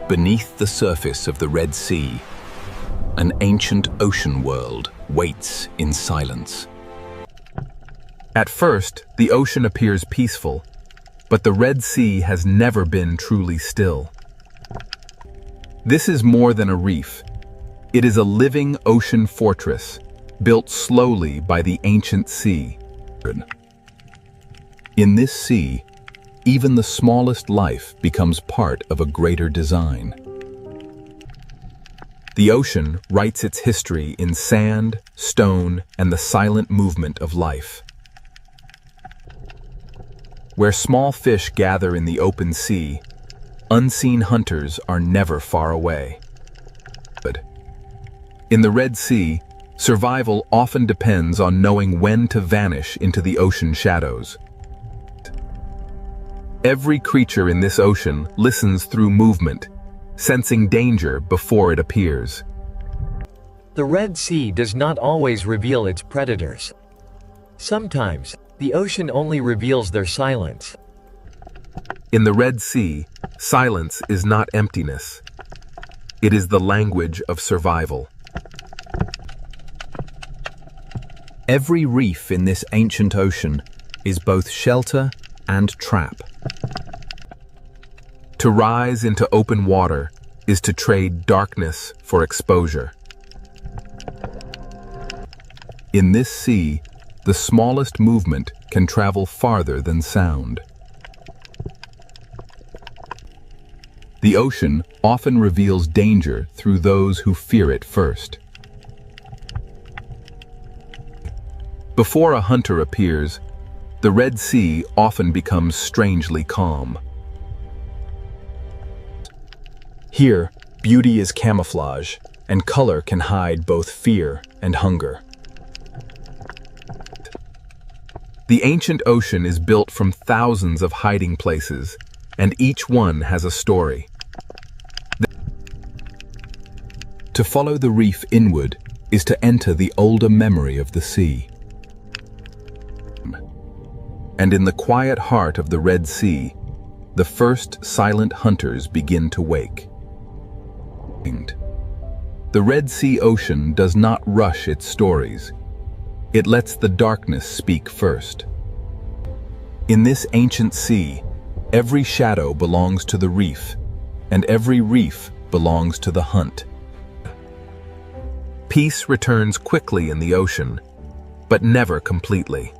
Beneath the surface of the Red Sea, an ancient ocean world waits in silence. At first, the ocean appears peaceful, but the Red Sea has never been truly still. This is more than a reef. It is a living ocean fortress, built slowly by the ancient sea. In this sea, even the smallest life becomes part of a greater design. The ocean writes its history in sand, stone, and the silent movement of life. Where small fish gather in the open sea, unseen hunters are never far away. In the Red Sea, survival often depends on knowing when to vanish into the ocean shadows. Every creature in this ocean listens through movement, sensing danger before it appears. The Red Sea does not always reveal its predators. Sometimes, the ocean only reveals their silence. In the Red Sea, silence is not emptiness. It is the language of survival. Every reef in this ancient ocean is both shelter and trap. To rise into open water is to trade darkness for exposure. In this sea, the smallest movement can travel farther than sound. The ocean often reveals danger through those who fear it first. Before a hunter appears, the Red Sea often becomes strangely calm. Here, beauty is camouflage, and color can hide both fear and hunger. The ancient ocean is built from thousands of hiding places, and each one has a story. To follow the reef inward is to enter the older memory of the sea. And in the quiet heart of the Red Sea, the first silent hunters begin to wake. The Red Sea ocean does not rush its stories. It lets the darkness speak first. In this ancient sea, every shadow belongs to the reef, and every reef belongs to the hunt. Peace returns quickly in the ocean, but never completely.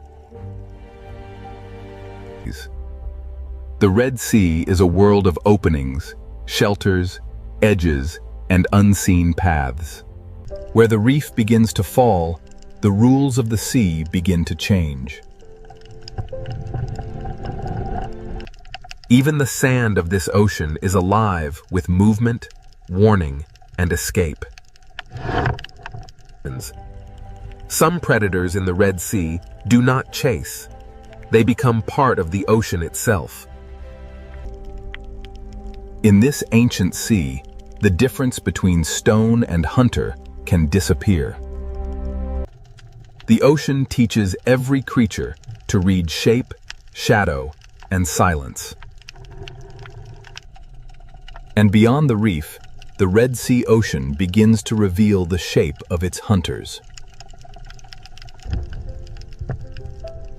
The Red Sea is a world of openings, shelters, edges, and unseen paths. Where the reef begins to fall, the rules of the sea begin to change. Even the sand of this ocean is alive with movement, warning, and escape. Some predators in the Red Sea do not chase. They become part of the ocean itself. In this ancient sea, the difference between stone and hunter can disappear. The ocean teaches every creature to read shape, shadow, and silence. And beyond the reef, the Red Sea ocean begins to reveal the shape of its hunters.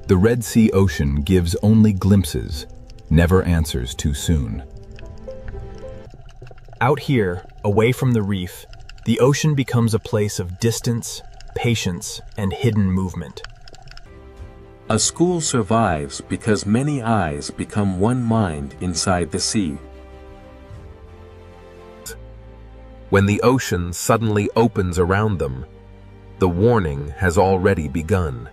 The Red Sea ocean gives only glimpses, never answers too soon. Out here, away from the reef, the ocean becomes a place of distance, patience, and hidden movement. A school survives because many eyes become one mind inside the sea. When the ocean suddenly opens around them, the warning has already begun.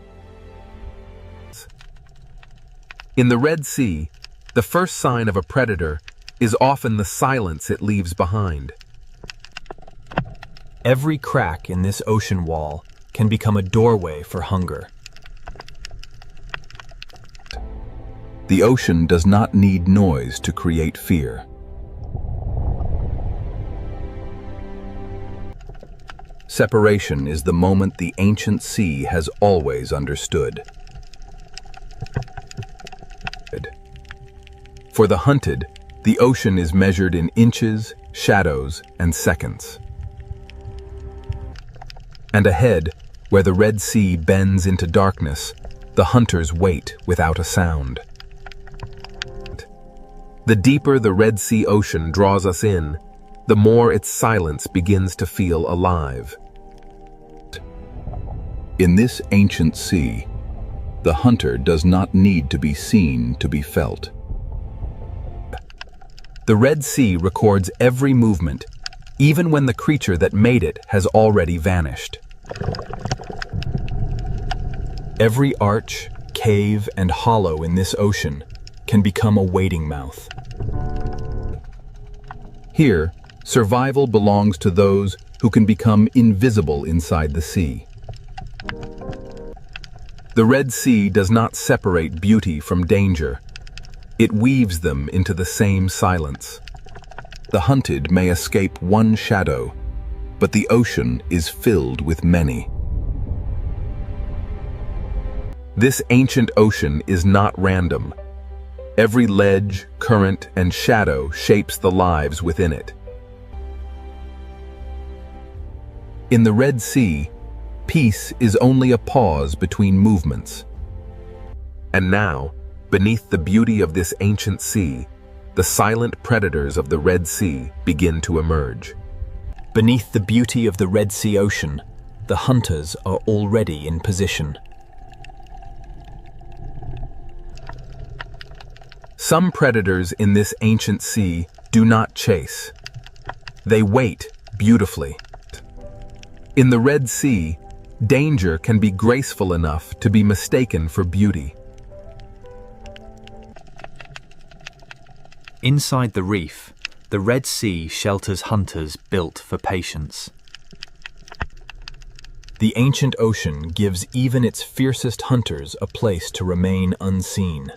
In the Red Sea, the first sign of a predator is often the silence it leaves behind. Every crack in this ocean wall can become a doorway for hunger. The ocean does not need noise to create fear. Separation is the moment the ancient sea has always understood. For the hunted, the ocean is measured in inches, shadows, and seconds. And ahead, where the Red Sea bends into darkness, the hunters wait without a sound. The deeper the Red Sea ocean draws us in, the more its silence begins to feel alive. In this ancient sea, the hunter does not need to be seen to be felt. The Red Sea records every movement, even when the creature that made it has already vanished. Every arch, cave, and hollow in this ocean can become a waiting mouth. Here, survival belongs to those who can become invisible inside the sea. The Red Sea does not separate beauty from danger. It weaves them into the same silence. The hunted may escape one shadow, but the ocean is filled with many. This ancient ocean is not random. Every ledge, current, and shadow shapes the lives within it. In the Red Sea, peace is only a pause between movements. And now, beneath the beauty of this ancient sea, the silent predators of the Red Sea begin to emerge. Beneath the beauty of the Red Sea ocean, the hunters are already in position. Some predators in this ancient sea do not chase. They wait beautifully. In the Red Sea, danger can be graceful enough to be mistaken for beauty. Inside the reef, the Red Sea shelters hunters built for patience. The ancient ocean gives even its fiercest hunters a place to remain unseen.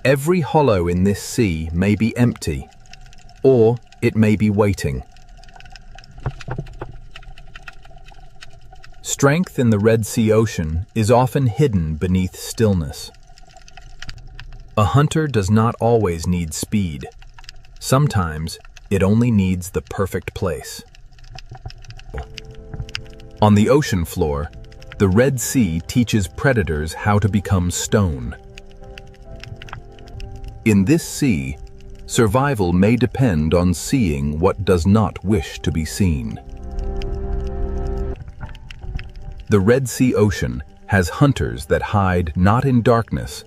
Every hollow in this sea may be empty, or it may be waiting. Strength in the Red Sea ocean is often hidden beneath stillness. A hunter does not always need speed. Sometimes it only needs the perfect place. On the ocean floor, the Red Sea teaches predators how to become stone. In this sea, survival may depend on seeing what does not wish to be seen. The Red Sea ocean has hunters that hide not in darkness,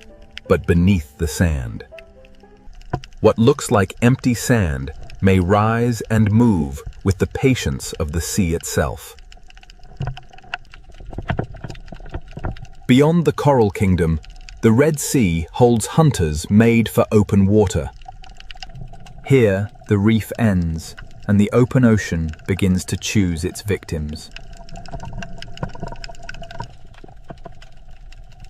but beneath the sand. What looks like empty sand may rise and move with the patience of the sea itself. Beyond the Coral Kingdom, the Red Sea holds hunters made for open water. Here, the reef ends, and the open ocean begins to choose its victims.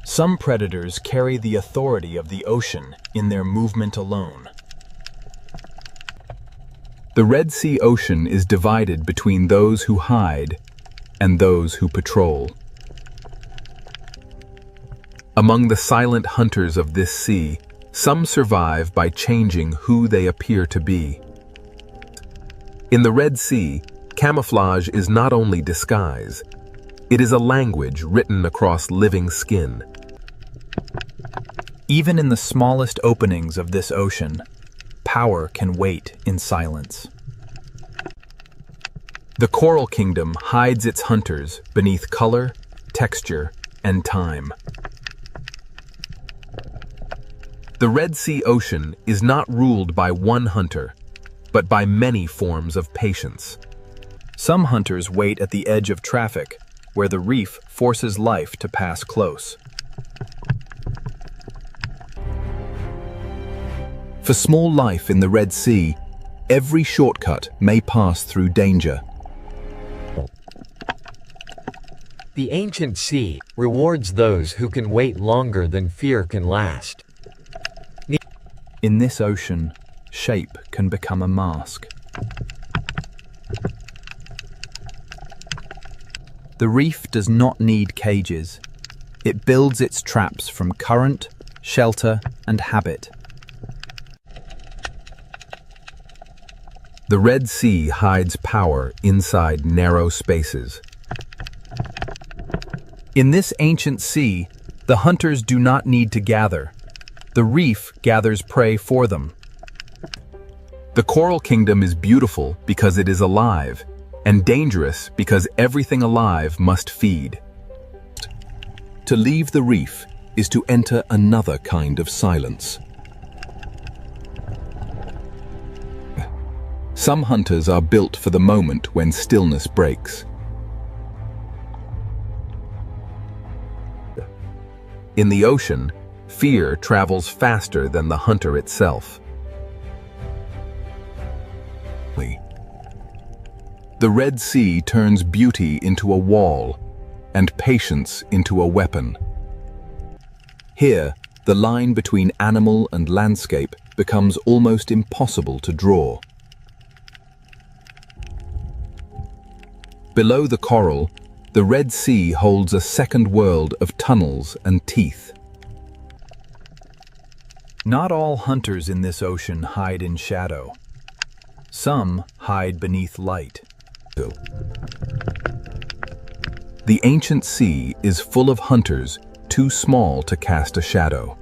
Some predators carry the authority of the ocean in their movement alone. The Red Sea ocean is divided between those who hide and those who patrol. Among the silent hunters of this sea, some survive by changing who they appear to be. In the Red Sea, camouflage is not only disguise, it is a language written across living skin. Even in the smallest openings of this ocean, power can wait in silence. The Coral Kingdom hides its hunters beneath color, texture, and time. The Red Sea ocean is not ruled by one hunter, but by many forms of patience. Some hunters wait at the edge of traffic, where the reef forces life to pass close. For small life in the Red Sea, every shortcut may pass through danger. The ancient sea rewards those who can wait longer than fear can last. In this ocean, shape can become a mask. The reef does not need cages. It builds its traps from current, shelter, and habit. The Red Sea hides power inside narrow spaces. In this ancient sea, the hunters do not need to gather. The reef gathers prey for them. The coral kingdom is beautiful because it is alive, and dangerous because everything alive must feed. To leave the reef is to enter another kind of silence. Some hunters are built for the moment when stillness breaks. In the ocean, fear travels faster than the hunter itself. The Red Sea turns beauty into a wall and patience into a weapon. Here, the line between animal and landscape becomes almost impossible to draw. Below the coral, the Red Sea holds a second world of tunnels and teeth. Not all hunters in this ocean hide in shadow. Some hide beneath light. The ancient sea is full of hunters too small to cast a shadow.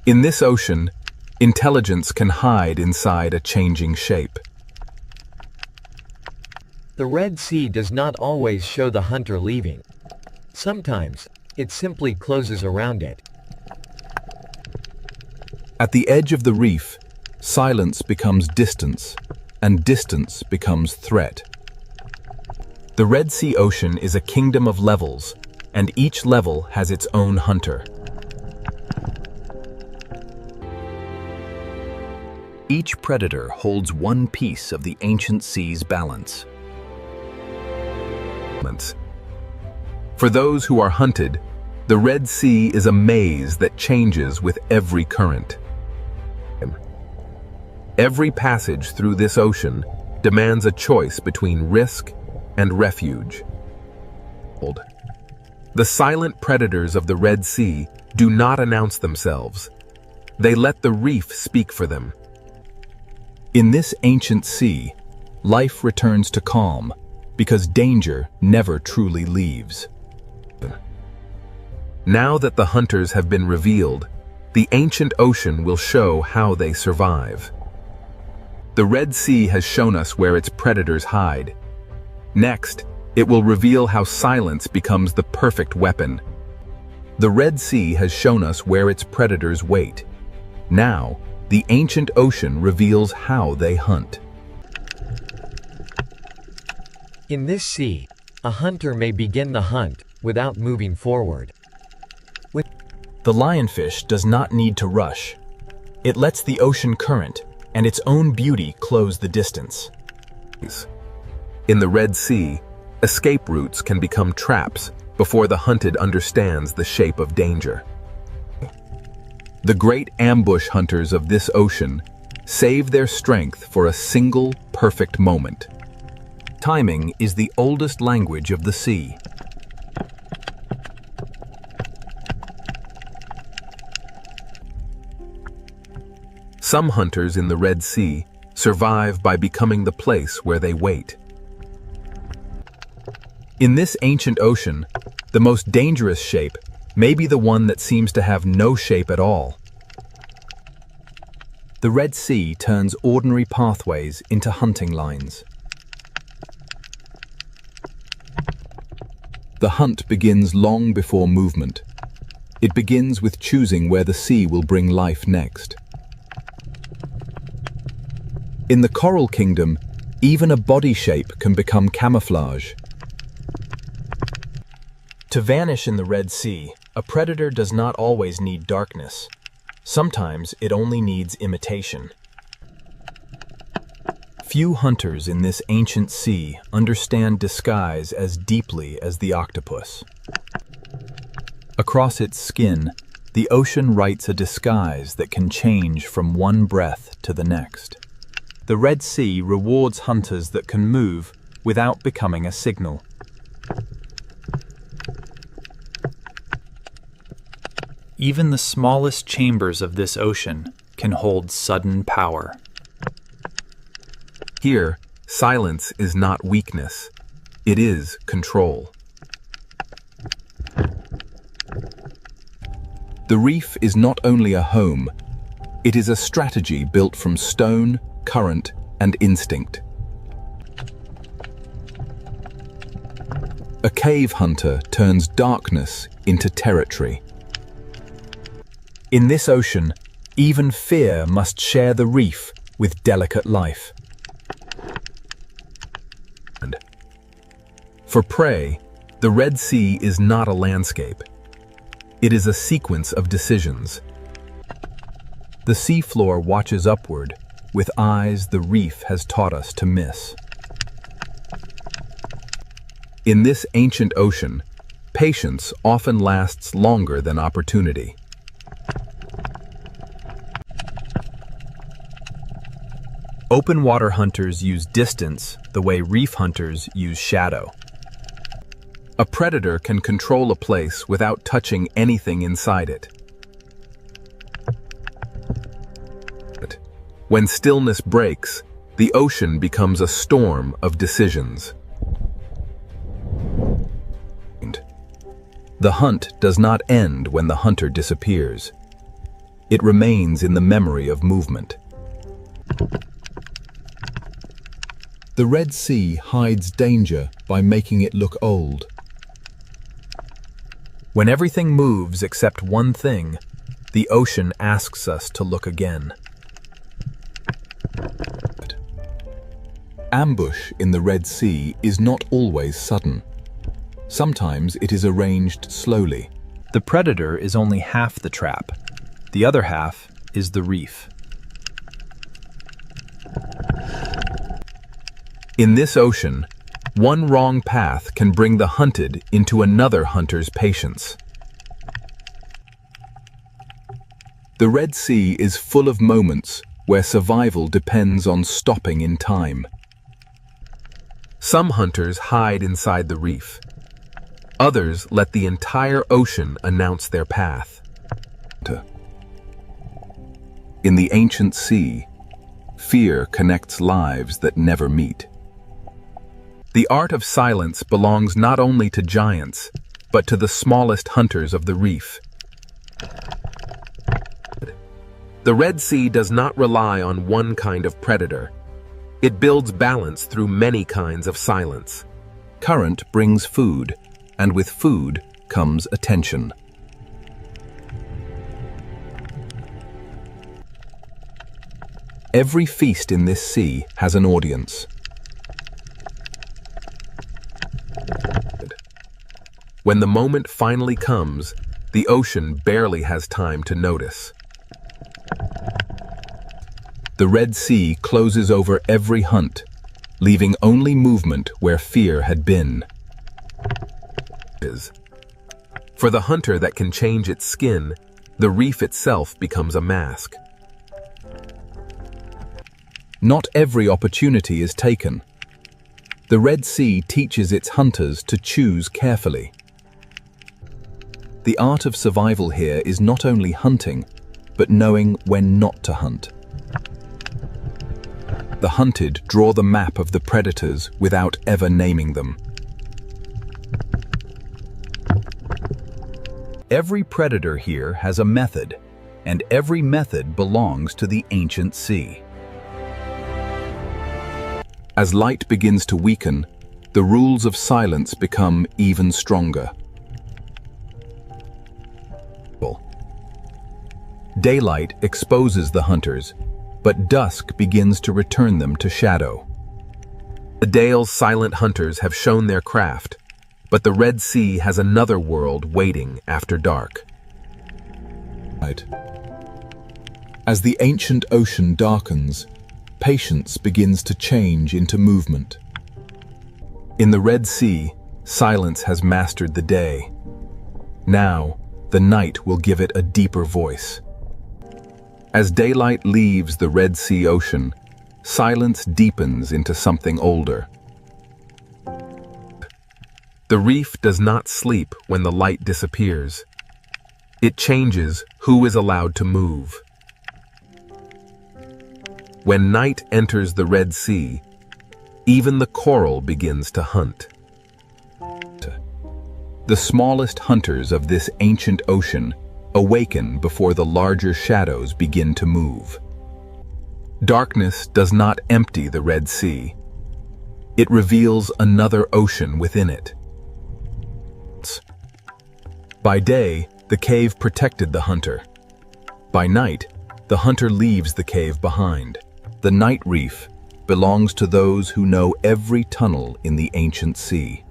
In this ocean, intelligence can hide inside a changing shape. The Red Sea does not always show the hunter leaving. Sometimes, it simply closes around it. At the edge of the reef, silence becomes distance, and distance becomes threat. The Red Sea Ocean is a kingdom of levels, and each level has its own hunter. Each predator holds one piece of the ancient sea's balance. For those who are hunted, the Red Sea is a maze that changes with every current. Every passage through this ocean demands a choice between risk and refuge. The silent predators of the Red Sea do not announce themselves. They let the reef speak for them. In this ancient sea, life returns to calm because danger never truly leaves. Now that the hunters have been revealed, the ancient ocean will show how they survive. The Red Sea has shown us where its predators hide. Next, it will reveal how silence becomes the perfect weapon. The Red Sea has shown us where its predators wait. Now, the ancient ocean reveals how they hunt. In this sea, a hunter may begin the hunt without moving forward. The lionfish does not need to rush. It lets the ocean current and its own beauty close the distance. In the Red Sea, escape routes can become traps before the hunted understands the shape of danger. The great ambush hunters of this ocean save their strength for a single perfect moment. Timing is the oldest language of the sea. Some hunters in the Red Sea survive by becoming the place where they wait. In this ancient ocean, the most dangerous shape may be the one that seems to have no shape at all. The Red Sea turns ordinary pathways into hunting lines. The hunt begins long before movement. It begins with choosing where the sea will bring life next. In the coral kingdom, even a body shape can become camouflage. To vanish in the Red Sea, a predator does not always need darkness. Sometimes it only needs imitation. Few hunters in this ancient sea understand disguise as deeply as the octopus. Across its skin, the ocean writes a disguise that can change from one breath to the next. The Red Sea rewards hunters that can move without becoming a signal. Even the smallest chambers of this ocean can hold sudden power. Here, silence is not weakness. It is control. The reef is not only a home, it is a strategy built from stone, current, and instinct. A cave hunter turns darkness into territory. In this ocean, even fear must share the reef with delicate life. For prey, the Red Sea is not a landscape. It is a sequence of decisions. The seafloor watches upward with eyes the reef has taught us to miss. In this ancient ocean, patience often lasts longer than opportunity. Open water hunters use distance the way reef hunters use shadow. A predator can control a place without touching anything inside it. When stillness breaks, the ocean becomes a storm of decisions. The hunt does not end when the hunter disappears. It remains in the memory of movement. The Red Sea hides danger by making it look old. When everything moves except one thing, the ocean asks us to look again. Ambush in the Red Sea is not always sudden. Sometimes it is arranged slowly. The predator is only half the trap. The other half is the reef. In this ocean, one wrong path can bring the hunted into another hunter's patience. The Red Sea is full of moments where survival depends on stopping in time. Some hunters hide inside the reef. Others let the entire ocean announce their path. In the ancient sea, fear connects lives that never meet. The art of silence belongs not only to giants, but to the smallest hunters of the reef. The Red Sea does not rely on one kind of predator. It builds balance through many kinds of silence. Current brings food, and with food comes attention. Every feast in this sea has an audience. When the moment finally comes, the ocean barely has time to notice. The Red Sea closes over every hunt, leaving only movement where fear had been. For the hunter that can change its skin, the reef itself becomes a mask. Not every opportunity is taken. The Red Sea teaches its hunters to choose carefully. The art of survival here is not only hunting, but knowing when not to hunt. The hunted draw the map of the predators without ever naming them. Every predator here has a method, and every method belongs to the ancient sea. As light begins to weaken, the rules of silence become even stronger. Daylight exposes the hunters, but dusk begins to return them to shadow. The Dale's silent hunters have shown their craft, but the Red Sea has another world waiting after dark. As the ancient ocean darkens, patience begins to change into movement. In the Red Sea, silence has mastered the day. Now, the night will give it a deeper voice. As daylight leaves the Red Sea ocean, silence deepens into something older. The reef does not sleep when the light disappears. It changes who is allowed to move. When night enters the Red Sea, even the coral begins to hunt. The smallest hunters of this ancient ocean awaken before the larger shadows begin to move. Darkness does not empty the Red Sea. It reveals another ocean within it. By day, the cave protected the hunter. By night, the hunter leaves the cave behind. The night reef belongs to those who know every tunnel in the ancient sea.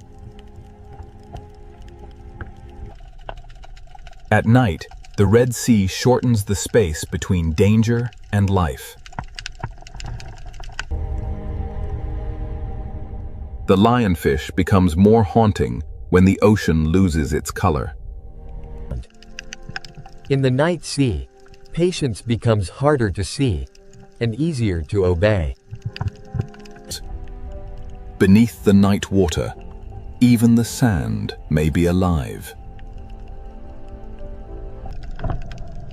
At night, the Red Sea shortens the space between danger and life. The lionfish becomes more haunting when the ocean loses its color. In the night sea, patience becomes harder to see and easier to obey. Beneath the night water, even the sand may be alive.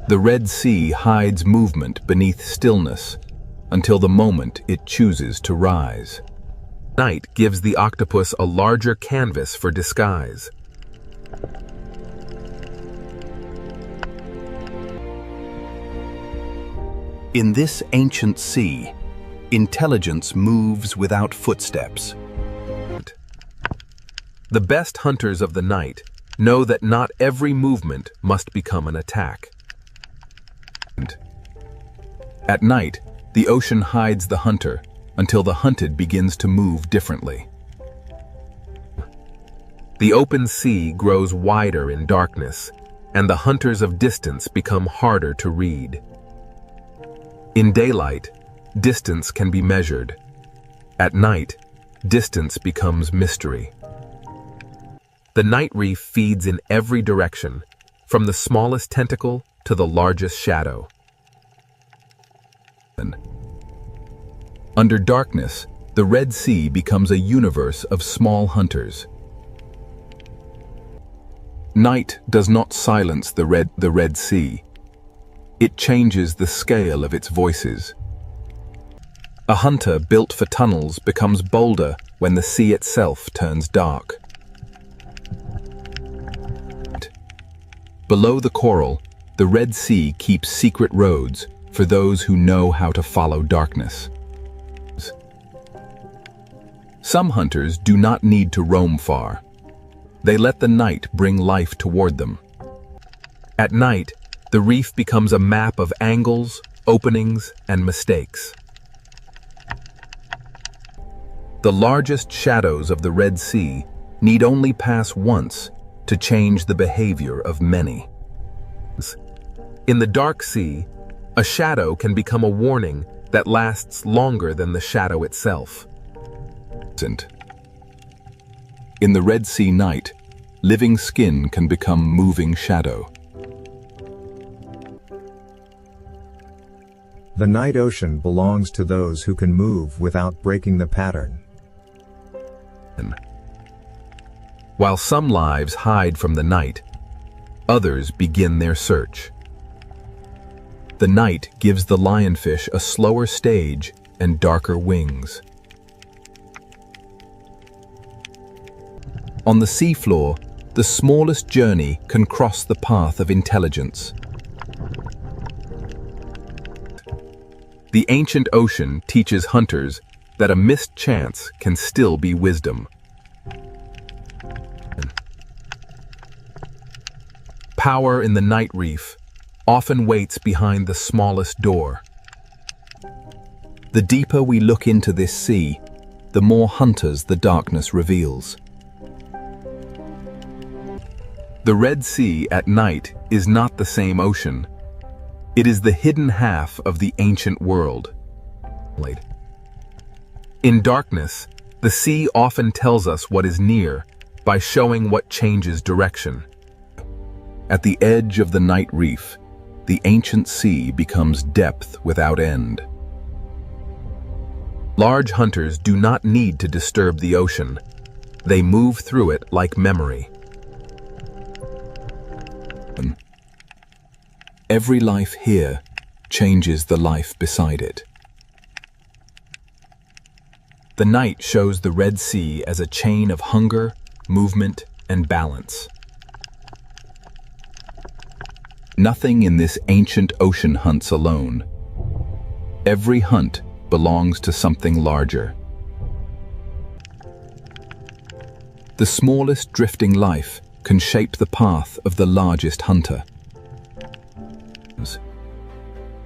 The Red Sea hides movement beneath stillness until the moment it chooses to rise. Night gives the octopus a larger canvas for disguise. In this ancient sea, intelligence moves without footsteps. The best hunters of the night know that not every movement must become an attack. At night, the ocean hides the hunter until the hunted begins to move differently. The open sea grows wider in darkness, and the hunters of distance become harder to read. In daylight, distance can be measured. At night, distance becomes mystery. The night reef feeds in every direction, from the smallest tentacle to the largest shadow. Under darkness, the Red Sea becomes a universe of small hunters. Night does not silence the Red Sea. It changes the scale of its voices. A hunter built for tunnels becomes bolder when the sea itself turns dark. Below the coral, the Red Sea keeps secret roads for those who know how to follow darkness. Some hunters do not need to roam far. They let the night bring life toward them. At night, the reef becomes a map of angles, openings, and mistakes. The largest shadows of the Red Sea need only pass once to change the behavior of many. In the dark sea, a shadow can become a warning that lasts longer than the shadow itself. In the Red Sea night, living skin can become moving shadow. The night ocean belongs to those who can move without breaking the pattern. While some lives hide from the night, others begin their search. The night gives the lionfish a slower stage and darker wings. On the seafloor, the smallest journey can cross the path of intelligence. The ancient ocean teaches hunters that a missed chance can still be wisdom. Power in the night reef often waits behind the smallest door. The deeper we look into this sea, the more hunters the darkness reveals. The Red Sea at night is not the same ocean. It is the hidden half of the ancient world. In darkness, the sea often tells us what is near by showing what changes direction. At the edge of the night reef, the ancient sea becomes depth without end. Large hunters do not need to disturb the ocean. They move through it like memory. Every life here changes the life beside it. The night shows the Red Sea as a chain of hunger, movement, and balance. Nothing in this ancient ocean hunts alone. Every hunt belongs to something larger. The smallest drifting life can shape the path of the largest hunter.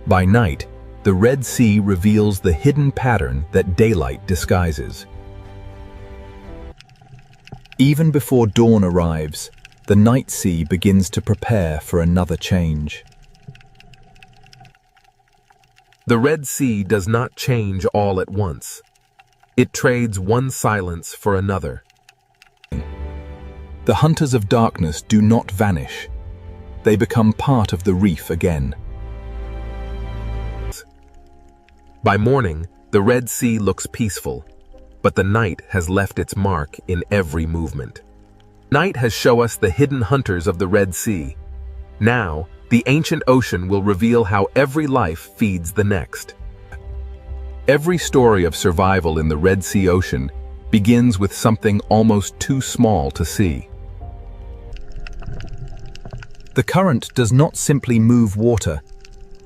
By night, the Red Sea reveals the hidden pattern that daylight disguises. Even before dawn arrives, the night sea begins to prepare for another change. The Red Sea does not change all at once. It trades one silence for another. The hunters of darkness do not vanish. They become part of the reef again. By morning, the Red Sea looks peaceful, but the night has left its mark in every movement. Night has shown us the hidden hunters of the Red Sea. Now, the ancient ocean will reveal how every life feeds the next. Every story of survival in the Red Sea ocean begins with something almost too small to see. The current does not simply move water.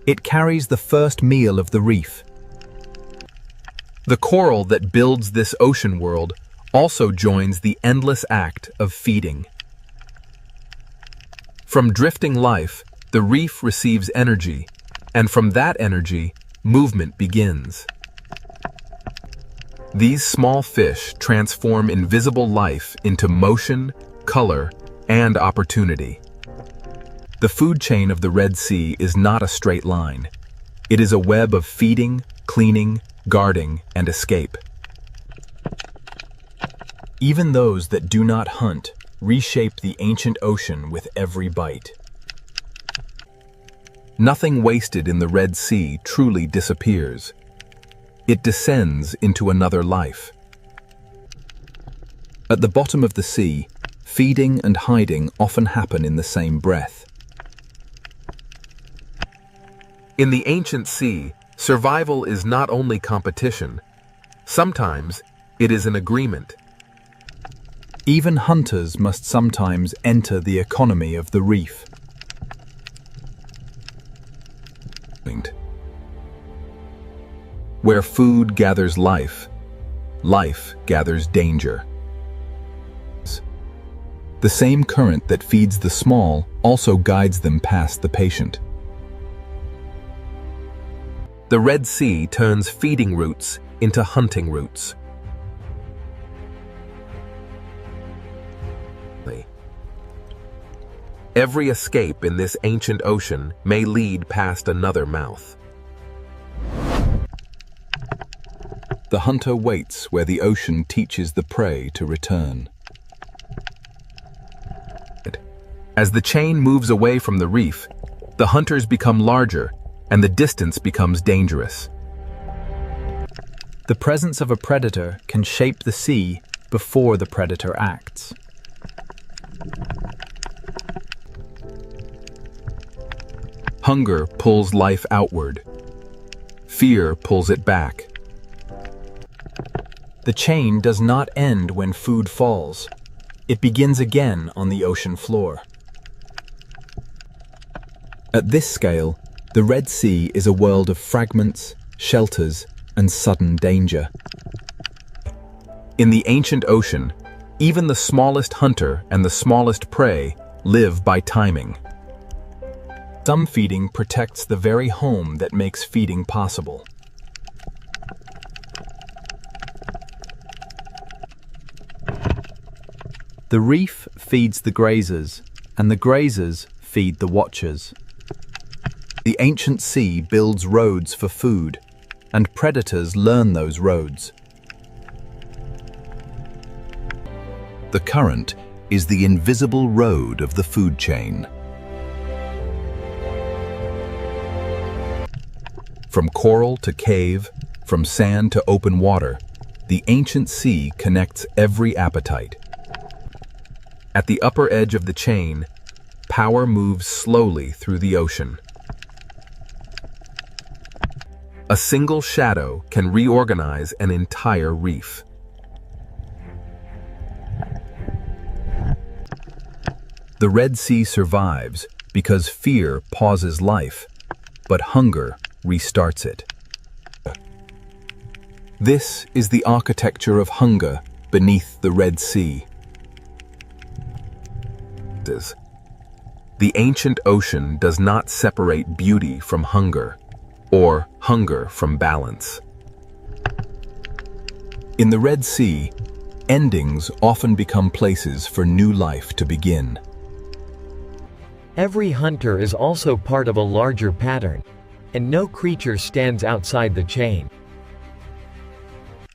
It carries the first meal of the reef. The coral that builds this ocean world also joins the endless act of feeding. From drifting life, the reef receives energy, and from that energy, movement begins. These small fish transform invisible life into motion, color, and opportunity. The food chain of the Red Sea is not a straight line. It is a web of feeding, cleaning, guarding, and escape. Even those that do not hunt reshape the ancient ocean with every bite. Nothing wasted in the Red Sea truly disappears. It descends into another life. At the bottom of the sea, feeding and hiding often happen in the same breath. In the ancient sea, survival is not only competition. Sometimes it is an agreement. Even hunters must sometimes enter the economy of the reef. Where food gathers life, life gathers danger. The same current that feeds the small also guides them past the patient. The Red Sea turns feeding routes into hunting routes. Every escape in this ancient ocean may lead past another mouth. The hunter waits where the ocean teaches the prey to return. As the chain moves away from the reef, the hunters become larger and the distance becomes dangerous. The presence of a predator can shape the sea before the predator acts. Hunger pulls life outward. Fear pulls it back. The chain does not end when food falls. It begins again on the ocean floor. At this scale, the Red Sea is a world of fragments, shelters, and sudden danger. In the ancient ocean, even the smallest hunter and the smallest prey live by timing. Some feeding protects the very home that makes feeding possible. The reef feeds the grazers, and the grazers feed the watchers. The ancient sea builds roads for food, and predators learn those roads. The current is the invisible road of the food chain. From coral to cave, from sand to open water, the ancient sea connects every appetite. At the upper edge of the chain, power moves slowly through the ocean. A single shadow can reorganize an entire reef. The Red Sea survives because fear pauses life, but hunger restarts it. This is the architecture of hunger beneath the Red Sea. The ancient ocean does not separate beauty from hunger, or hunger from balance. In the Red Sea, endings often become places for new life to begin. Every hunter is also part of a larger pattern, and no creature stands outside the chain.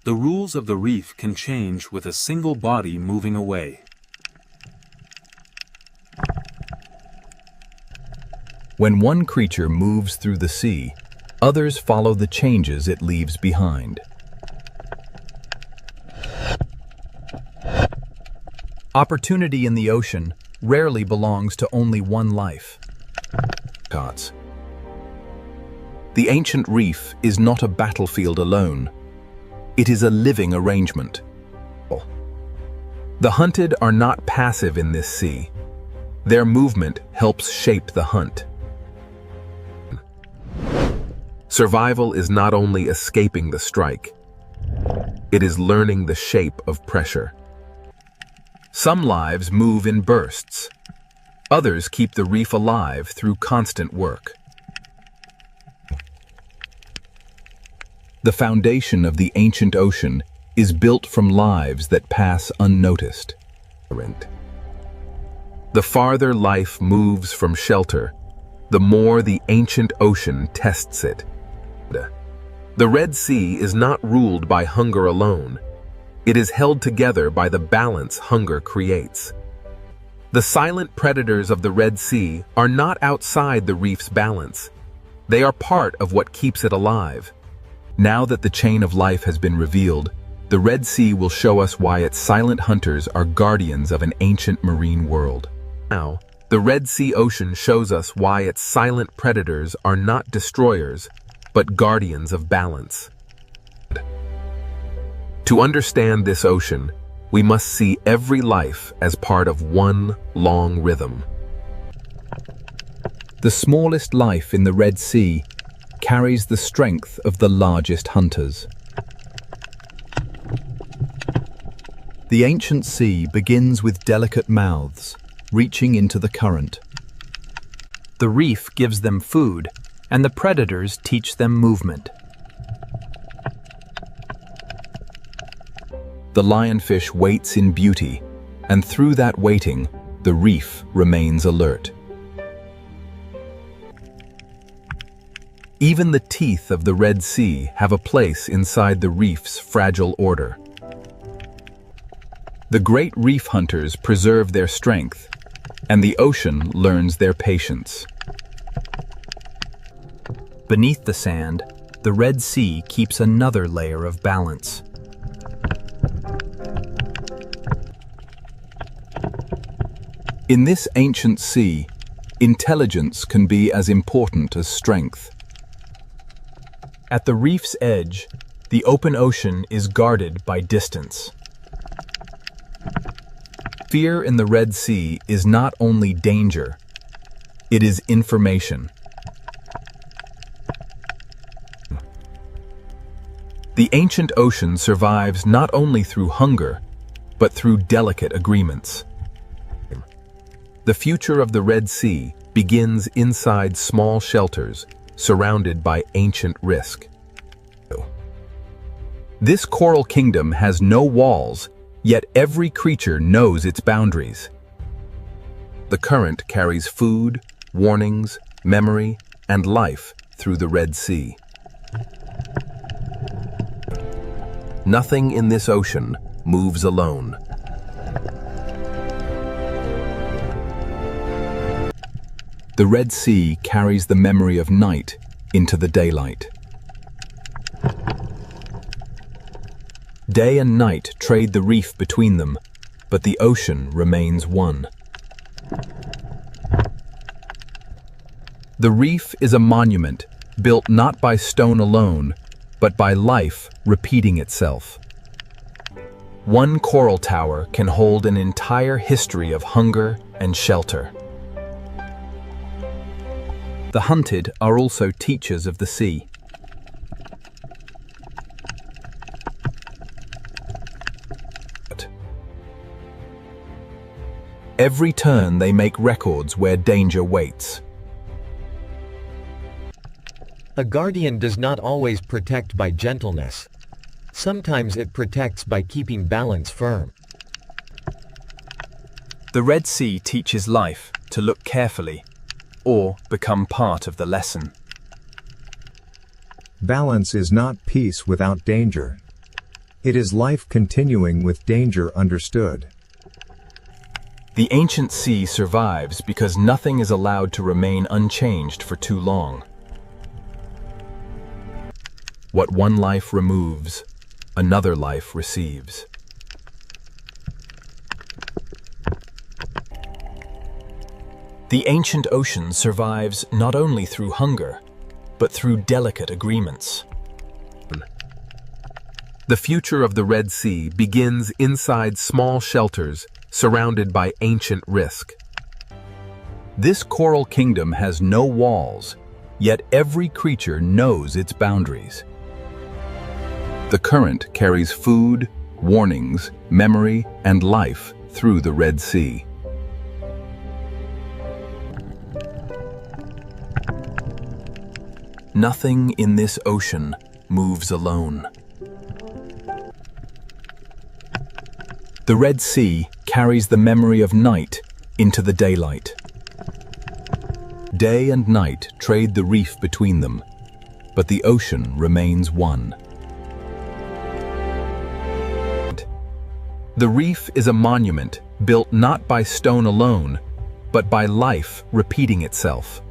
The rules of the reef can change with a single body moving away. When one creature moves through the sea, others follow the changes it leaves behind. Opportunity in the ocean rarely belongs to only one life. The ancient reef is not a battlefield alone. It is a living arrangement. The hunted are not passive in this sea. Their movement helps shape the hunt. Survival is not only escaping the strike, it is learning the shape of pressure. Some lives move in bursts. Others keep the reef alive through constant work. The foundation of the ancient ocean is built from lives that pass unnoticed. The farther life moves from shelter, the more the ancient ocean tests it. The Red Sea is not ruled by hunger alone. It is held together by the balance hunger creates. The silent predators of the Red Sea are not outside the reef's balance. They are part of what keeps it alive. Now that the chain of life has been revealed, the Red Sea will show us why its silent hunters are guardians of an ancient marine world. Now, the Red Sea ocean shows us why its silent predators are not destroyers, but guardians of balance. To understand this ocean, we must see every life as part of one long rhythm. The smallest life in the Red Sea carries the strength of the largest hunters. The ancient sea begins with delicate mouths, reaching into the current. The reef gives them food, and the predators teach them movement. The lionfish waits in beauty, and through that waiting, the reef remains alert. Even the teeth of the Red Sea have a place inside the reef's fragile order. The great reef hunters preserve their strength, and the ocean learns their patience. Beneath the sand, the Red Sea keeps another layer of balance. In this ancient sea, intelligence can be as important as strength. At the reef's edge, the open ocean is guarded by distance. Fear in the Red Sea is not only danger, it is information. The ancient ocean survives not only through hunger, but through delicate agreements. The future of the Red Sea begins inside small shelters surrounded by ancient risk. This coral kingdom has no walls, yet every creature knows its boundaries. The current carries food, warnings, memory, and life through the Red Sea. Nothing in this ocean moves alone. The Red Sea carries the memory of night into the daylight. Day and night trade the reef between them, but the ocean remains one. The reef is a monument built not by stone alone, but by life repeating itself. One coral tower can hold an entire history of hunger and shelter. The hunted are also teachers of the sea. Every turn they make records where danger waits. A guardian does not always protect by gentleness. Sometimes it protects by keeping balance firm. The Red Sea teaches life to look carefully, or become part of the lesson. Balance is not peace without danger. It is life continuing with danger understood. The ancient sea survives because nothing is allowed to remain unchanged for too long. What one life removes, another life receives. The ancient ocean survives not only through hunger, but through delicate agreements. The future of the Red Sea begins inside small shelters surrounded by ancient risk. This coral kingdom has no walls, yet every creature knows its boundaries. The current carries food, warnings, memory, and life through the Red Sea. Nothing in this ocean moves alone. The Red Sea carries the memory of night into the daylight. Day and night trade the reef between them, but the ocean remains one. The reef is a monument built not by stone alone, but by life repeating itself.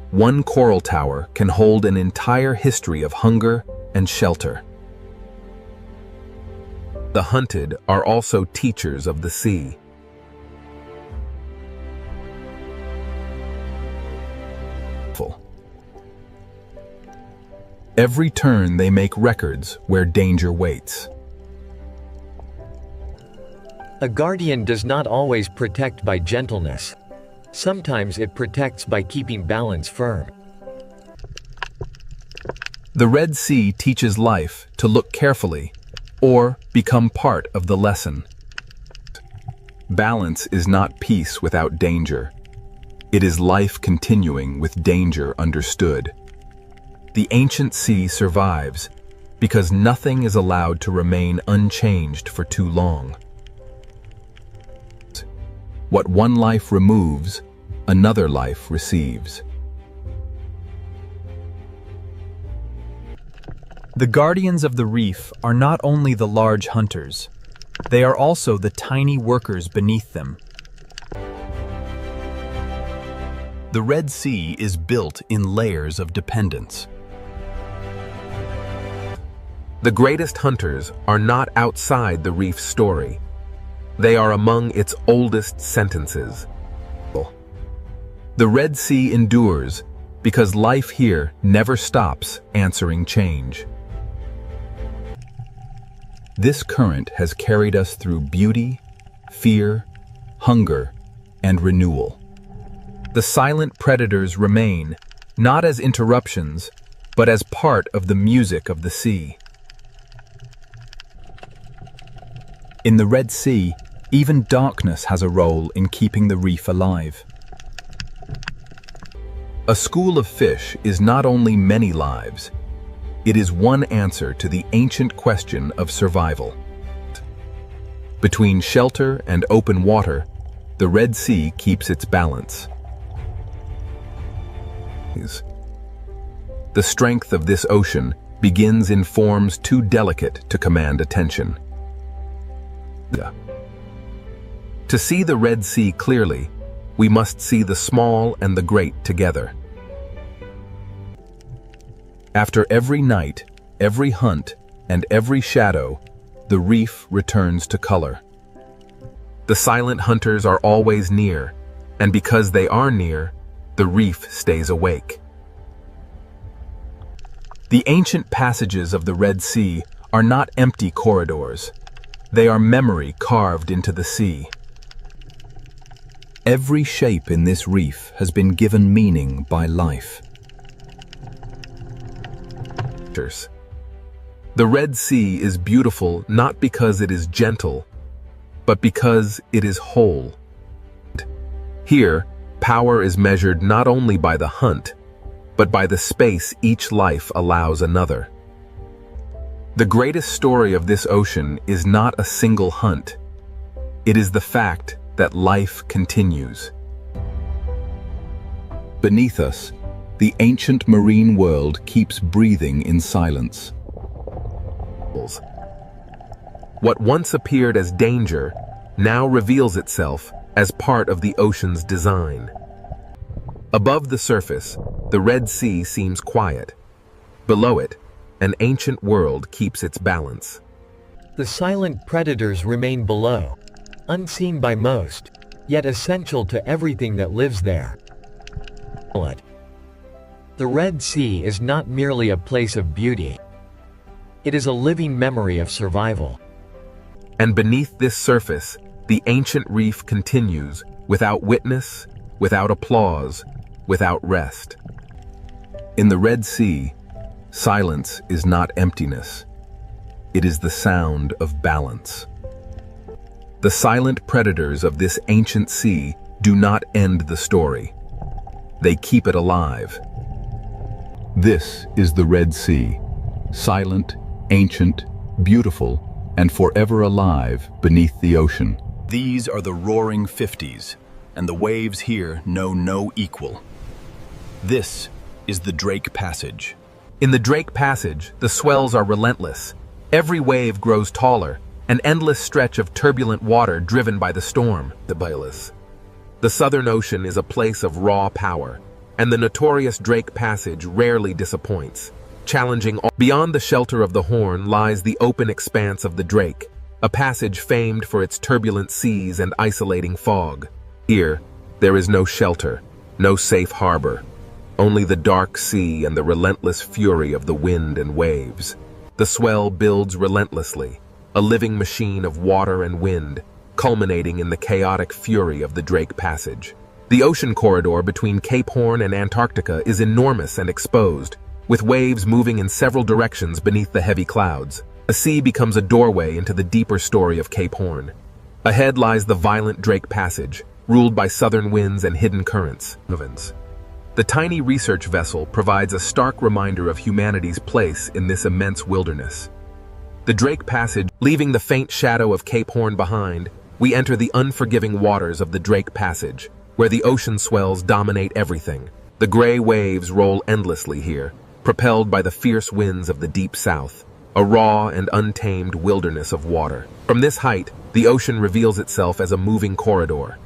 One coral tower can hold an entire history of hunger and shelter. The hunted are also teachers of the sea. Every turn they make records where danger waits. A guardian does not always protect by gentleness. Sometimes it protects by keeping balance firm. The Red Sea teaches life to look carefully, or become part of the lesson. Balance is not peace without danger. It is life continuing with danger understood. The ancient sea survives because nothing is allowed to remain unchanged for too long. What one life removes, another life receives. The guardians of the reef are not only the large hunters, they are also the tiny workers beneath them. The Red Sea is built in layers of dependence. The greatest hunters are not outside the reef's story. They are among its oldest sentences. The Red Sea endures because life here never stops answering change. This current has carried us through beauty, fear, hunger, and renewal. The silent predators remain, not as interruptions, but as part of the music of the sea. In the Red Sea, even darkness has a role in keeping the reef alive. A school of fish is not only many lives, it is one answer to the ancient question of survival. Between shelter and open water, the Red Sea keeps its balance. The strength of this ocean begins in forms too delicate to command attention. To see the Red Sea clearly, we must see the small and the great together. After every night, every hunt, and every shadow, the reef returns to color. The silent hunters are always near, and because they are near, the reef stays awake. The ancient passages of the Red Sea are not empty corridors. They are memory carved into the sea. Every shape in this reef has been given meaning by life. The Red Sea is beautiful not because it is gentle, but because it is whole. Here, power is measured not only by the hunt, but by the space each life allows another. The greatest story of this ocean is not a single hunt. It is the fact that life continues. Beneath us, the ancient marine world keeps breathing in silence. What once appeared as danger now reveals itself as part of the ocean's design. Above the surface, the Red Sea seems quiet. Below it, an ancient world keeps its balance. The silent predators remain below, unseen by most, yet essential to everything that lives there. The Red Sea is not merely a place of beauty. It is a living memory of survival. And beneath this surface, the ancient reef continues, without witness, without applause, without rest. In the Red Sea, silence is not emptiness. It is the sound of balance. The silent predators of this ancient sea do not end the story. They keep it alive. This is the Red Sea, silent, ancient, beautiful, and forever alive beneath the ocean. These are the roaring 50s, and the waves here know no equal. This is the Drake Passage. In the Drake Passage, the swells are relentless. Every wave grows taller, an endless stretch of turbulent water driven by the storm. The Southern Ocean is a place of raw power, and the notorious Drake Passage rarely disappoints. Challenging all. Beyond the shelter of the Horn lies the open expanse of the Drake, a passage famed for its turbulent seas and isolating fog. Here, there is no shelter, no safe harbor, only the dark sea and the relentless fury of the wind and waves. The swell builds relentlessly, a living machine of water and wind, culminating in the chaotic fury of the Drake Passage. The ocean corridor between Cape Horn and Antarctica is enormous and exposed, with waves moving in several directions beneath the heavy clouds. The sea becomes a doorway into the deeper story of Cape Horn. Ahead lies the violent Drake Passage, ruled by southern winds and hidden currents. The tiny research vessel provides a stark reminder of humanity's place in this immense wilderness. The Drake Passage, leaving the faint shadow of Cape Horn behind, we enter the unforgiving waters of the Drake Passage, where the ocean swells dominate everything. The gray waves roll endlessly here, propelled by the fierce winds of the deep south, a raw and untamed wilderness of water. From this height, the ocean reveals itself as a moving corridor,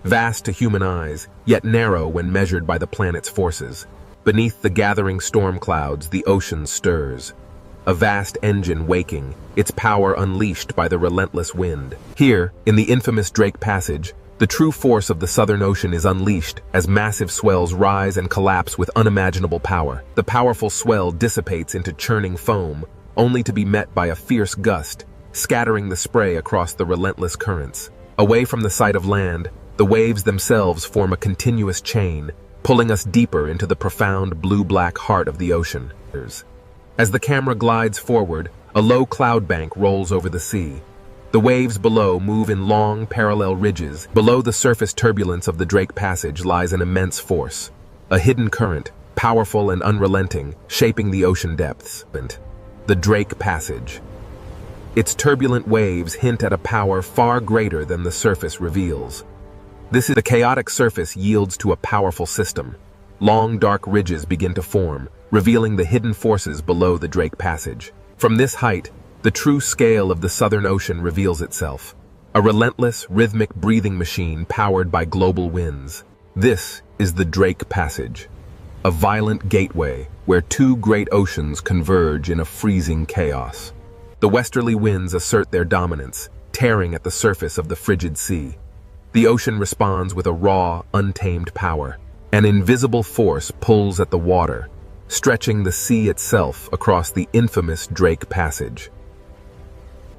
vast to human eyes, yet narrow when measured by the planet's forces. Beneath the gathering storm clouds, the ocean stirs, a vast engine waking, its power unleashed by the relentless wind. Here, in the infamous Drake Passage, the true force of the Southern Ocean is unleashed as massive swells rise and collapse with unimaginable power. The powerful swell dissipates into churning foam, only to be met by a fierce gust, scattering the spray across the relentless currents. Away from the sight of land, the waves themselves form a continuous chain, pulling us deeper into the profound blue-black heart of the ocean. As the camera glides forward, a low cloud bank rolls over the sea. The waves below move in long, parallel ridges. Below the surface turbulence of the Drake Passage lies an immense force, a hidden current, powerful and unrelenting, shaping the ocean depths. The Drake Passage. Its turbulent waves hint at a power far greater than the surface reveals. The chaotic surface yields to a powerful system. Long, dark ridges begin to form, revealing the hidden forces below the Drake Passage. From this height, the true scale of the Southern Ocean reveals itself, a relentless, rhythmic breathing machine powered by global winds. This is the Drake Passage, a violent gateway where two great oceans converge in a freezing chaos. The westerly winds assert their dominance, tearing at the surface of the frigid sea. The ocean responds with a raw, untamed power. An invisible force pulls at the water, stretching the sea itself across the infamous Drake Passage.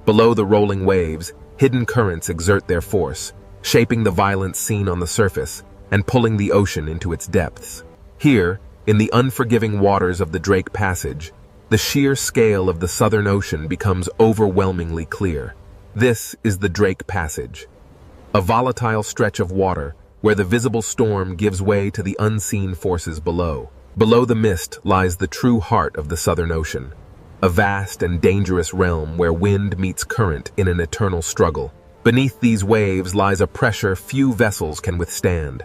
Below the rolling waves, hidden currents exert their force, shaping the violent scene on the surface and pulling the ocean into its depths. Here, in the unforgiving waters of the Drake Passage, the sheer scale of the Southern Ocean becomes overwhelmingly clear. This is the Drake Passage, a volatile stretch of water where the visible storm gives way to the unseen forces below. Below the mist lies the true heart of the Southern Ocean, a vast and dangerous realm where wind meets current in an eternal struggle. Beneath these waves lies a pressure few vessels can withstand.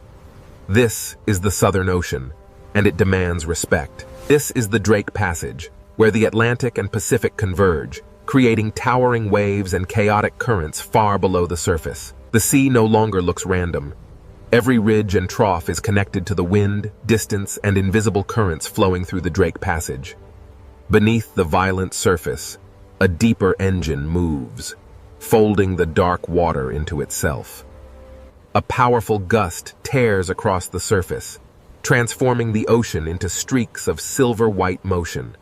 This is the Southern Ocean, and it demands respect. This is the Drake Passage, where the Atlantic and Pacific converge, creating towering waves and chaotic currents far below the surface. The sea no longer looks random. Every ridge and trough is connected to the wind, distance, and invisible currents flowing through the Drake Passage. Beneath the violent surface, a deeper engine moves, folding the dark water into itself. A powerful gust tears across the surface, transforming the ocean into streaks of silver-white motion.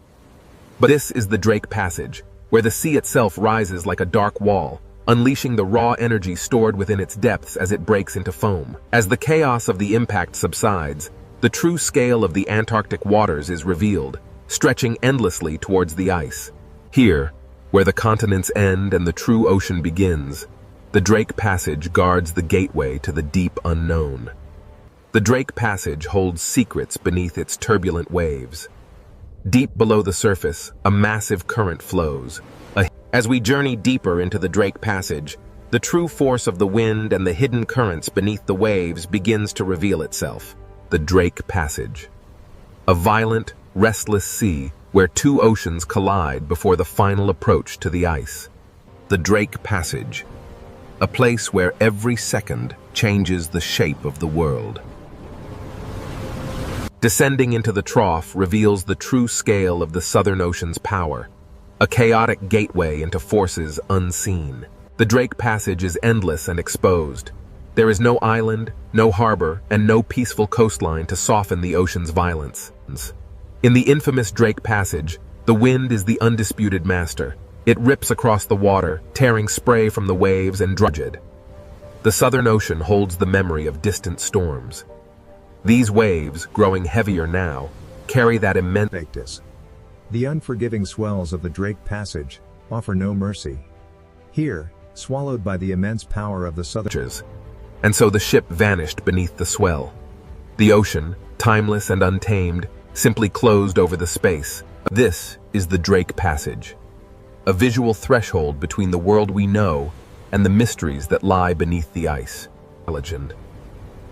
But this is the Drake Passage, where the sea itself rises like a dark wall, unleashing the raw energy stored within its depths as it breaks into foam. As the chaos of the impact subsides, the true scale of the Antarctic waters is revealed, stretching endlessly towards the ice. Here, where the continents end and the true ocean begins, the Drake Passage guards the gateway to the deep unknown. The Drake Passage holds secrets beneath its turbulent waves. Deep below the surface, a massive current flows. As we journey deeper into the Drake Passage, the true force of the wind and the hidden currents beneath the waves begins to reveal itself. The Drake Passage, a violent, restless sea where two oceans collide before the final approach to the ice. The Drake Passage, a place where every second changes the shape of the world. Descending into the trough reveals the true scale of the Southern Ocean's power, a chaotic gateway into forces unseen. The Drake Passage is endless and exposed. There is no island, no harbor, and no peaceful coastline to soften the ocean's violence. In the infamous Drake Passage, the wind is the undisputed master. It rips across the water, tearing spray from the waves and drudged. The Southern Ocean holds the memory of distant storms. These waves, growing heavier now, carry that immense. The unforgiving swells of the Drake Passage offer no mercy. Here, swallowed by the immense power of the Southern. And so the ship vanished beneath the swell. The ocean, timeless and untamed, simply closed over the space. This is the Drake Passage, a visual threshold between the world we know and the mysteries that lie beneath the ice. Legend.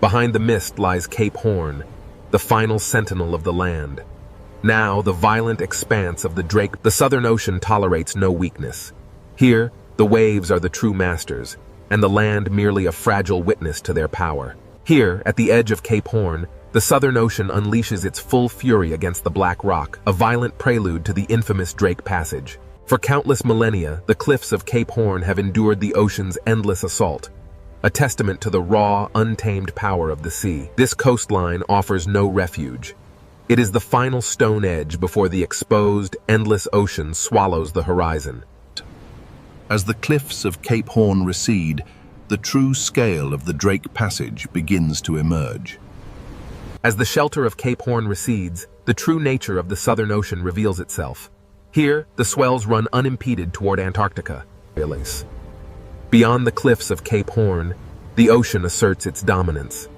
Behind the mist lies Cape Horn, the final sentinel of the land. Now, the violent expanse of the Southern Ocean tolerates no weakness. Here, the waves are the true masters, and the land merely a fragile witness to their power. Here, at the edge of Cape Horn, the Southern Ocean unleashes its full fury against the Black Rock, a violent prelude to the infamous Drake Passage. For countless millennia, the cliffs of Cape Horn have endured the ocean's endless assault, a testament to the raw, untamed power of the sea. This coastline offers no refuge. It is the final stone edge before the exposed, endless ocean swallows the horizon. As the cliffs of Cape Horn recede, the true scale of the Drake Passage begins to emerge. As the shelter of Cape Horn recedes, the true nature of the Southern Ocean reveals itself. Here, the swells run unimpeded toward Antarctica. Beyond the cliffs of Cape Horn, the ocean asserts its dominance.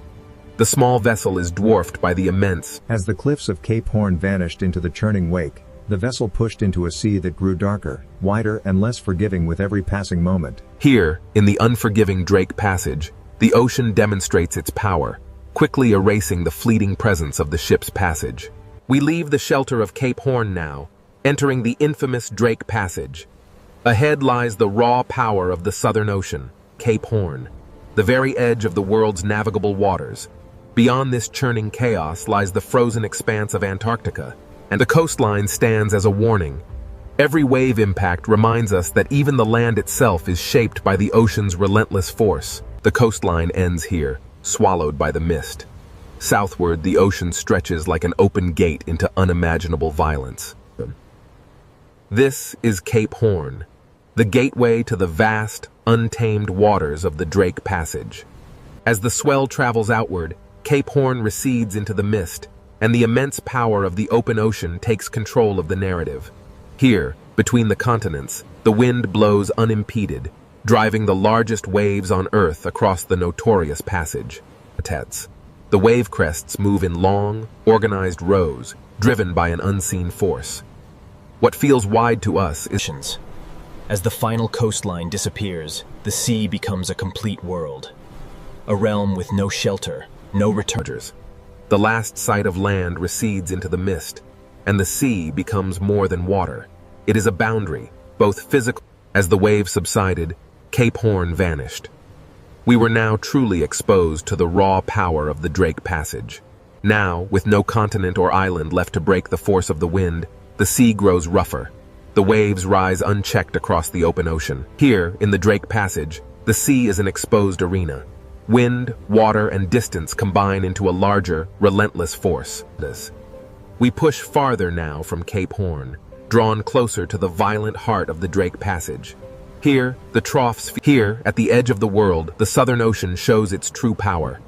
The small vessel is dwarfed by the immense. As the cliffs of Cape Horn vanished into the churning wake, the vessel pushed into a sea that grew darker, wider, and less forgiving with every passing moment. Here, in the unforgiving Drake Passage, the ocean demonstrates its power, quickly erasing the fleeting presence of the ship's passage. We leave the shelter of Cape Horn now, entering the infamous Drake Passage. Ahead lies the raw power of the Southern Ocean, Cape Horn, the very edge of the world's navigable waters. Beyond this churning chaos lies the frozen expanse of Antarctica, and the coastline stands as a warning. Every wave impact reminds us that even the land itself is shaped by the ocean's relentless force. The coastline ends here, swallowed by the mist. Southward, the ocean stretches like an open gate into unimaginable violence. This is Cape Horn, the gateway to the vast, untamed waters of the Drake Passage. As the swell travels outward, Cape Horn recedes into the mist, and the immense power of the open ocean takes control of the narrative. Here, between the continents, the wind blows unimpeded, driving the largest waves on Earth across the notorious passage. The wave crests move in long, organized rows, driven by an unseen force. What feels wide to us is... As the final coastline disappears, the sea becomes a complete world. A realm with no shelter, no returners. The last sight of land recedes into the mist, and the sea becomes more than water. It is a boundary, both physical. As the waves subsided, Cape Horn vanished. We were now truly exposed to the raw power of the Drake Passage. Now, with no continent or island left to break the force of the wind, the sea grows rougher. The waves rise unchecked across the open ocean. Here, in the Drake Passage, the sea is an exposed arena. Wind, water, and distance combine into a larger, relentless force. We push farther now from Cape Horn, drawn closer to the violent heart of the Drake Passage. Here, Here, at the edge of the world, the Southern Ocean shows its true power.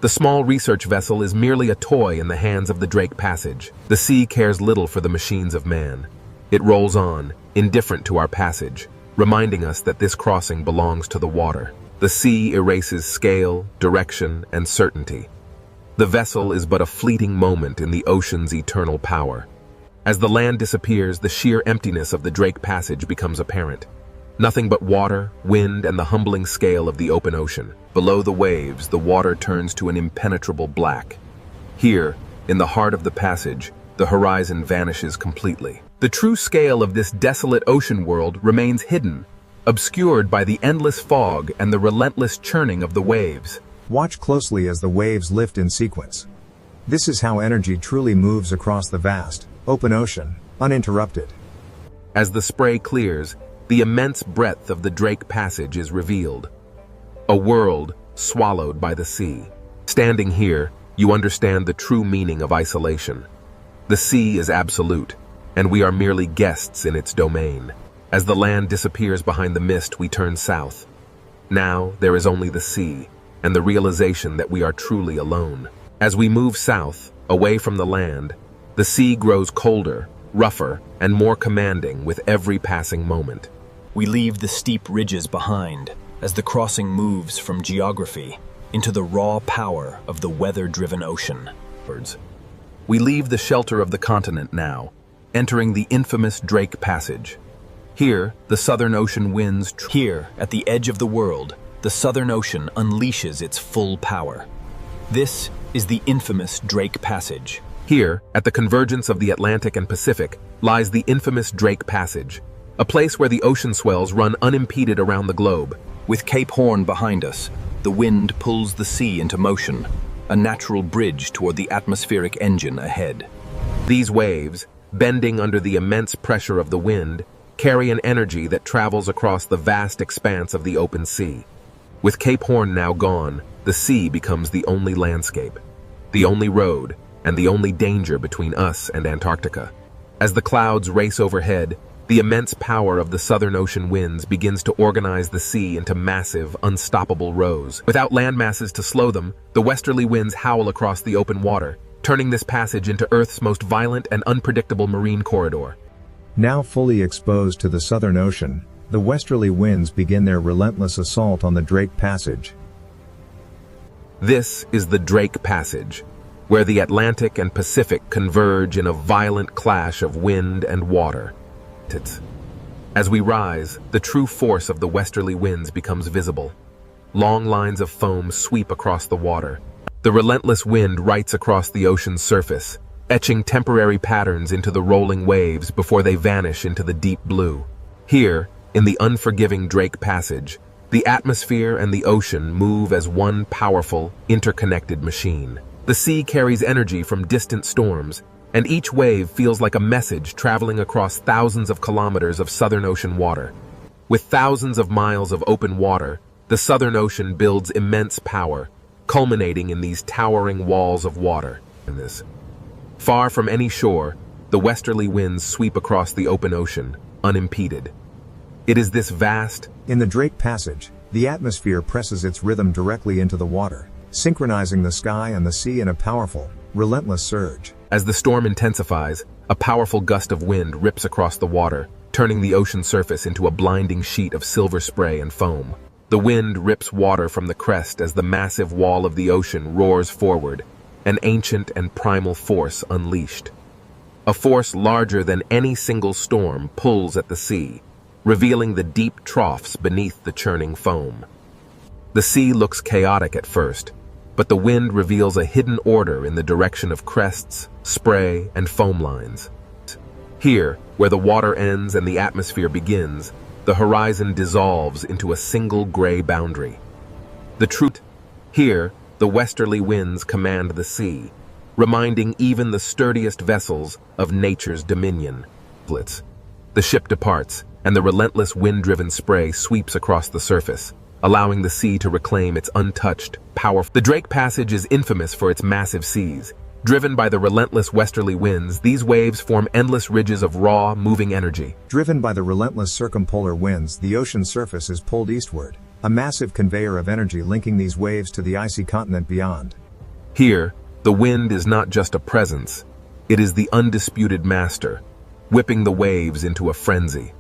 The small research vessel is merely a toy in the hands of the Drake Passage. The sea cares little for the machines of man. It rolls on, indifferent to our passage, reminding us that this crossing belongs to the water. The sea erases scale, direction, and certainty. The vessel is but a fleeting moment in the ocean's eternal power. As the land disappears, the sheer emptiness of the Drake Passage becomes apparent. Nothing but water, wind, and the humbling scale of the open ocean. Below the waves, the water turns to an impenetrable black. Here, in the heart of the passage, the horizon vanishes completely. The true scale of this desolate ocean world remains hidden, obscured by the endless fog and the relentless churning of the waves. Watch closely as the waves lift in sequence. This is how energy truly moves across the vast, open ocean, uninterrupted. As the spray clears, the immense breadth of the Drake Passage is revealed. A world swallowed by the sea. Standing here, you understand the true meaning of isolation. The sea is absolute, and we are merely guests in its domain. As the land disappears behind the mist, we turn south. Now, there is only the sea, and the realization that we are truly alone. As we move south, away from the land, the sea grows colder, rougher, and more commanding with every passing moment. We leave the steep ridges behind as the crossing moves from geography into the raw power of the weather-driven ocean. We leave the shelter of the continent now, entering the infamous Drake Passage. Here, the Southern Ocean winds. Here, at the edge of the world, the Southern Ocean unleashes its full power. This is the infamous Drake Passage. Here, at the convergence of the Atlantic and Pacific, lies the infamous Drake Passage, a place where the ocean swells run unimpeded around the globe. With Cape Horn behind us, the wind pulls the sea into motion, a natural bridge toward the atmospheric engine ahead. These waves, bending under the immense pressure of the wind, carry an energy that travels across the vast expanse of the open sea. With Cape Horn now gone, the sea becomes the only landscape, the only road, and the only danger between us and Antarctica. As the clouds race overhead, the immense power of the Southern Ocean winds begins to organize the sea into massive, unstoppable rows. Without land masses to slow them, the westerly winds howl across the open water, turning this passage into Earth's most violent and unpredictable marine corridor. Now fully exposed to the Southern Ocean, the westerly winds begin their relentless assault on the Drake Passage. This is the Drake Passage, where the Atlantic and Pacific converge in a violent clash of wind and water. As we rise, the true force of the westerly winds becomes visible. Long lines of foam sweep across the water. The relentless wind writes across the ocean's surface, etching temporary patterns into the rolling waves before they vanish into the deep blue. Here, in the unforgiving Drake Passage, the atmosphere and the ocean move as one powerful, interconnected machine. The sea carries energy from distant storms, and each wave feels like a message traveling across thousands of kilometers of Southern Ocean water. With thousands of miles of open water, the Southern Ocean builds immense power, culminating in these towering walls of water. Far from any shore, the westerly winds sweep across the open ocean, unimpeded. It is this vast... In the Drake Passage, the atmosphere presses its rhythm directly into the water, synchronizing the sky and the sea in a powerful, relentless surge. As the storm intensifies, a powerful gust of wind rips across the water, turning the ocean surface into a blinding sheet of silver spray and foam. The wind rips water from the crest as the massive wall of the ocean roars forward, an ancient and primal force unleashed. A force larger than any single storm pulls at the sea, revealing the deep troughs beneath the churning foam. The sea looks chaotic at first, but the wind reveals a hidden order in the direction of crests, spray, and foam lines. Here, where the water ends and the atmosphere begins, the horizon dissolves into a single gray boundary. The truth here, the westerly winds command the sea, reminding even the sturdiest vessels of nature's dominion. The ship departs, and the relentless wind-driven spray sweeps across the surface, allowing the sea to reclaim its untouched, powerful... The Drake Passage is infamous for its massive seas. Driven by the relentless westerly winds, these waves form endless ridges of raw, moving energy. Driven by the relentless circumpolar winds, the ocean surface is pulled eastward, a massive conveyor of energy linking these waves to the icy continent beyond. Here, the wind is not just a presence, it is the undisputed master, whipping the waves into a frenzy.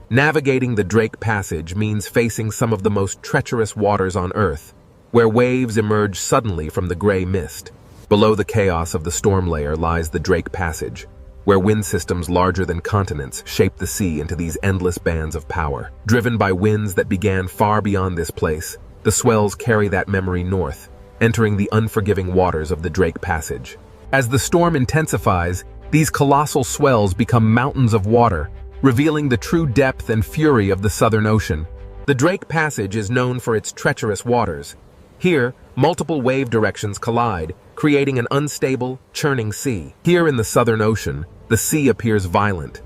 Navigating the Drake Passage means facing some of the most treacherous waters on Earth, where waves emerge suddenly from the gray mist. Below the chaos of the storm layer lies the Drake Passage, where wind systems larger than continents shape the sea into these endless bands of power. Driven by winds that began far beyond this place, the swells carry that memory north, entering the unforgiving waters of the Drake Passage. As the storm intensifies, these colossal swells become mountains of water, revealing the true depth and fury of the Southern Ocean. The Drake Passage is known for its treacherous waters. Here, multiple wave directions collide, creating an unstable, churning sea. Here in the Southern Ocean, the sea appears violent.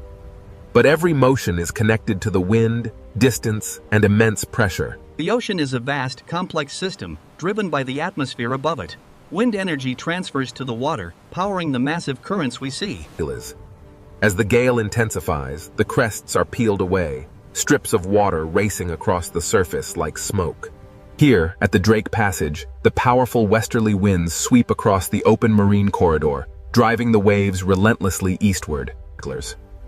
But every motion is connected to the wind, distance, and immense pressure. The ocean is a vast, complex system, driven by the atmosphere above it. Wind energy transfers to the water, powering the massive currents we see. As the gale intensifies, the crests are peeled away, strips of water racing across the surface like smoke. Here, at the Drake Passage, the powerful westerly winds sweep across the open marine corridor, driving the waves relentlessly eastward.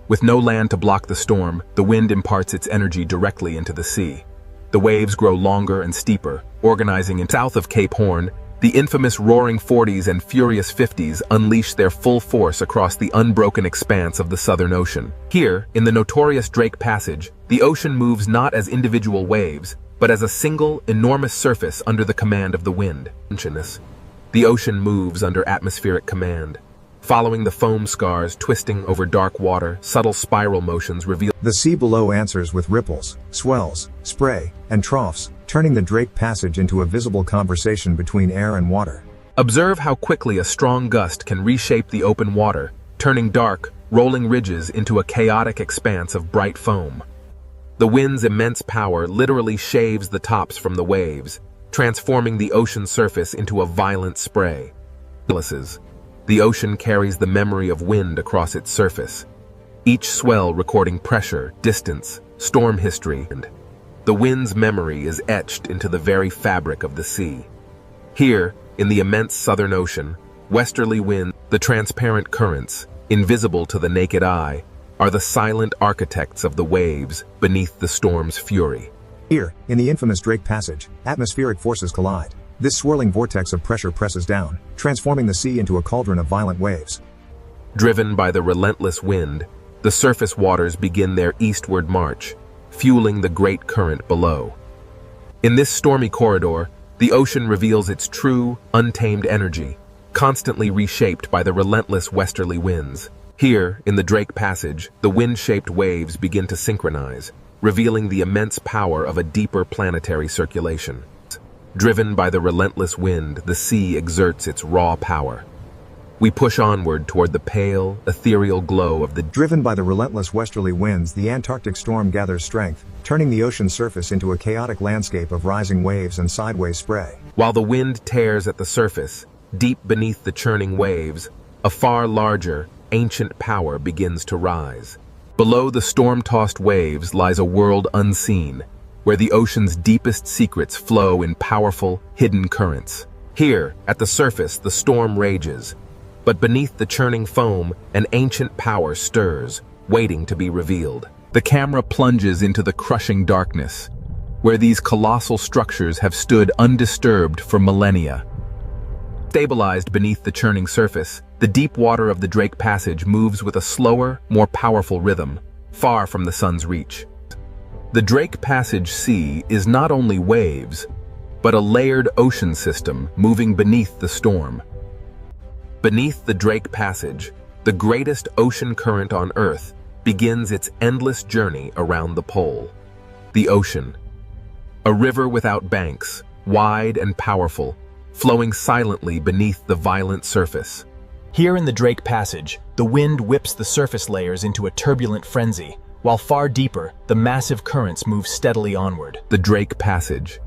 With no land to block the storm, the wind imparts its energy directly into the sea. The waves grow longer and steeper, organizing in south of Cape Horn. The infamous Roaring 40s and Furious 50s unleash their full force across the unbroken expanse of the Southern Ocean. Here, in the notorious Drake Passage, the ocean moves not as individual waves, but as a single, enormous surface under the command of the wind. The ocean moves under atmospheric command. Following the foam scars twisting over dark water, subtle spiral motions reveal... The sea below answers with ripples, swells, spray, and troughs, turning the Drake Passage into a visible conversation between air and water. Observe how quickly a strong gust can reshape the open water, turning dark, rolling ridges into a chaotic expanse of bright foam. The wind's immense power literally shaves the tops from the waves, transforming the ocean surface into a violent spray. The ocean carries the memory of wind across its surface, each swell recording pressure, distance, storm history, and the wind's memory is etched into the very fabric of the sea. Here, in the immense Southern Ocean, westerly wind, the transparent currents, invisible to the naked eye, are the silent architects of the waves beneath the storm's fury. Here, in the infamous Drake Passage, atmospheric forces collide. This swirling vortex of pressure presses down, transforming the sea into a cauldron of violent waves. Driven by the relentless wind, the surface waters begin their eastward march, fueling the great current below. In this stormy corridor, the ocean reveals its true, untamed energy, constantly reshaped by the relentless westerly winds. Here, in the Drake Passage, the wind-shaped waves begin to synchronize, revealing the immense power of a deeper planetary circulation. Driven by the relentless wind, the sea exerts its raw power. We push onward toward the pale, ethereal glow of the... Driven by the relentless westerly winds, the Antarctic storm gathers strength, turning the ocean surface into a chaotic landscape of rising waves and sideways spray. While the wind tears at the surface, deep beneath the churning waves, a far larger, ancient power begins to rise. Below the storm-tossed waves lies a world unseen, where the ocean's deepest secrets flow in powerful, hidden currents. Here, at the surface, the storm rages, but beneath the churning foam, an ancient power stirs, waiting to be revealed. The camera plunges into the crushing darkness, where these colossal structures have stood undisturbed for millennia. Stabilized beneath the churning surface, the deep water of the Drake Passage moves with a slower, more powerful rhythm, far from the sun's reach. The Drake Passage Sea is not only waves, but a layered ocean system moving beneath the storm. Beneath the Drake Passage, the greatest ocean current on Earth begins its endless journey around the pole. The ocean. A river without banks, wide and powerful, flowing silently beneath the violent surface. Here in the Drake Passage, the wind whips the surface layers into a turbulent frenzy, while far deeper, the massive currents move steadily onward. The Drake Passage.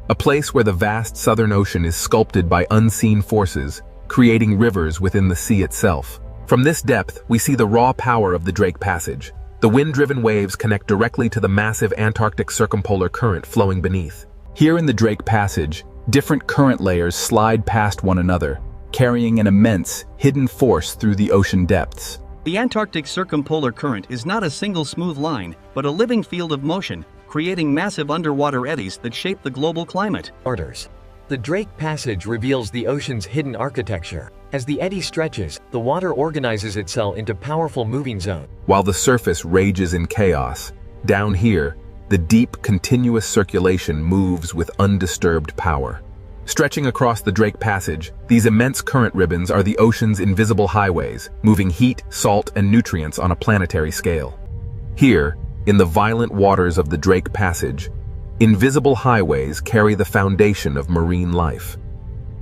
A place where the vast southern ocean is sculpted by unseen forces, creating rivers within the sea itself. From this depth, we see the raw power of the Drake Passage. The wind-driven waves connect directly to the massive Antarctic circumpolar current flowing beneath. Here in the Drake Passage, different current layers slide past one another, carrying an immense, hidden force through the ocean depths. The Antarctic circumpolar current is not a single smooth line, but a living field of motion, creating massive underwater eddies that shape the global climate. The Drake Passage reveals the ocean's hidden architecture. As the eddy stretches, the water organizes itself into powerful moving zones. While the surface rages in chaos, down here, the deep, continuous circulation moves with undisturbed power. Stretching across the Drake Passage, these immense current ribbons are the ocean's invisible highways, moving heat, salt, and nutrients on a planetary scale. Here, in the violent waters of the Drake Passage, invisible highways carry the foundation of marine life.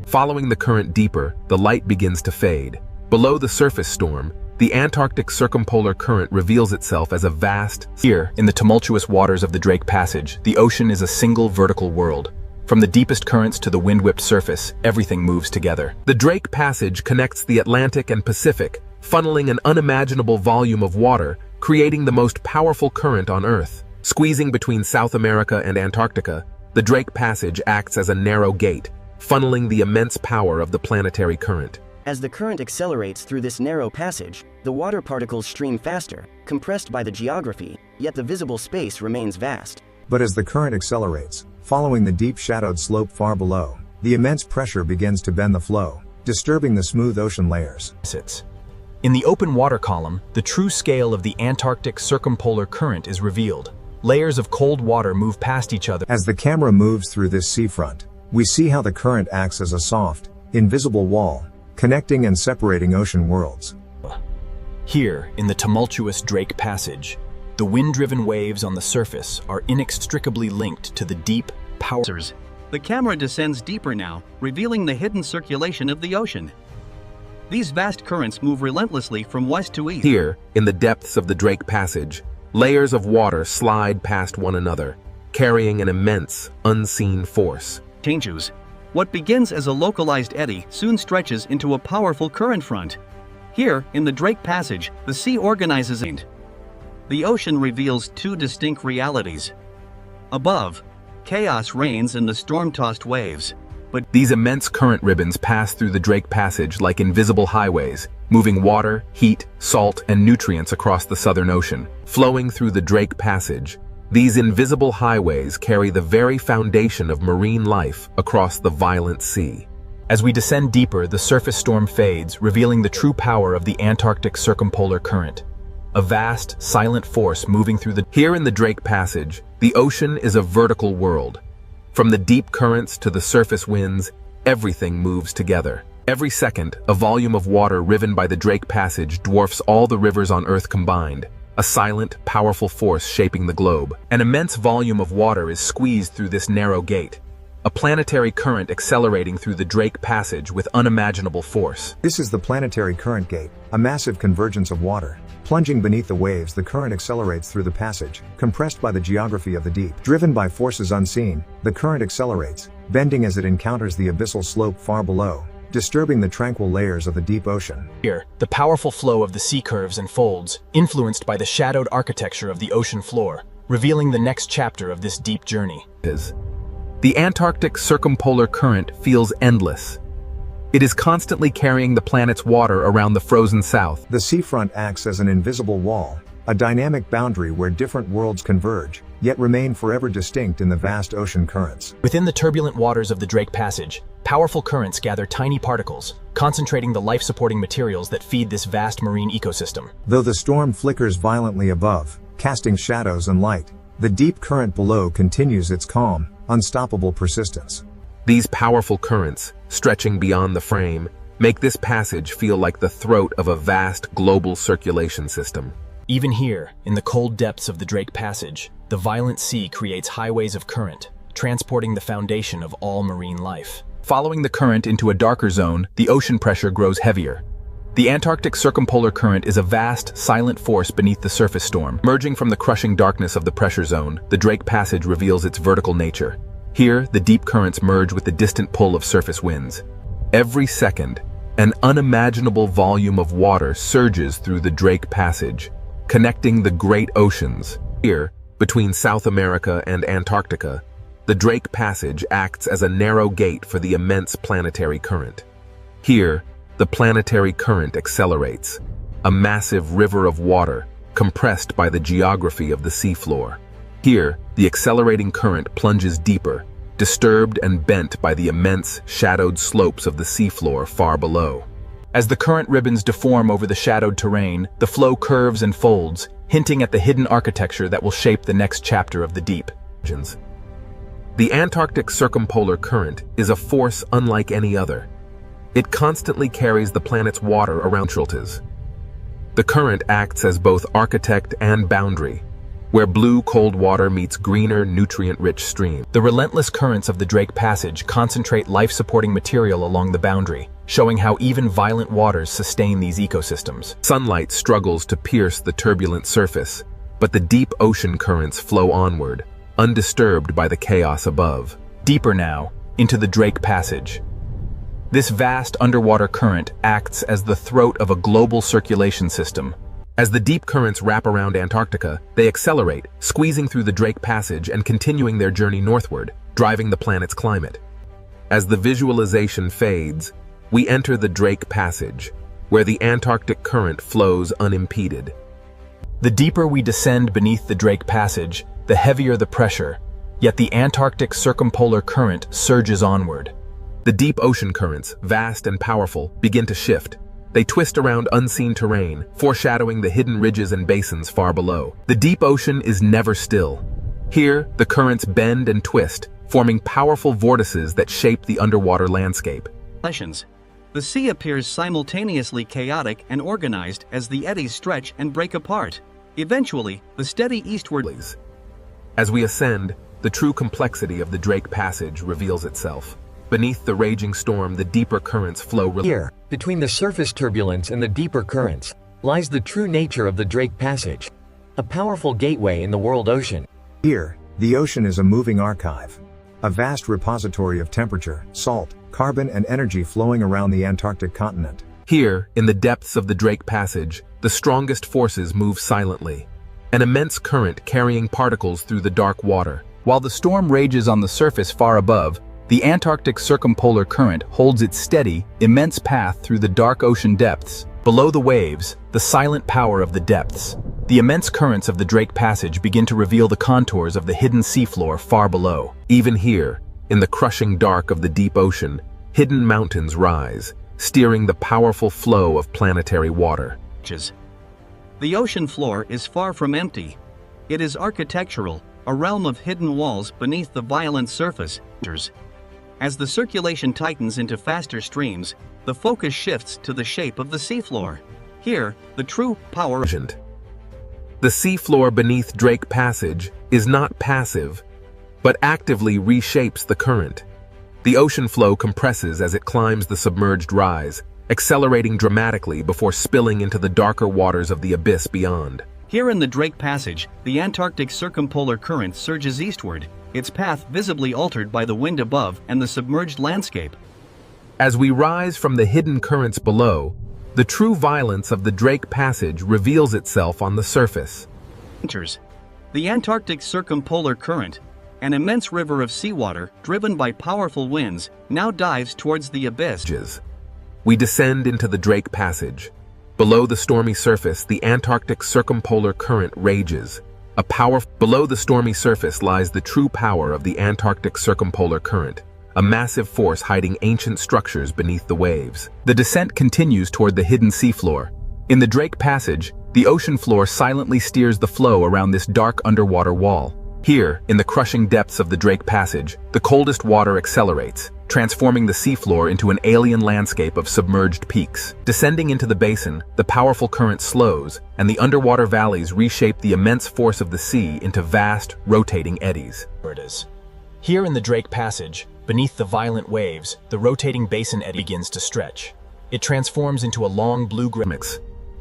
Following the current deeper, the light begins to fade. Below the surface storm, the Antarctic circumpolar current reveals itself as a vast... Here, in the tumultuous waters of the Drake Passage, the ocean is a single vertical world. From the deepest currents to the wind-whipped surface, everything moves together. The Drake Passage connects the Atlantic and Pacific, funneling an unimaginable volume of water, creating the most powerful current on Earth. Squeezing between South America and Antarctica, the Drake Passage acts as a narrow gate, funneling the immense power of the planetary current. As the current accelerates through this narrow passage, the water particles stream faster, compressed by the geography, yet the visible space remains vast. But as the current accelerates, following the deep shadowed slope far below, the immense pressure begins to bend the flow, disturbing the smooth ocean layers. In the open water column, the true scale of the Antarctic circumpolar current is revealed. Layers of cold water move past each other. As the camera moves through this seafront, we see how the current acts as a soft, invisible wall, connecting and separating ocean worlds. Here, in the tumultuous Drake Passage, the wind-driven waves on the surface are inextricably linked to the deep, powers. The camera descends deeper now, revealing the hidden circulation of the ocean. These vast currents move relentlessly from west to east. Here, in the depths of the Drake Passage, layers of water slide past one another, carrying an immense, unseen force. Changes. What begins as a localized eddy soon stretches into a powerful current front. Here, in the Drake Passage, the sea organizes and the ocean reveals two distinct realities. Above, chaos reigns in the storm-tossed waves. But these immense current ribbons pass through the Drake Passage like invisible highways, moving water, heat, salt, and nutrients across the Southern Ocean. Flowing through the Drake Passage, these invisible highways carry the very foundation of marine life across the violent sea. As we descend deeper, the surface storm fades, revealing the true power of the Antarctic circumpolar current. A vast, silent force moving through the... Here in the Drake Passage, the ocean is a vertical world. From the deep currents to the surface winds, everything moves together. Every second, a volume of water riven by the Drake Passage dwarfs all the rivers on Earth combined, a silent, powerful force shaping the globe. An immense volume of water is squeezed through this narrow gate, a planetary current accelerating through the Drake Passage with unimaginable force. This is the planetary current gate, a massive convergence of water. Plunging beneath the waves, the current accelerates through the passage, compressed by the geography of the deep. Driven by forces unseen, the current accelerates, bending as it encounters the abyssal slope far below, disturbing the tranquil layers of the deep ocean. Here, the powerful flow of the sea curves and folds, influenced by the shadowed architecture of the ocean floor, revealing the next chapter of this deep journey. The Antarctic circumpolar current feels endless. It is constantly carrying the planet's water around the frozen south. The seafront acts as an invisible wall, a dynamic boundary where different worlds converge, yet remain forever distinct in the vast ocean currents. Within the turbulent waters of the Drake Passage, powerful currents gather tiny particles, concentrating the life-supporting materials that feed this vast marine ecosystem. Though the storm flickers violently above, casting shadows and light, the deep current below continues its calm, unstoppable persistence. These powerful currents, stretching beyond the frame, make this passage feel like the throat of a vast global circulation system. Even here, in the cold depths of the Drake Passage, the violent sea creates highways of current, transporting the foundation of all marine life. Following the current into a darker zone, the ocean pressure grows heavier. The Antarctic circumpolar current is a vast, silent force beneath the surface storm. Emerging from the crushing darkness of the pressure zone, the Drake Passage reveals its vertical nature. Here, the deep currents merge with the distant pull of surface winds. Every second, an unimaginable volume of water surges through the Drake Passage, connecting the great oceans. Here, between South America and Antarctica, the Drake Passage acts as a narrow gate for the immense planetary current. Here, the planetary current accelerates, a massive river of water compressed by the geography of the seafloor. Here, the accelerating current plunges deeper, disturbed and bent by the immense, shadowed slopes of the seafloor far below. As the current ribbons deform over the shadowed terrain, the flow curves and folds, hinting at the hidden architecture that will shape the next chapter of the deep. The Antarctic circumpolar current is a force unlike any other. It constantly carries the planet's water around Schultes. The current acts as both architect and boundary, where blue cold water meets greener, nutrient-rich stream. The relentless currents of the Drake Passage concentrate life-supporting material along the boundary, showing how even violent waters sustain these ecosystems. Sunlight struggles to pierce the turbulent surface, but the deep ocean currents flow onward, undisturbed by the chaos above. Deeper now, into the Drake Passage. This vast underwater current acts as the throat of a global circulation system. As the deep currents wrap around Antarctica, they accelerate, squeezing through the Drake Passage and continuing their journey northward, driving the planet's climate. As the visualization fades, we enter the Drake Passage, where the Antarctic current flows unimpeded. The deeper we descend beneath the Drake Passage, the heavier the pressure, yet the Antarctic circumpolar current surges onward. The deep ocean currents, vast and powerful, begin to shift. They twist around unseen terrain, foreshadowing the hidden ridges and basins far below. The deep ocean is never still. Here, the currents bend and twist, forming powerful vortices that shape the underwater landscape. The sea appears simultaneously chaotic and organized as the eddies stretch and break apart. Eventually, the steady eastward. As we ascend, the true complexity of the Drake Passage reveals itself. Beneath the raging storm, the deeper currents flow. Here, between the surface turbulence and the deeper currents, lies the true nature of the Drake Passage, a powerful gateway in the world ocean. Here, the ocean is a moving archive, a vast repository of temperature, salt, carbon and energy flowing around the Antarctic continent. Here, in the depths of the Drake Passage, the strongest forces move silently, an immense current carrying particles through the dark water. While the storm rages on the surface far above, the Antarctic circumpolar current holds its steady, immense path through the dark ocean depths. Below the waves, the silent power of the depths. The immense currents of the Drake Passage begin to reveal the contours of the hidden seafloor far below. Even here, in the crushing dark of the deep ocean, hidden mountains rise, steering the powerful flow of planetary water. The ocean floor is far from empty. It is architectural, a realm of hidden walls beneath the violent surface. As the circulation tightens into faster streams, the focus shifts to the shape of the seafloor. Here, the true power. The seafloor beneath Drake Passage is not passive, but actively reshapes the current. The ocean flow compresses as it climbs the submerged rise, accelerating dramatically before spilling into the darker waters of the abyss beyond. Here in the Drake Passage, the Antarctic circumpolar current surges eastward, its path visibly altered by the wind above and the submerged landscape. As we rise from the hidden currents below, the true violence of the Drake Passage reveals itself on the surface. The Antarctic circumpolar current, an immense river of seawater driven by powerful winds, now dives towards the abyss. We descend into the Drake Passage. Below the stormy surface, the Antarctic circumpolar current rages. Below the stormy surface lies the true power of the Antarctic circumpolar current, a massive force hiding ancient structures beneath the waves. The descent continues toward the hidden seafloor. In the Drake Passage, the ocean floor silently steers the flow around this dark underwater wall. Here, in the crushing depths of the Drake Passage, the coldest water accelerates, transforming the seafloor into an alien landscape of submerged peaks. Descending into the basin, the powerful current slows, and the underwater valleys reshape the immense force of the sea into vast, rotating eddies. Here in the Drake Passage, beneath the violent waves, the rotating basin eddy begins to stretch. It transforms into a long blue-gray.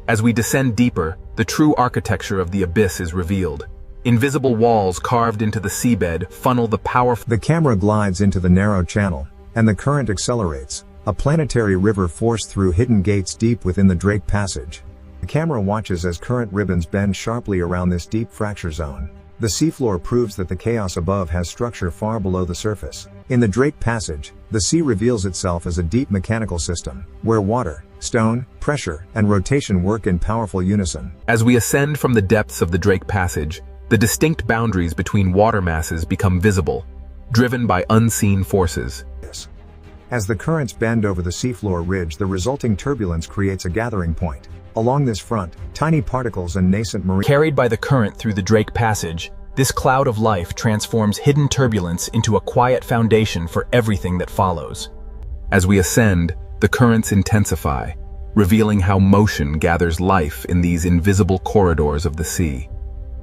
As we descend deeper, the true architecture of the abyss is revealed. Invisible walls carved into the seabed funnel the powerful. The camera glides into the narrow channel, and the current accelerates, a planetary river forced through hidden gates deep within the Drake Passage. The camera watches as current ribbons bend sharply around this deep fracture zone. The seafloor proves that the chaos above has structure far below the surface. In the Drake Passage, the sea reveals itself as a deep mechanical system, where water, stone, pressure, and rotation work in powerful unison. As we ascend from the depths of the Drake Passage, the distinct boundaries between water masses become visible, driven by unseen forces. As the currents bend over the seafloor ridge, the resulting turbulence creates a gathering point. Along this front, tiny particles and nascent marine. Carried by the current through the Drake Passage, this cloud of life transforms hidden turbulence into a quiet foundation for everything that follows. As we ascend, the currents intensify, revealing how motion gathers life in these invisible corridors of the sea.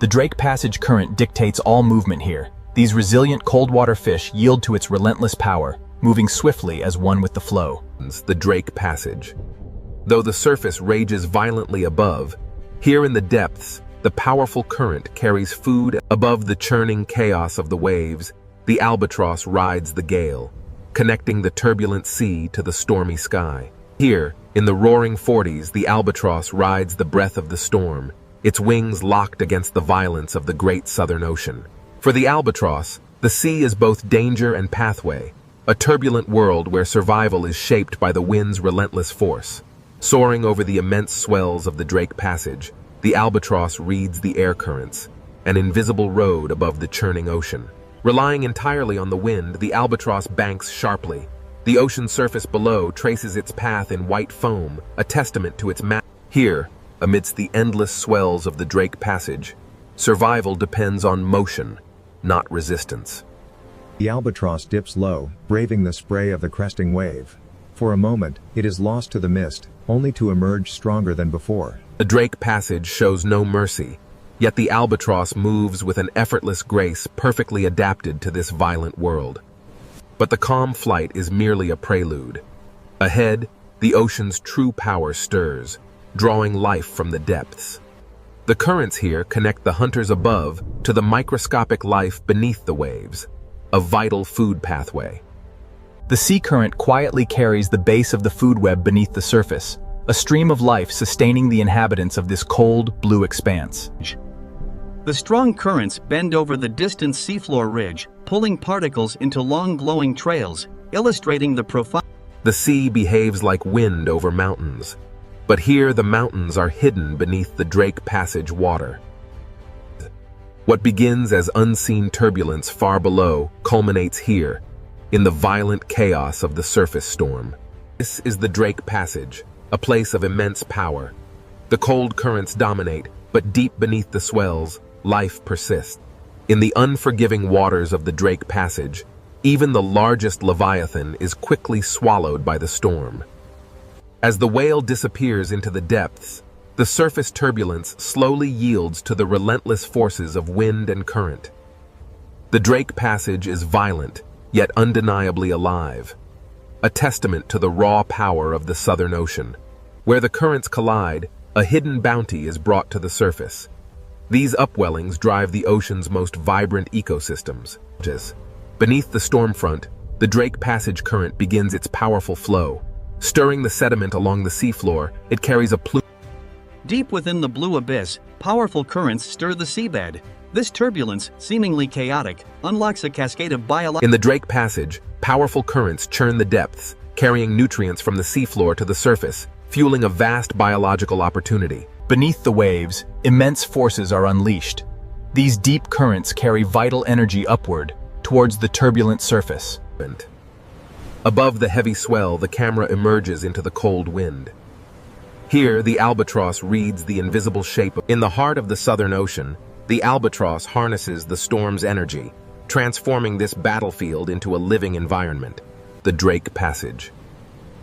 The Drake Passage current dictates all movement here. These resilient cold-water fish yield to its relentless power, moving swiftly as one with the flow. The Drake Passage. Though the surface rages violently above, here in the depths, the powerful current carries food. Above the churning chaos of the waves, the albatross rides the gale, connecting the turbulent sea to the stormy sky. Here, in the roaring 40s, the albatross rides the breath of the storm, its wings locked against the violence of the great southern ocean. For the albatross, the sea is both danger and pathway, a turbulent world where survival is shaped by the wind's relentless force. Soaring over the immense swells of the Drake Passage, the albatross reads the air currents, an invisible road above the churning ocean. Relying entirely on the wind, the albatross banks sharply. The ocean surface below traces its path in white foam, a testament to its Here, amidst the endless swells of the Drake Passage, survival depends on motion, not resistance. The albatross dips low, braving the spray of the cresting wave. For a moment, it is lost to the mist, only to emerge stronger than before. The Drake Passage shows no mercy, yet the albatross moves with an effortless grace perfectly adapted to this violent world. But the calm flight is merely a prelude. Ahead, the ocean's true power stirs, drawing life from the depths. The currents here connect the hunters above to the microscopic life beneath the waves, a vital food pathway. The sea current quietly carries the base of the food web beneath the surface, a stream of life sustaining the inhabitants of this cold, blue expanse. The strong currents bend over the distant seafloor ridge, pulling particles into long glowing trails, illustrating the profound. The sea behaves like wind over mountains, but here the mountains are hidden beneath the Drake Passage water. What begins as unseen turbulence far below culminates here, in the violent chaos of the surface storm. This is the Drake Passage, a place of immense power. The cold currents dominate, but deep beneath the swells, life persists. In the unforgiving waters of the Drake Passage, even the largest leviathan is quickly swallowed by the storm. As the whale disappears into the depths, the surface turbulence slowly yields to the relentless forces of wind and current. The Drake Passage is violent, yet undeniably alive. A testament to the raw power of the Southern Ocean. Where the currents collide, a hidden bounty is brought to the surface. These upwellings drive the ocean's most vibrant ecosystems. Beneath the storm front, the Drake Passage current begins its powerful flow. Stirring the sediment along the seafloor, it carries a plume. Deep within the blue abyss, powerful currents stir the seabed. This turbulence, seemingly chaotic, unlocks a cascade of In the Drake Passage, powerful currents churn the depths, carrying nutrients from the seafloor to the surface, fueling a vast biological opportunity. Beneath the waves, immense forces are unleashed. These deep currents carry vital energy upward, towards the turbulent surface. Above the heavy swell, the camera emerges into the cold wind. Here, the albatross reads the invisible shape. In the heart of the Southern Ocean, the albatross harnesses the storm's energy, transforming this battlefield into a living environment, the Drake Passage.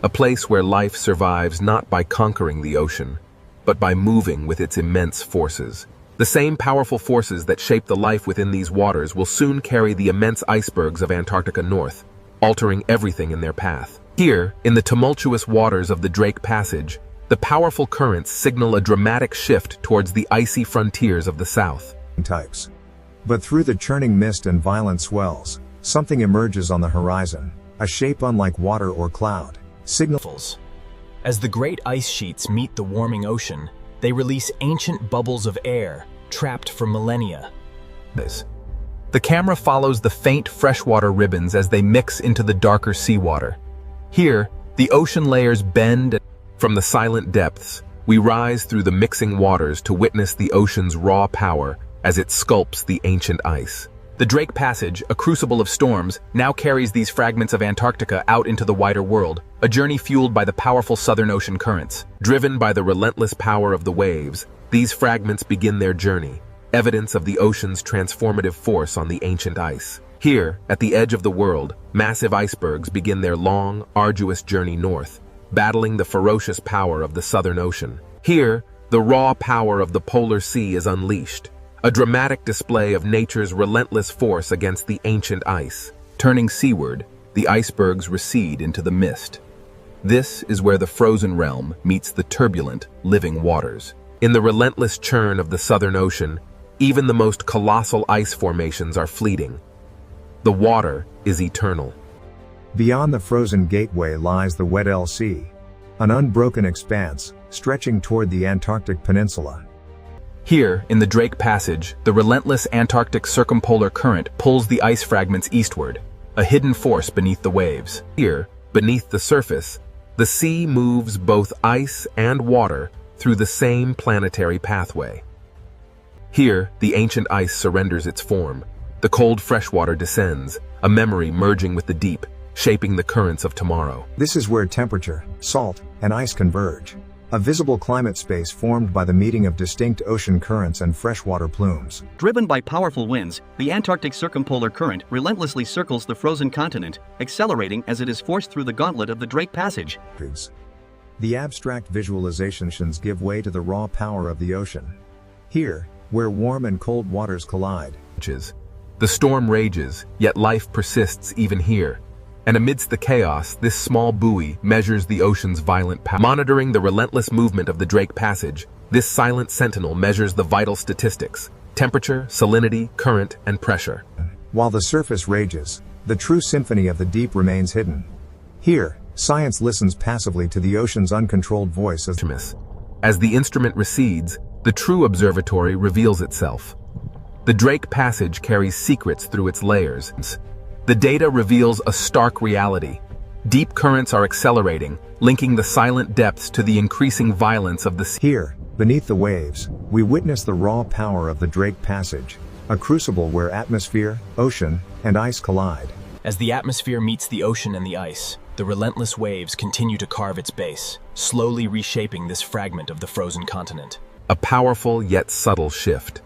A place where life survives not by conquering the ocean, but by moving with its immense forces. The same powerful forces that shape the life within these waters will soon carry the immense icebergs of Antarctica north, altering everything in their path. Here, in the tumultuous waters of the Drake Passage, the powerful currents signal a dramatic shift towards the icy frontiers of the south. Types. But through the churning mist and violent swells, something emerges on the horizon, a shape unlike water or cloud. Signals. As the great ice sheets meet the warming ocean, they release ancient bubbles of air, trapped for millennia. The camera follows the faint freshwater ribbons as they mix into the darker seawater. Here, the ocean layers bend. From the silent depths, we rise through the mixing waters to witness the ocean's raw power as it sculpts the ancient ice. The Drake Passage, a crucible of storms, now carries these fragments of Antarctica out into the wider world, a journey fueled by the powerful Southern Ocean currents. Driven by the relentless power of the waves, these fragments begin their journey, evidence of the ocean's transformative force on the ancient ice. Here, at the edge of the world, massive icebergs begin their long, arduous journey north, battling the ferocious power of the Southern Ocean. Here, the raw power of the polar sea is unleashed, a dramatic display of nature's relentless force against the ancient ice. Turning seaward, the icebergs recede into the mist. This is where the frozen realm meets the turbulent, living waters. In the relentless churn of the Southern Ocean, even the most colossal ice formations are fleeting. The water is eternal. Beyond the frozen gateway lies the Weddell Sea, an unbroken expanse, stretching toward the Antarctic Peninsula. Here, in the Drake Passage, the relentless Antarctic circumpolar current pulls the ice fragments eastward, a hidden force beneath the waves. Here, beneath the surface, the sea moves both ice and water through the same planetary pathway. Here, the ancient ice surrenders its form. The cold freshwater descends, a memory merging with the deep, shaping the currents of tomorrow. This is where temperature, salt, and ice converge. A visible climate space formed by the meeting of distinct ocean currents and freshwater plumes. Driven by powerful winds, the Antarctic circumpolar current relentlessly circles the frozen continent, accelerating as it is forced through the gauntlet of the Drake Passage. The abstract visualizations give way to the raw power of the ocean. Here, where warm and cold waters collide. The storm rages, yet life persists even here. And amidst the chaos, this small buoy measures the ocean's violent power. Monitoring the relentless movement of the Drake Passage, this silent sentinel measures the vital statistics: temperature, salinity, current, and pressure. While the surface rages, the true symphony of the deep remains hidden. Here, science listens passively to the ocean's uncontrolled voice as the instrument recedes, the true observatory reveals itself. The Drake Passage carries secrets through its layers. The data reveals a stark reality. Deep currents are accelerating, linking the silent depths to the increasing violence of the sea. Here, beneath the waves, we witness the raw power of the Drake Passage, a crucible where atmosphere, ocean, and ice collide. As the atmosphere meets the ocean and the ice, the relentless waves continue to carve its base, slowly reshaping this fragment of the frozen continent. A powerful yet subtle shift.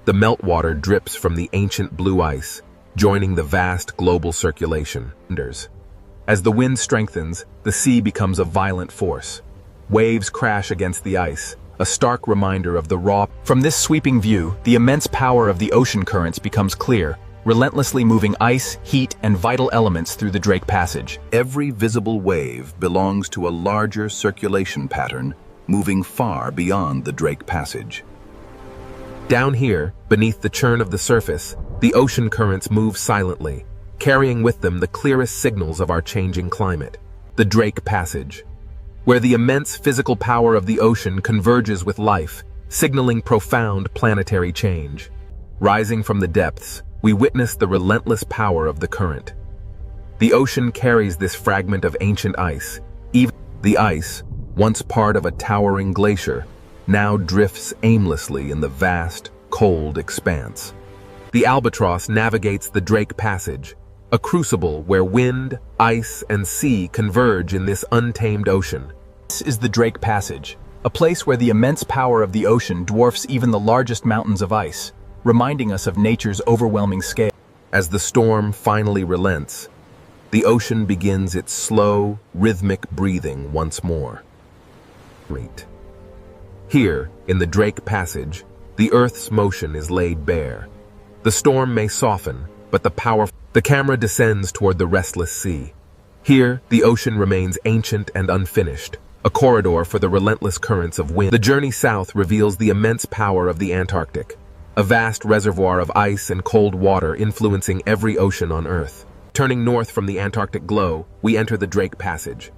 The meltwater drips from the ancient blue ice, joining the vast global circulation. As the wind strengthens, the sea becomes a violent force. Waves crash against the ice, a stark reminder of the raw. From this sweeping view, the immense power of the ocean currents becomes clear, relentlessly moving ice, heat, and vital elements through the Drake Passage. Every visible wave belongs to a larger circulation pattern moving far beyond the Drake Passage. Down here, beneath the churn of the surface, the ocean currents move silently, carrying with them the clearest signals of our changing climate. The Drake Passage, where the immense physical power of the ocean converges with life, signaling profound planetary change. Rising from the depths, we witness the relentless power of the current. The ocean carries this fragment of ancient ice. Even the ice, once part of a towering glacier, now drifts aimlessly in the vast, cold expanse. The albatross navigates the Drake Passage, a crucible where wind, ice, and sea converge in this untamed ocean. This is the Drake Passage, a place where the immense power of the ocean dwarfs even the largest mountains of ice, reminding us of nature's overwhelming scale. As the storm finally relents, the ocean begins its slow, rhythmic breathing once more. Here, in the Drake Passage, the Earth's motion is laid bare. The storm may soften, but the camera descends toward the restless sea. Here, the ocean remains ancient and unfinished, a corridor for the relentless currents of wind. The journey south reveals the immense power of the Antarctic, a vast reservoir of ice and cold water influencing every ocean on Earth. Turning north from the Antarctic glow, we enter the Drake Passage,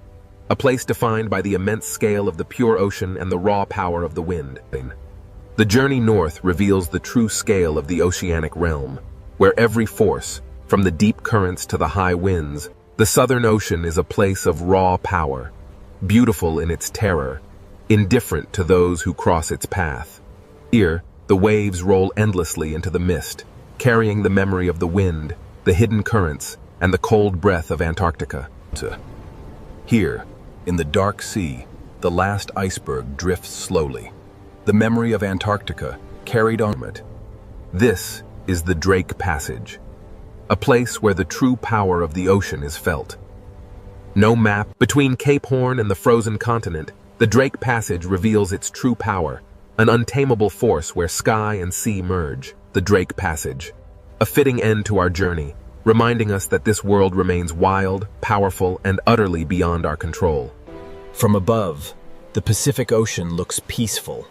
a place defined by the immense scale of the pure ocean and the raw power of the wind. The journey north reveals the true scale of the oceanic realm, where every force, from the deep currents to the high winds, the Southern Ocean is a place of raw power, beautiful in its terror, indifferent to those who cross its path. Here, the waves roll endlessly into the mist, carrying the memory of the wind, the hidden currents, and the cold breath of Antarctica. Here, in the dark sea, the last iceberg drifts slowly, the memory of Antarctica carried on it. This is the Drake Passage, a place where the true power of the ocean is felt. No map between Cape Horn and the frozen continent, the Drake Passage reveals its true power, an untamable force where sky and sea merge. The Drake Passage, a fitting end to our journey, reminding us that this world remains wild, powerful, and utterly beyond our control. From above, the Pacific Ocean looks peaceful,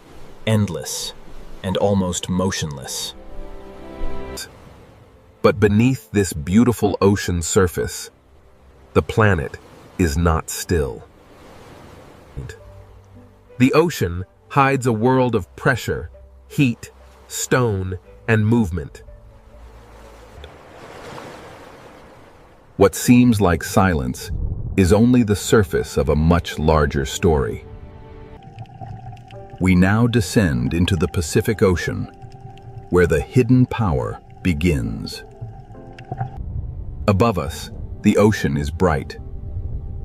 endless, and almost motionless. But beneath this beautiful ocean surface, the planet is not still. The ocean hides a world of pressure, heat, stone, and movement. What seems like silence is only the surface of a much larger story. We now descend into the Pacific Ocean, where the hidden power begins. Above us, the ocean is bright.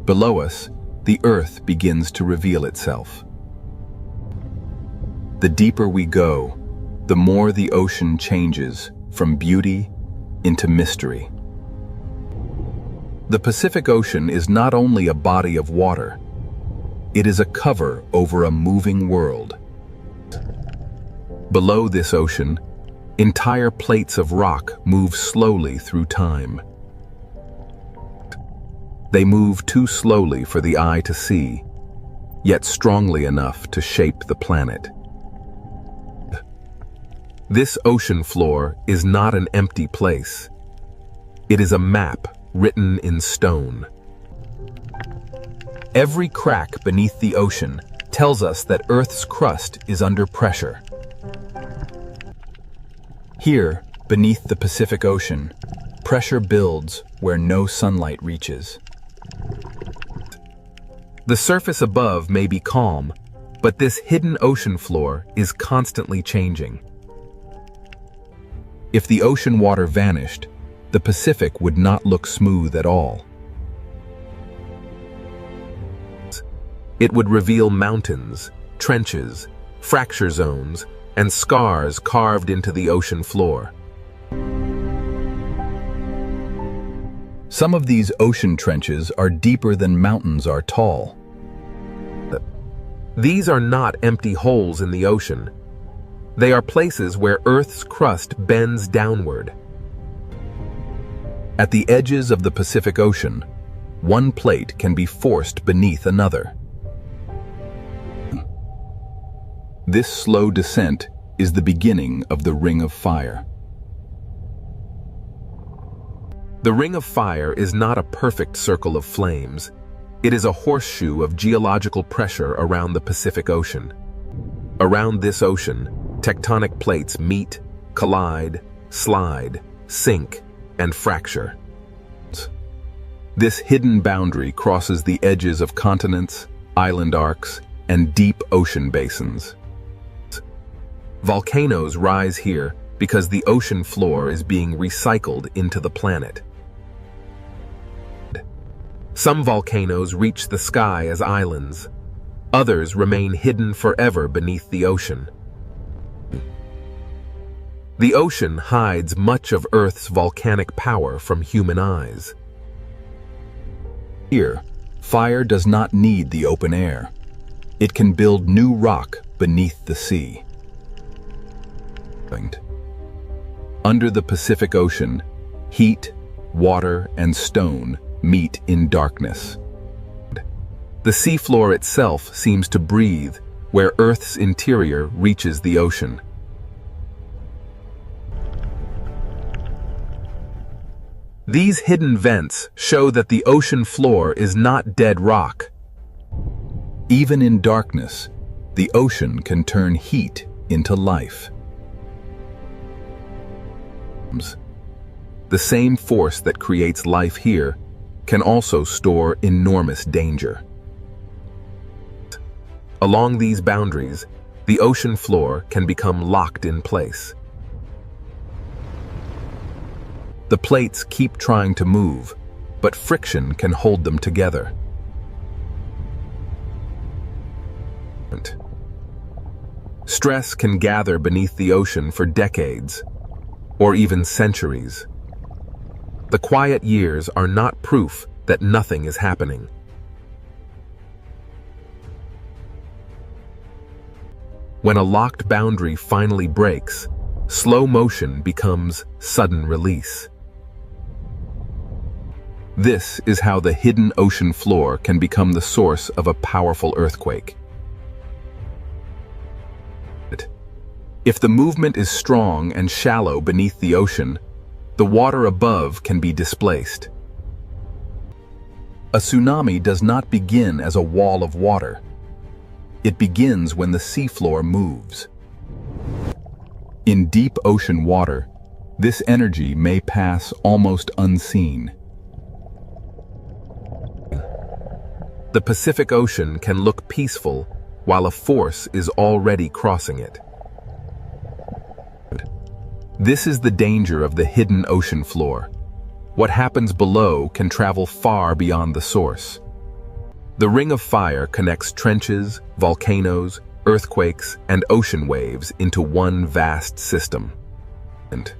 Below us, the earth begins to reveal itself. The deeper we go, the more the ocean changes from beauty into mystery. The Pacific Ocean is not only a body of water, it is a cover over a moving world. Below this ocean, entire plates of rock move slowly through time. They move too slowly for the eye to see, yet strongly enough to shape the planet. This ocean floor is not an empty place. It is a map written in stone. Every crack beneath the ocean tells us that Earth's crust is under pressure. Here, beneath the Pacific Ocean, pressure builds where no sunlight reaches. The surface above may be calm, but this hidden ocean floor is constantly changing. If the ocean water vanished, the Pacific would not look smooth at all. It would reveal mountains, trenches, fracture zones, and scars carved into the ocean floor. Some of these ocean trenches are deeper than mountains are tall. These are not empty holes in the ocean. They are places where Earth's crust bends downward. At the edges of the Pacific Ocean, one plate can be forced beneath another. This slow descent is the beginning of the Ring of Fire. The Ring of Fire is not a perfect circle of flames. It is a horseshoe of geological pressure around the Pacific Ocean. Around this ocean, tectonic plates meet, collide, slide, sink, and fracture. This hidden boundary crosses the edges of continents, island arcs, and deep ocean basins. Volcanoes rise here because the ocean floor is being recycled into the planet. Some volcanoes reach the sky as islands. Others remain hidden forever beneath the ocean. The ocean hides much of Earth's volcanic power from human eyes. Here, fire does not need the open air. It can build new rock beneath the sea. Under the Pacific Ocean, heat, water, and stone meet in darkness. The seafloor itself seems to breathe where Earth's interior reaches the ocean. These hidden vents show that the ocean floor is not dead rock. Even in darkness, the ocean can turn heat into life. The same force that creates life here can also store enormous danger. Along these boundaries, the ocean floor can become locked in place. The plates keep trying to move, but friction can hold them together. Stress can gather beneath the ocean for decades, or even centuries. The quiet years are not proof that nothing is happening. When a locked boundary finally breaks, slow motion becomes sudden release. This is how the hidden ocean floor can become the source of a powerful earthquake. If the movement is strong and shallow beneath the ocean, the water above can be displaced. A tsunami does not begin as a wall of water. It begins when the seafloor moves. In deep ocean water, this energy may pass almost unseen. The Pacific Ocean can look peaceful while a force is already crossing it. This is the danger of the hidden ocean floor. What happens below can travel far beyond the source. The Ring of Fire connects trenches, volcanoes, earthquakes, and ocean waves into one vast system. And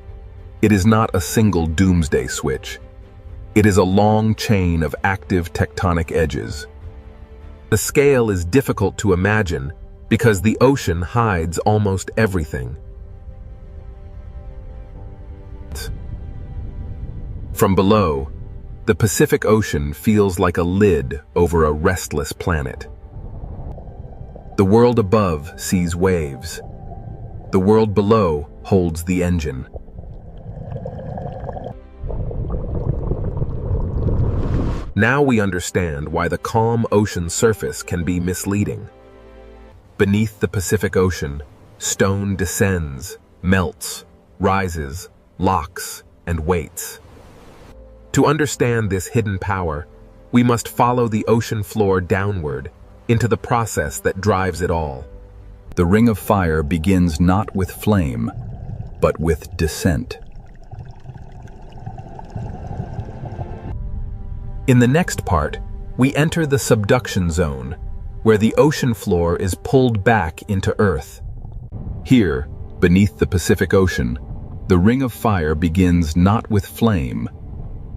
it is not a single doomsday switch. It is a long chain of active tectonic edges. The scale is difficult to imagine because the ocean hides almost everything. From below, the Pacific Ocean feels like a lid over a restless planet. The world above sees waves. The world below holds the engine. Now we understand why the calm ocean surface can be misleading. Beneath the Pacific Ocean, stone descends, melts, rises, locks, and waits. To understand this hidden power, we must follow the ocean floor downward into the process that drives it all. The Ring of Fire begins not with flame, but with descent. In the next part, we enter the subduction zone, where the ocean floor is pulled back into Earth. Here, beneath the Pacific Ocean, the Ring of Fire begins not with flame,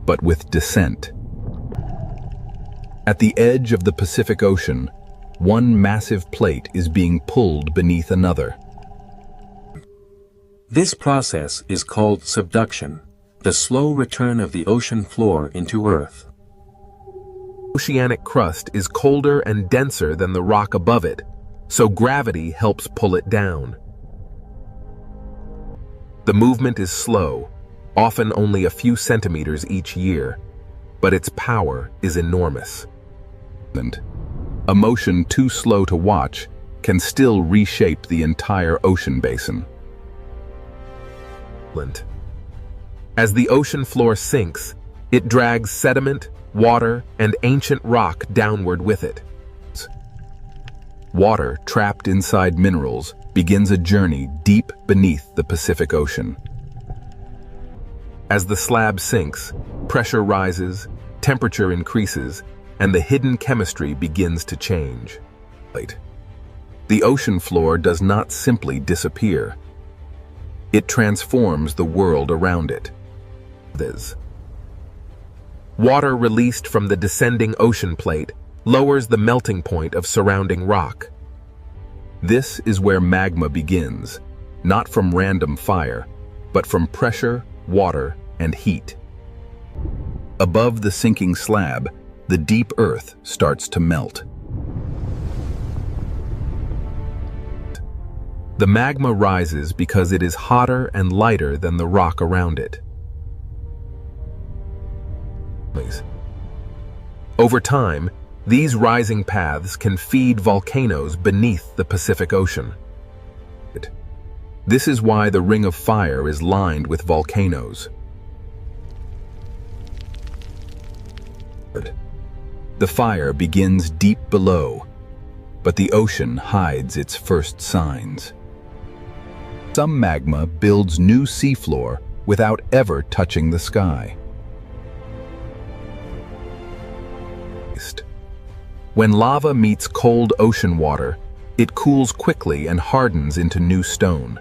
but with descent. At the edge of the Pacific Ocean, one massive plate is being pulled beneath another. This process is called subduction. The slow return of the ocean floor into Earth. Oceanic crust is colder and denser than the rock above it, so gravity helps pull it down. The movement is slow, often only a few centimeters each year, but its power is enormous. A motion too slow to watch can still reshape the entire ocean basin. As the ocean floor sinks, it drags sediment, water, and ancient rock downward with it. Water trapped inside minerals begins a journey deep beneath the Pacific Ocean. As the slab sinks, pressure rises, temperature increases, and the hidden chemistry begins to change. The ocean floor does not simply disappear. It transforms the world around it. Water released from the descending ocean plate lowers the melting point of surrounding rock. This is where magma begins, not from random fire, but from pressure, water, and heat. Above the sinking slab, the deep earth starts to melt. The magma rises because it is hotter and lighter than the rock around it. Over time, these rising paths can feed volcanoes beneath the Pacific Ocean. This is why the Ring of Fire is lined with volcanoes. The fire begins deep below, but the ocean hides its first signs. Some magma builds new seafloor without ever touching the sky. When lava meets cold ocean water, it cools quickly and hardens into new stone.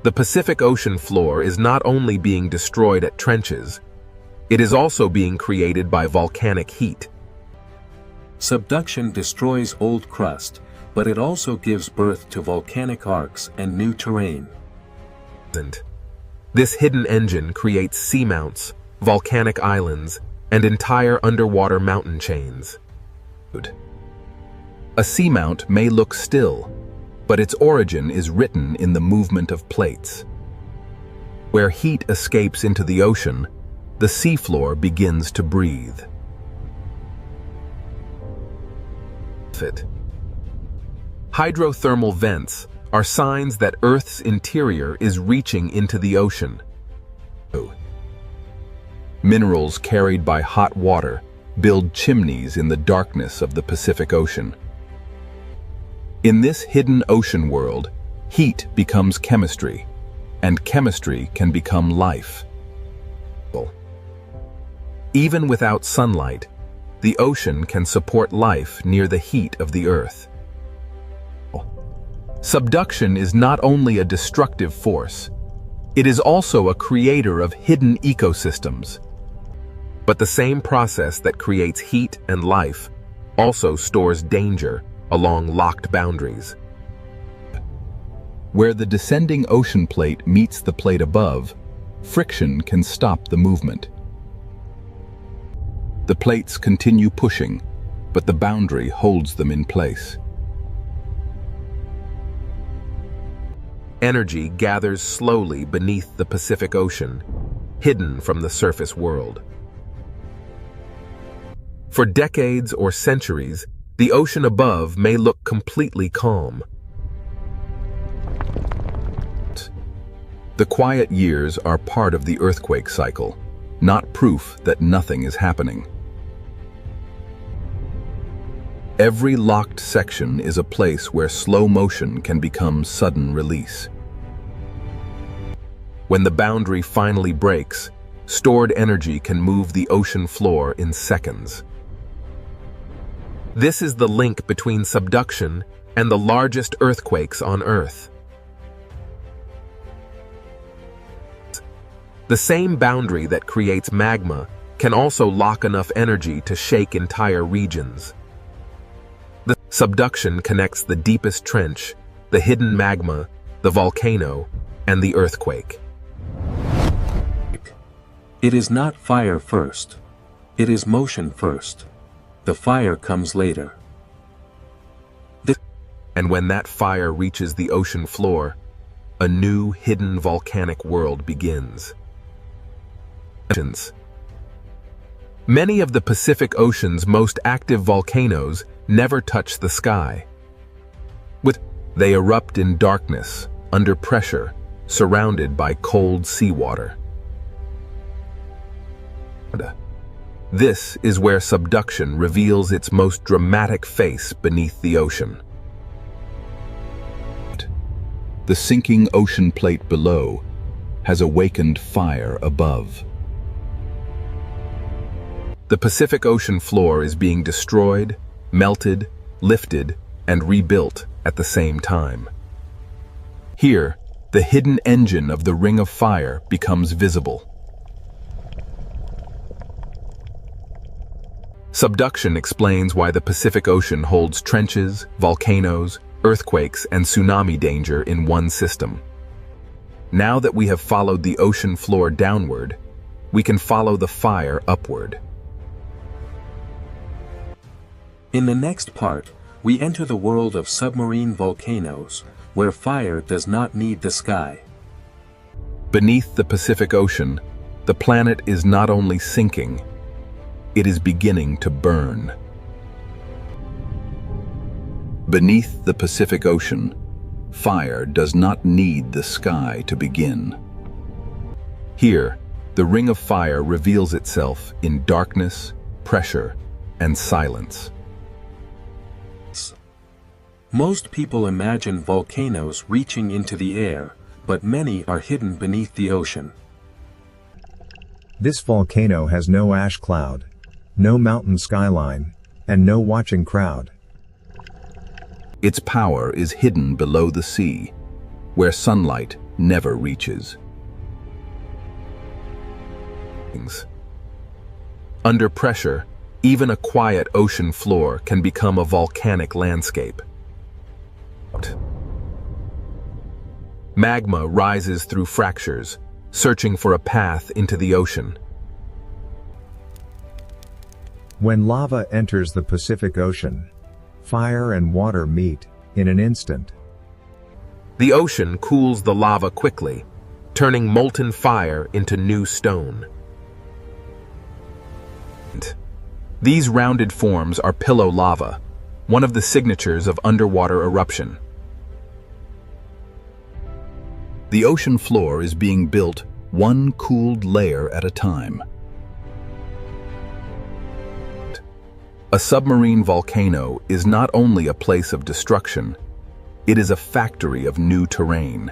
The Pacific Ocean floor is not only being destroyed at trenches, it is also being created by volcanic heat. Subduction destroys old crust, but it also gives birth to volcanic arcs and new terrain. This hidden engine creates seamounts, volcanic islands, and entire underwater mountain chains. A seamount may look still, but its origin is written in the movement of plates. Where heat escapes into the ocean, the seafloor begins to breathe. Hydrothermal vents are signs that Earth's interior is reaching into the ocean. Minerals carried by hot water build chimneys in the darkness of the Pacific Ocean. In this hidden ocean world, heat becomes chemistry, and chemistry can become life. Even without sunlight, the ocean can support life near the heat of the Earth. Subduction is not only a destructive force, it is also a creator of hidden ecosystems. But the same process that creates heat and life also stores danger along locked boundaries. Where the descending ocean plate meets the plate above, friction can stop the movement. The plates continue pushing, but the boundary holds them in place. Energy gathers slowly beneath the Pacific Ocean, hidden from the surface world. For decades or centuries, the ocean above may look completely calm. The quiet years are part of the earthquake cycle, not proof that nothing is happening. Every locked section is a place where slow motion can become sudden release. When the boundary finally breaks, stored energy can move the ocean floor in seconds. This is the link between subduction and the largest earthquakes on Earth. The same boundary that creates magma can also lock enough energy to shake entire regions. The subduction connects the deepest trench, the hidden magma, the volcano, and the earthquake. It is not fire first. It is motion first. The fire comes later. And when that fire reaches the ocean floor, a new hidden volcanic world begins. Many of the Pacific Ocean's most active volcanoes never touch the sky. They erupt in darkness, under pressure, surrounded by cold seawater. This is where subduction reveals its most dramatic face beneath the ocean. The sinking ocean plate below has awakened fire above. The Pacific Ocean floor is being destroyed, melted, lifted, and rebuilt at the same time. Here, the hidden engine of the Ring of Fire becomes visible. Subduction explains why the Pacific Ocean holds trenches, volcanoes, earthquakes, and tsunami danger in one system. Now that we have followed the ocean floor downward, we can follow the fire upward. In the next part, we enter the world of submarine volcanoes, where fire does not need the sky. Beneath the Pacific Ocean, the planet is not only sinking, it is beginning to burn. Beneath the Pacific Ocean, fire does not need the sky to begin. Here, the Ring of Fire reveals itself in darkness, pressure, and silence. Most people imagine volcanoes reaching into the air, but many are hidden beneath the ocean. This volcano has no ash cloud, no mountain skyline, and no watching crowd. Its power is hidden below the sea, where sunlight never reaches. Under pressure, even a quiet ocean floor can become a volcanic landscape. Magma rises through fractures, searching for a path into the ocean. When lava enters the Pacific Ocean, fire and water meet in an instant. The ocean cools the lava quickly, turning molten fire into new stone. These rounded forms are pillow lava, one of the signatures of underwater eruption. The ocean floor is being built one cooled layer at a time. A submarine volcano is not only a place of destruction, it is a factory of new terrain.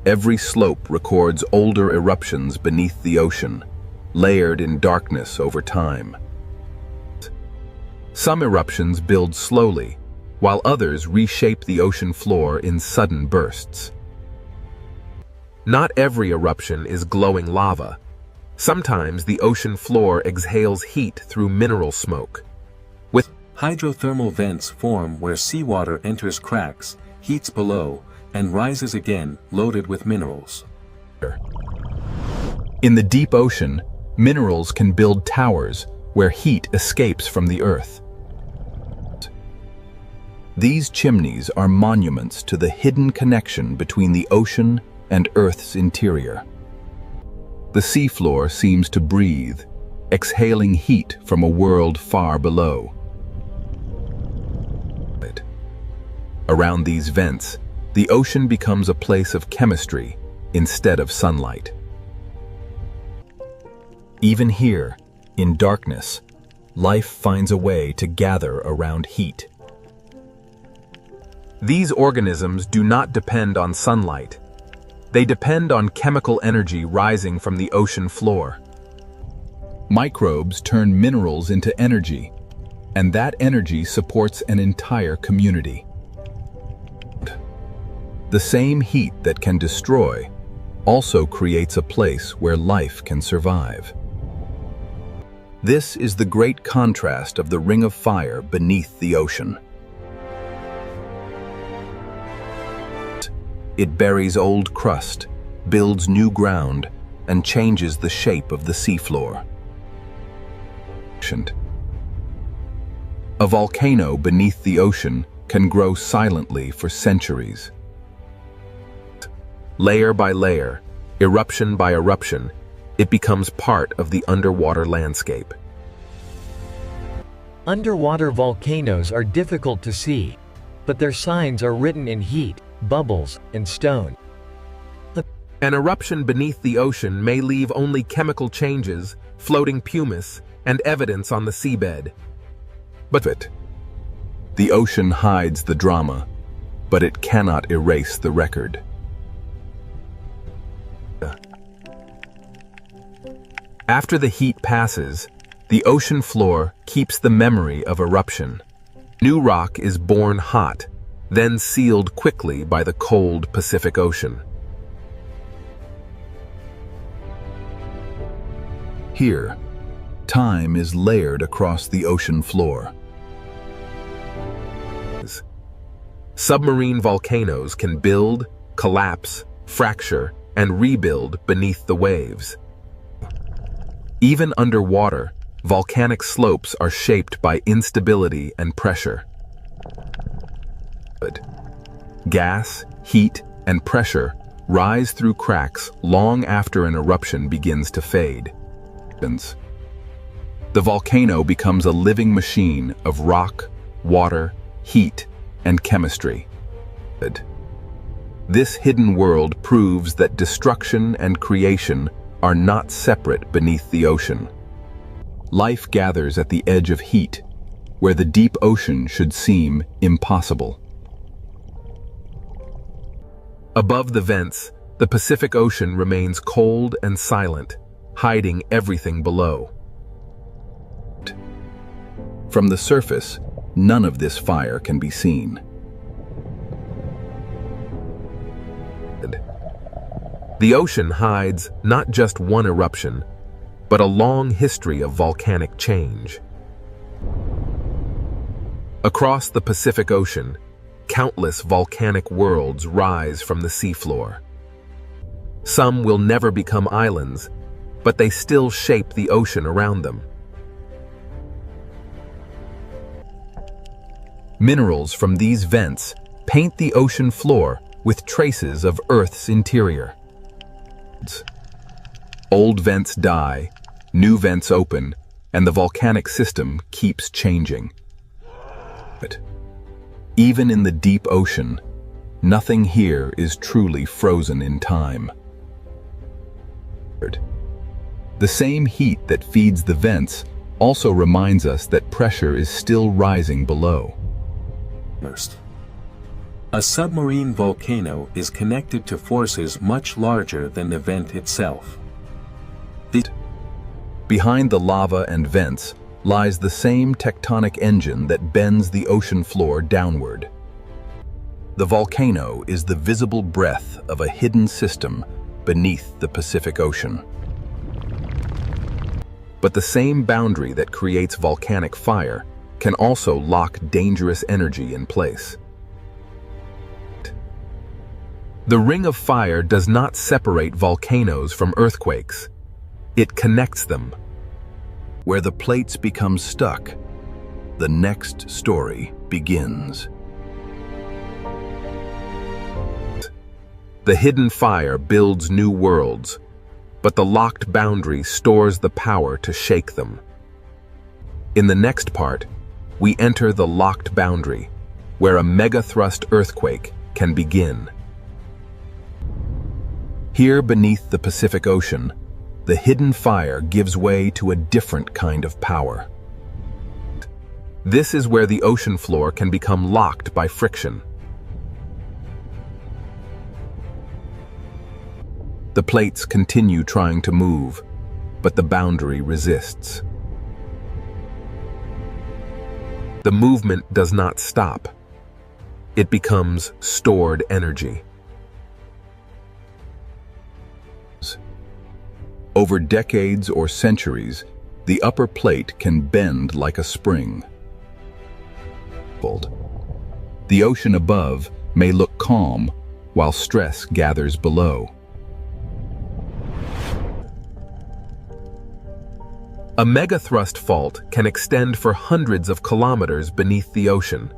Every slope records older eruptions beneath the ocean, layered in darkness over time. Some eruptions build slowly, while others reshape the ocean floor in sudden bursts. Not every eruption is glowing lava. Sometimes the ocean floor exhales heat through mineral smoke. With hydrothermal vents form where seawater enters cracks, heats below, and rises again, loaded with minerals. In the deep ocean, minerals can build towers where heat escapes from the earth. These chimneys are monuments to the hidden connection between the ocean and Earth's interior. The seafloor seems to breathe, exhaling heat from a world far below. Around these vents, the ocean becomes a place of chemistry instead of sunlight. Even here, in darkness, life finds a way to gather around heat. These organisms do not depend on sunlight. They depend on chemical energy rising from the ocean floor. Microbes turn minerals into energy, and that energy supports an entire community. The same heat that can destroy also creates a place where life can survive. This is the great contrast of the Ring of Fire beneath the ocean. It buries old crust, builds new ground, and changes the shape of the seafloor. A volcano beneath the ocean can grow silently for centuries. Layer by layer, eruption by eruption, it becomes part of the underwater landscape. Underwater volcanoes are difficult to see, but their signs are written in heat, bubbles, and stone. An eruption beneath the ocean may leave only chemical changes, floating pumice, and evidence on the seabed. But the ocean hides the drama, but it cannot erase the record. After the heat passes, the ocean floor keeps the memory of eruption. New rock is born hot, then sealed quickly by the cold Pacific Ocean. Here, time is layered across the ocean floor. Submarine volcanoes can build, collapse, fracture, and rebuild beneath the waves. Even underwater, volcanic slopes are shaped by instability and pressure. Gas, heat, and pressure rise through cracks long after an eruption begins to fade. The volcano becomes a living machine of rock, water, heat, and chemistry. This hidden world proves that destruction and creation are not separate beneath the ocean. Life gathers at the edge of heat, where the deep ocean should seem impossible. Above the vents, the Pacific Ocean remains cold and silent, hiding everything below. From the surface, none of this fire can be seen. The ocean hides not just one eruption, but a long history of volcanic change. Across the Pacific Ocean, countless volcanic worlds rise from the seafloor. Some will never become islands, but they still shape the ocean around them. Minerals from these vents paint the ocean floor with traces of Earth's interior. Old vents die, new vents open, and the volcanic system keeps changing. But even in the deep ocean, nothing here is truly frozen in time. The same heat that feeds the vents also reminds us that pressure is still rising below. A submarine volcano is connected to forces much larger than the vent itself. Behind the lava and vents lies the same tectonic engine that bends the ocean floor downward. The volcano is the visible breath of a hidden system beneath the Pacific Ocean. But the same boundary that creates volcanic fire can also lock dangerous energy in place. The Ring of Fire does not separate volcanoes from earthquakes. It connects them. Where the plates become stuck, the next story begins. The hidden fire builds new worlds, but the locked boundary stores the power to shake them. In the next part, we enter the locked boundary, where a megathrust earthquake can begin. Here beneath the Pacific Ocean, the hidden fire gives way to a different kind of power. This is where the ocean floor can become locked by friction. The plates continue trying to move, but the boundary resists. The movement does not stop. It becomes stored energy. Over decades or centuries, the upper plate can bend like a spring. The ocean above may look calm, while stress gathers below. A megathrust fault can extend for hundreds of kilometers beneath the ocean.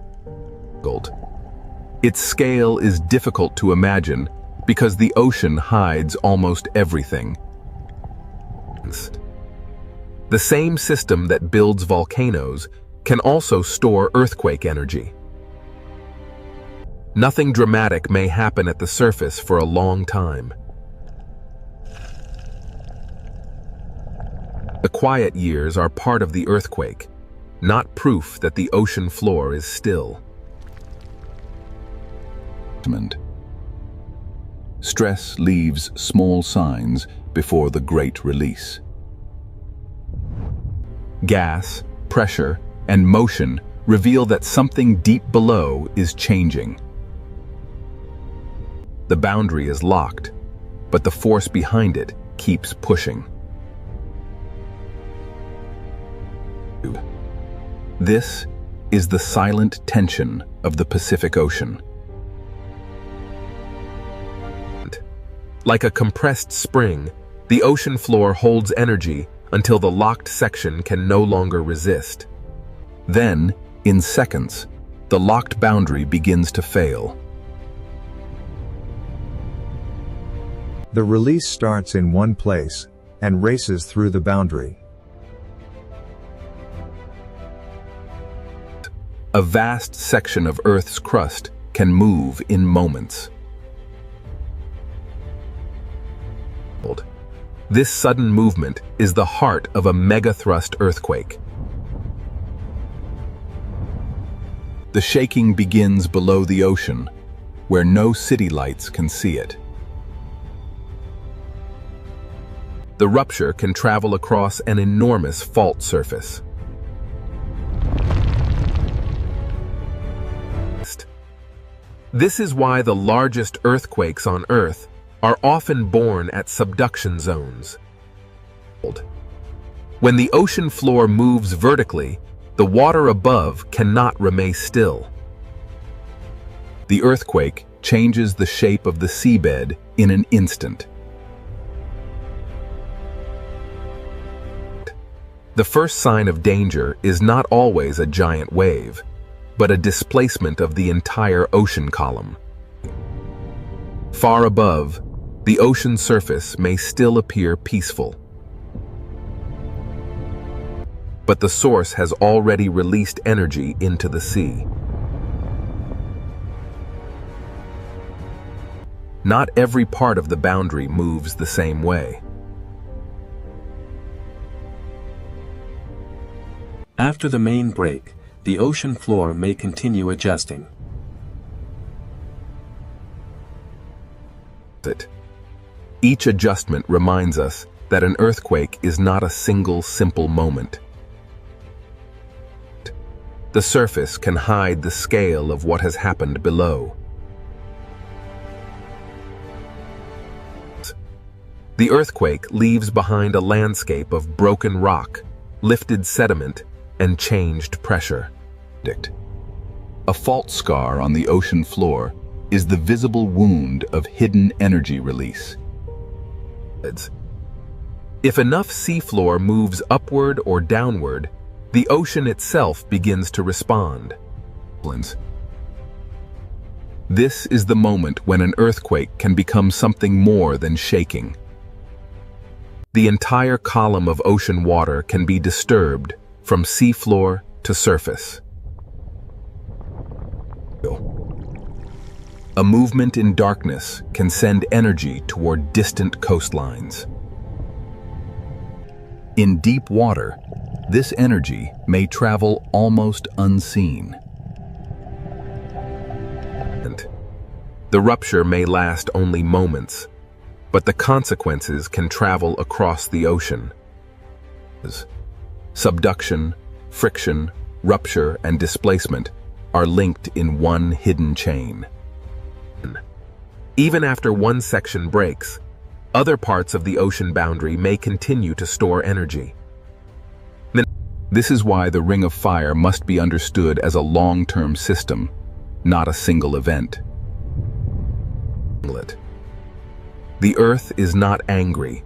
Its scale is difficult to imagine because the ocean hides almost everything. The same system that builds volcanoes can also store earthquake energy. Nothing dramatic may happen at the surface for a long time. The quiet years are part of the earthquake, not proof that the ocean floor is still. Stress leaves small signs before the great release. Gas, pressure, and motion reveal that something deep below is changing. The boundary is locked, but the force behind it keeps pushing. This is the silent tension of the Pacific Ocean. Like a compressed spring, the ocean floor holds energy until the locked section can no longer resist. Then, in seconds, the locked boundary begins to fail. The release starts in one place and races through the boundary. A vast section of Earth's crust can move in moments. This sudden movement is the heart of a megathrust earthquake. The shaking begins below the ocean, where no city lights can see it. The rupture can travel across an enormous fault surface. This is why the largest earthquakes on Earth are often born at subduction zones. When the ocean floor moves vertically, the water above cannot remain still. The earthquake changes the shape of the seabed in an instant. The first sign of danger is not always a giant wave, but a displacement of the entire ocean column. Far above, the ocean surface may still appear peaceful. But the source has already released energy into the sea. Not every part of the boundary moves the same way. After the main break, the ocean floor may continue adjusting. Each adjustment reminds us that an earthquake is not a single simple moment. The surface can hide the scale of what has happened below. The earthquake leaves behind a landscape of broken rock, lifted sediment, and changed pressure. A fault scar on the ocean floor is the visible wound of hidden energy release. If enough seafloor moves upward or downward, the ocean itself begins to respond. This is the moment when an earthquake can become something more than shaking. The entire column of ocean water can be disturbed from seafloor to surface. A movement in darkness can send energy toward distant coastlines. In deep water, this energy may travel almost unseen. The rupture may last only moments, but the consequences can travel across the ocean. Subduction, friction, rupture, and displacement are linked in one hidden chain. Even after one section breaks, other parts of the ocean boundary may continue to store energy. This is why the Ring of Fire must be understood as a long-term system, not a single event. The Earth is not angry.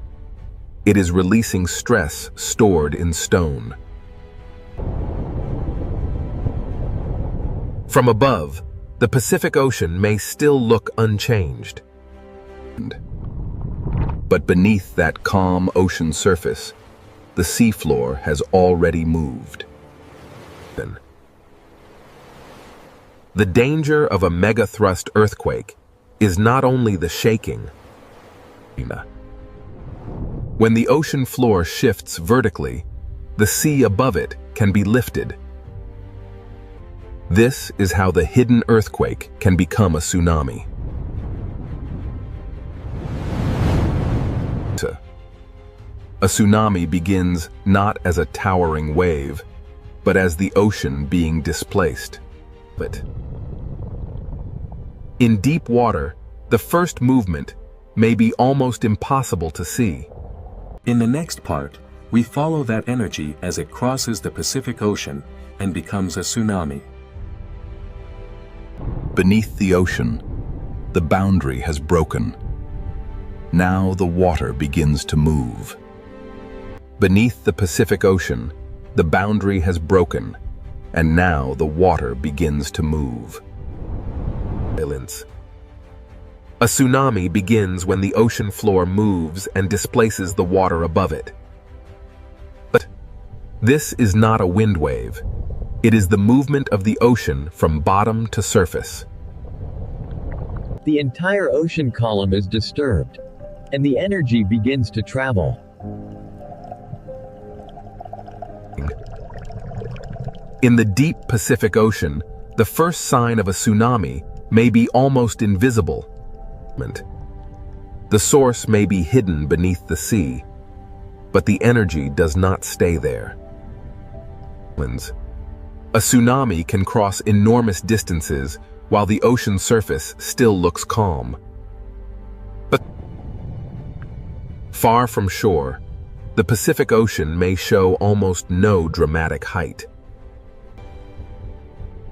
It is releasing stress stored in stone. From above, the Pacific Ocean may still look unchanged. But beneath that calm ocean surface, the seafloor has already moved. The danger of a megathrust earthquake is not only the shaking. When the ocean floor shifts vertically, the sea above it can be lifted. This is how the hidden earthquake can become a tsunami. A tsunami begins not as a towering wave, but as the ocean being displaced. In deep water, the first movement may be almost impossible to see. In the next part, we follow that energy as it crosses the Pacific Ocean and becomes a tsunami. Beneath the ocean, the boundary has broken. Now the water begins to move. Beneath the Pacific Ocean, the boundary has broken, and now the water begins to move. A tsunami begins when the ocean floor moves and displaces the water above it. But this is not a wind wave. It is the movement of the ocean from bottom to surface. The entire ocean column is disturbed, and the energy begins to travel. In the deep Pacific Ocean, the first sign of a tsunami may be almost invisible. The source may be hidden beneath the sea, but the energy does not stay there. A tsunami can cross enormous distances while the ocean surface still looks calm. But far from shore, the Pacific Ocean may show almost no dramatic height.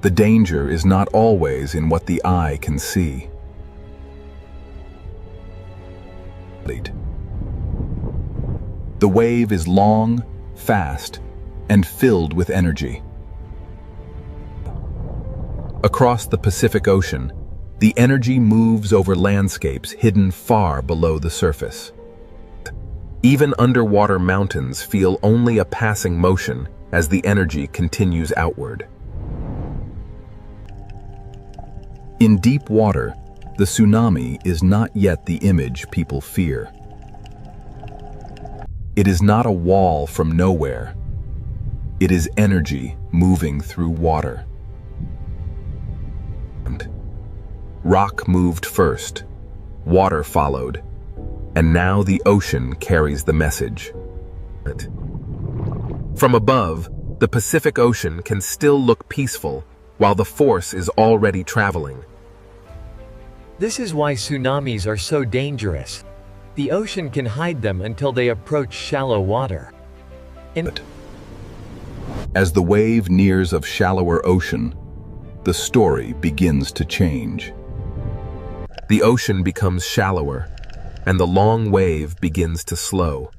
The danger is not always in what the eye can see. The wave is long, fast, and filled with energy. Across the Pacific Ocean, the energy moves over landscapes hidden far below the surface. Even underwater mountains feel only a passing motion as the energy continues outward. In deep water, the tsunami is not yet the image people fear. It is not a wall from nowhere. It is energy moving through water. Rock moved first, water followed, and now the ocean carries the message. From above, the Pacific Ocean can still look peaceful while the force is already traveling. This is why tsunamis are so dangerous. The ocean can hide them until they approach shallow water. As the wave nears of shallower ocean, the story begins to change. The ocean becomes shallower, and the long wave begins to slow.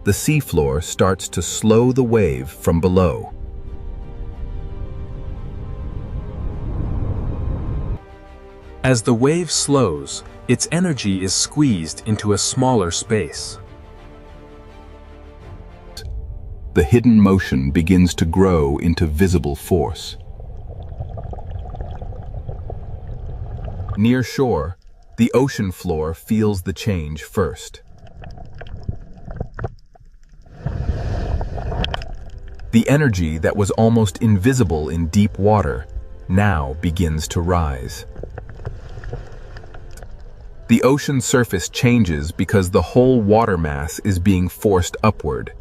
The seafloor starts to slow the wave from below. As the wave slows, its energy is squeezed into a smaller space. The hidden motion begins to grow into visible force. Near shore, the ocean floor feels the change first. The energy that was almost invisible in deep water now begins to rise. The ocean surface changes because the whole water mass is being forced upward.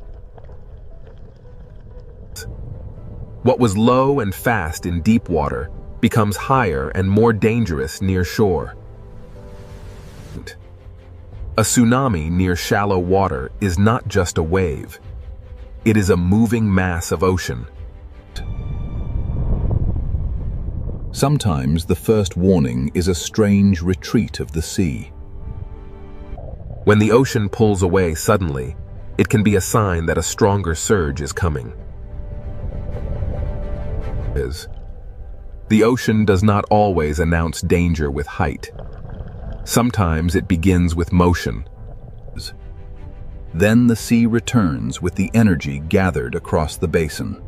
What was low and fast in deep water becomes higher and more dangerous near shore. A tsunami near shallow water is not just a wave. It is a moving mass of ocean. Sometimes the first warning is a strange retreat of the sea. When the ocean pulls away suddenly, it can be a sign that a stronger surge is coming. The ocean does not always announce danger with height. Sometimes it begins with motion. Then the sea returns with the energy gathered across the basin.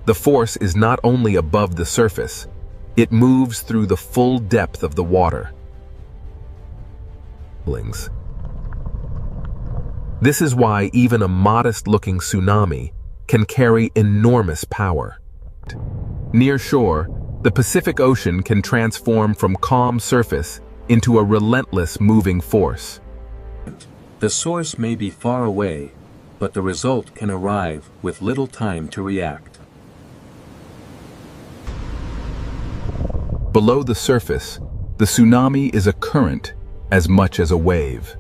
The force is not only above the surface, it moves through the full depth of the water. This is why even a modest-looking tsunami can carry enormous power. Near shore, the Pacific Ocean can transform from calm surface into a relentless moving force. The source may be far away, but the result can arrive with little time to react. Below the surface, the tsunami is a current as much as a wave.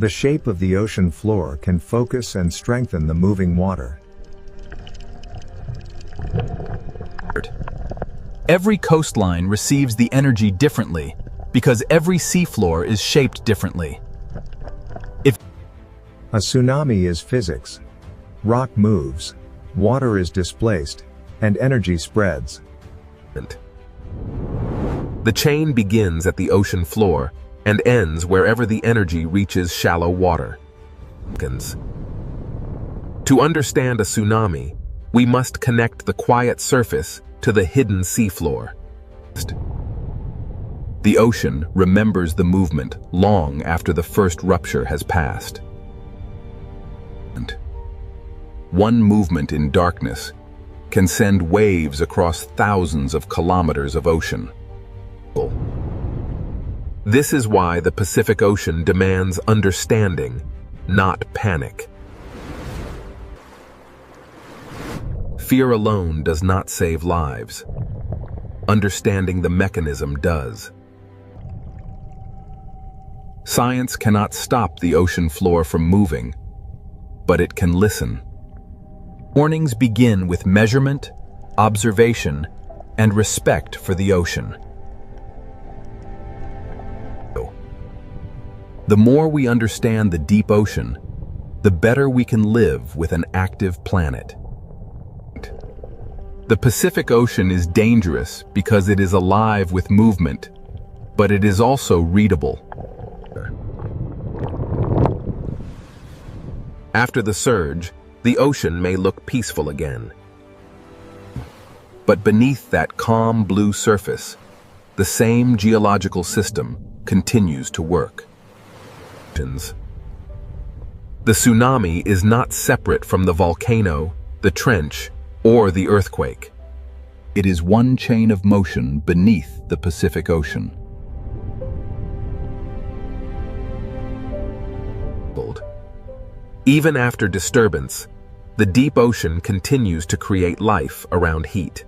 The shape of the ocean floor can focus and strengthen the moving water. Every coastline receives the energy differently because every seafloor is shaped differently. A tsunami is physics. Rock moves, water is displaced, and energy spreads. The chain begins at the ocean floor and ends wherever the energy reaches shallow water. To understand a tsunami, we must connect the quiet surface to the hidden seafloor. The ocean remembers the movement long after the first rupture has passed. One movement in darkness can send waves across thousands of kilometers of ocean. This is why the Pacific Ocean demands understanding, not panic. Fear alone does not save lives. Understanding the mechanism does. Science cannot stop the ocean floor from moving, but it can listen. Warnings begin with measurement, observation, and respect for the ocean. The more we understand the deep ocean, the better we can live with an active planet. The Pacific Ocean is dangerous because it is alive with movement, but it is also readable. After the surge, the ocean may look peaceful again. But beneath that calm blue surface, the same geological system continues to work. The tsunami is not separate from the volcano, the trench, or the earthquake. It is one chain of motion beneath the Pacific Ocean. Even after disturbance, the deep ocean continues to create life around heat.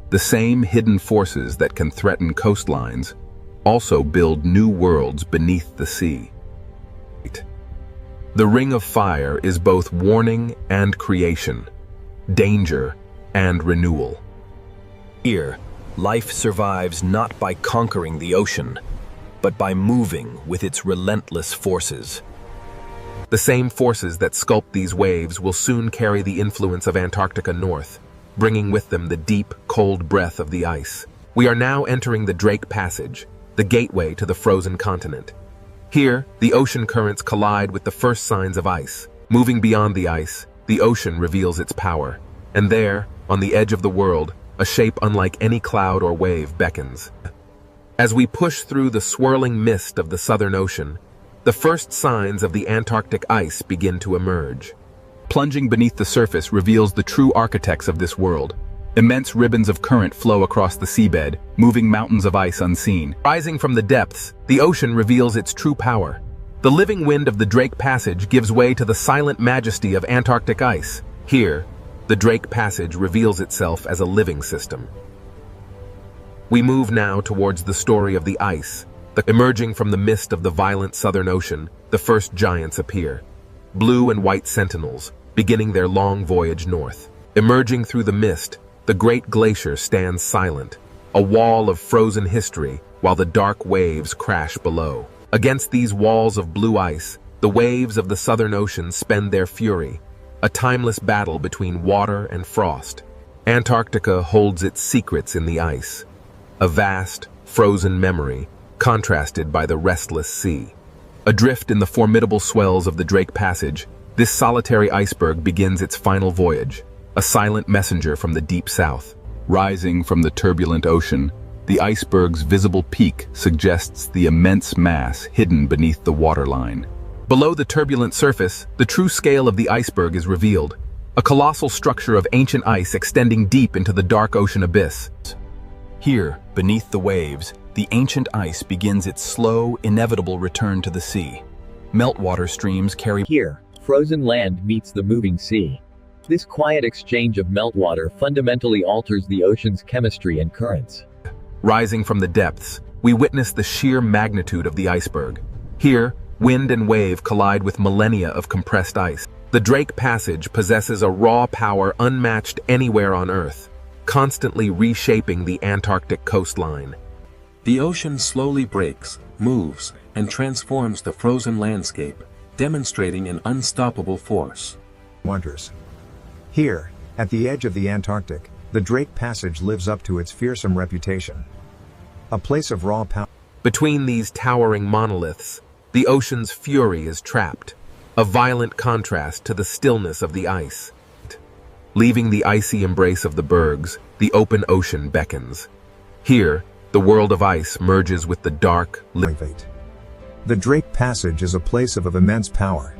The same hidden forces that can threaten coastlines also build new worlds beneath the sea. The Ring of Fire is both warning and creation, danger and renewal. Here, life survives not by conquering the ocean, but by moving with its relentless forces. The same forces that sculpt these waves will soon carry the influence of Antarctica north, bringing with them the deep, cold breath of the ice. We are now entering the Drake Passage, the gateway to the frozen continent. Here, the ocean currents collide with the first signs of ice. Moving beyond the ice, the ocean reveals its power. And there, on the edge of the world, a shape unlike any cloud or wave beckons. As we push through the swirling mist of the Southern Ocean, the first signs of the Antarctic ice begin to emerge. Plunging beneath the surface reveals the true architects of this world. Immense ribbons of current flow across the seabed, moving mountains of ice unseen. Rising from the depths, the ocean reveals its true power. The living wind of the Drake Passage gives way to the silent majesty of Antarctic ice. Here, the Drake Passage reveals itself as a living system. We move now towards the story of the ice. Emerging from the mist of the violent Southern Ocean, the first giants appear. Blue and white sentinels, beginning their long voyage north. Emerging through the mist, the great glacier stands silent, a wall of frozen history while the dark waves crash below. Against these walls of blue ice, the waves of the Southern Ocean spend their fury, a timeless battle between water and frost. Antarctica holds its secrets in the ice, a vast, frozen memory contrasted by the restless sea. Adrift in the formidable swells of the Drake Passage, this solitary iceberg begins its final voyage, a silent messenger from the deep south. Rising from the turbulent ocean, the iceberg's visible peak suggests the immense mass hidden beneath the waterline. Below the turbulent surface, the true scale of the iceberg is revealed, a colossal structure of ancient ice extending deep into the dark ocean abyss. Here, beneath the waves, the ancient ice begins its slow, inevitable return to the sea. Meltwater streams carry... Here, frozen land meets the moving sea. This quiet exchange of meltwater fundamentally alters the ocean's chemistry and currents. Rising from the depths, we witness the sheer magnitude of the iceberg. Here, wind and wave collide with millennia of compressed ice. The Drake Passage possesses a raw power unmatched anywhere on Earth, constantly reshaping the Antarctic coastline. The ocean slowly breaks, moves, and transforms the frozen landscape, demonstrating an unstoppable force. Wonders. Here, at the edge of the Antarctic, the Drake Passage lives up to its fearsome reputation. A place of raw power. Between these towering monoliths, the ocean's fury is trapped, a violent contrast to the stillness of the ice. Leaving the icy embrace of the bergs, the open ocean beckons. Here, the world of ice merges with the dark, The Drake Passage is a place of immense power.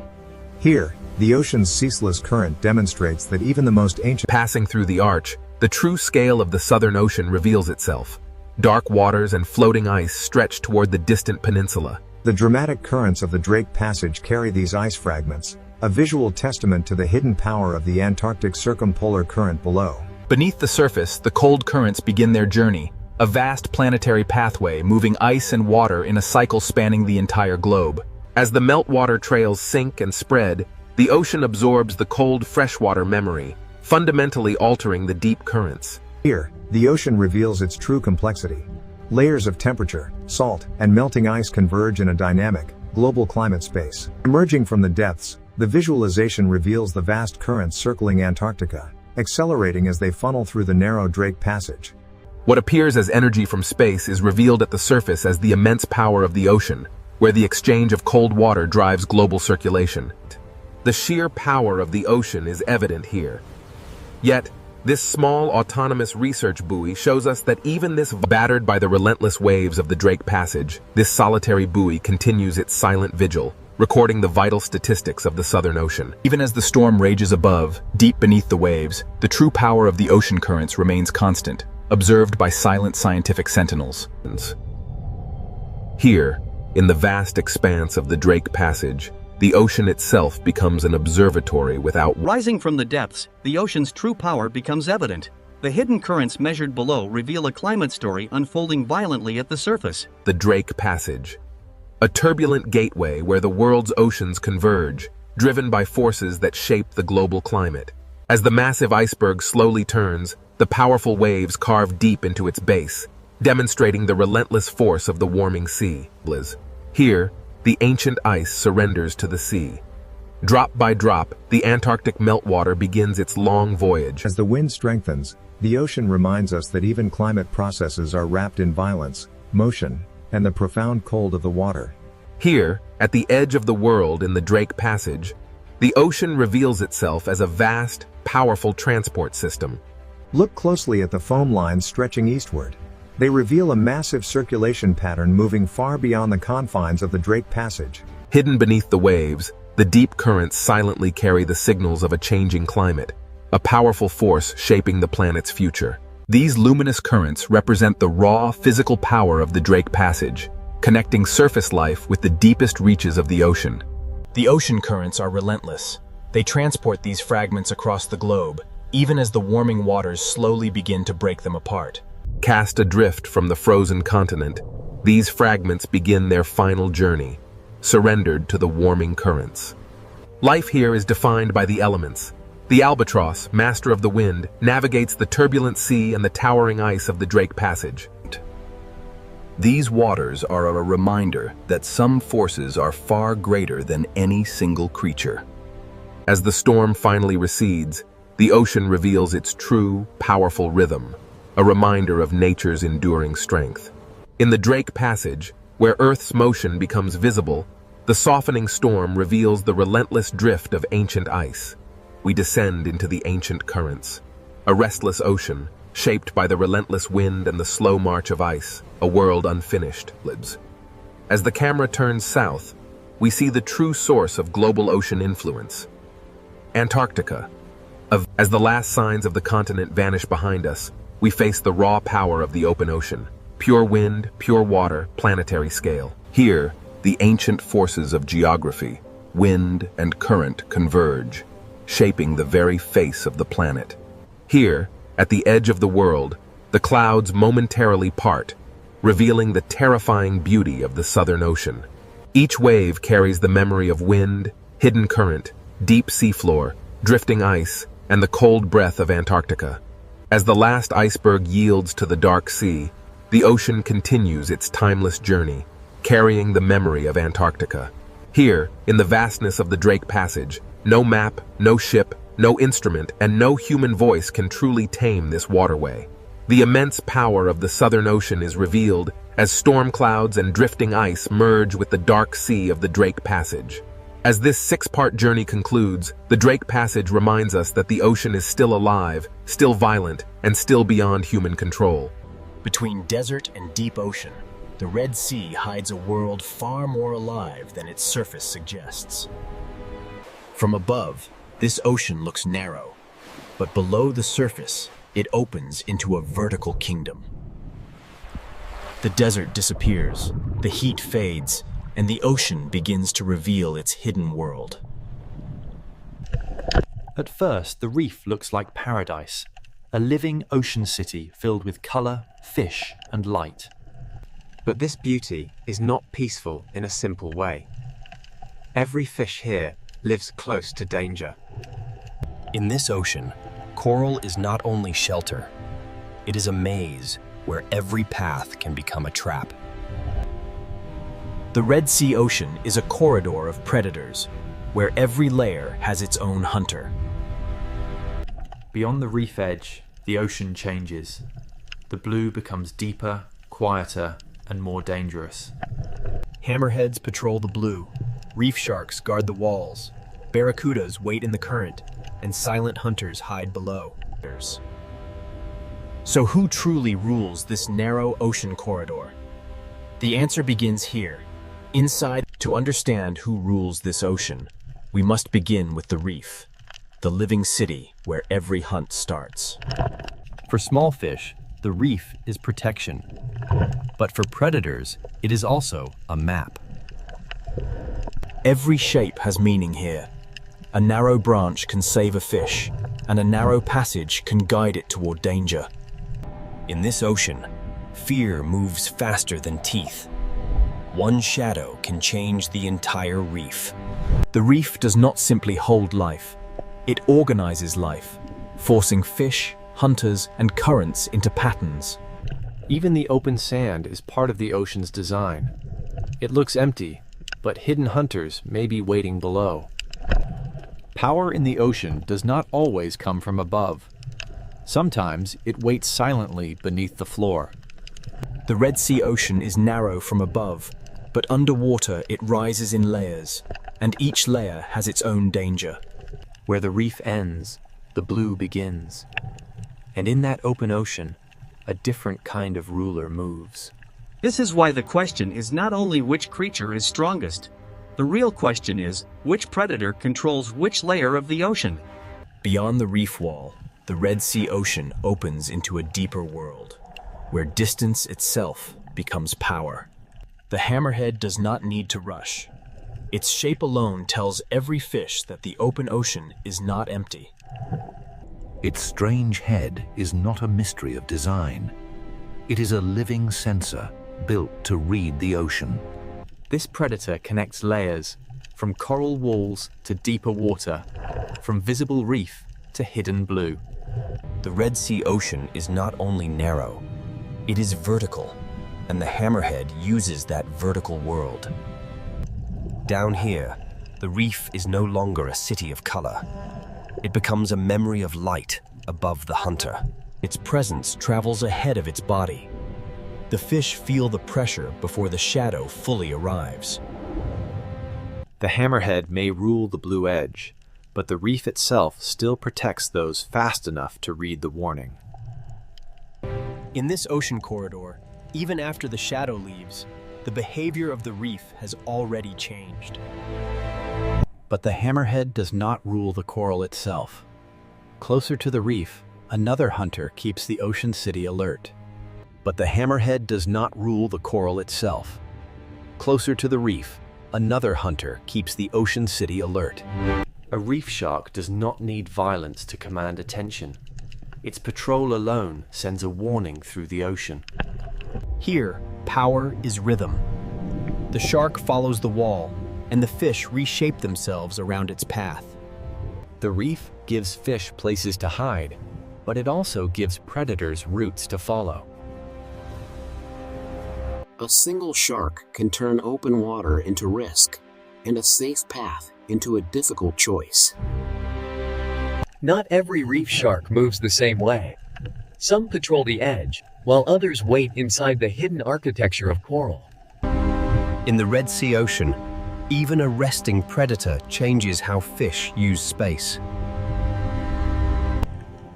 Here, the ocean's ceaseless current demonstrates that even the most ancient... Passing through the arch, the true scale of the Southern Ocean reveals itself. Dark waters and floating ice stretch toward the distant peninsula. The dramatic currents of the Drake Passage carry these ice fragments, a visual testament to the hidden power of the Antarctic circumpolar current below. Beneath the surface, the cold currents begin their journey, a vast planetary pathway moving ice and water in a cycle spanning the entire globe. As the meltwater trails sink and spread, the ocean absorbs the cold freshwater memory, fundamentally altering the deep currents. Here, the ocean reveals its true complexity. Layers of temperature, salt, and melting ice converge in a dynamic, global climate space. Emerging from the depths, the visualization reveals the vast currents circling Antarctica, accelerating as they funnel through the narrow Drake Passage. What appears as energy from space is revealed at the surface as the immense power of the ocean, where the exchange of cold water drives global circulation. The sheer power of the ocean is evident here. Yet, this small autonomous research buoy shows us that even this battered by the relentless waves of the Drake Passage, this solitary buoy continues its silent vigil, recording the vital statistics of the Southern Ocean. Even as the storm rages above, deep beneath the waves, the true power of the ocean currents remains constant, observed by silent scientific sentinels. Here, in the vast expanse of the Drake Passage, the ocean itself becomes an observatory without... Rising from the depths, the ocean's true power becomes evident. The hidden currents measured below reveal a climate story unfolding violently at the surface. The Drake Passage, a turbulent gateway where the world's oceans converge, driven by forces that shape the global climate. As the massive iceberg slowly turns, the powerful waves carve deep into its base, demonstrating the relentless force of the warming sea. Here, the ancient ice surrenders to the sea. Drop by drop, the Antarctic meltwater begins its long voyage. As the wind strengthens, the ocean reminds us that even climate processes are wrapped in violence, motion, and the profound cold of the water. Here, at the edge of the world in the Drake Passage, the ocean reveals itself as a vast, powerful transport system. Look closely at the foam lines stretching eastward. They reveal a massive circulation pattern moving far beyond the confines of the Drake Passage. Hidden beneath the waves, the deep currents silently carry the signals of a changing climate, a powerful force shaping the planet's future. These luminous currents represent the raw, physical power of the Drake Passage, connecting surface life with the deepest reaches of the ocean. The ocean currents are relentless. They transport these fragments across the globe, even as the warming waters slowly begin to break them apart. Cast adrift from the frozen continent, these fragments begin their final journey, surrendered to the warming currents. Life here is defined by the elements, The albatross, master of the wind, navigates the turbulent sea and the towering ice of the Drake Passage. These waters are a reminder that some forces are far greater than any single creature. As the storm finally recedes, the ocean reveals its true, powerful rhythm, a reminder of nature's enduring strength. In the Drake Passage, where Earth's motion becomes visible, the softening storm reveals the relentless drift of ancient ice. We descend into the ancient currents, a restless ocean, shaped by the relentless wind and the slow march of ice, a world unfinished. As the camera turns south, we see the true source of global ocean influence. Antarctica. As the last signs of the continent vanish behind us, we face the raw power of the open ocean. Pure wind, pure water, planetary scale. Here, the ancient forces of geography, wind and current converge, shaping the very face of the planet. Here, at the edge of the world, the clouds momentarily part, revealing the terrifying beauty of the Southern Ocean. Each wave carries the memory of wind, hidden current, deep seafloor, drifting ice, and the cold breath of Antarctica. As the last iceberg yields to the dark sea, the ocean continues its timeless journey, carrying the memory of Antarctica. Here, in the vastness of the Drake Passage, no map, no ship, no instrument, and no human voice can truly tame this waterway. The immense power of the Southern Ocean is revealed as storm clouds and drifting ice merge with the dark sea of the Drake Passage. As this six-part journey concludes, the Drake Passage reminds us that the ocean is still alive, still violent, and still beyond human control. Between desert and deep ocean, the Red Sea hides a world far more alive than its surface suggests. From above, this ocean looks narrow, but below the surface, it opens into a vertical kingdom. The desert disappears, the heat fades, and the ocean begins to reveal its hidden world. At first, the reef looks like paradise, a living ocean city filled with color, fish, and light. But this beauty is not peaceful in a simple way. Every fish here lives close to danger. In this ocean, coral is not only shelter, it is a maze where every path can become a trap. The Red Sea Ocean is a corridor of predators, where every layer has its own hunter. Beyond the reef edge, the ocean changes. The blue becomes deeper, quieter, and more dangerous. Hammerheads patrol the blue, reef sharks guard the walls, barracudas wait in the current, and silent hunters hide below. So who truly rules this narrow ocean corridor? The answer begins here. Inside, to understand who rules this ocean, we must begin with the reef, the living city where every hunt starts. For small fish, the reef is protection. But for predators, it is also a map. Every shape has meaning here. A narrow branch can save a fish, and a narrow passage can guide it toward danger. In this ocean, fear moves faster than teeth. One shadow can change the entire reef. The reef does not simply hold life, it organizes life, forcing fish, hunters, and currents into patterns. Even the open sand is part of the ocean's design. It looks empty, but hidden hunters may be waiting below. Power in the ocean does not always come from above. Sometimes it waits silently beneath the floor. The Red Sea Ocean is narrow from above, but underwater it rises in layers, and each layer has its own danger. Where the reef ends, the blue begins. And in that open ocean, a different kind of ruler moves. This is why the question is not only which creature is strongest. The real question is, which predator controls which layer of the ocean? Beyond the reef wall, the Red Sea Ocean opens into a deeper world, where distance itself becomes power. The hammerhead does not need to rush. Its shape alone tells every fish that the open ocean is not empty. Its strange head is not a mystery of design. It is a living sensor built to read the ocean. This predator connects layers, from coral walls to deeper water, from visible reef to hidden blue. The Red Sea Ocean is not only narrow, it is vertical, and the hammerhead uses that vertical world. Down here, the reef is no longer a city of color. It becomes a memory of light above the hunter. Its presence travels ahead of its body. The fish feel the pressure before the shadow fully arrives. The hammerhead may rule the blue edge, but the reef itself still protects those fast enough to read the warning. In this ocean corridor, even after the shadow leaves, the behavior of the reef has already changed. But the hammerhead does not rule the coral itself. Closer to the reef, another hunter keeps the ocean city alert. But the hammerhead does not rule the coral itself. Closer to the reef, another hunter keeps the ocean city alert. A reef shark does not need violence to command attention. Its patrol alone sends a warning through the ocean. Here, power is rhythm. The shark follows the wall, and the fish reshape themselves around its path. The reef gives fish places to hide, but it also gives predators routes to follow. A single shark can turn open water into risk, and a safe path into a difficult choice. Not every reef shark moves the same way. Some patrol the edge, while others wait inside the hidden architecture of coral. In the Red Sea Ocean, even a resting predator changes how fish use space.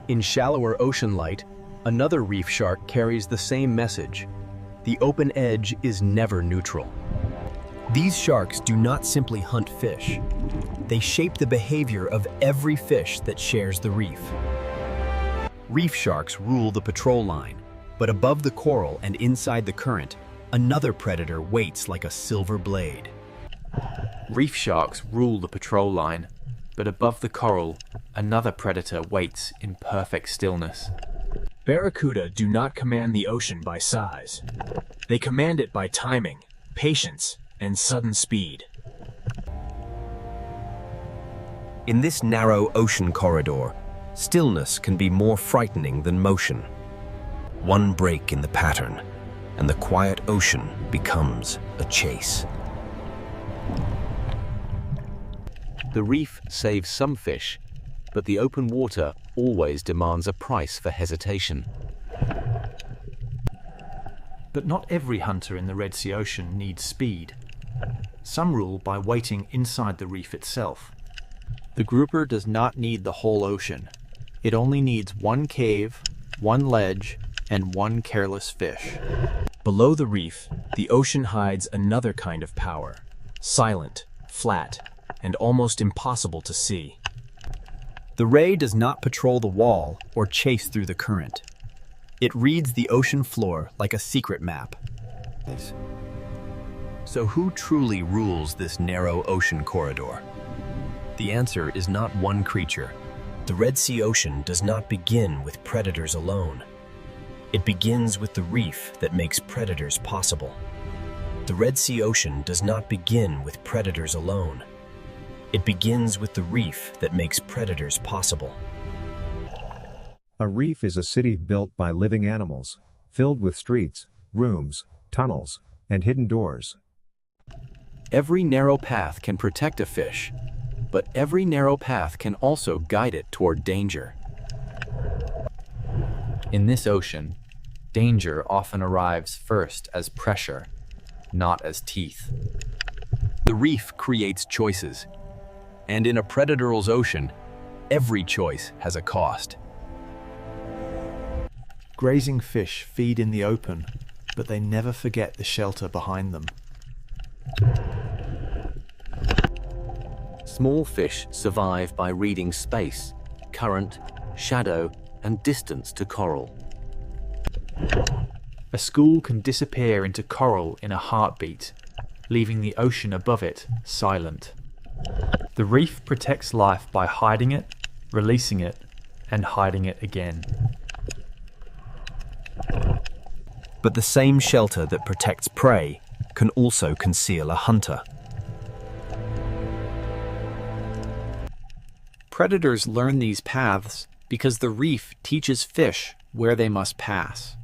In shallower ocean light, another reef shark carries the same message. The open edge is never neutral. These sharks do not simply hunt fish. They shape the behavior of every fish that shares the reef. Reef sharks rule the patrol line, but above the coral and inside the current, another predator waits like a silver blade. Reef sharks rule the patrol line, but above the coral, another predator waits in perfect stillness. Barracuda do not command the ocean by size. They command it by timing, patience, and sudden speed. In this narrow ocean corridor, stillness can be more frightening than motion. One break in the pattern, and the quiet ocean becomes a chase. The reef saves some fish, but the open water always demands a price for hesitation. But not every hunter in the Red Sea Ocean needs speed. Some rule by waiting inside the reef itself. The grouper does not need the whole ocean. It only needs one cave, one ledge, and one careless fish. Below the reef, the ocean hides another kind of power, silent, flat, and almost impossible to see. The ray does not patrol the wall or chase through the current. It reads the ocean floor like a secret map. So who truly rules this narrow ocean corridor? The answer is not one creature. The Red Sea Ocean does not begin with predators alone. It begins with the reef that makes predators possible. The Red Sea Ocean does not begin with predators alone. It begins with the reef that makes predators possible. A reef is a city built by living animals, filled with streets, rooms, tunnels, and hidden doors. Every narrow path can protect a fish, but every narrow path can also guide it toward danger. In this ocean, danger often arrives first as pressure, not as teeth. The reef creates choices, and in a predator's ocean, every choice has a cost. Grazing fish feed in the open, but they never forget the shelter behind them. Small fish survive by reading space, current, shadow, and distance to coral. A school can disappear into coral in a heartbeat, leaving the ocean above it silent. The reef protects life by hiding it, releasing it, and hiding it again. But the same shelter that protects prey can also conceal a hunter. Predators learn these paths because the reef teaches fish where they must pass.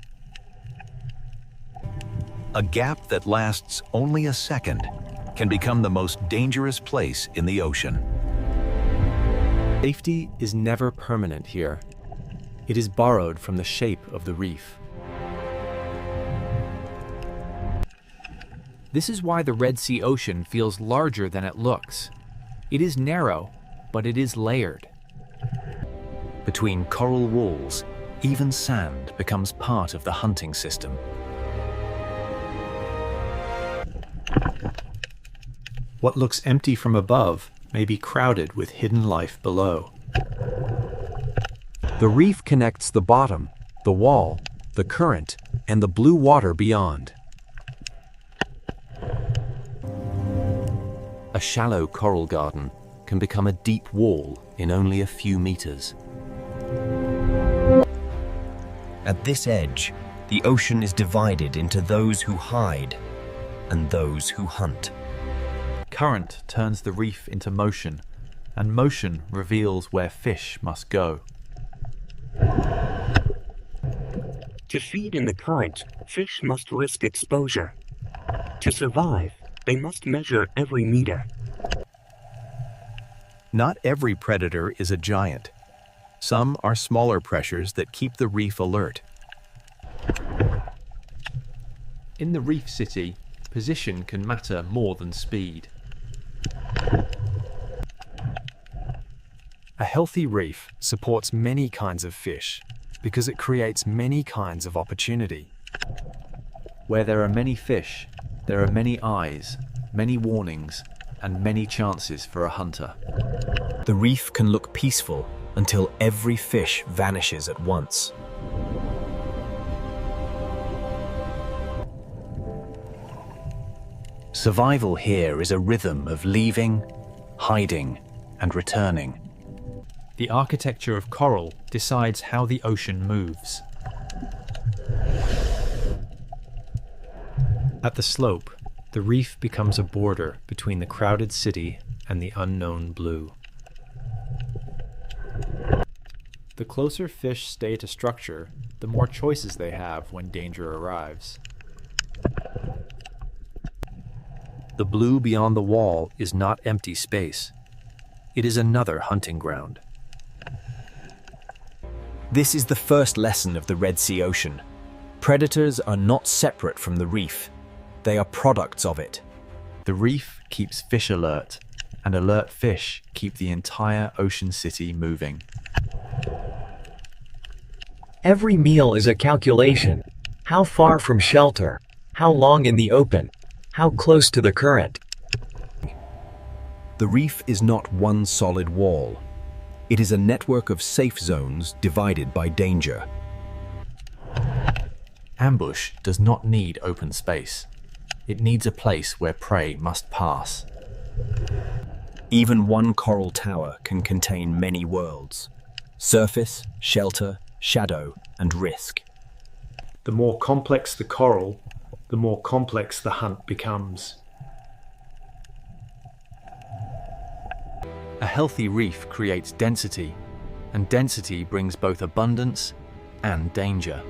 A gap that lasts only a second can become the most dangerous place in the ocean. Safety is never permanent here. It is borrowed from the shape of the reef. This is why the Red Sea Ocean feels larger than it looks. It is narrow, but it is layered. Between coral walls, even sand becomes part of the hunting system. What looks empty from above may be crowded with hidden life below. The reef connects the bottom, the wall, the current, and the blue water beyond. A shallow coral garden can become a deep wall in only a few meters. At this edge, the ocean is divided into those who hide and those who hunt. Current turns the reef into motion, and motion reveals where fish must go. To feed in the current, fish must risk exposure. To survive, they must measure every meter. Not every predator is a giant. Some are smaller pressures that keep the reef alert. In the reef city, position can matter more than speed. A healthy reef supports many kinds of fish because it creates many kinds of opportunity. Where there are many fish, there are many eyes, many warnings, and many chances for a hunter. The reef can look peaceful until every fish vanishes at once. Survival here is a rhythm of leaving, hiding, and returning. The architecture of coral decides how the ocean moves. At the slope, the reef becomes a border between the crowded city and the unknown blue. The closer fish stay to structure, the more choices they have when danger arrives. The blue beyond the wall is not empty space. It is another hunting ground. This is the first lesson of the Red Sea Ocean. Predators are not separate from the reef. They are products of it. The reef keeps fish alert, and alert fish keep the entire ocean city moving. Every meal is a calculation. How far from shelter? How long in the open? How close to the current? The reef is not one solid wall. It is a network of safe zones divided by danger. Ambush does not need open space. It needs a place where prey must pass. Even one coral tower can contain many worlds: surface, shelter, shadow, and risk. The more complex the coral, the more complex the hunt becomes. A healthy reef creates density, and density brings both abundance and danger.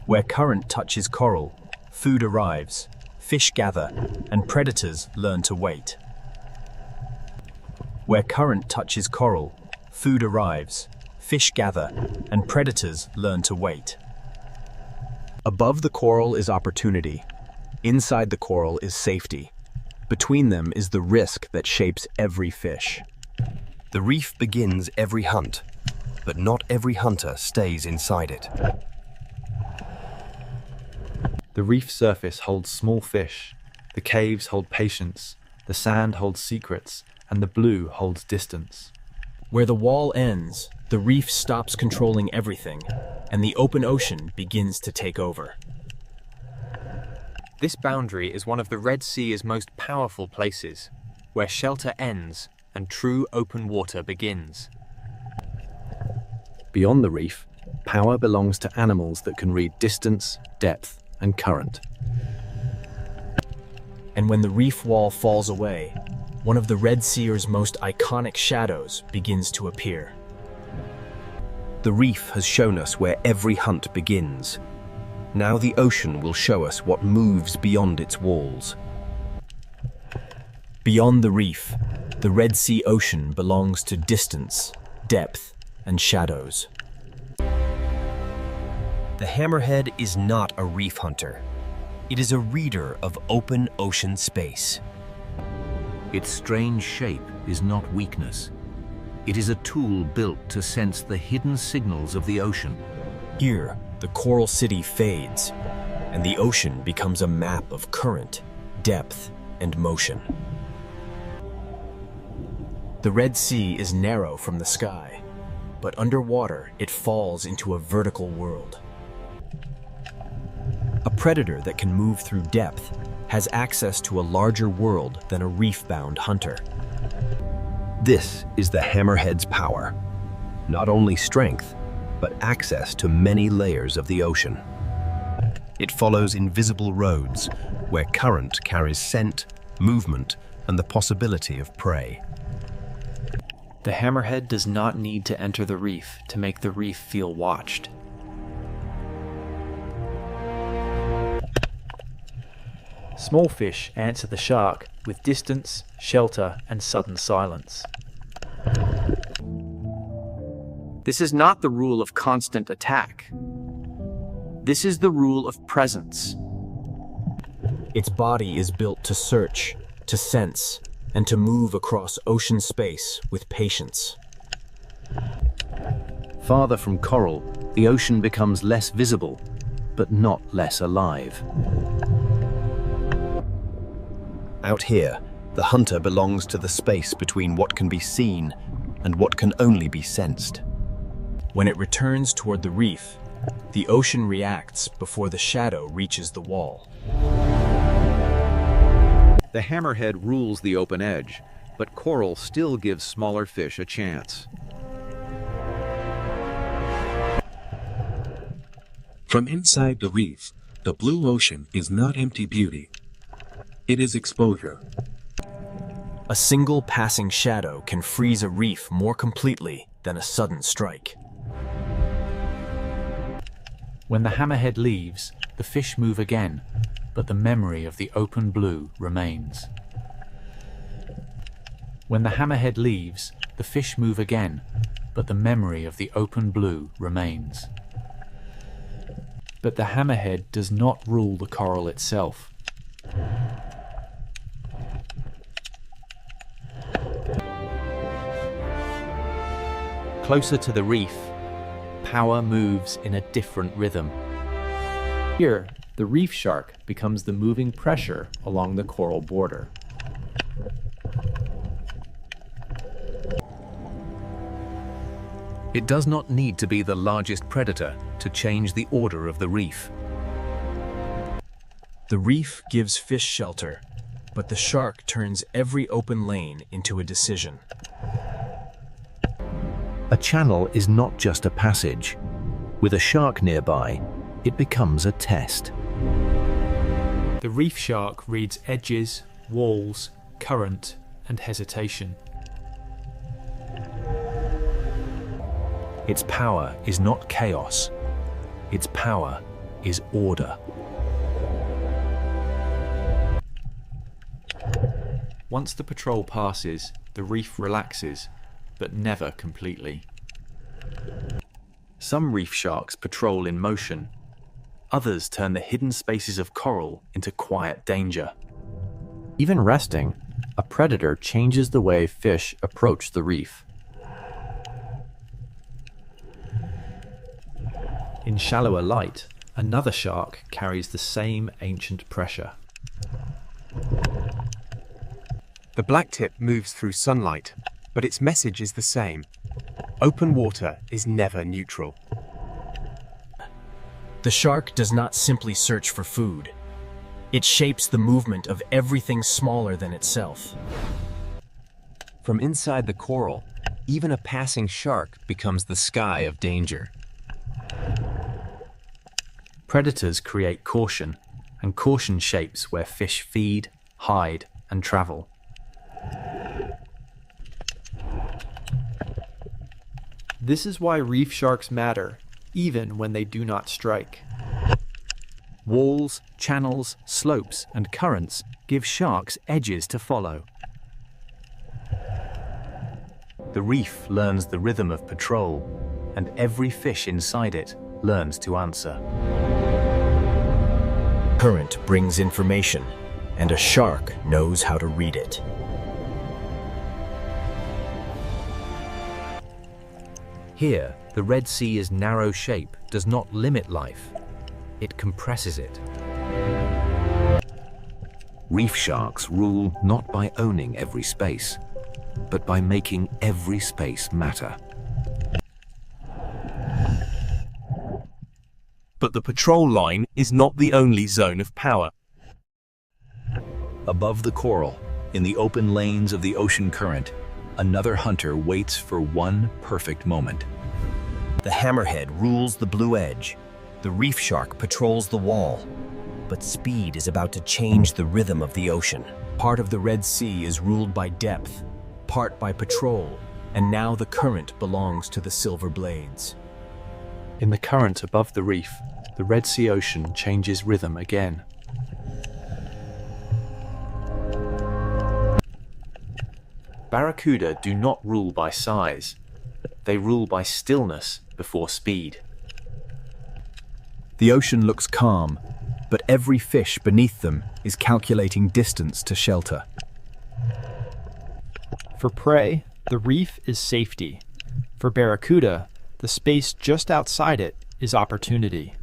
Where current touches coral, food arrives, fish gather, and predators learn to wait. Where current touches coral, food arrives, fish gather, and predators learn to wait. Above the coral is opportunity. Inside the coral is safety. Between them is the risk that shapes every fish. The reef begins every hunt, but not every hunter stays inside it. The reef surface holds small fish, the caves hold patience, the sand holds secrets, and the blue holds distance. Where the wall ends, the reef stops controlling everything, and the open ocean begins to take over. This boundary is one of the Red Sea's most powerful places, where shelter ends and true open water begins. Beyond the reef, power belongs to animals that can read distance, depth, and current. And when the reef wall falls away, one of the Red Sea's most iconic shadows begins to appear. The reef has shown us where every hunt begins. Now the ocean will show us what moves beyond its walls. Beyond the reef, the Red Sea Ocean belongs to distance, depth, and shadows. The hammerhead is not a reef hunter. It is a reader of open ocean space. Its strange shape is not weakness. It is a tool built to sense the hidden signals of the ocean. Here, the coral city fades, and the ocean becomes a map of current, depth, and motion. The Red Sea is narrow from the sky, but underwater it falls into a vertical world. A predator that can move through depth has access to a larger world than a reef-bound hunter. This is the hammerhead's power. Not only strength, but access to many layers of the ocean. It follows invisible roads where current carries scent, movement, and the possibility of prey. The hammerhead does not need to enter the reef to make the reef feel watched. Small fish answer the shark with distance, shelter, and sudden silence. This is not the rule of constant attack. This is the rule of presence. Its body is built to search, to sense, and to move across ocean space with patience. Farther from coral, the ocean becomes less visible, but not less alive. Out here, the hunter belongs to the space between what can be seen and what can only be sensed. When it returns toward the reef, the ocean reacts before the shadow reaches the wall. The hammerhead rules the open edge, but coral still gives smaller fish a chance. From inside the reef, the blue ocean is not empty beauty. It is exposure. A single passing shadow can freeze a reef more completely than a sudden strike. When the hammerhead leaves, the fish move again, but the memory of the open blue remains. When the hammerhead leaves, the fish move again, but the memory of the open blue remains. But the hammerhead does not rule the coral itself. Closer to the reef, power moves in a different rhythm. Here, the reef shark becomes the moving pressure along the coral border. It does not need to be the largest predator to change the order of the reef. The reef gives fish shelter, but the shark turns every open lane into a decision. A channel is not just a passage. With a shark nearby, it becomes a test. The reef shark reads edges, walls, current, and hesitation. Its power is not chaos. Its power is order. Once the patrol passes, the reef relaxes, but never completely. Some reef sharks patrol in motion. Others turn the hidden spaces of coral into quiet danger. Even resting, a predator changes the way fish approach the reef. In shallower light, another shark carries the same ancient pressure. The blacktip moves through sunlight, but its message is the same. Open water is never neutral. The shark does not simply search for food. It shapes the movement of everything smaller than itself. From inside the coral, even a passing shark becomes the sky of danger. Predators create caution, and caution shapes where fish feed, hide, and travel. This is why reef sharks matter, even when they do not strike. Walls, channels, slopes, and currents give sharks edges to follow. The reef learns the rhythm of patrol, and every fish inside it learns to answer. Current brings information, and a shark knows how to read it. Here, the Red Sea's narrow shape does not limit life, it compresses it. Reef sharks rule not by owning every space, but by making every space matter. But the patrol line is not the only zone of power. Above the coral, in the open lanes of the ocean current, another hunter waits for one perfect moment. The hammerhead rules the blue edge. The reef shark patrols the wall. But speed is about to change the rhythm of the ocean. Part of the Red Sea is ruled by depth, part by patrol, and now the current belongs to the silver blades. In the current above the reef, the Red Sea ocean changes rhythm again. Barracuda do not rule by size. They rule by stillness before speed. The ocean looks calm, but every fish beneath them is calculating distance to shelter. For prey, the reef is safety. For barracuda, the space just outside it is opportunity.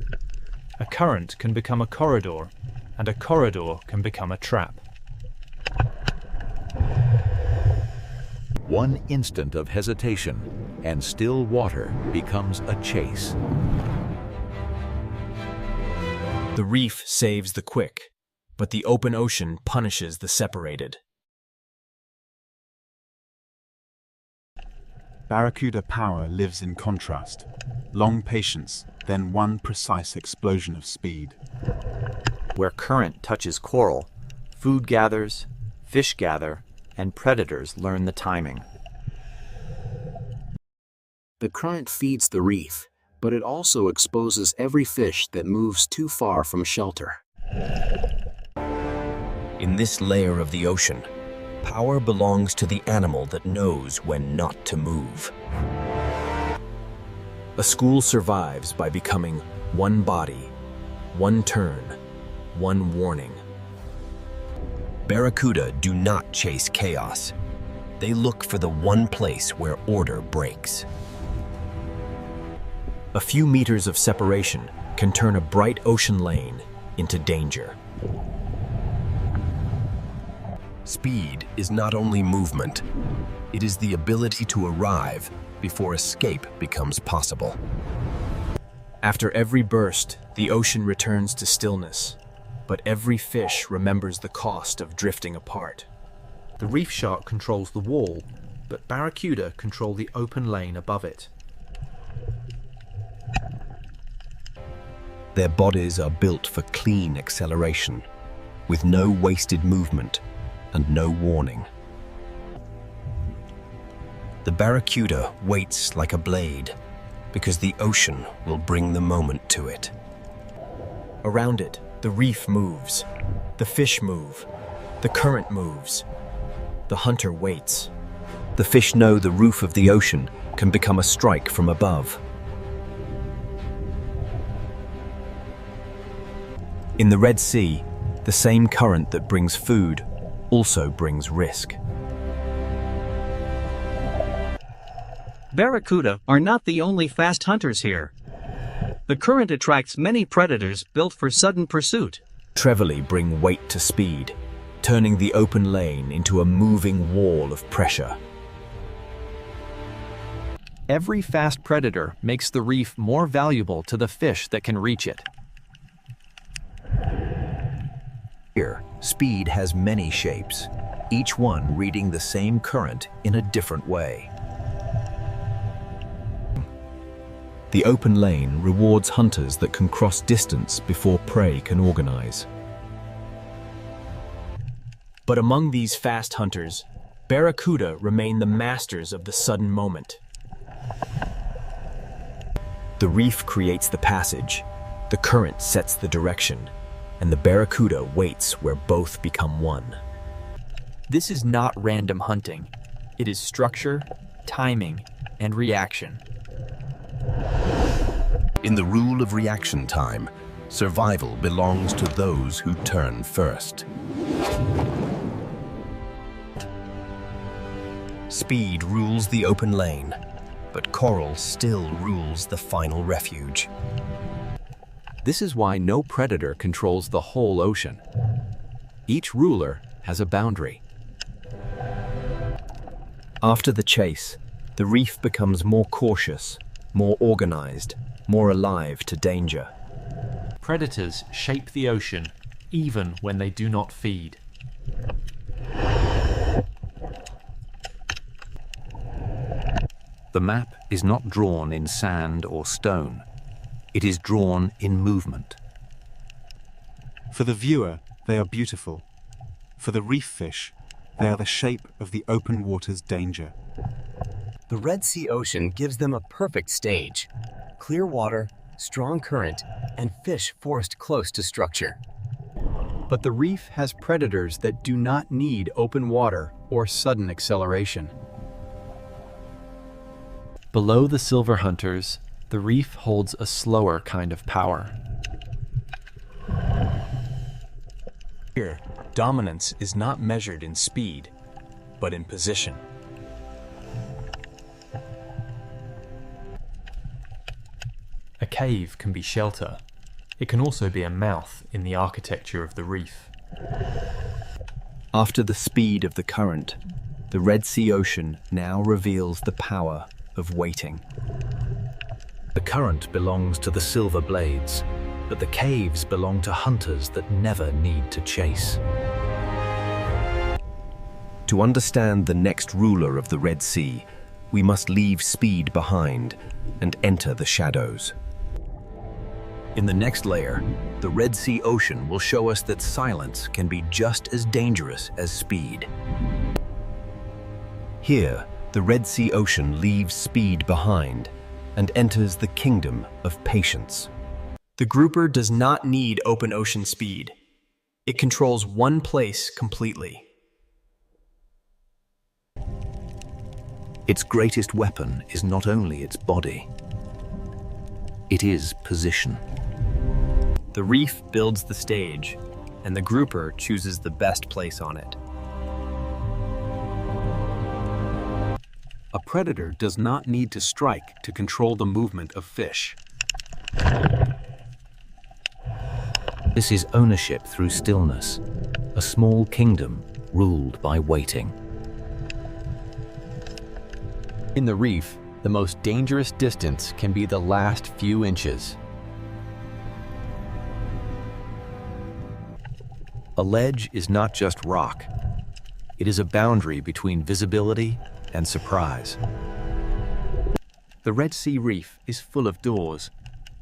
A current can become a corridor, and a corridor can become a trap. One instant of hesitation, and still water becomes a chase. The reef saves the quick, but the open ocean punishes the separated. Barracuda power lives in contrast. Long patience, then one precise explosion of speed. Where current touches coral, food gathers, fish gather, and predators learn the timing. The current feeds the reef, but it also exposes every fish that moves too far from shelter. In this layer of the ocean, power belongs to the animal that knows when not to move. A school survives by becoming one body, one turn, one warning. Barracuda do not chase chaos. They look for the one place where order breaks. A few meters of separation can turn a bright ocean lane into danger. Speed is not only movement, it is the ability to arrive before escape becomes possible. After every burst, the ocean returns to stillness, but every fish remembers the cost of drifting apart. The reef shark controls the wall, but barracuda control the open lane above it. Their bodies are built for clean acceleration, with no wasted movement and no warning. The barracuda waits like a blade, because the ocean will bring the moment to it. Around it, the reef moves, the fish move, the current moves. The hunter waits. The fish know the roof of the ocean can become a strike from above. In the Red Sea, the same current that brings food also brings risk. Barracuda are not the only fast hunters here. The current attracts many predators built for sudden pursuit. Trevally bring weight to speed, turning the open lane into a moving wall of pressure. Every fast predator makes the reef more valuable to the fish that can reach it. Here, speed has many shapes, each one reading the same current in a different way. The open lane rewards hunters that can cross distance before prey can organize. But among these fast hunters, barracuda remain the masters of the sudden moment. The reef creates the passage, the current sets the direction, and the barracuda waits where both become one. This is not random hunting. It is structure, timing, and reaction. In the rule of reaction time, survival belongs to those who turn first. Speed rules the open lane, but coral still rules the final refuge. This is why no predator controls the whole ocean. Each ruler has a boundary. After the chase, the reef becomes more cautious, more organized, more alive to danger. Predators shape the ocean even when they do not feed. The map is not drawn in sand or stone. It is drawn in movement. For the viewer, they are beautiful. For the reef fish, they are the shape of the open water's danger. The Red Sea Ocean gives them a perfect stage. Clear water, strong current, and fish forced close to structure. But the reef has predators that do not need open water or sudden acceleration. Below the silver hunters, the reef holds a slower kind of power. Here, dominance is not measured in speed, but in position. A cave can be shelter. It can also be a mouth in the architecture of the reef. After the speed of the current, the Red Sea Ocean now reveals the power of waiting. The current belongs to the silver blades, but the caves belong to hunters that never need to chase. To understand the next ruler of the Red Sea, we must leave speed behind and enter the shadows. In the next layer, the Red Sea Ocean will show us that silence can be just as dangerous as speed. Here, the Red Sea Ocean leaves speed behind and enters the kingdom of patience. The grouper does not need open ocean speed. It controls one place completely. Its greatest weapon is not only its body, it is position. The reef builds the stage, and the grouper chooses the best place on it. A predator does not need to strike to control the movement of fish. This is ownership through stillness, a small kingdom ruled by waiting. In the reef, the most dangerous distance can be the last few inches. A ledge is not just rock. It is a boundary between visibility and surprise. The Red Sea Reef is full of doors,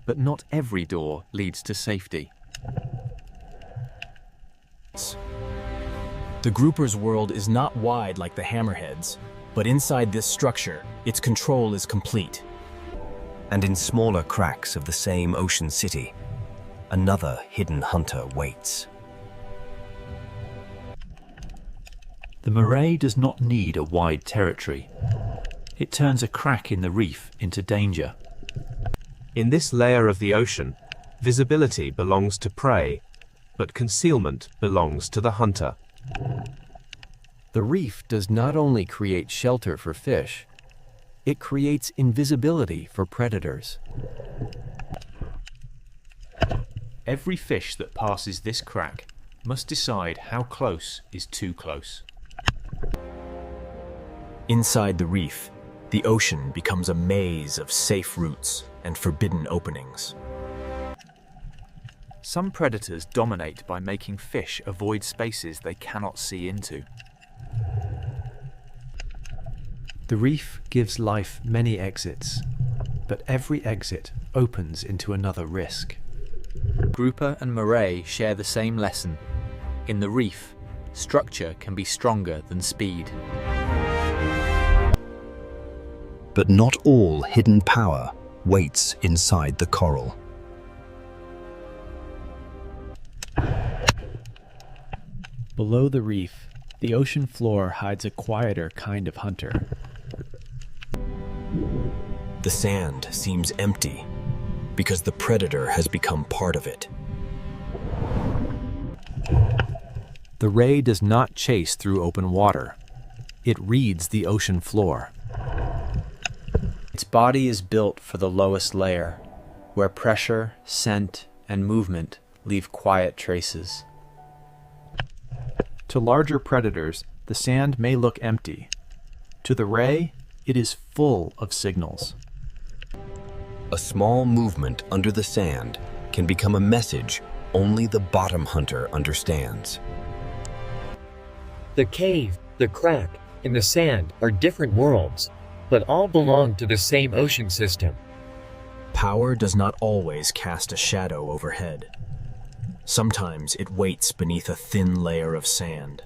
but not every door leads to safety. The grouper's world is not wide like the hammerheads, but inside this structure, its control is complete. And in smaller cracks of the same ocean city, another hidden hunter waits. The moray does not need a wide territory. It turns a crack in the reef into danger. In this layer of the ocean, visibility belongs to prey, but concealment belongs to the hunter. The reef does not only create shelter for fish, it creates invisibility for predators. Every fish that passes this crack must decide how close is too close. Inside the reef, the ocean becomes a maze of safe routes and forbidden openings. Some predators dominate by making fish avoid spaces they cannot see into. The reef gives life many exits, but every exit opens into another risk. Grouper and moray share the same lesson. In the reef, structure can be stronger than speed. But not all hidden power waits inside the coral. Below the reef, the ocean floor hides a quieter kind of hunter. The sand seems empty because the predator has become part of it. The ray does not chase through open water. It reads the ocean floor. Its body is built for the lowest layer, where pressure, scent, and movement leave quiet traces. To larger predators, the sand may look empty. To the ray, it is full of signals. A small movement under the sand can become a message only the bottom hunter understands. The cave, the crack, and the sand are different worlds, but all belong to the same ocean system. Power does not always cast a shadow overhead. Sometimes it waits beneath a thin layer of sand.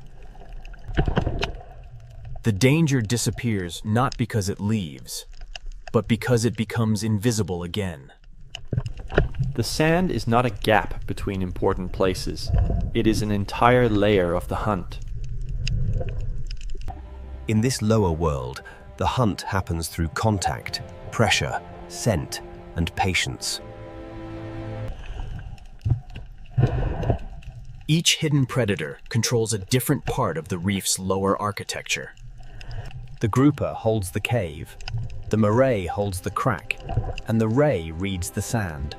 The danger disappears not because it leaves, but because it becomes invisible again. The sand is not a gap between important places. It is an entire layer of the hunt. In this lower world, the hunt happens through contact, pressure, scent, and patience. Each hidden predator controls a different part of the reef's lower architecture. The grouper holds the cave, the moray holds the crack, and the ray reads the sand.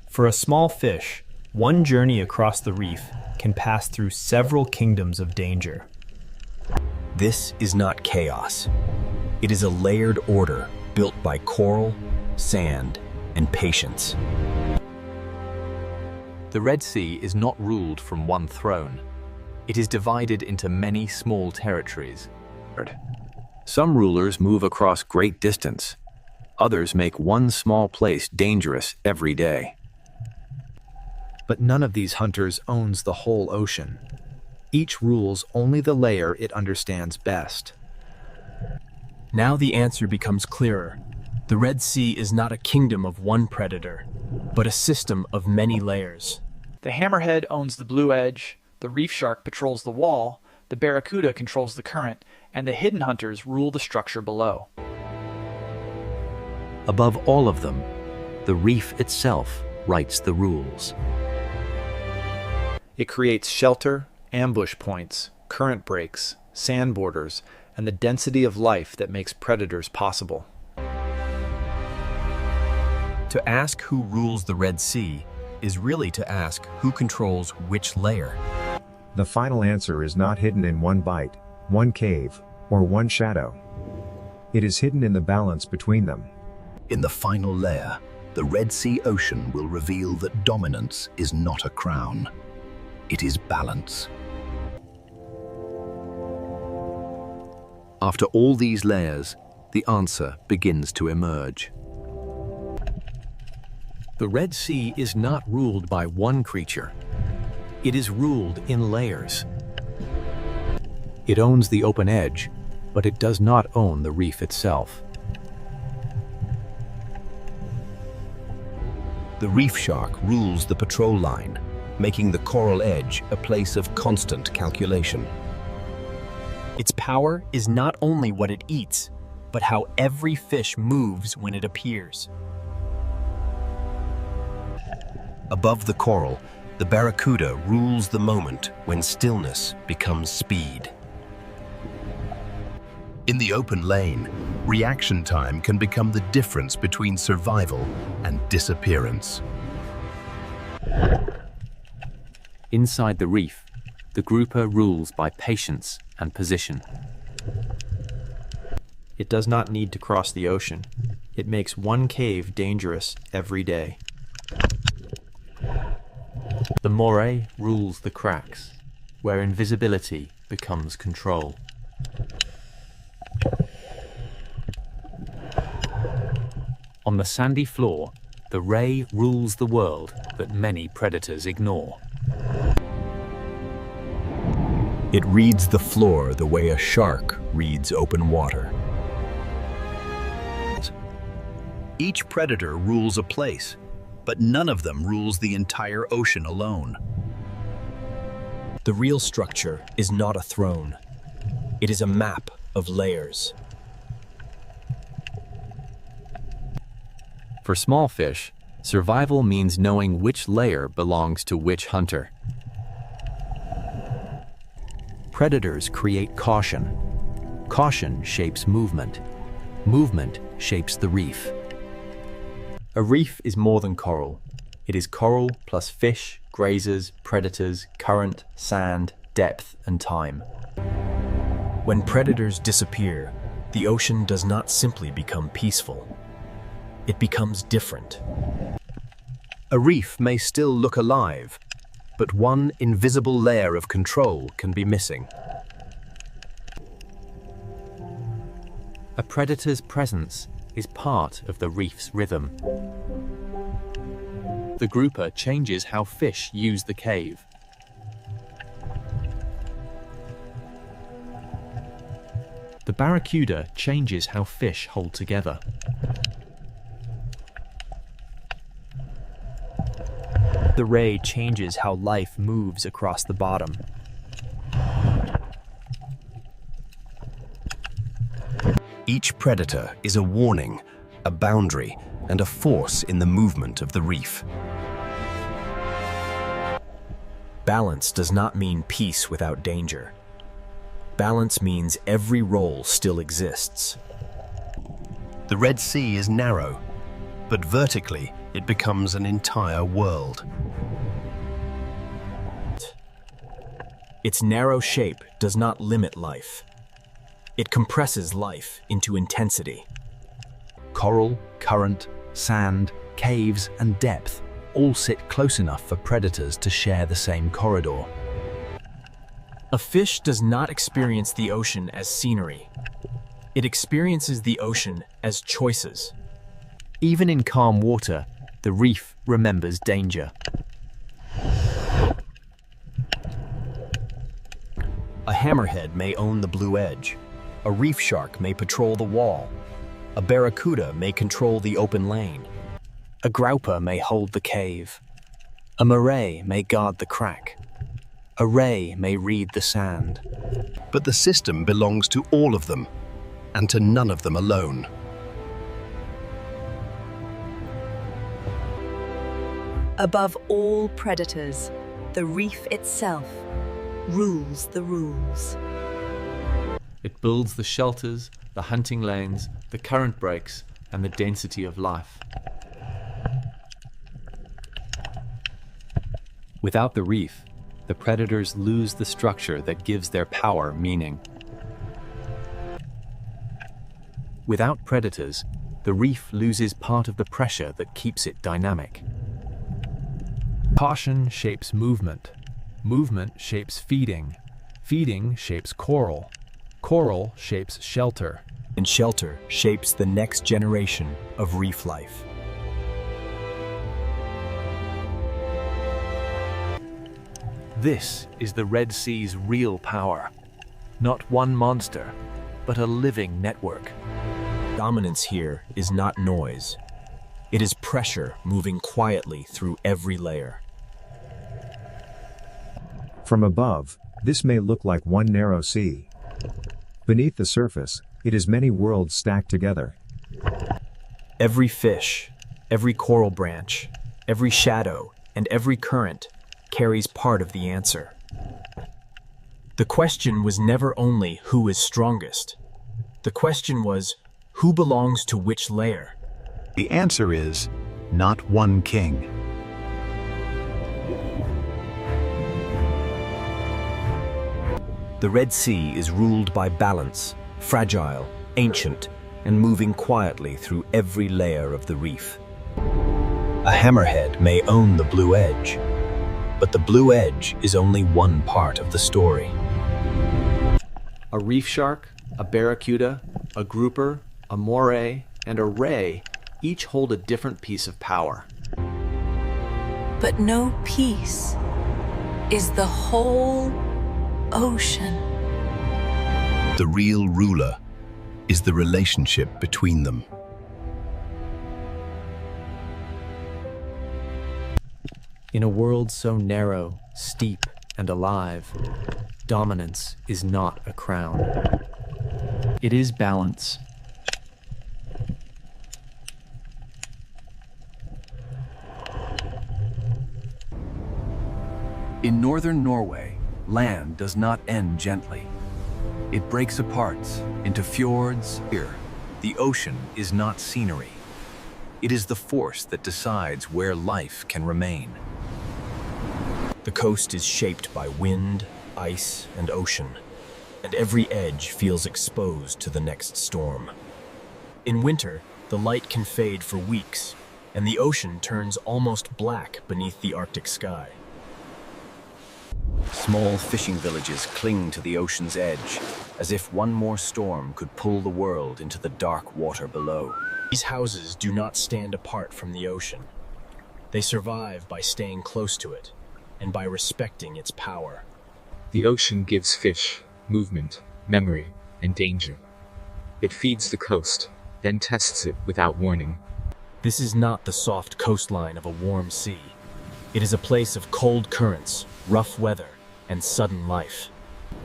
For a small fish, one journey across the reef can pass through several kingdoms of danger. This is not chaos. It is a layered order built by coral, sand, and patience. The Red Sea is not ruled from one throne. It is divided into many small territories. Some rulers move across great distance. Others make one small place dangerous every day. But none of these hunters owns the whole ocean. Each rules only the layer it understands best. Now the answer becomes clearer. The Red Sea is not a kingdom of one predator, but a system of many layers. The hammerhead owns the blue edge, the reef shark patrols the wall, the barracuda controls the current, and the hidden hunters rule the structure below. Above all of them, the reef itself writes the rules. It creates shelter, ambush points, current breaks, sand borders, and the density of life that makes predators possible. To ask who rules the Red Sea is really to ask who controls which layer. The final answer is not hidden in one bite, one cave, or one shadow. It is hidden in the balance between them. In the final layer, the Red Sea Ocean will reveal that dominance is not a crown. It is balance. After all these layers, the answer begins to emerge. The Red Sea is not ruled by one creature. It is ruled in layers. It owns the open edge, but it does not own the reef itself. The reef shark rules the patrol line, making the coral edge a place of constant calculation. Its power is not only what it eats, but how every fish moves when it appears. Above the coral, the barracuda rules the moment when stillness becomes speed. In the open lane, reaction time can become the difference between survival and disappearance. Inside the reef, the grouper rules by patience and position. It does not need to cross the ocean. It makes one cave dangerous every day. The moray rules the cracks, where invisibility becomes control. On the sandy floor, the ray rules the world that many predators ignore. It reads the floor the way a shark reads open water. Each predator rules a place, but none of them rules the entire ocean alone. The real structure is not a throne. It is a map of layers. For small fish, survival means knowing which layer belongs to which hunter. Predators create caution. Caution shapes movement. Movement shapes the reef. A reef is more than coral. It is coral plus fish, grazers, predators, current, sand, depth, and time. When predators disappear, the ocean does not simply become peaceful. It becomes different. A reef may still look alive, but one invisible layer of control can be missing. A predator's presence is part of the reef's rhythm. The grouper changes how fish use the cave. The barracuda changes how fish hold together. The ray changes how life moves across the bottom. Each predator is a warning, a boundary, and a force in the movement of the reef. Balance does not mean peace without danger. Balance means every role still exists. The Red Sea is narrow, but vertically it becomes an entire world. Its narrow shape does not limit life. It compresses life into intensity. Coral, current, sand, caves, and depth all sit close enough for predators to share the same corridor. A fish does not experience the ocean as scenery. It experiences the ocean as choices. Even in calm water, the reef remembers danger. A hammerhead may own the blue edge. A reef shark may patrol the wall. A barracuda may control the open lane. A grouper may hold the cave. A moray may guard the crack. A ray may read the sand. But the system belongs to all of them, and to none of them alone. Above all predators, the reef itself rules the rules. It builds the shelters, the hunting lanes, the current breaks, and the density of life. Without the reef, the predators lose the structure that gives their power meaning. Without predators, the reef loses part of the pressure that keeps it dynamic. Caution shapes movement. Movement shapes feeding. Feeding shapes coral. Coral shapes shelter. And shelter shapes the next generation of reef life. This is the Red Sea's real power. Not one monster, but a living network. Dominance here is not noise. It is pressure moving quietly through every layer. From above, this may look like one narrow sea. Beneath the surface, it is many worlds stacked together. Every fish, every coral branch, every shadow, and every current carries part of the answer. The question was never only who is strongest. The question was who belongs to which layer. The answer is not one king. The Red Sea is ruled by balance, fragile, ancient, and moving quietly through every layer of the reef. A hammerhead may own the blue edge, but the blue edge is only one part of the story. A reef shark, a barracuda, a grouper, a moray, and a ray each hold a different piece of power. But no piece is the whole ocean. The real ruler is the relationship between them. In a world so narrow, steep, and alive, dominance is not a crown. It is balance. In northern Norway, land does not end gently. It breaks apart into fjords. Here, the ocean is not scenery. It is the force that decides where life can remain. The coast is shaped by wind, ice, and ocean, and every edge feels exposed to the next storm. In winter, the light can fade for weeks, and the ocean turns almost black beneath the Arctic sky. Small fishing villages cling to the ocean's edge, as if one more storm could pull the world into the dark water below. These houses do not stand apart from the ocean. They survive by staying close to it, and by respecting its power. The ocean gives fish movement, memory, and danger. It feeds the coast, then tests it without warning. This is not the soft coastline of a warm sea. It is a place of cold currents, rough weather, and sudden life.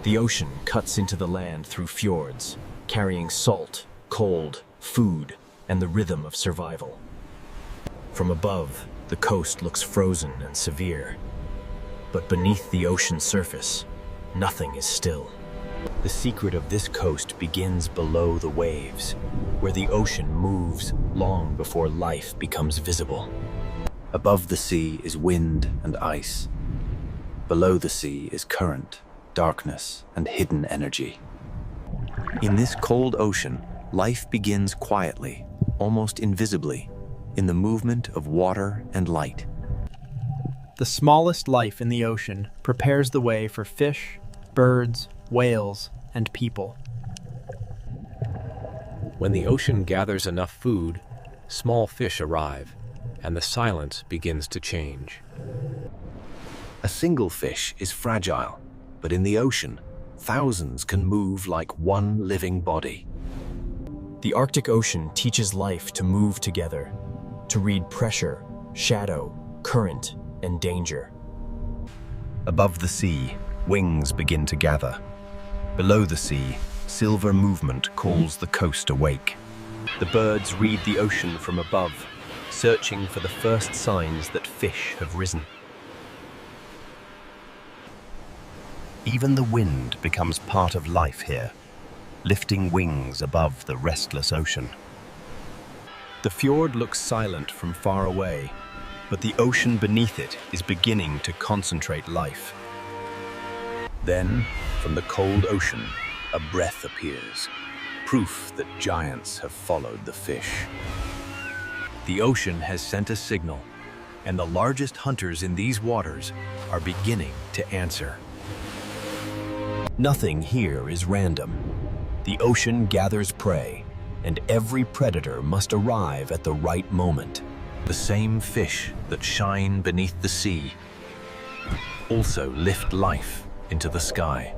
The ocean cuts into the land through fjords, carrying salt, cold, food, and the rhythm of survival. From above, the coast looks frozen and severe. But beneath the ocean surface, nothing is still. The secret of this coast begins below the waves, where the ocean moves long before life becomes visible. Above the sea is wind and ice. Below the sea is current, darkness, and hidden energy. In this cold ocean, life begins quietly, almost invisibly, in the movement of water and light. The smallest life in the ocean prepares the way for fish, birds, whales, and people. When the ocean gathers enough food, small fish arrive, and the silence begins to change. A single fish is fragile, but in the ocean, thousands can move like one living body. The Arctic Ocean teaches life to move together, to read pressure, shadow, current, and danger. Above the sea, wings begin to gather. Below the sea, silver movement calls the coast awake. The birds read the ocean from above, searching for the first signs that fish have risen. Even the wind becomes part of life here, lifting wings above the restless ocean. The fjord looks silent from far away, but the ocean beneath it is beginning to concentrate life. Then, from the cold ocean, a breath appears, proof that giants have followed the fish. The ocean has sent a signal, and the largest hunters in these waters are beginning to answer. Nothing here is random. The ocean gathers prey, and every predator must arrive at the right moment. The same fish that shine beneath the sea also lift life into the sky.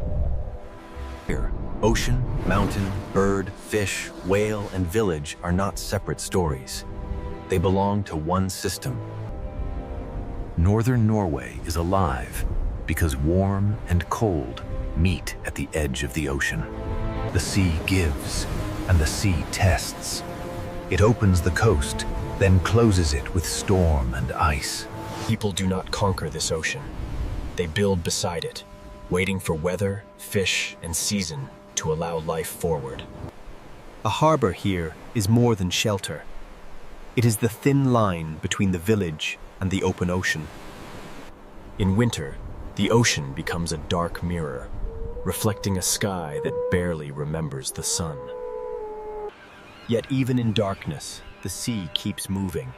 Here, ocean, mountain, bird, fish, whale, and village are not separate stories. They belong to one system. Northern Norway is alive because warm and cold meet at the edge of the ocean. The sea gives, and the sea tests. It opens the coast, then closes it with storm and ice. People do not conquer this ocean. They build beside it, waiting for weather, fish, and season to allow life forward. A harbor here is more than shelter. It is the thin line between the village and the open ocean. In winter, the ocean becomes a dark mirror, reflecting a sky that barely remembers the sun. Yet even in darkness, the sea keeps moving,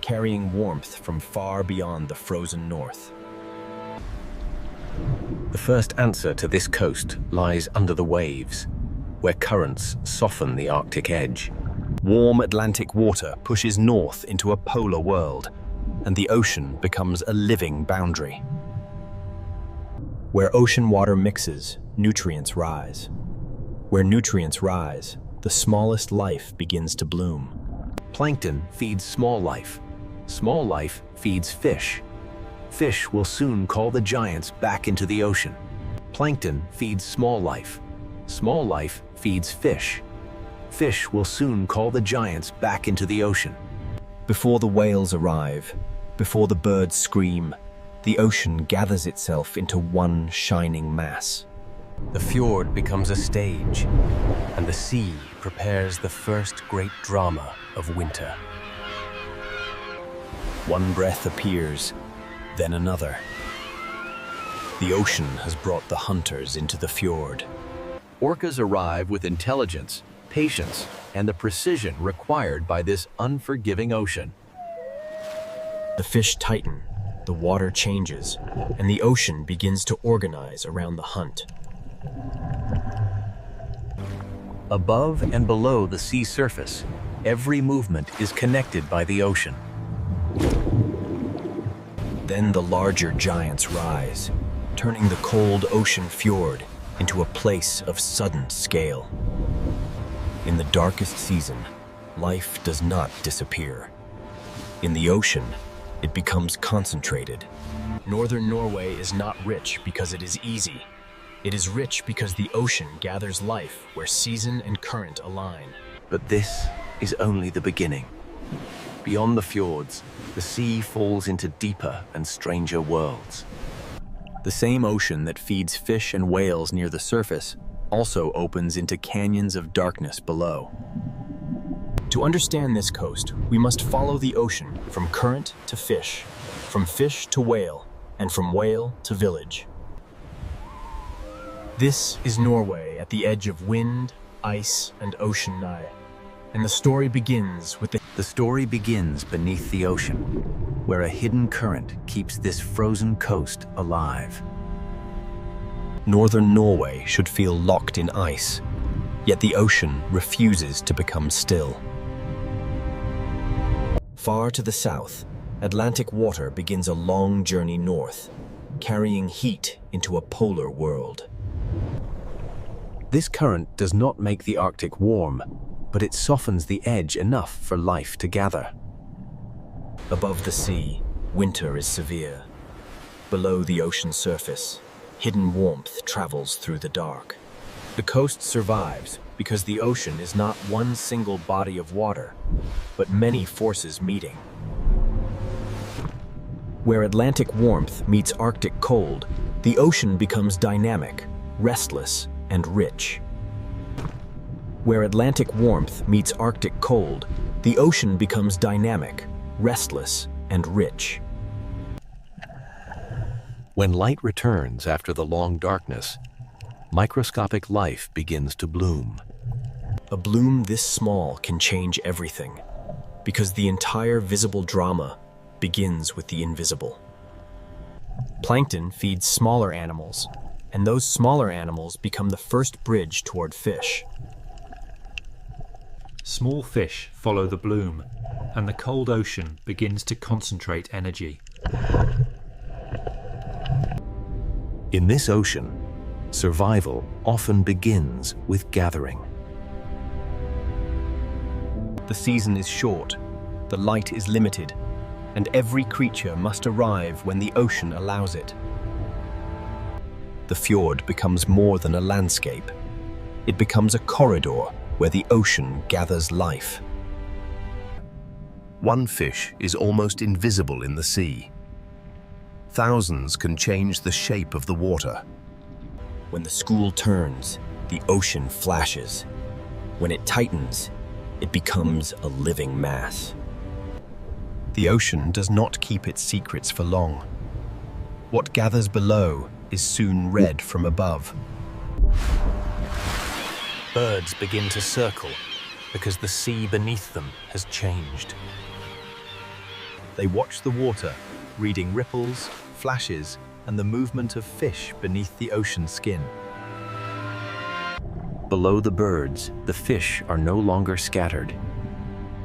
carrying warmth from far beyond the frozen north. The first answer to this coast lies under the waves, where currents soften the Arctic edge. Warm Atlantic water pushes north into a polar world, and the ocean becomes a living boundary. Where ocean water mixes, nutrients rise. Where nutrients rise, the smallest life begins to bloom. Plankton feeds small life. Small life feeds fish. Fish will soon call the giants back into the ocean. Plankton feeds small life. Small life feeds fish. Fish will soon call the giants back into the ocean. Before the whales arrive, before the birds scream, the ocean gathers itself into one shining mass. The fjord becomes a stage, and the sea prepares the first great drama of winter. One breath appears, then another. The ocean has brought the hunters into the fjord. Orcas arrive with intelligence, patience, and the precision required by this unforgiving ocean. The fish tighten, the water changes, and the ocean begins to organize around the hunt. Above and below the sea surface, every movement is connected by the ocean. Then the larger giants rise, turning the cold ocean fjord into a place of sudden scale. In the darkest season, life does not disappear. In the ocean, it becomes concentrated. Northern Norway is not rich because it is easy. It is rich because the ocean gathers life where season and current align. But this is only the beginning. Beyond the fjords, the sea falls into deeper and stranger worlds. The same ocean that feeds fish and whales near the surface also opens into canyons of darkness below. To understand this coast, we must follow the ocean from current to fish, from fish to whale, and from whale to village. This is Norway at the edge of wind, ice, and ocean night. And the story begins with The story begins beneath the ocean, where a hidden current keeps this frozen coast alive. Northern Norway should feel locked in ice, yet the ocean refuses to become still. Far to the south, Atlantic water begins a long journey north, carrying heat into a polar world. This current does not make the Arctic warm, but it softens the edge enough for life to gather. Above the sea, winter is severe. Below the ocean surface, hidden warmth travels through the dark. The coast survives because the ocean is not one single body of water, but many forces meeting. Where Atlantic warmth meets Arctic cold, the ocean becomes dynamic, restless, and rich. Where Atlantic warmth meets Arctic cold, the ocean becomes dynamic, restless, and rich. When light returns after the long darkness, microscopic life begins to bloom. A bloom this small can change everything, because the entire visible drama begins with the invisible. Plankton feeds smaller animals, and those smaller animals become the first bridge toward fish. Small fish follow the bloom, and the cold ocean begins to concentrate energy. In this ocean, survival often begins with gathering. The season is short, the light is limited, and every creature must arrive when the ocean allows it. The fjord becomes more than a landscape. It becomes a corridor where the ocean gathers life. One fish is almost invisible in the sea. Thousands can change the shape of the water. When the school turns, the ocean flashes. When it tightens, it becomes a living mass. The ocean does not keep its secrets for long. What gathers below is soon read from above. Birds begin to circle because the sea beneath them has changed. They watch the water, reading ripples, flashes, and the movement of fish beneath the ocean skin. Below the birds, the fish are no longer scattered.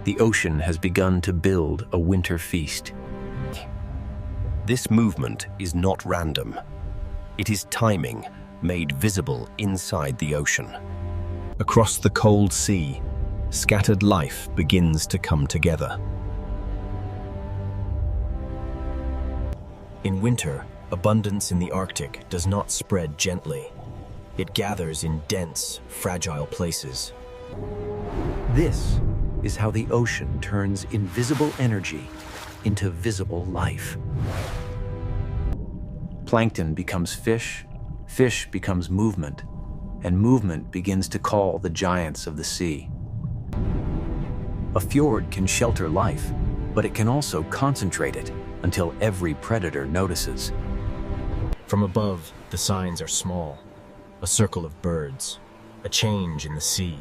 The ocean has begun to build a winter feast. This movement is not random. It is timing made visible inside the ocean. Across the cold sea, scattered life begins to come together. In winter, abundance in the Arctic does not spread gently. It gathers in dense, fragile places. This is how the ocean turns invisible energy into visible life. Plankton becomes fish, fish becomes movement, and movement begins to call the giants of the sea. A fjord can shelter life, but it can also concentrate it until every predator notices. From above, the signs are small. A circle of birds, a change in the sea,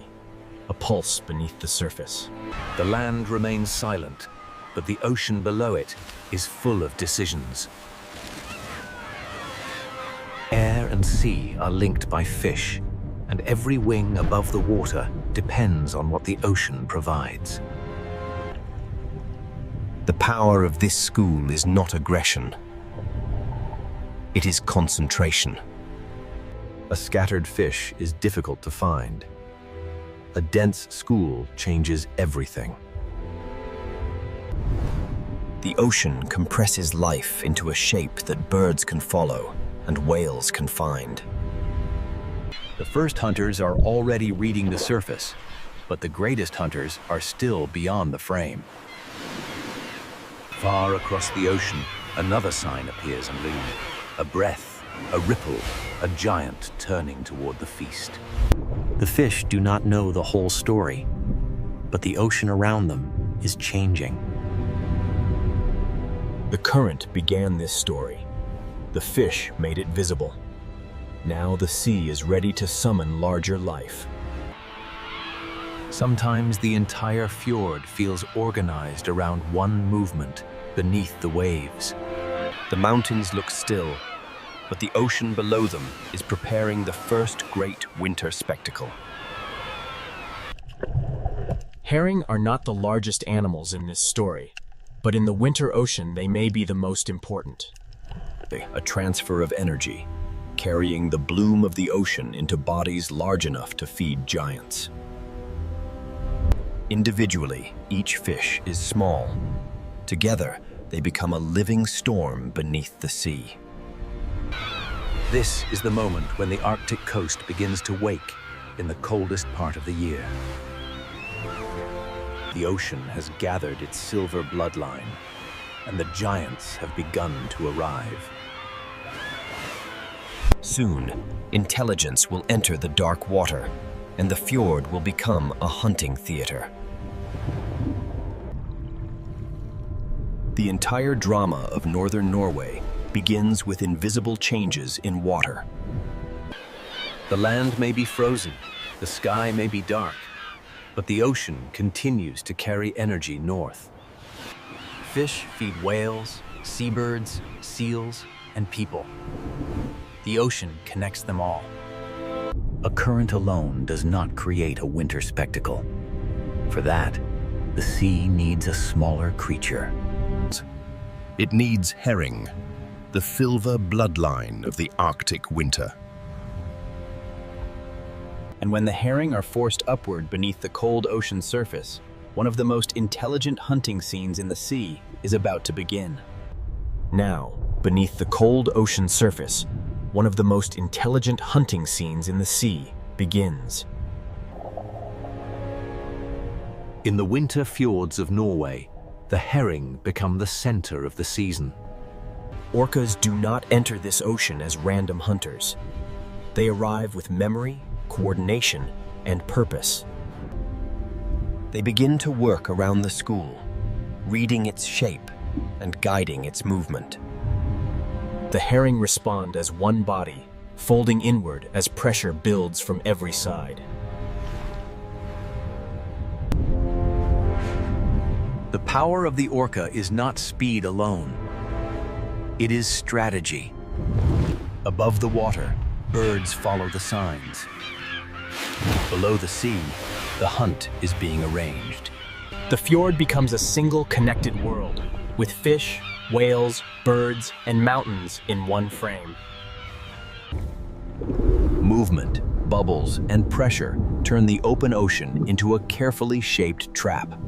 a pulse beneath the surface. The land remains silent, but the ocean below it is full of decisions. Air and sea are linked by fish, and every wing above the water depends on what the ocean provides. The power of this school is not aggression. It is concentration. A scattered fish is difficult to find. A dense school changes everything. The ocean compresses life into a shape that birds can follow and whales can find. The first hunters are already reading the surface, but the greatest hunters are still beyond the frame. Far across the ocean, another sign appears and looms. A breath, a ripple, a giant turning toward the feast. The fish do not know the whole story, but the ocean around them is changing. The current began this story. The fish made it visible. Now the sea is ready to summon larger life. Sometimes the entire fjord feels organized around one movement beneath the waves. The mountains look still, but the ocean below them is preparing the first great winter spectacle. Herring are not the largest animals in this story, but in the winter ocean they may be the most important. A transfer of energy, carrying the bloom of the ocean into bodies large enough to feed giants. Individually, each fish is small. Together, they become a living storm beneath the sea. This is the moment when the Arctic coast begins to wake in the coldest part of the year. The ocean has gathered its silver bloodline, and the giants have begun to arrive. Soon, intelligence will enter the dark water, and the fjord will become a hunting theater. The entire drama of northern Norway begins with invisible changes in water. The land may be frozen, the sky may be dark, but the ocean continues to carry energy north. Fish feed whales, seabirds, seals, and people. The ocean connects them all. A current alone does not create a winter spectacle. For that, the sea needs a smaller creature. It needs herring, the silver bloodline of the Arctic winter. And when the herring are forced upward beneath the cold ocean surface, one of the most intelligent hunting scenes in the sea is about to begin. Now, beneath the cold ocean surface, one of the most intelligent hunting scenes in the sea begins. In the winter fjords of Norway, the herring become the center of the season. Orcas do not enter this ocean as random hunters. They arrive with memory, coordination, and purpose. They begin to work around the school, reading its shape and guiding its movement. The herring respond as one body, folding inward as pressure builds from every side. The power of the orca is not speed alone. It is strategy. Above the water, birds follow the signs. Below the sea, the hunt is being arranged. The fjord becomes a single connected world, with fish, whales, birds, and mountains in one frame. Movement, bubbles, and pressure turn the open ocean into a carefully shaped trap.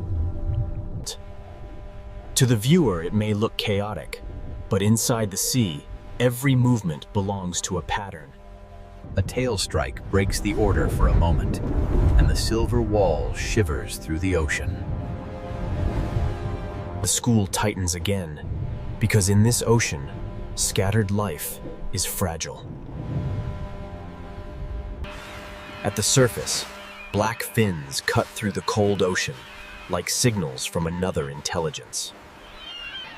To the viewer, it may look chaotic, But inside the sea, every movement belongs to a pattern. A tail strike breaks the order for a moment, and the silver wall shivers through the ocean. The school tightens again, because in this ocean, scattered life is fragile. At the surface, black fins cut through the cold ocean, like signals from another intelligence.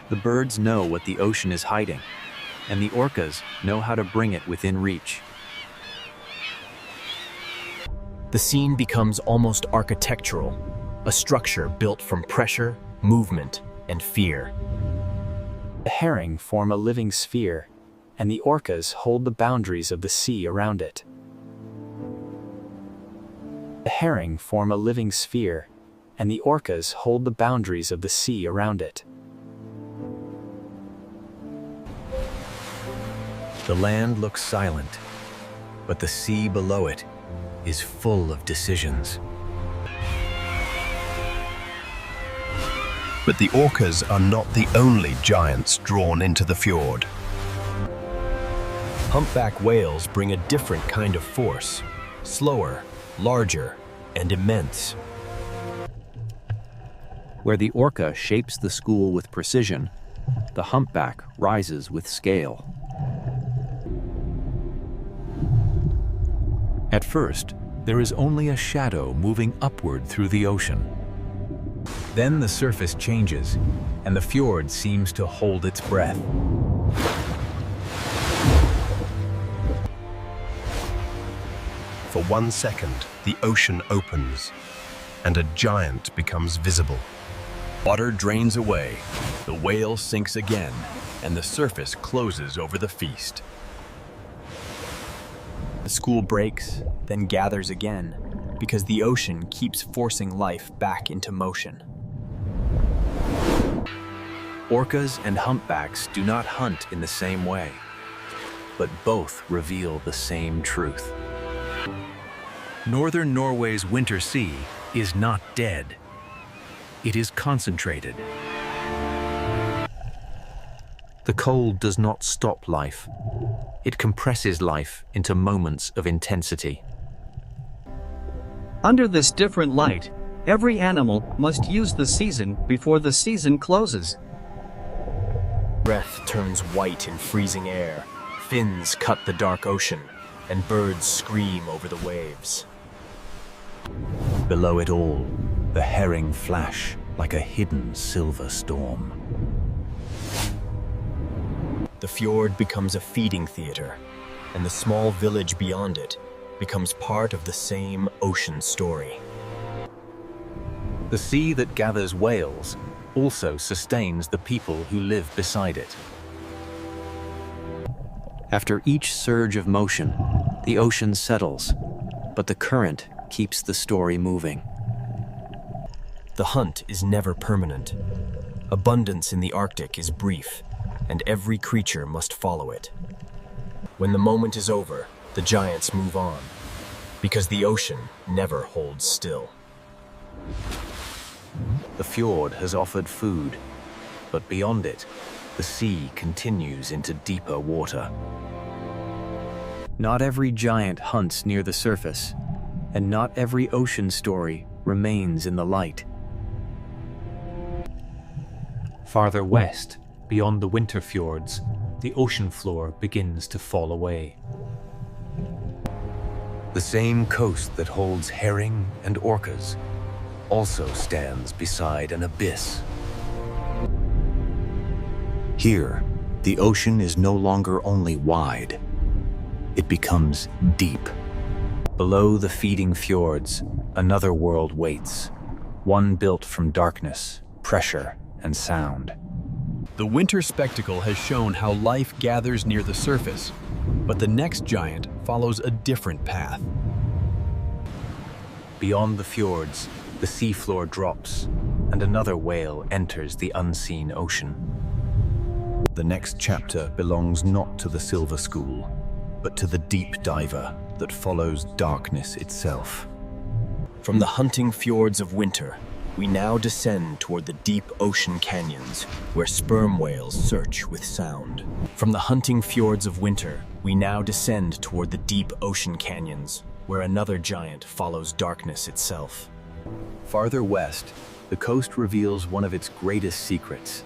The birds know what the ocean is hiding, and the orcas know how to bring it within reach. The scene becomes almost architectural, a structure built from pressure, movement, and fear. The herring form a living sphere, and the orcas hold the boundaries of the sea around it. The herring form a living sphere, and the orcas hold the boundaries of the sea around it. The land looks silent, but the sea below it is full of decisions. But the orcas are not the only giants drawn into the fjord. Humpback whales bring a different kind of force, slower, larger, and immense. Where the orca shapes the school with precision, the humpback rises with scale. At first, there is only a shadow moving upward through the ocean. Then the surface changes, and the fjord seems to hold its breath. For 1 second, the ocean opens, and a giant becomes visible. Water drains away, the whale sinks again, and the surface closes over the feast. The school breaks, then gathers again, because the ocean keeps forcing life back into motion. Orcas and humpbacks do not hunt in the same way, but both reveal the same truth. Northern Norway's winter sea is not dead. It is concentrated. The cold does not stop life. It compresses life into moments of intensity. Under this different light, every animal must use the season before the season closes. Breath turns white in freezing air, fins cut the dark ocean, and birds scream over the waves. Below it all, the herring flash like a hidden silver storm. The fjord becomes a feeding theater, and the small village beyond it becomes part of the same ocean story. The sea that gathers whales also sustains the people who live beside it. After each surge of motion, the ocean settles, but the current keeps the story moving. The hunt is never permanent. Abundance in the Arctic is brief, and every creature must follow it. When the moment is over, the giants move on, because the ocean never holds still. The fjord has offered food, but beyond it, the sea continues into deeper water. Not every giant hunts near the surface, and not every ocean story remains in the light. Farther west, beyond the winter fjords, the ocean floor begins to fall away. The same coast that holds herring and orcas also stands beside an abyss. Here, the ocean is no longer only wide, it becomes deep. Below the feeding fjords, another world waits, one built from darkness, pressure, and sound. The winter spectacle has shown how life gathers near the surface, but the next giant follows a different path. Beyond the fjords, the seafloor drops, and another whale enters the unseen ocean. The next chapter belongs not to the Silver School, but to the deep diver that follows darkness itself. From the hunting fjords of winter, We now descend toward the deep ocean canyons, where sperm whales search with sound. From the hunting fjords of winter, we now descend toward the deep ocean canyons, where another giant follows darkness itself. Farther west, the coast reveals one of its greatest secrets.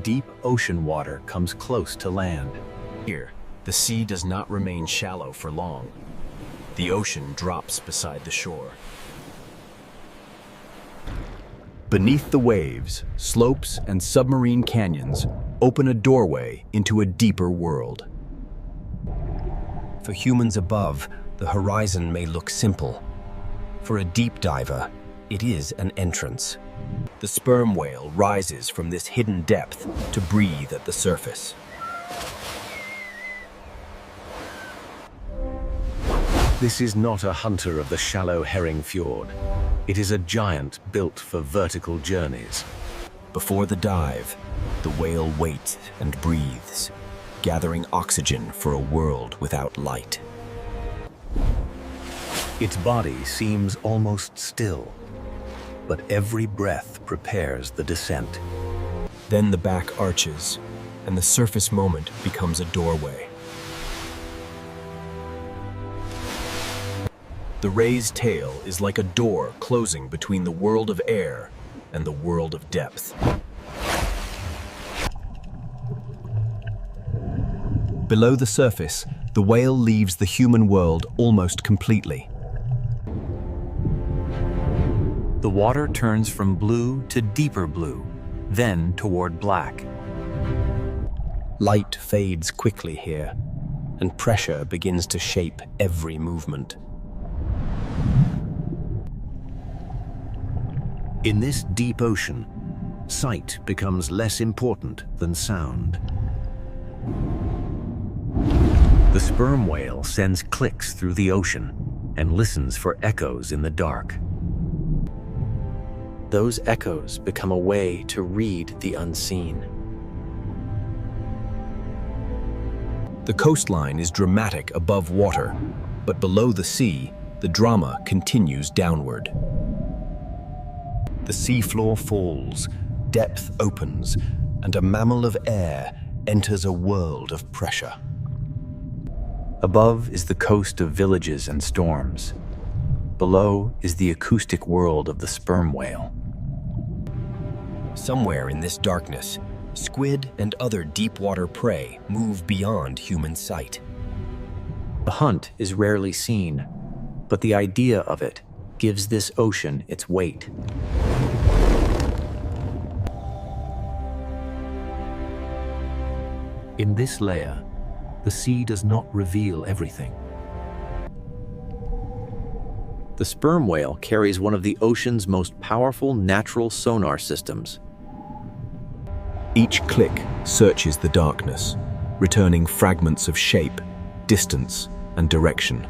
Deep ocean water comes close to land. Here, the sea does not remain shallow for long. The ocean drops beside the shore. Beneath the waves, slopes and submarine canyons open a doorway into a deeper world. For humans above, the horizon may look simple. For a deep diver, it is an entrance. The sperm whale rises from this hidden depth to breathe at the surface. This is not a hunter of the shallow herring fjord. It is a giant built for vertical journeys. Before the dive, the whale waits and breathes, gathering oxygen for a world without light. Its body seems almost still, but every breath prepares the descent. Then the back arches, and the surface moment becomes a doorway. The ray's tail is like a door closing between the world of air and the world of depth. Below the surface, the whale leaves the human world almost completely. The water turns from blue to deeper blue, then toward black. Light fades quickly here, and pressure begins to shape every movement. In this deep ocean, sight becomes less important than sound. The sperm whale sends clicks through the ocean and listens for echoes in the dark. Those echoes become a way to read the unseen. The coastline is dramatic above water, but below the sea, the drama continues downward. The seafloor falls, depth opens, and a mammal of air enters a world of pressure. Above is the coast of villages and storms. Below is the acoustic world of the sperm whale. Somewhere in this darkness, squid and other deep-water prey move beyond human sight. The hunt is rarely seen, but the idea of it gives this ocean its weight. In this layer, the sea does not reveal everything. The sperm whale carries one of the ocean's most powerful natural sonar systems. Each click searches the darkness, returning fragments of shape, distance, and direction.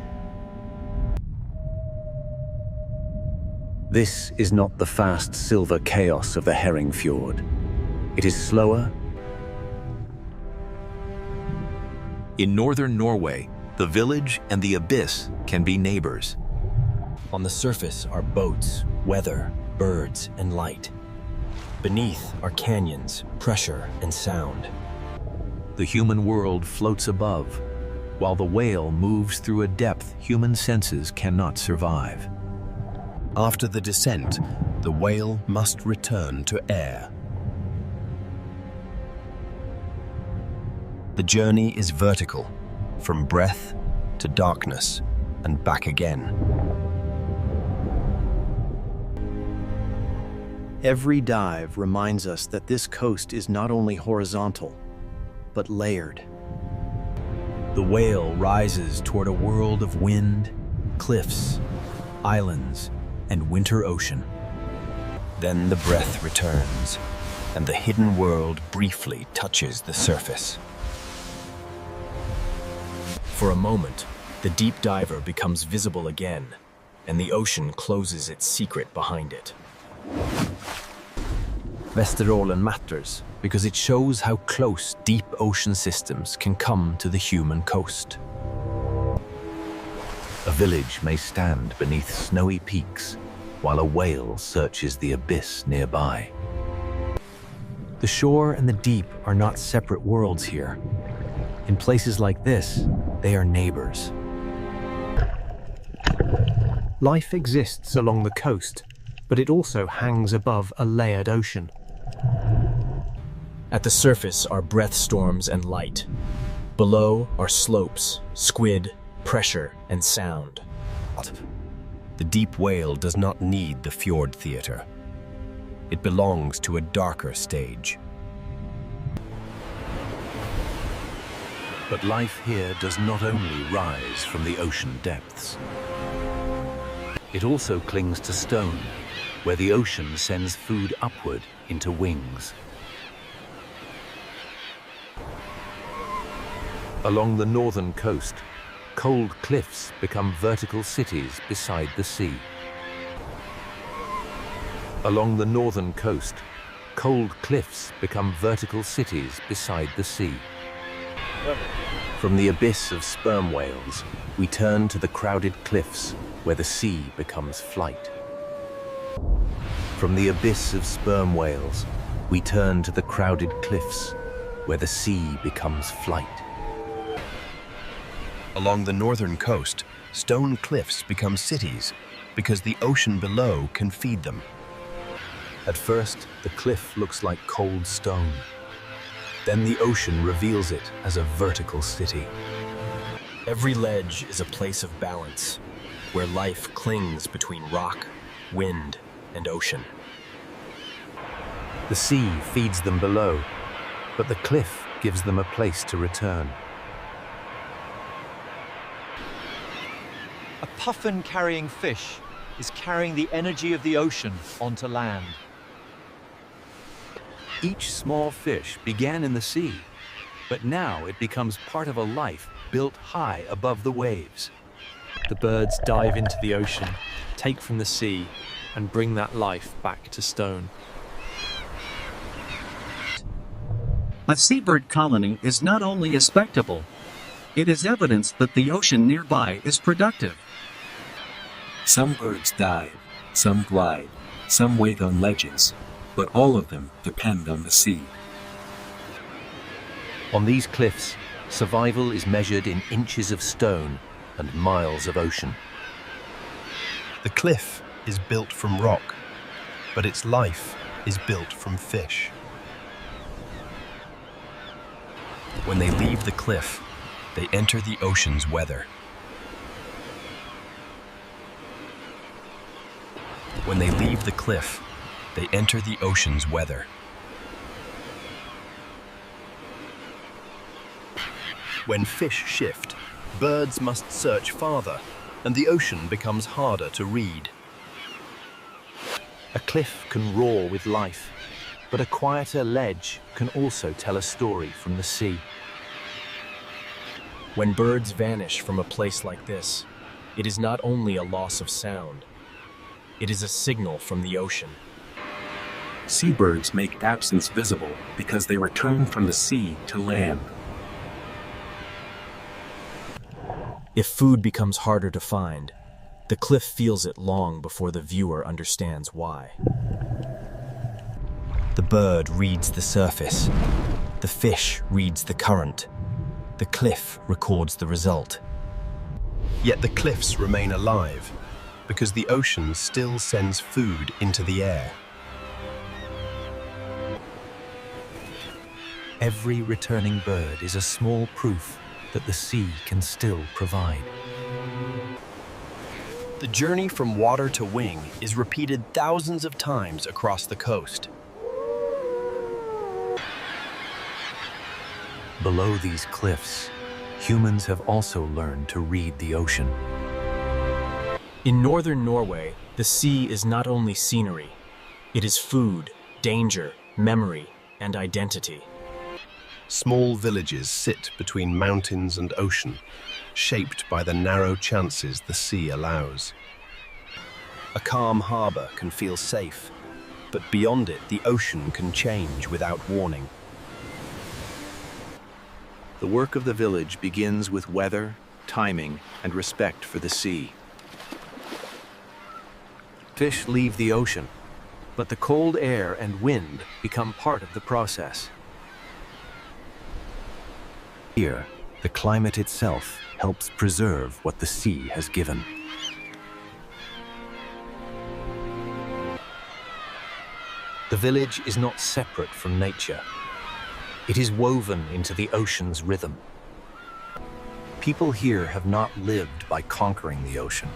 This is not the fast silver chaos of the herring fjord. It is slower. In northern Norway, the village and the abyss can be neighbors. On the surface are boats, weather, birds, and light. Beneath are canyons, pressure, and sound. The human world floats above, while the whale moves through a depth human senses cannot survive. After the descent, the whale must return to air. The journey is vertical, from breath to darkness and back again. Every dive reminds us that this coast is not only horizontal, but layered. The whale rises toward a world of wind, cliffs, islands, and winter ocean. Then the breath returns, and the hidden world briefly touches the surface. For a moment, the deep diver becomes visible again, and the ocean closes its secret behind it. Vesterålen matters because it shows how close deep ocean systems can come to the human coast. A village may stand beneath snowy peaks, while a whale searches the abyss nearby. The shore and the deep are not separate worlds here. In places like this, they are neighbors. Life exists along the coast, but it also hangs above a layered ocean. At the surface are breath storms and light. Below are slopes, squid, pressure, and sound. The deep whale does not need the fjord theater. It belongs to a darker stage. But life here does not only rise from the ocean depths. It also clings to stone, where the ocean sends food upward into wings. Along the northern coast, cold cliffs become vertical cities beside the sea. Along the northern coast, cold cliffs become vertical cities beside the sea. From the abyss of sperm whales, we turn to the crowded cliffs where the sea becomes flight. From the abyss of sperm whales, we turn to the crowded cliffs where the sea becomes flight. Along the northern coast, stone cliffs become cities because the ocean below can feed them. At first, the cliff looks like cold stone. Then the ocean reveals it as a vertical city. Every ledge is a place of balance, where life clings between rock, wind, and ocean. The sea feeds them below, but the cliff gives them a place to return. A puffin-carrying fish is carrying the energy of the ocean onto land. Each small fish began in the sea, but now it becomes part of a life built high above the waves. The birds dive into the ocean, take from the sea, and bring that life back to stone. A seabird colony is not only a spectacle, it is evidence that the ocean nearby is productive. Some birds dive, some glide, some wait on ledges, but all of them depend on the sea. On these cliffs, survival is measured in inches of stone and miles of ocean. The cliff is built from rock, but its life is built from fish. When they leave the cliff, they enter the ocean's weather. When they leave the cliff, they enter the ocean's weather. When fish shift, birds must search farther, and the ocean becomes harder to read. A cliff can roar with life, but a quieter ledge can also tell a story from the sea. When birds vanish from a place like this, it is not only a loss of sound, it is a signal from the ocean. Seabirds make absence visible because they return from the sea to land. If food becomes harder to find, the cliff feels it long before the viewer understands why. The bird reads the surface, the fish reads the current, the cliff records the result. Yet the cliffs remain alive because the ocean still sends food into the air. Every returning bird is a small proof that the sea can still provide. The journey from water to wing is repeated thousands of times across the coast. Below these cliffs, humans have also learned to read the ocean. In northern Norway, the sea is not only scenery, it is food, danger, memory, and identity. Small villages sit between mountains and ocean, shaped by the narrow chances the sea allows. A calm harbor can feel safe, but beyond it, the ocean can change without warning. The work of the village begins with weather, timing, and respect for the sea. Fish leave the ocean, but the cold air and wind become part of the process. Here, the climate itself helps preserve what the sea has given. The village is not separate from nature. It is woven into the ocean's rhythm. People here have not lived by conquering the ocean.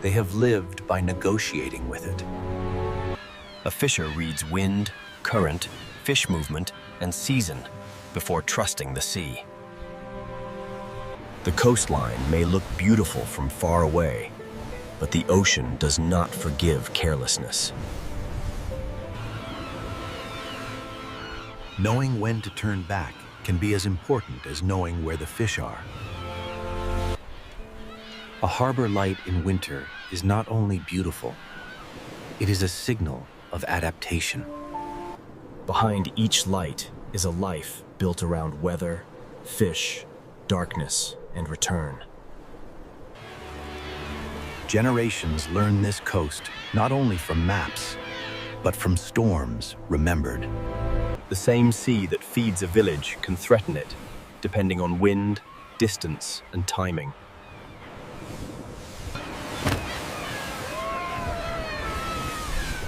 They have lived by negotiating with it. A fisher reads wind, current, fish movement, and season before trusting the sea. The coastline may look beautiful from far away, but the ocean does not forgive carelessness. Knowing when to turn back can be as important as knowing where the fish are. A harbor light in winter is not only beautiful, it is a signal of adaptation. Behind each light is a life built around weather, fish, darkness, and return. Generations learn this coast not only from maps, but from storms remembered. The same sea that feeds a village can threaten it, depending on wind, distance, and timing.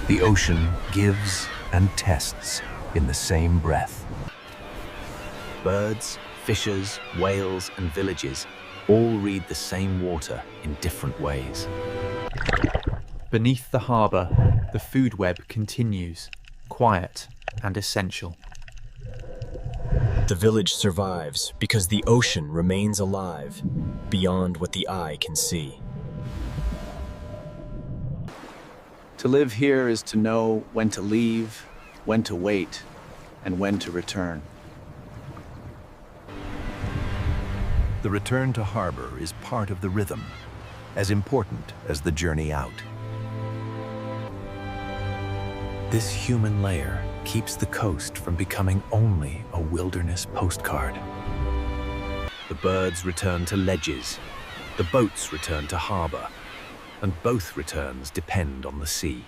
The ocean gives and tests in the same breath. Birds, fishes, whales, and villages all read the same water in different ways. Beneath the harbour, the food web continues, quiet and essential. The village survives because the ocean remains alive, beyond what the eye can see. To live here is to know when to leave, when to wait, and when to return. The return to harbor is part of the rhythm, as important as the journey out. This human layer keeps the coast from becoming only a wilderness postcard. The birds return to ledges, the boats return to harbor, and both returns depend on the sea.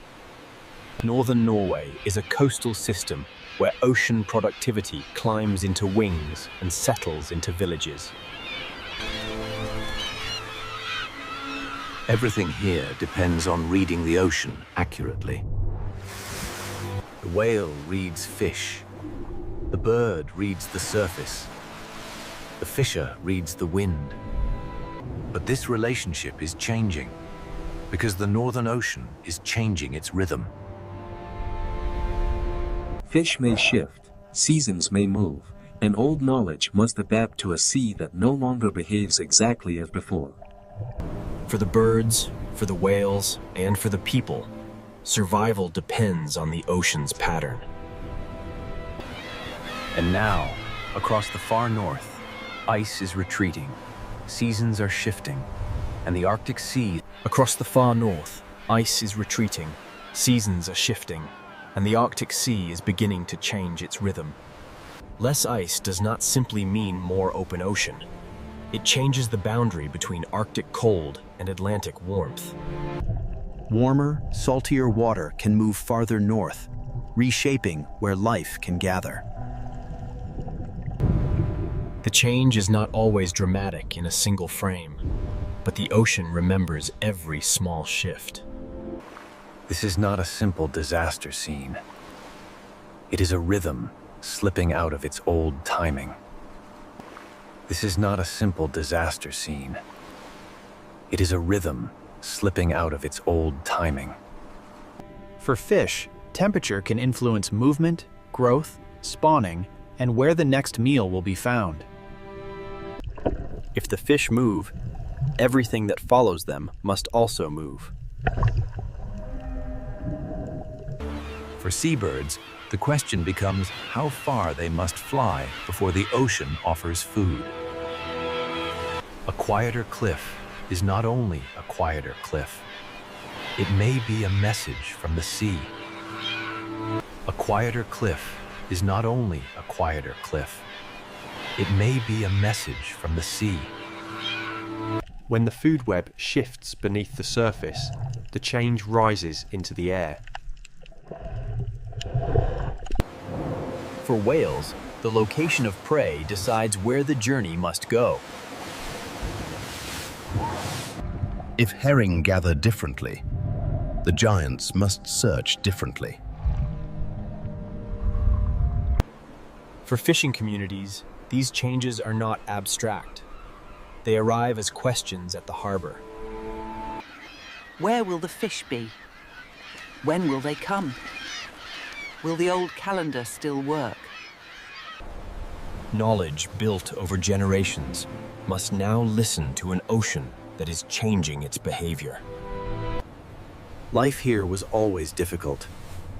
Northern Norway is a coastal system where ocean productivity climbs into wings and settles into villages. Everything here depends on reading the ocean accurately. The whale reads fish. The bird reads the surface. The fisher reads the wind. But this relationship is changing because the Northern Ocean is changing its rhythm. Fish may shift, seasons may move, and old knowledge must adapt to a sea that no longer behaves exactly as before. For the birds, for the whales, and for the people, survival depends on the ocean's pattern. And now, across the far north, ice is retreating, seasons are shifting, and the Arctic Sea... Across the far north, ice is retreating, seasons are shifting, and the Arctic Sea is beginning to change its rhythm. Less ice does not simply mean more open ocean. It changes the boundary between Arctic cold and Atlantic warmth. Warmer, saltier water can move farther north, reshaping where life can gather. The change is not always dramatic in a single frame, but the ocean remembers every small shift. This is not a simple disaster scene. It is a rhythm slipping out of its old timing. This is not a simple disaster scene. It is a rhythm slipping out of its old timing. For fish, temperature can influence movement, growth, spawning, and where the next meal will be found. If the fish move, everything that follows them must also move. For seabirds, the question becomes how far they must fly before the ocean offers food. A quieter cliff is not only a quieter cliff. It may be a message from the sea. A quieter cliff is not only a quieter cliff. It may be a message from the sea. When the food web shifts beneath the surface, the change rises into the air. For whales, the location of prey decides where the journey must go. If herring gather differently, the giants must search differently. For fishing communities, these changes are not abstract. They arrive as questions at the harbor. Where will the fish be? When will they come? Will the old calendar still work? Knowledge built over generations must now listen to an ocean that is changing its behavior. Life here was always difficult,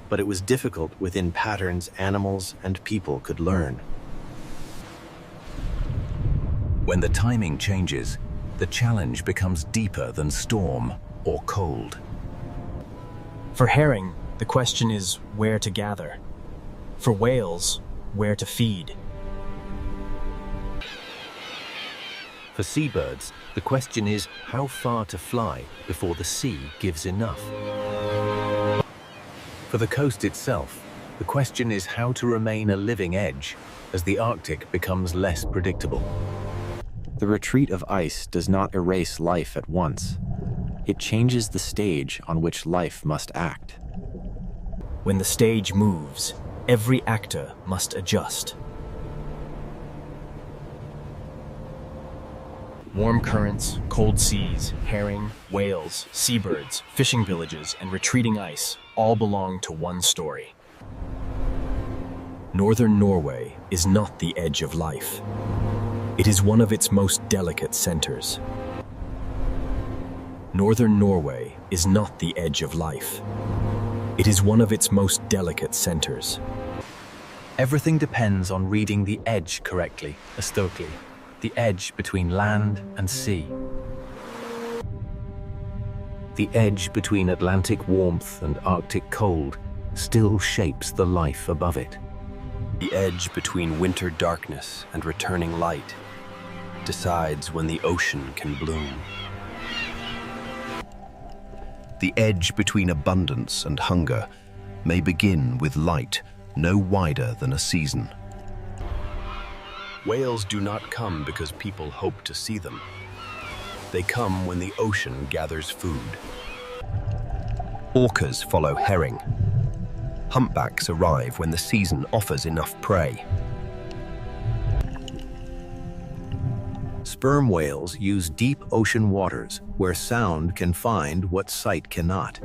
but it was difficult within patterns animals and people could learn. When the timing changes, the challenge becomes deeper than storm or cold. For herring, the question is where to gather. For whales, where to feed. For seabirds, the question is how far to fly before the sea gives enough. For the coast itself, the question is how to remain a living edge as the Arctic becomes less predictable. The retreat of ice does not erase life at once. It changes the stage on which life must act. When the stage moves, every actor must adjust. Warm currents, cold seas, herring, whales, seabirds, fishing villages, and retreating ice all belong to one story. Northern Norway is not the edge of life. It is one of its most delicate centers. Northern Norway is not the edge of life. It is one of its most delicate centers. Everything depends on reading the edge correctly, Stokely, the edge between land and sea. The edge between Atlantic warmth and Arctic cold still shapes the life above it. The edge between winter darkness and returning light decides when the ocean can bloom. The edge between abundance and hunger may begin with light no wider than a season. Whales do not come because people hope to see them. They come when the ocean gathers food. Orcas follow herring. Humpbacks arrive when the season offers enough prey. Sperm whales use deep ocean waters where sound can find what sight cannot.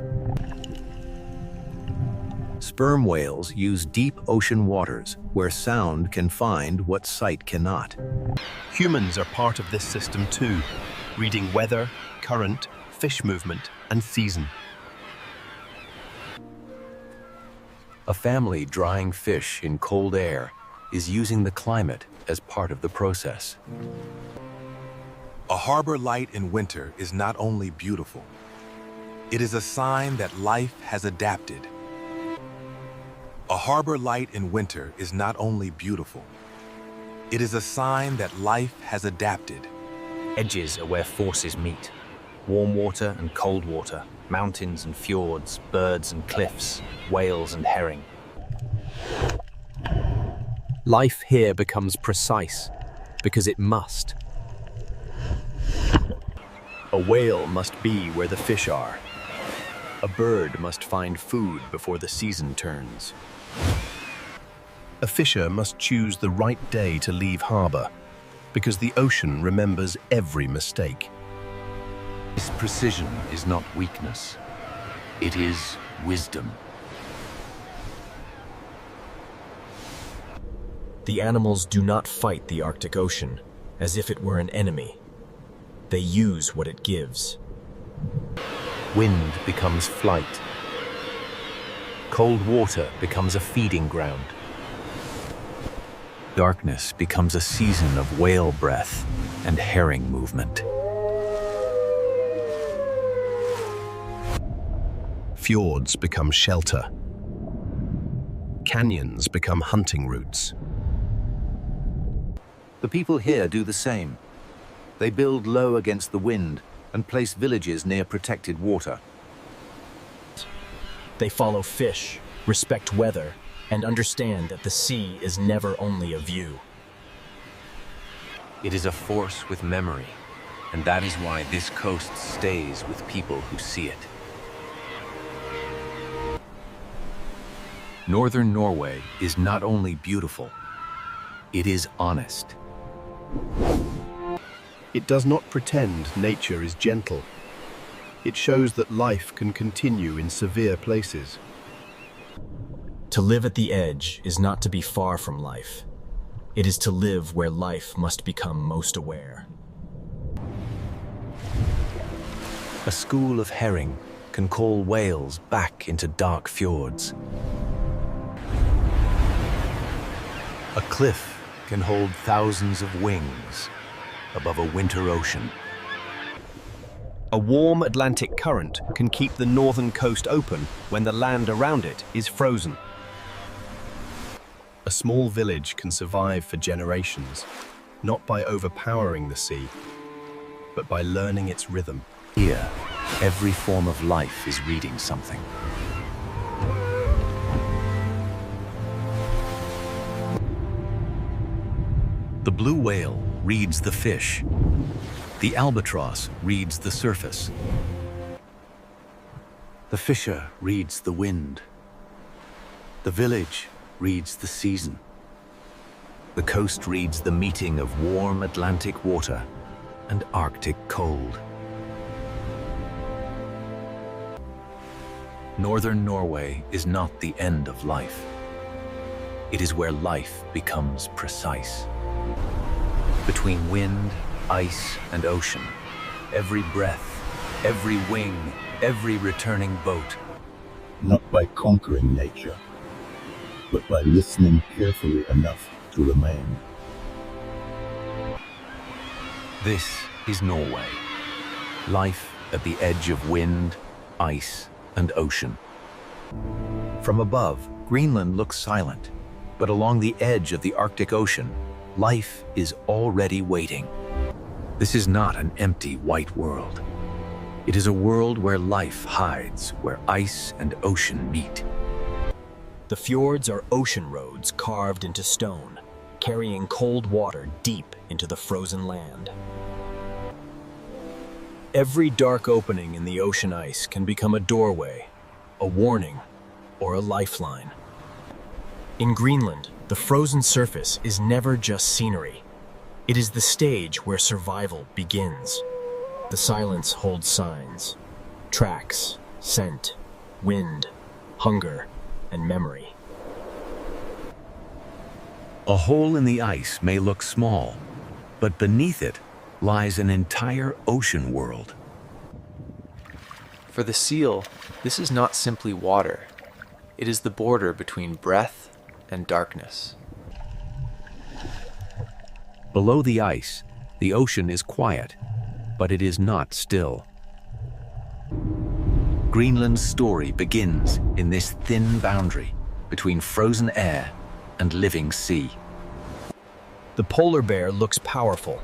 Sperm whales use deep ocean waters where sound can find what sight cannot. Humans are part of this system too, reading weather, current, fish movement, and season. A family drying fish in cold air is using the climate as part of the process. A harbor light in winter is not only beautiful, it is a sign that life has adapted. A harbor light in winter is not only beautiful, it is a sign that life has adapted. Edges are where forces meet. Warm water and cold water, mountains and fjords, birds and cliffs, whales and herring. Life here becomes precise because it must. A whale must be where the fish are. A bird must find food before the season turns. A fisher must choose the right day to leave harbor because the ocean remembers every mistake. This precision is not weakness. It is wisdom. The animals do not fight the Arctic Ocean as if it were an enemy. They use what it gives. Wind becomes flight. Cold water becomes a feeding ground. Darkness becomes a season of whale breath and herring movement. Fjords become shelter. Canyons become hunting routes. The people here do the same. They build low against the wind and place villages near protected water. They follow fish, respect weather, and understand that the sea is never only a view. It is a force with memory, and that is why this coast stays with people who see it. Northern Norway is not only beautiful, it is honest. It does not pretend nature is gentle. It shows that life can continue in severe places. To live at the edge is not to be far from life. It is to live where life must become most aware. A school of herring can call whales back into dark fjords. A cliff can hold thousands of wings above a winter ocean. A warm Atlantic current can keep the northern coast open when the land around it is frozen. A small village can survive for generations, not by overpowering the sea, but by learning its rhythm. Here, every form of life is reading something. The blue whale reads the fish. The albatross reads the surface. The fisher reads the wind. The village reads the season. The coast reads the meeting of warm Atlantic water and Arctic cold. Northern Norway is not the end of life. It is where life becomes precise. Between wind, ice, and ocean, every breath, every wing, every returning boat. Not by conquering nature, but by listening carefully enough to remain. This is Norway. Life at the edge of wind, ice, and ocean. From above, Greenland looks silent, but along the edge of the Arctic Ocean, life is already waiting. This is not an empty white world. It is a world where life hides, where ice and ocean meet. The fjords are ocean roads carved into stone, carrying cold water deep into the frozen land. Every dark opening in the ocean ice can become a doorway, a warning, or a lifeline. In Greenland, the frozen surface is never just scenery. It is the stage where survival begins. The silence holds signs, tracks, scent, wind, hunger, and memory. A hole in the ice may look small, but beneath it lies an entire ocean world. For the seal, this is not simply water. It is the border between breath and darkness. Below the ice, the ocean is quiet, but it is not still. Greenland's story begins in this thin boundary between frozen air and living sea. The polar bear looks powerful,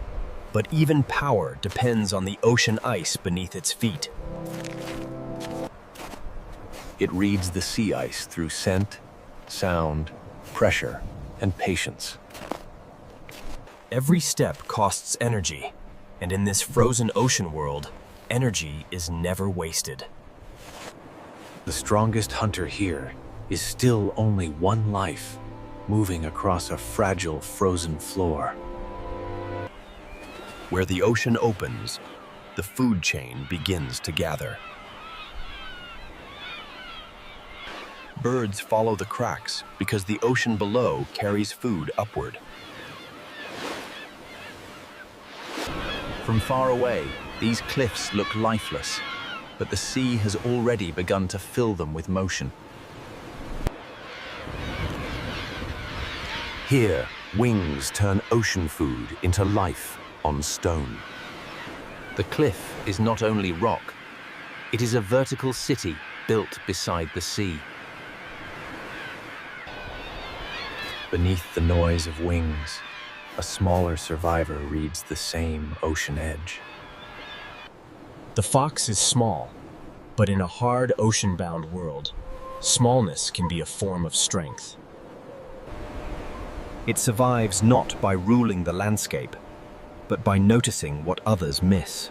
but even power depends on the ocean ice beneath its feet. It reads the sea ice through scent, sound, pressure, and patience. Every step costs energy, and in this frozen ocean world, energy is never wasted. The strongest hunter here is still only one life, moving across a fragile frozen floor. Where the ocean opens, the food chain begins to gather. Birds follow the cracks because the ocean below carries food upward. From far away, these cliffs look lifeless, but the sea has already begun to fill them with motion. Here, wings turn ocean food into life on stone. The cliff is not only rock, it is a vertical city built beside the sea. Beneath the noise of wings, a smaller survivor reads the same ocean edge. The fox is small, but in a hard ocean-bound world, Smallness can be a form of strength. It survives not by ruling the landscape, but by noticing what others miss.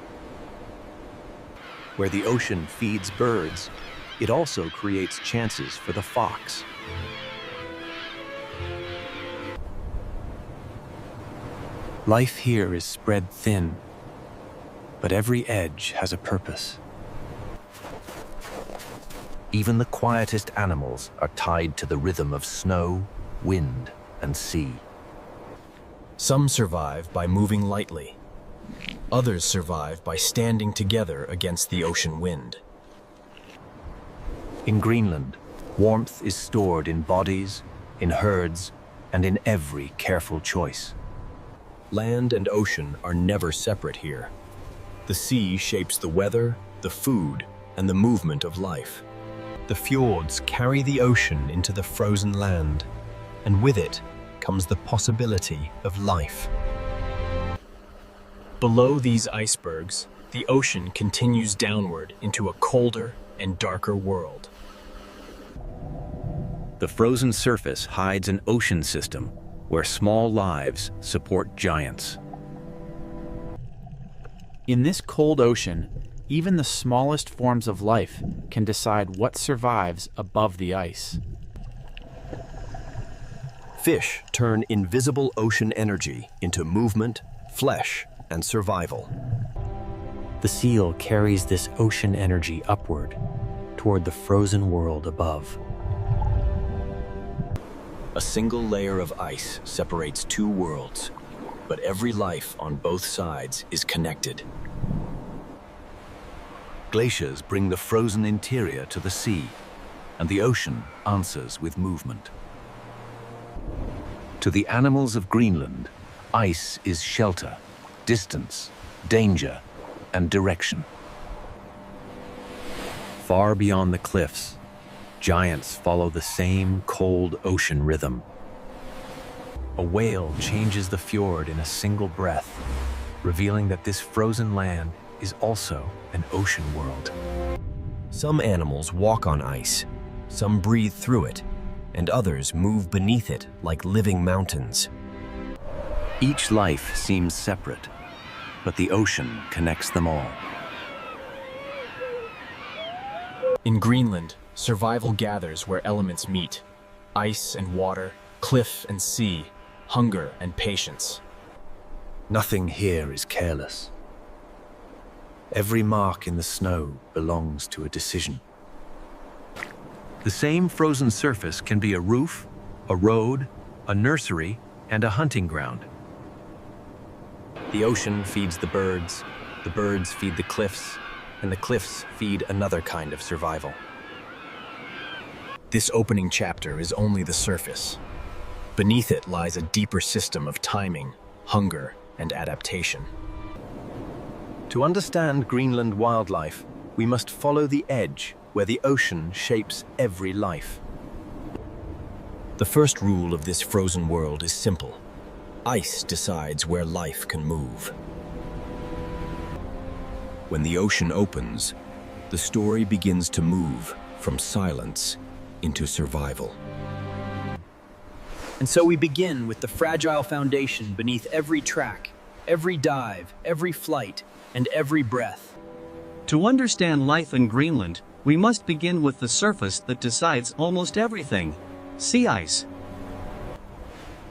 Where the ocean feeds birds, it also creates chances for the fox. Life here is spread thin, but every edge has a purpose. Even the quietest animals are tied to the rhythm of snow, wind, and sea. Some survive by moving lightly. Others survive by standing together against the ocean wind. In Greenland, warmth is stored in bodies, in herds, and in every careful choice. Land and ocean are never separate here. The sea shapes the weather, the food, and the movement of life. The fjords carry the ocean into the frozen land, and with it comes the possibility of life. Below these icebergs, the ocean continues downward into a colder and darker world. The frozen surface hides an ocean system where small lives support giants. In this cold ocean, even the smallest forms of life can decide what survives above the ice. Fish turn invisible ocean energy into movement, flesh, and survival. The seal carries this ocean energy upward toward the frozen world above. A single layer of ice separates two worlds, but every life on both sides is connected. Glaciers bring the frozen interior to the sea, and the ocean answers with movement. To the animals of Greenland, ice is shelter, distance, danger, and direction. Far beyond the cliffs, giants follow the same cold ocean rhythm. A whale changes the fjord in a single breath, revealing that this frozen land is also an ocean world. Some animals walk on ice, some breathe through it, and others move beneath it like living mountains. Each life seems separate, but the ocean connects them all. In Greenland, survival gathers where elements meet: ice and water, cliff and sea, hunger and patience. Nothing here is careless. Every mark in the snow belongs to a decision. The same frozen surface can be a roof, a road, a nursery, and a hunting ground. The ocean feeds the birds feed the cliffs, and the cliffs feed another kind of survival. This opening chapter is only the surface. Beneath it lies a deeper system of timing, hunger, and adaptation. To understand Greenland wildlife, we must follow the edge where the ocean shapes every life. The first rule of this frozen world is simple. Ice decides where life can move. When the ocean opens, the story begins to move from silence into survival. And so we begin with the fragile foundation beneath every track, every dive, every flight, and every breath. To understand life in Greenland, we must begin with the surface that decides almost everything: sea ice.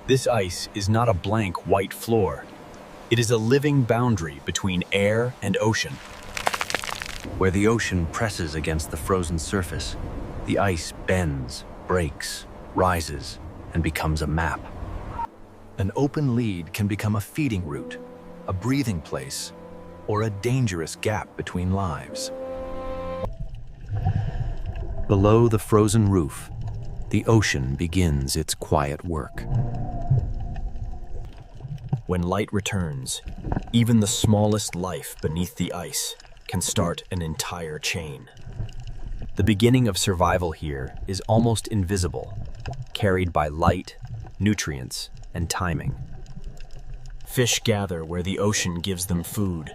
This ice is not a blank white floor. It is a living boundary between air and ocean. Where the ocean presses against the frozen surface, the ice bends, breaks, rises, and becomes a map. An open lead can become a feeding route, a breathing place, or a dangerous gap between lives. Below the frozen roof, the ocean begins its quiet work. When light returns, even the smallest life beneath the ice can start an entire chain. The beginning of survival here is almost invisible, carried by light, nutrients, and timing. Fish gather where the ocean gives them food,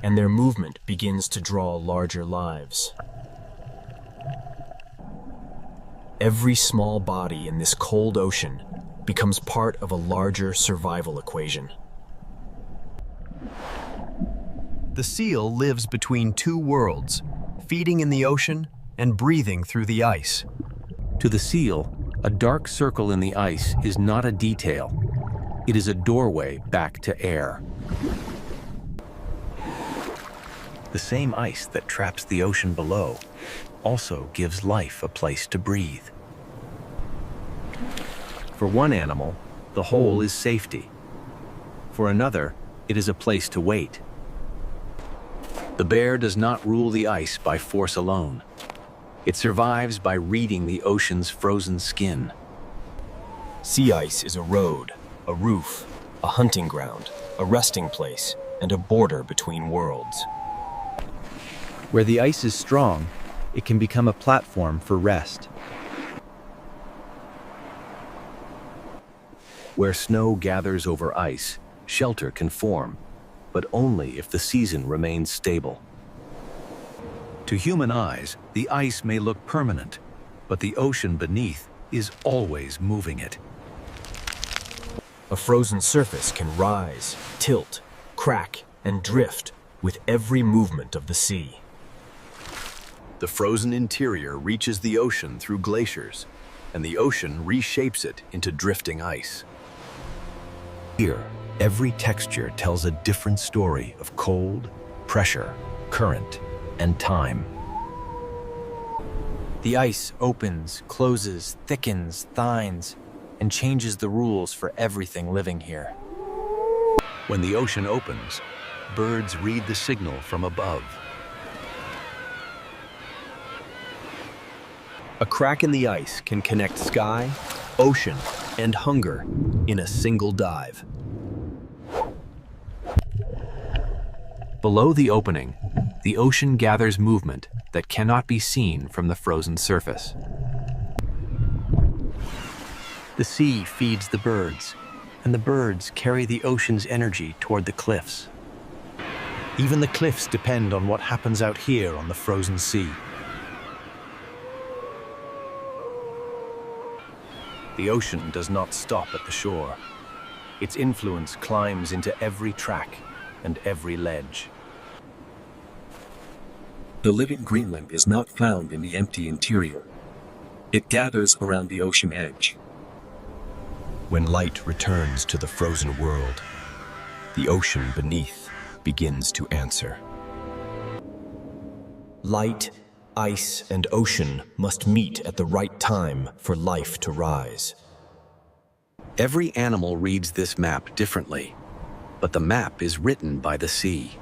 and their movement begins to draw larger lives. Every small body in this cold ocean becomes part of a larger survival equation. The seal lives between two worlds, feeding in the ocean and breathing through the ice. To the seal, a dark circle in the ice is not a detail. It is a doorway back to air. The same ice that traps the ocean below also gives life a place to breathe. For one animal, the hole is safety. For another, it is a place to wait. The bear does not rule the ice by force alone. It survives by reading the ocean's frozen skin. Sea ice is a road, a roof, a hunting ground, a resting place, and a border between worlds. Where the ice is strong, it can become a platform for rest. Where snow gathers over ice, shelter can form, but only if the season remains stable. To human eyes, the ice may look permanent, but the ocean beneath is always moving it. A frozen surface can rise, tilt, crack, and drift with every movement of the sea. The frozen interior reaches the ocean through glaciers, and the ocean reshapes it into drifting ice. Here, every texture tells a different story of cold, pressure, current, and time. The ice opens, closes, thickens, thins, and changes the rules for everything living here. When the ocean opens, birds read the signal from above. A crack in the ice can connect sky, ocean, and hunger in a single dive. Below the opening, the ocean gathers movement that cannot be seen from the frozen surface. The sea feeds the birds, and the birds carry the ocean's energy toward the cliffs. Even the cliffs depend on what happens out here on the frozen sea. The ocean does not stop at the shore. Its influence climbs into every track and every ledge. The living Greenland is not found in the empty interior. It gathers around the ocean edge. When light returns to the frozen world, the ocean beneath begins to answer. Light, ice, and ocean must meet at the right time for life to rise. Every animal reads this map differently, but the map is written by the sea.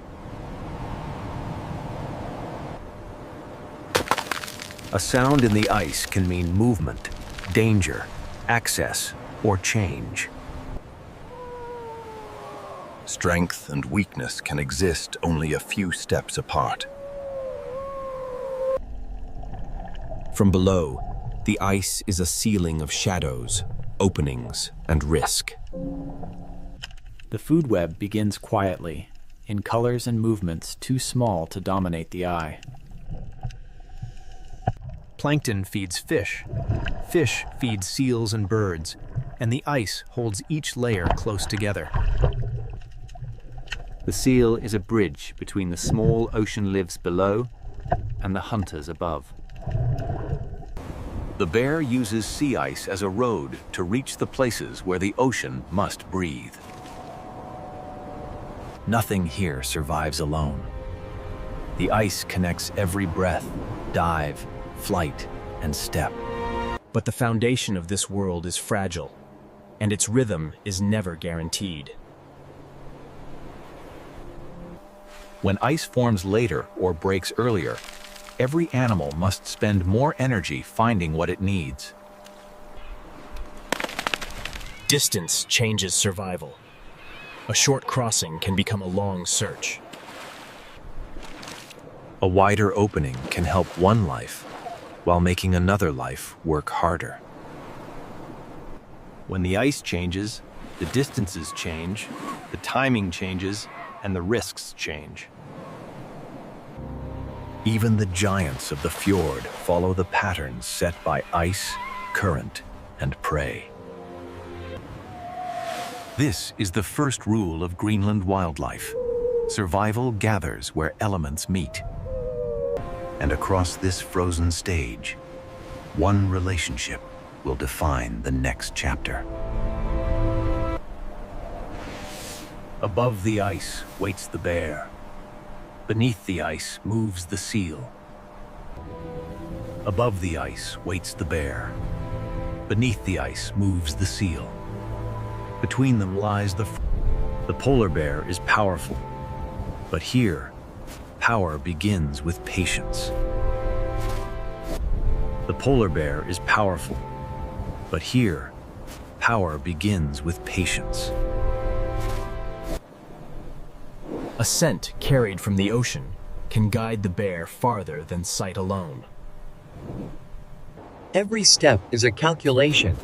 A sound in the ice can mean movement, danger, access, or change. Strength and weakness can exist only a few steps apart. From below, the ice is a ceiling of shadows, openings, and risk. The food web begins quietly, in colors and movements too small to dominate the eye. Plankton feeds fish. Fish feeds seals and birds, and the ice holds each layer close together. The seal is a bridge between the small ocean lives below and the hunters above. The bear uses sea ice as a road to reach the places where the ocean must breathe. Nothing here survives alone. The ice connects every breath, dive, flight, and step. But the foundation of this world is fragile, and its rhythm is never guaranteed. When ice forms later or breaks earlier, every animal must spend more energy finding what it needs. Distance changes survival. A short crossing can become a long search. A wider opening can help one life, while making another life work harder. When the ice changes, the distances change, the timing changes, and the risks change. Even the giants of the fjord follow the patterns set by ice, current, and prey. This is the first rule of Greenland wildlife. Survival gathers where elements meet. And across this frozen stage, one relationship will define the next chapter. Above the ice waits the bear. Beneath the ice moves the seal. Above the ice waits the bear. Beneath the ice moves the seal. Between them lies the polar bear is powerful. But here, power begins with patience. The polar bear is powerful. But here, power begins with patience. A scent carried from the ocean can guide the bear farther than sight alone. Every step is a calculation,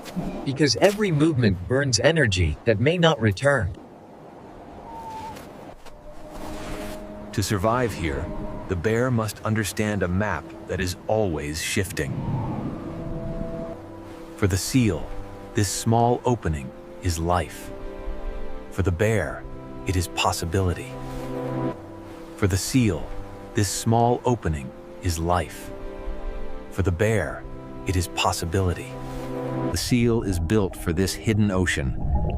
because every movement burns energy that may not return. To survive here, the bear must understand a map that is always shifting. For the seal, this small opening is life. For the bear, it is possibility. For the seal, this small opening is life. For the bear, it is possibility. The seal is built for this hidden ocean,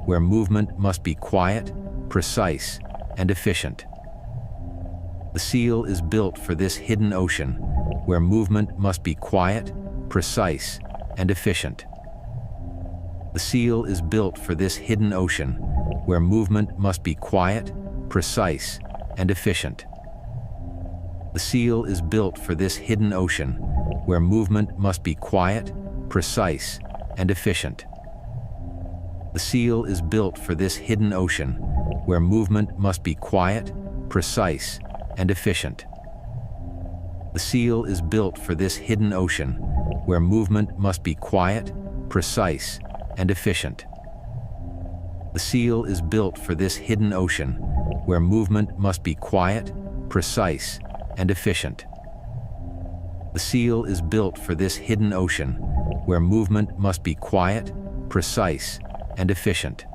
where movement must be quiet, precise, and efficient. The seal is built for this hidden ocean, where movement must be quiet, precise, and efficient. The seal is built for this hidden ocean, where movement must be quiet, precise, and efficient. The seal is built for this hidden ocean, where movement must be quiet, precise, and efficient. The seal is built for this hidden ocean, where movement must be quiet, precise, and efficient. The seal is built for this hidden ocean, where movement must be quiet, precise, and efficient. The seal is built for this hidden ocean, where movement must be quiet, precise, and efficient. The seal is built for this hidden ocean, where movement must be quiet, precise, and efficient.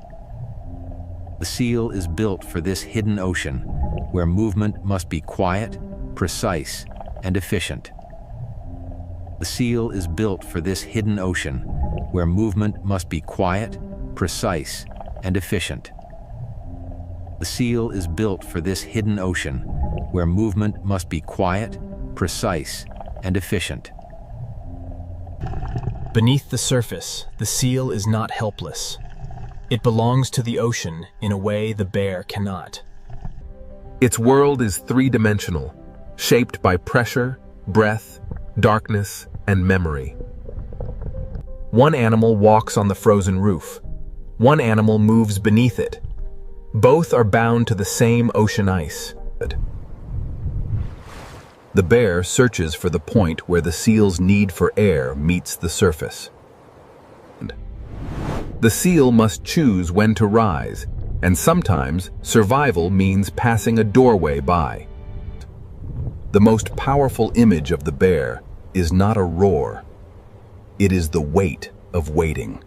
The seal is built for this hidden ocean, where movement must be quiet, precise, and efficient. The seal is built for this hidden ocean, where movement must be quiet, precise, and efficient. The seal is built for this hidden ocean, where movement must be quiet, precise, and efficient. Beneath the surface, the seal is not helpless. It belongs to the ocean in a way the bear cannot. Its world is three-dimensional, shaped by pressure, breath, darkness, and memory. One animal walks on the frozen roof. One animal moves beneath it. Both are bound to the same ocean ice. The bear searches for the point where the seal's need for air meets the surface. The seal must choose when to rise, and sometimes survival means passing a doorway by. The most powerful image of the bear is not a roar. It is the weight of waiting.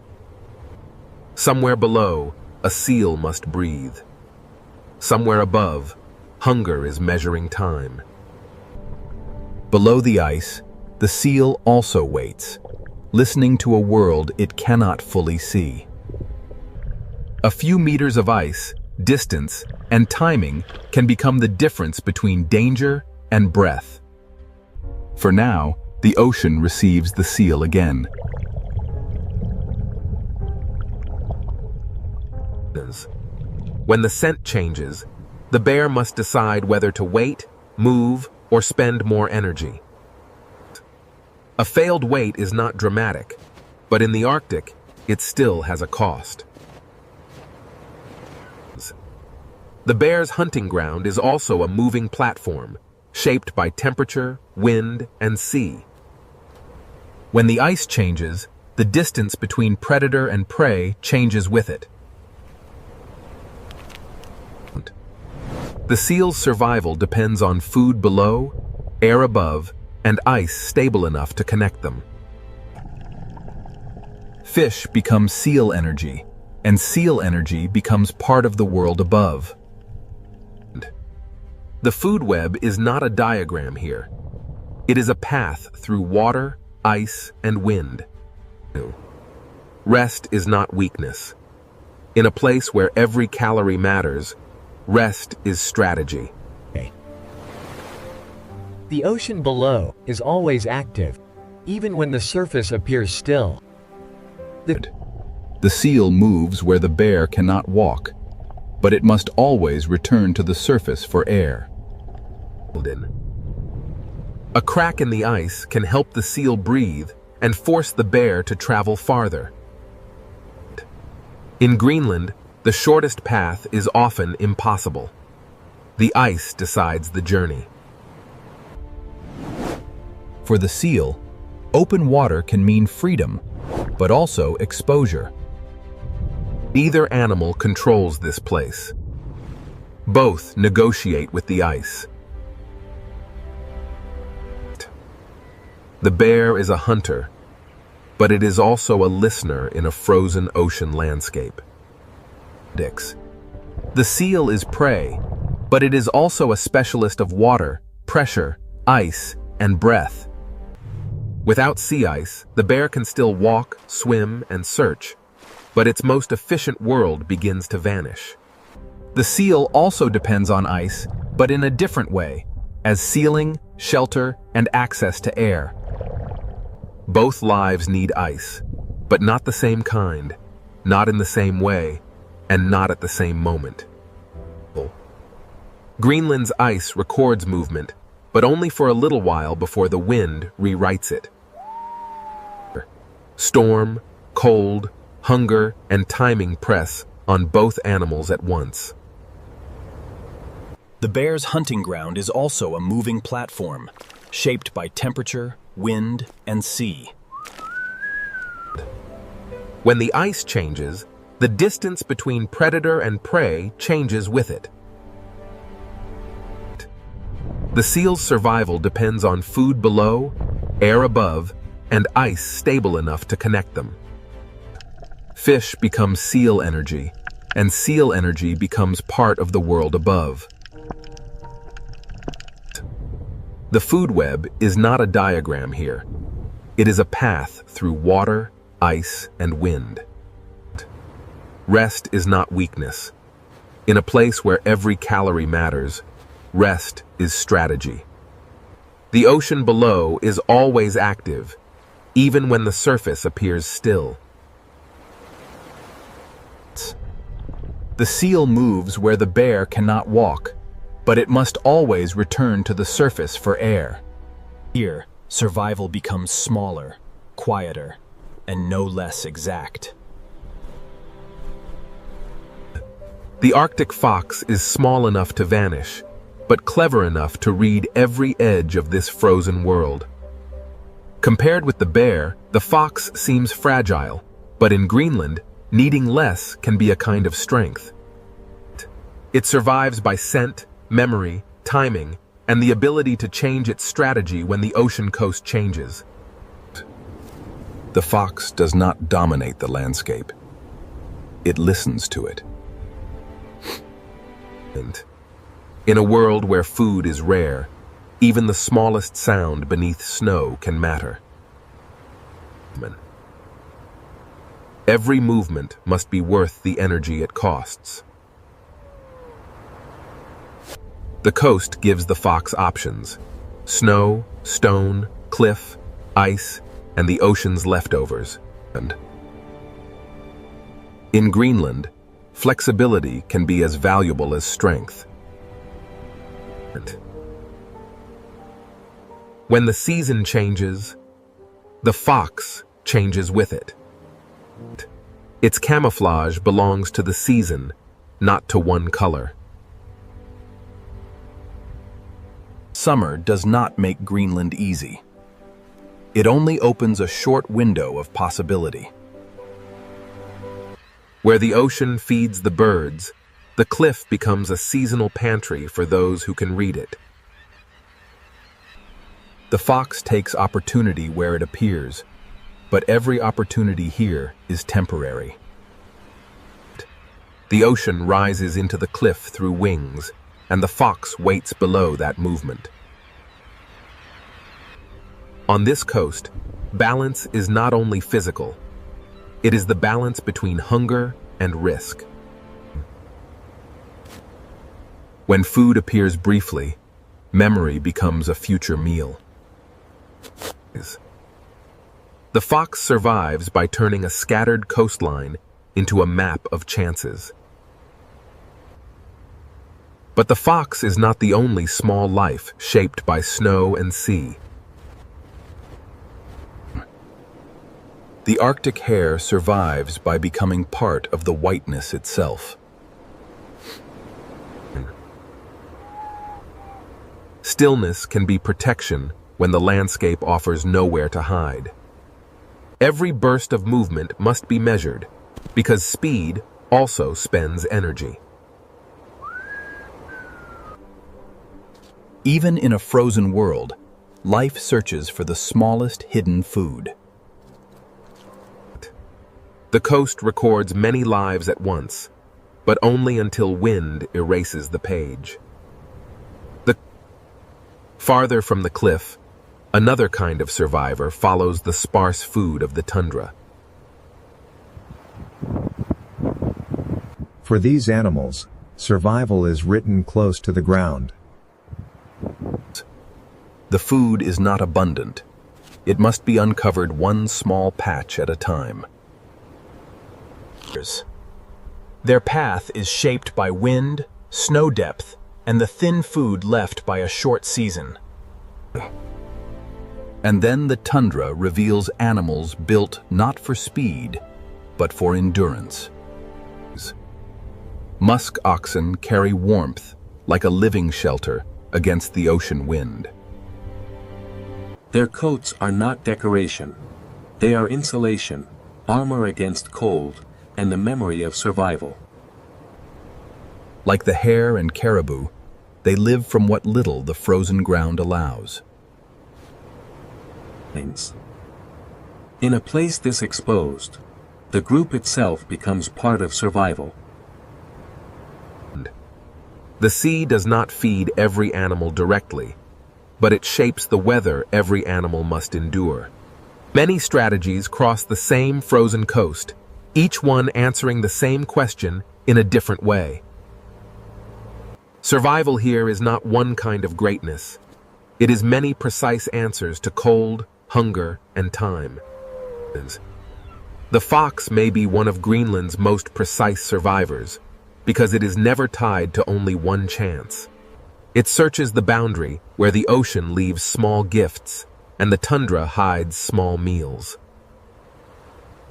Somewhere below, a seal must breathe. Somewhere above, hunger is measuring time. Below the ice, the seal also waits, listening to a world it cannot fully see. A few meters of ice, distance, and timing can become the difference between danger and breath. For now, the ocean receives the seal again. When the scent changes, the bear must decide whether to wait, move, or spend more energy. A failed wait is not dramatic, but in the Arctic, it still has a cost. The bear's hunting ground is also a moving platform, shaped by temperature, wind, and sea. When the ice changes, the distance between predator and prey changes with it. The seal's survival depends on food below air above, and ice stable enough to connect them. Fish become seal energy, and seal energy becomes part of the world above. The food web is not a diagram here. It is a path through water, ice, and wind. Rest is not weakness. In a place where every calorie matters, rest is strategy. The ocean below is always active, even when the surface appears still. The seal moves where the bear cannot walk, but it must always return to the surface for air. A crack in the ice can help the seal breathe and force the bear to travel farther. In Greenland, the shortest path is often impossible. The ice decides the journey. For the seal, open water can mean freedom, but also exposure. Neither animal controls this place. Both negotiate with the ice. The bear is a hunter, but it is also a listener in a frozen ocean landscape. The seal is prey, but it is also a specialist of water, pressure, ice, and breath. Without sea ice, the bear can still walk, swim, and search, but its most efficient world begins to vanish. The seal also depends on ice, but in a different way, as sealing, shelter, and access to air. Both lives need ice, but not the same kind, not in the same way, and not at the same moment. Greenland's ice records movement, but only for a little while before the wind rewrites it. Storm, cold, hunger, and timing press on both animals at once. The bear's hunting ground is also a moving platform, shaped by temperature, wind, and sea. When the ice changes, the distance between predator and prey changes with it. The seal's survival depends on food below, air above, and ice stable enough to connect them. Fish becomes seal energy, and seal energy becomes part of the world above. The food web is not a diagram here. It is a path through water, ice, and wind. Rest is not weakness. In a place where every calorie matters, rest is strategy. The ocean below is always active, even when the surface appears still. The seal moves where the bear cannot walk, but it must always return to the surface for air. Here, survival becomes smaller, quieter, and no less exact. The Arctic fox is small enough to vanish, but clever enough to read every edge of this frozen world. Compared with the bear, the fox seems fragile, but in Greenland, needing less can be a kind of strength. It survives by scent, memory, timing, and the ability to change its strategy when the ocean coast changes. The fox does not dominate the landscape. It listens to it. And in a world where food is rare, even the smallest sound beneath snow can matter. Every movement must be worth the energy it costs. The coast gives the fox options: snow, stone, cliff, ice, and the ocean's leftovers. And in Greenland, flexibility can be as valuable as strength. When the season changes, the fox changes with it. Its camouflage belongs to the season, not to one color. Summer does not make Greenland easy. It only opens a short window of possibility. Where the ocean feeds the birds, the cliff becomes a seasonal pantry for those who can read it. The fox takes opportunity where it appears, but every opportunity here is temporary. The ocean rises into the cliff through wings, and the fox waits below that movement. On this coast, balance is not only physical, it is the balance between hunger and risk. When food appears briefly, memory becomes a future meal. The fox survives by turning a scattered coastline into a map of chances. But the fox is not the only small life shaped by snow and sea. The Arctic hare survives by becoming part of the whiteness itself. Stillness can be protection when the landscape offers nowhere to hide. Every burst of movement must be measured, because speed also spends energy. Even in a frozen world, life searches for the smallest hidden food. The coast records many lives at once, but only until wind erases the page. Farther from the cliff, another kind of survivor follows the sparse food of the tundra. For these animals, survival is written close to the ground. The food is not abundant. It must be uncovered one small patch at a time. Their path is shaped by wind, snow depth, and the thin food left by a short season. And then the tundra reveals animals built not for speed, but for endurance. Musk oxen carry warmth like a living shelter against the ocean wind. Their coats are not decoration. They are insulation, armor against cold, and the memory of survival. Like the hare and caribou, they live from what little the frozen ground allows. In a place this exposed, the group itself becomes part of survival. The sea does not feed every animal directly, but it shapes the weather every animal must endure. Many strategies cross the same frozen coast, each one answering the same question in a different way. Survival here is not one kind of greatness. It is many precise answers to cold, hunger, and time. The fox may be one of Greenland's most precise survivors, because it is never tied to only one chance. It searches the boundary where the ocean leaves small gifts and the tundra hides small meals.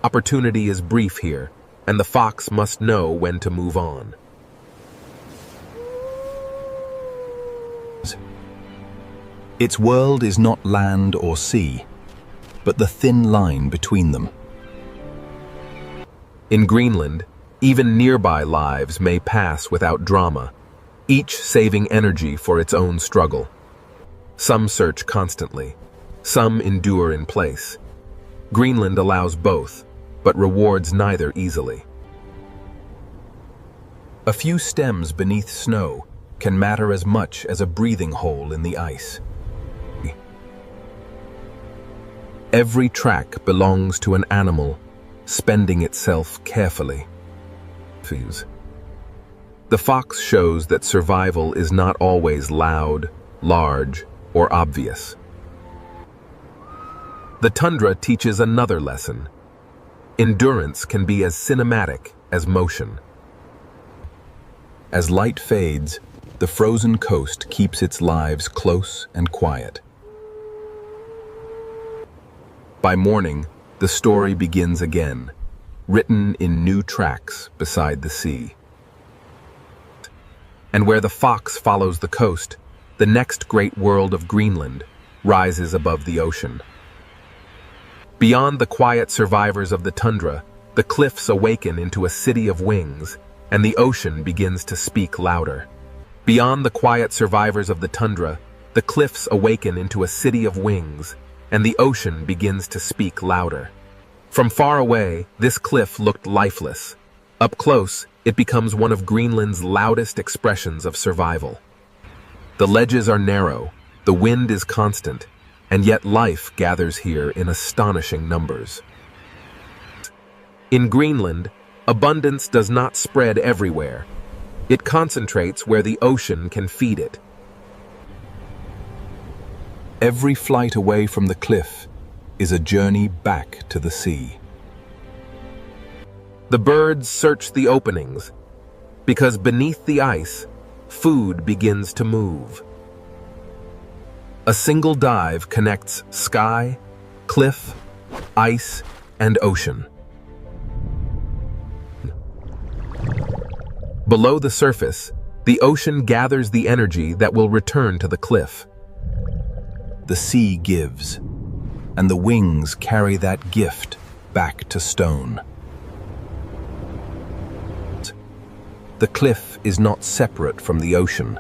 Opportunity is brief here, and the fox must know when to move on. Its world is not land or sea, but the thin line between them. In Greenland, even nearby lives may pass without drama, each saving energy for its own struggle. Some search constantly, some endure in place. Greenland allows both, but rewards neither easily. A few stems beneath snow can matter as much as a breathing hole in the ice. Every track belongs to an animal, spending itself carefully. The fox shows that survival is not always loud, large, or obvious. The tundra teaches another lesson. Endurance can be as cinematic as motion. As light fades, the frozen coast keeps its lives close and quiet. By morning, the story begins again, written in new tracks beside the sea. And where the fox follows the coast, the next great world of Greenland rises above the ocean. Beyond the quiet survivors of the tundra, the cliffs awaken into a city of wings, and the ocean begins to speak louder. Beyond the quiet survivors of the tundra, the cliffs awaken into a city of wings, and the ocean begins to speak louder. From far away, this cliff looked lifeless. Up close, it becomes one of Greenland's loudest expressions of survival. The ledges are narrow, the wind is constant, and yet life gathers here in astonishing numbers. In Greenland, abundance does not spread everywhere. It concentrates where the ocean can feed it. Every flight away from the cliff is a journey back to the sea. The birds search the openings, because beneath the ice, food begins to move. A single dive connects sky, cliff, ice, and ocean. Below the surface, the ocean gathers the energy that will return to the cliff. The sea gives, and the wings carry that gift back to stone. The cliff is not separate from the ocean.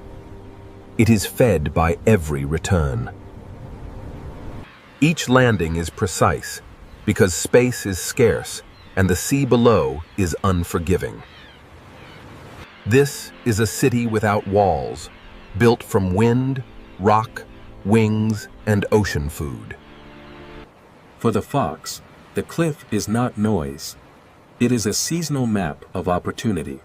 It is fed by every return. Each landing is precise, because space is scarce and the sea below is unforgiving. This is a city without walls, built from wind, rock, wings, and ocean food. For the fox, the cliff is not noise. It is a seasonal map of opportunity.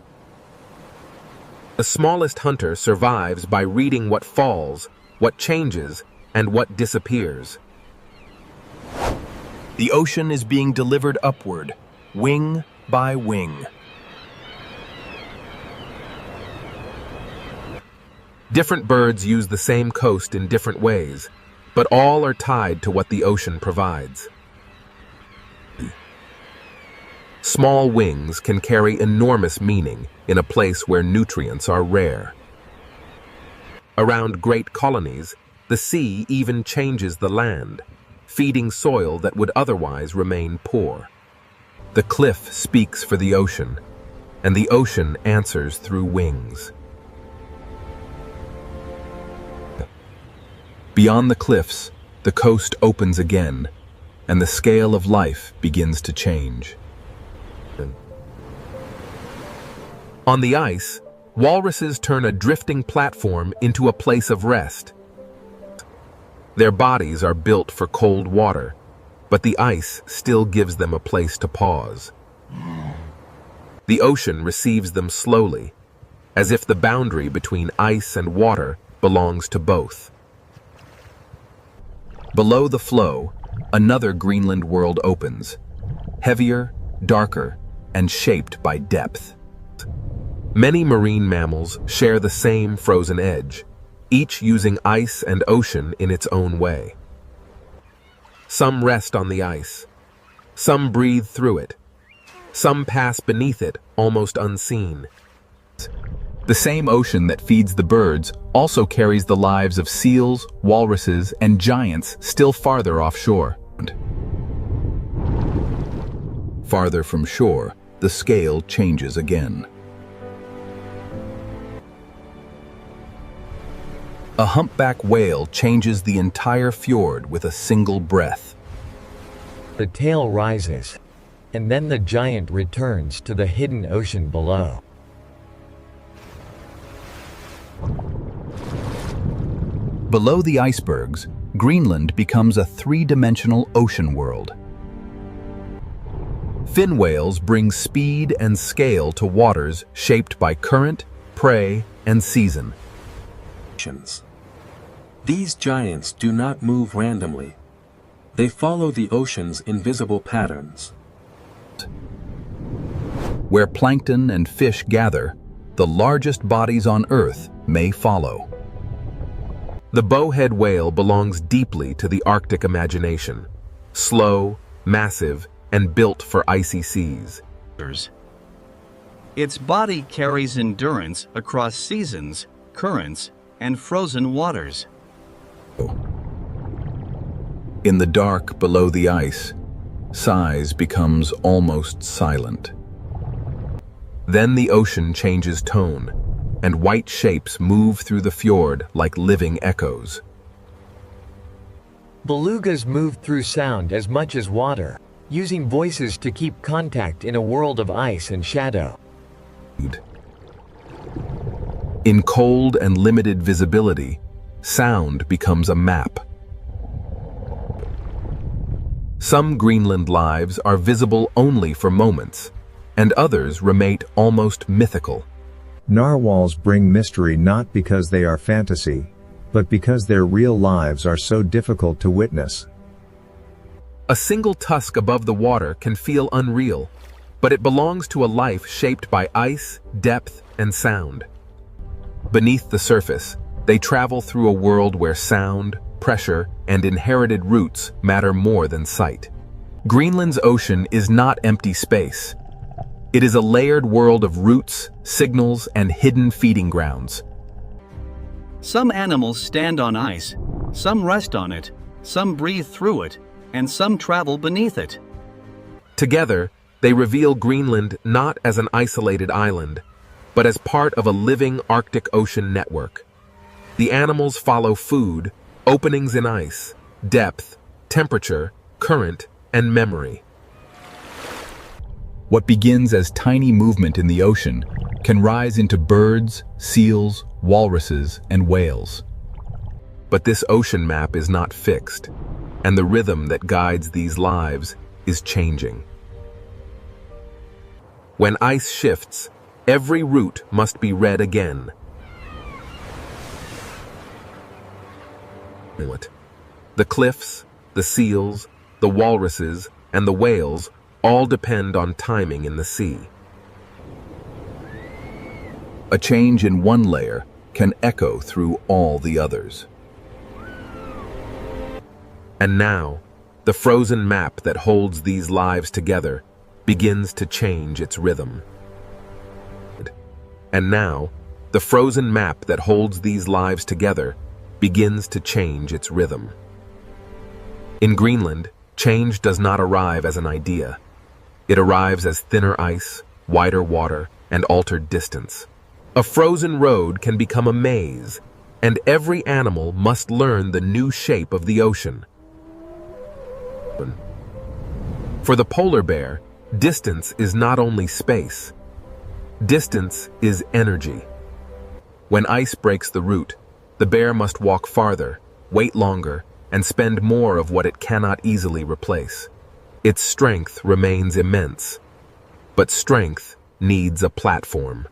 The smallest hunter survives by reading what falls, what changes, and what disappears. The ocean is being delivered upward, wing by wing. Different birds use the same coast in different ways, but all are tied to what the ocean provides. Small wings can carry enormous meaning in a place where nutrients are rare. Around great colonies, the sea even changes the land, feeding soil that would otherwise remain poor. The cliff speaks for the ocean, and the ocean answers through wings. Beyond the cliffs, the coast opens again, and the scale of life begins to change. On the ice, walruses turn a drifting platform into a place of rest. Their bodies are built for cold water, but the ice still gives them a place to pause. The ocean receives them slowly, as if the boundary between ice and water belongs to both. Below the flow, another Greenland world opens, heavier, darker, and shaped by depth. Many marine mammals share the same frozen edge, each using ice and ocean in its own way. Some rest on the ice. Some breathe through it. Some pass beneath it, almost unseen. The same ocean that feeds the birds also carries the lives of seals, walruses, and giants still farther offshore. Farther from shore, the scale changes again. A humpback whale changes the entire fjord with a single breath. The tail rises, and then the giant returns to the hidden ocean below. Below the icebergs, Greenland becomes a three-dimensional ocean world. Fin whales bring speed and scale to waters shaped by current, prey, and season. These giants do not move randomly. They follow the ocean's invisible patterns. Where plankton and fish gather, the largest bodies on Earth may follow. The bowhead whale belongs deeply to the Arctic imagination, slow, massive, and built for icy seas. Its body carries endurance across seasons, currents, and frozen waters. In the dark below the ice, size becomes almost silent. Then the ocean changes tone, and white shapes move through the fjord like living echoes. Belugas move through sound as much as water, using voices to keep contact in a world of ice and shadow. In cold and limited visibility, sound becomes a map. Some Greenland lives are visible only for moments, and others remain almost mythical. Narwhals bring mystery not because they are fantasy, but because their real lives are so difficult to witness. A single tusk above the water can feel unreal, but it belongs to a life shaped by ice, depth, and sound. Beneath the surface, they travel through a world where sound, pressure, and inherited roots matter more than sight. Greenland's ocean is not empty space. It is a layered world of roots, signals, and hidden feeding grounds. Some animals stand on ice, some rest on it, some breathe through it, and some travel beneath it. Together, they reveal Greenland not as an isolated island, but as part of a living Arctic Ocean network. The animals follow food, openings in ice, depth, temperature, current, and memory. What begins as tiny movement in the ocean can rise into birds, seals, walruses, and whales. But this ocean map is not fixed, and the rhythm that guides these lives is changing. When ice shifts, every route must be read again. The cliffs, the seals, the walruses, and the whales all depend on timing in the sea. A change in one layer can echo through all the others. And now, the frozen map that holds these lives together begins to change its rhythm. And now, the frozen map that holds these lives together begins to change its rhythm. In Greenland, change does not arrive as an idea. It arrives as thinner ice, wider water, and altered distance. A frozen road can become a maze, and every animal must learn the new shape of the ocean. For the polar bear, distance is not only space. Distance is energy. When ice breaks the route, the bear must walk farther, wait longer, and spend more of what it cannot easily replace. Its strength remains immense, but strength needs a platform.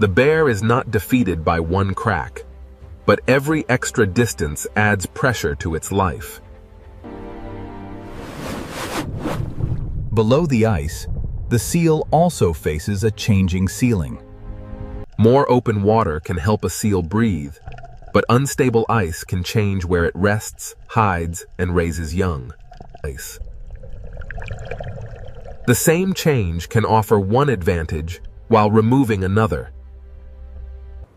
The bear is not defeated by one crack, but every extra distance adds pressure to its life. Below the ice, the seal also faces a changing ceiling. More open water can help a seal breathe, but unstable ice can change where it rests, hides, and raises young. The same change can offer one advantage while removing another.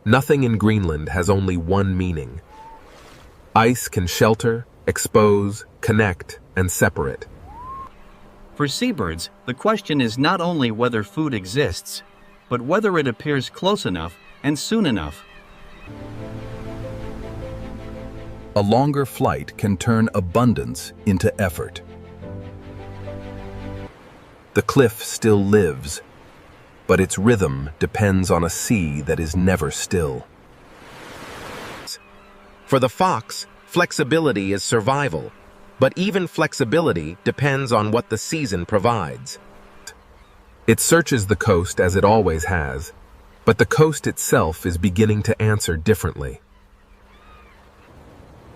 Nothing in Greenland has only one meaning. Ice can shelter, expose, connect, and separate. For seabirds, the question is not only whether food exists, but whether it appears close enough and soon enough. A longer flight can turn abundance into effort. The cliff still lives, but its rhythm depends on a sea that is never still. For the fox, flexibility is survival, but even flexibility depends on what the season provides. It searches the coast as it always has, but the coast itself is beginning to answer differently.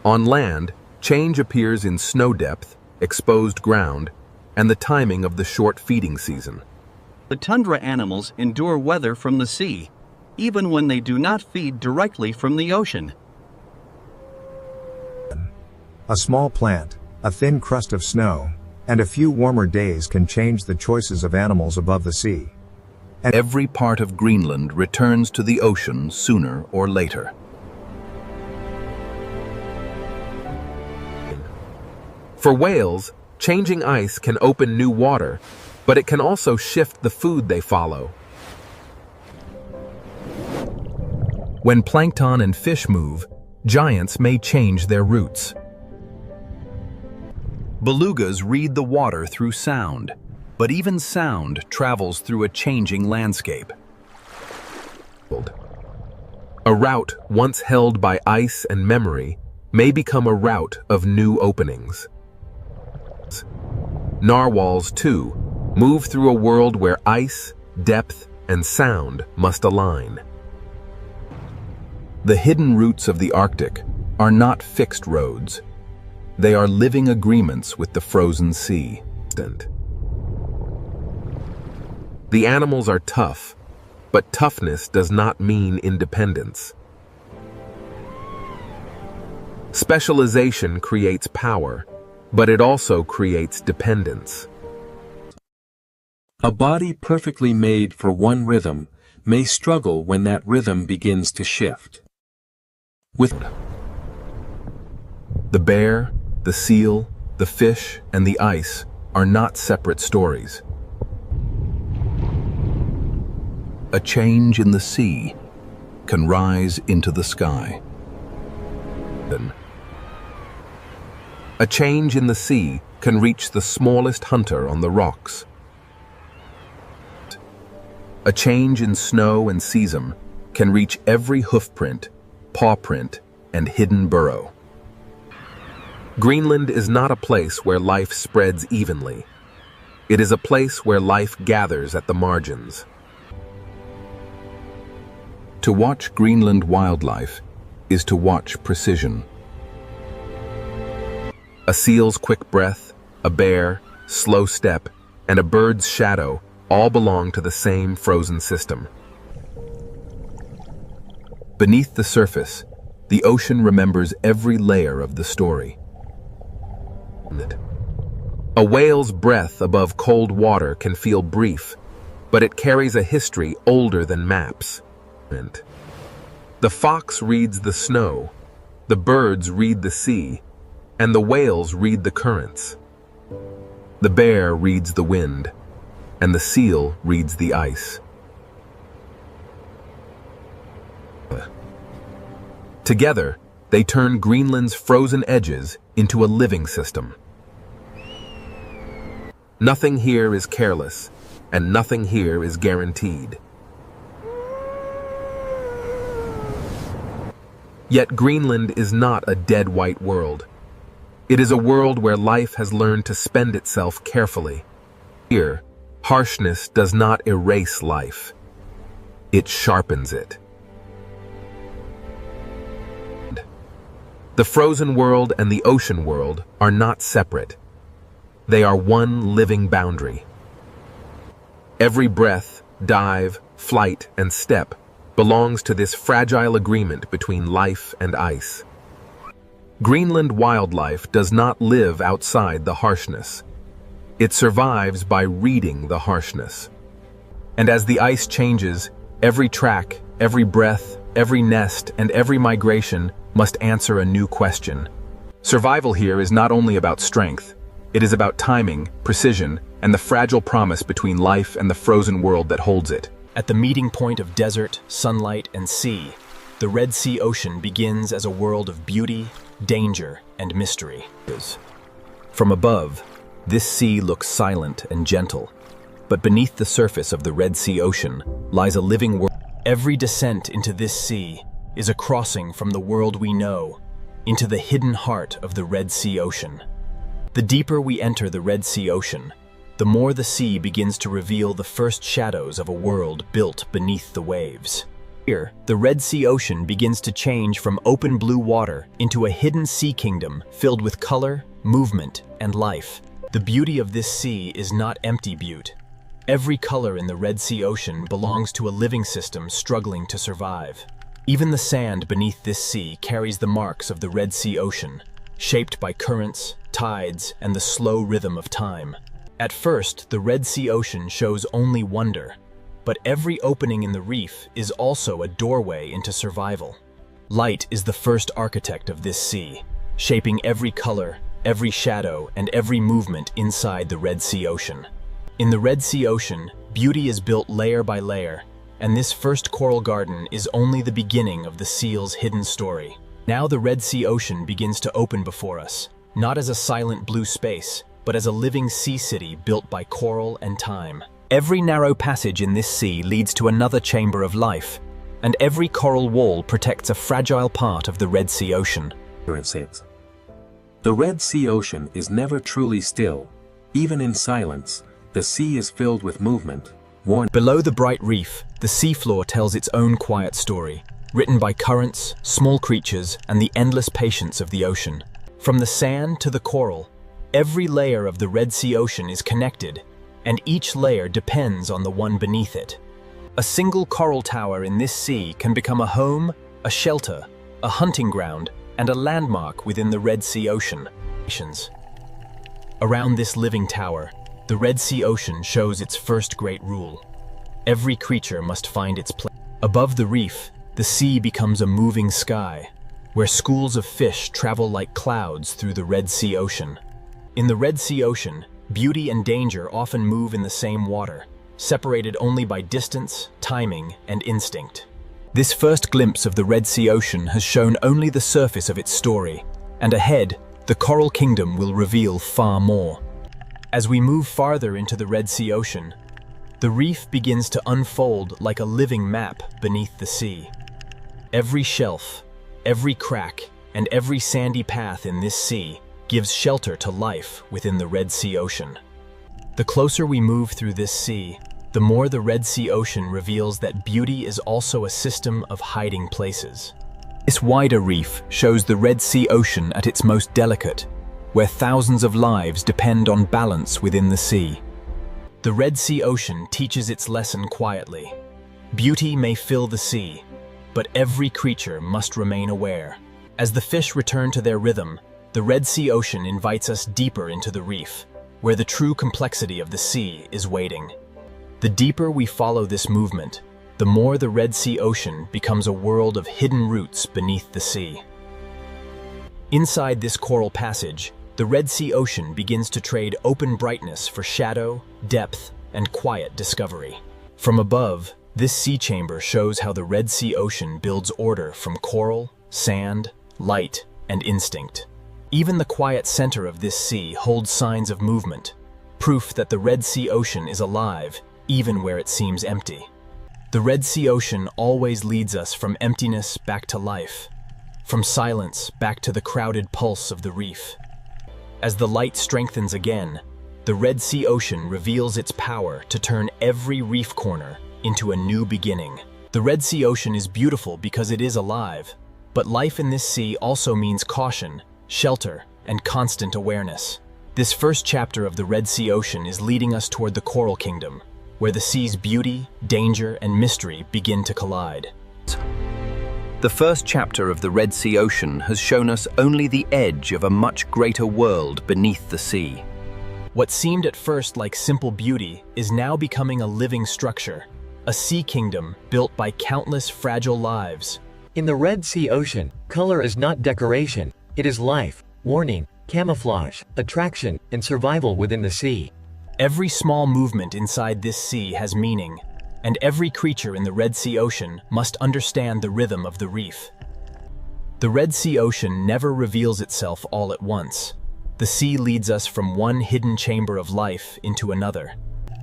On land, change appears in snow depth, exposed ground, and the timing of the short feeding season. The tundra animals endure weather from the sea, even when they do not feed directly from the ocean. A small plant, a thin crust of snow, and a few warmer days can change the choices of animals above the sea. And every part of Greenland returns to the ocean sooner or later. For whales, changing ice can open new water, but it can also shift the food they follow. When plankton and fish move, Giants may change their routes. Belugas read the water through sound, but even sound travels through a changing landscape. A route once held by ice and memory may become a route of new openings. Narwhals, too, move through a world where ice, depth, and sound must align. The hidden routes of the Arctic are not fixed roads. They are living agreements with the frozen sea. The animals are tough, but toughness does not mean independence. Specialization creates power, but it also creates dependence. A body perfectly made for one rhythm may struggle when that rhythm begins to shift. The bear, the seal, the fish, and the ice are not separate stories. A change in the sea can rise into the sky. A change in the sea can reach the smallest hunter on the rocks. A change in snow and sesame can reach every hoofprint, pawprint, and hidden burrow. Greenland is not a place where life spreads evenly. It is a place where life gathers at the margins. To watch Greenland wildlife is to watch precision. A seal's quick breath, a bear, slow step, and a bird's shadow all belong to the same frozen system. Beneath the surface, the ocean remembers every layer of the story. A whale's breath above cold water can feel brief, but it carries a history older than maps. The fox reads the snow, the birds read the sea, and the whales read the currents. The bear reads the wind, and the seal reads the ice. Together, they turn Greenland's frozen edges into a living system. Nothing here is careless, and nothing here is guaranteed. Yet Greenland is not a dead white world. It is a world where life has learned to spend itself carefully. Here, harshness does not erase life. It sharpens it. The frozen world and the ocean world are not separate. They are one living boundary. Every breath, dive, flight, and step belongs to this fragile agreement between life and ice. Greenland wildlife does not live outside the harshness. It survives by reading the harshness. And as the ice changes, every track, every breath, every nest, and every migration must answer a new question. Survival here is not only about strength, it is about timing, precision, and the fragile promise between life and the frozen world that holds it. At the meeting point of desert, sunlight, and sea, the Red Sea Ocean begins as a world of beauty, danger, and mystery. From above, this sea looks silent and gentle, but beneath the surface of the Red Sea Ocean lies a living world. Every descent into this sea is a crossing from the world we know into the hidden heart of the Red Sea Ocean. The deeper we enter the Red Sea Ocean, the more the sea begins to reveal the first shadows of a world built beneath the waves. Here, the Red Sea Ocean begins to change from open blue water into a hidden sea kingdom filled with color, movement, and life. The beauty of this sea is not empty beauty. Every color in the Red Sea Ocean belongs to a living system struggling to survive. Even the sand beneath this sea carries the marks of the Red Sea Ocean, shaped by currents, tides, and the slow rhythm of time. At first, the Red Sea Ocean shows only wonder, but every opening in the reef is also a doorway into survival. Light is the first architect of this sea, shaping every color, every shadow, and every movement inside the Red Sea Ocean. In the Red Sea Ocean, beauty is built layer by layer, and this first coral garden is only the beginning of the seal's hidden story. Now the Red Sea Ocean begins to open before us, not as a silent blue space, but as a living sea city built by coral and time. Every narrow passage in this sea leads to another chamber of life, and every coral wall protects a fragile part of the Red Sea Ocean. The Red Sea Ocean is never truly still. Even in silence, the sea is filled with movement. Below the bright reef, the seafloor tells its own quiet story, written by currents, small creatures, and the endless patience of the ocean. From the sand to the coral, every layer of the Red Sea Ocean is connected, and each layer depends on the one beneath it. A single coral tower in this sea can become a home, a shelter, a hunting ground, and a landmark within the Red Sea Ocean. Around this living tower, the Red Sea Ocean shows its first great rule. Every creature must find its place. Above the reef, the sea becomes a moving sky, where schools of fish travel like clouds through the Red Sea Ocean. In the Red Sea Ocean, beauty and danger often move in the same water, separated only by distance, timing, and instinct. This first glimpse of the Red Sea Ocean has shown only the surface of its story, and ahead, the Coral Kingdom will reveal far more. As we move farther into the Red Sea Ocean, the reef begins to unfold like a living map beneath the sea. Every shelf, every crack, and every sandy path in this sea gives shelter to life within the Red Sea Ocean. The closer we move through this sea, the more the Red Sea Ocean reveals that beauty is also a system of hiding places. This wider reef shows the Red Sea Ocean at its most delicate, where thousands of lives depend on balance within the sea. The Red Sea Ocean teaches its lesson quietly. Beauty may fill the sea, but every creature must remain aware. As the fish return to their rhythm, the Red Sea Ocean invites us deeper into the reef, where the true complexity of the sea is waiting. The deeper we follow this movement, the more the Red Sea Ocean becomes a world of hidden roots beneath the sea. Inside this coral passage, the Red Sea Ocean begins to trade open brightness for shadow, depth, and quiet discovery. From above, this sea chamber shows how the Red Sea Ocean builds order from coral, sand, light, and instinct. Even the quiet center of this sea holds signs of movement, proof that the Red Sea Ocean is alive, even where it seems empty. The Red Sea Ocean always leads us from emptiness back to life, from silence back to the crowded pulse of the reef. As the light strengthens again, the Red Sea Ocean reveals its power to turn every reef corner into a new beginning. The Red Sea Ocean is beautiful because it is alive, but life in this sea also means caution, shelter, and constant awareness. This first chapter of the Red Sea Ocean is leading us toward the Coral Kingdom, where the sea's beauty, danger, and mystery begin to collide. The first chapter of the Red Sea Ocean has shown us only the edge of a much greater world beneath the sea. What seemed at first like simple beauty is now becoming a living structure, a sea kingdom built by countless fragile lives. In the Red Sea Ocean, color is not decoration, it is life, warning, camouflage, attraction, and survival within the sea. Every small movement inside this sea has meaning, and every creature in the Red Sea Ocean must understand the rhythm of the reef. The Red Sea Ocean never reveals itself all at once. The sea leads us from one hidden chamber of life into another.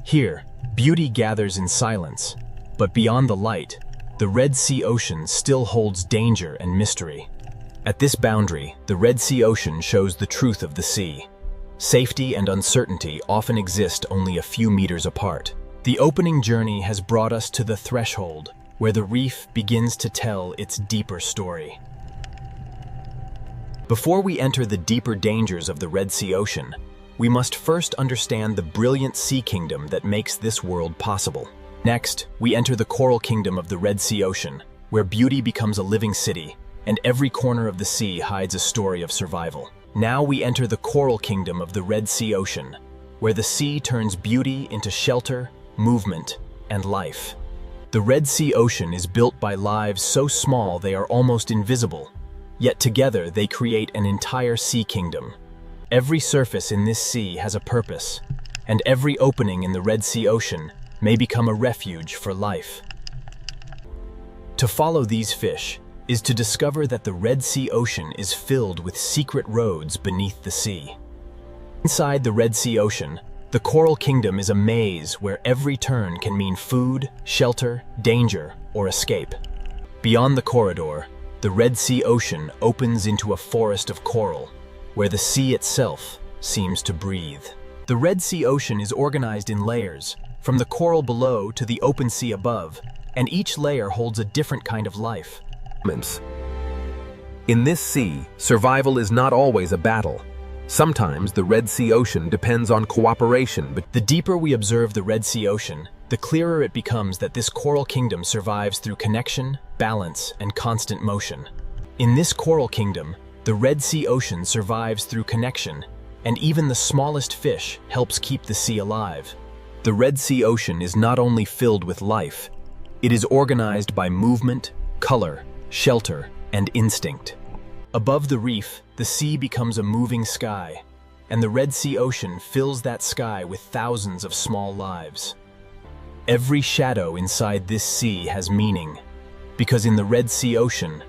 Here, beauty gathers in silence, but beyond the light, the Red Sea Ocean still holds danger and mystery. At this boundary, the Red Sea Ocean shows the truth of the sea. Safety and uncertainty often exist only a few meters apart. The opening journey has brought us to the threshold, where the reef begins to tell its deeper story. Before we enter the deeper dangers of the Red Sea Ocean, we must first understand the brilliant sea kingdom that makes this world possible. Next, we enter the Coral Kingdom of the Red Sea Ocean, where beauty becomes a living city, and every corner of the sea hides a story of survival. Now we enter the Coral Kingdom of the Red Sea Ocean, where the sea turns beauty into shelter, movement, and life. The Red Sea Ocean is built by lives so small they are almost invisible, yet together they create an entire sea kingdom. Every surface in this sea has a purpose, and every opening in the Red Sea Ocean may become a refuge for life. To follow these fish, is to discover that the Red Sea Ocean is filled with secret roads beneath the sea. Inside the Red Sea Ocean, the Coral Kingdom is a maze where every turn can mean food, shelter, danger, or escape. Beyond the corridor, the Red Sea Ocean opens into a forest of coral, where the sea itself seems to breathe. The Red Sea Ocean is organized in layers, from the coral below to the open sea above, and each layer holds a different kind of life. In this sea, survival is not always a battle. Sometimes the Red Sea Ocean depends on cooperation, but the deeper we observe the Red Sea Ocean, the clearer it becomes that this coral kingdom survives through connection, balance, and constant motion. In this coral kingdom, the Red Sea Ocean survives through connection, and even the smallest fish helps keep the sea alive. The Red Sea Ocean is not only filled with life, it is organized by movement, color, shelter, and instinct. Above the reef, the sea becomes a moving sky, and the Red Sea Ocean fills that sky with thousands of small lives. Every shadow inside this sea has meaning, because in the Red Sea Ocean,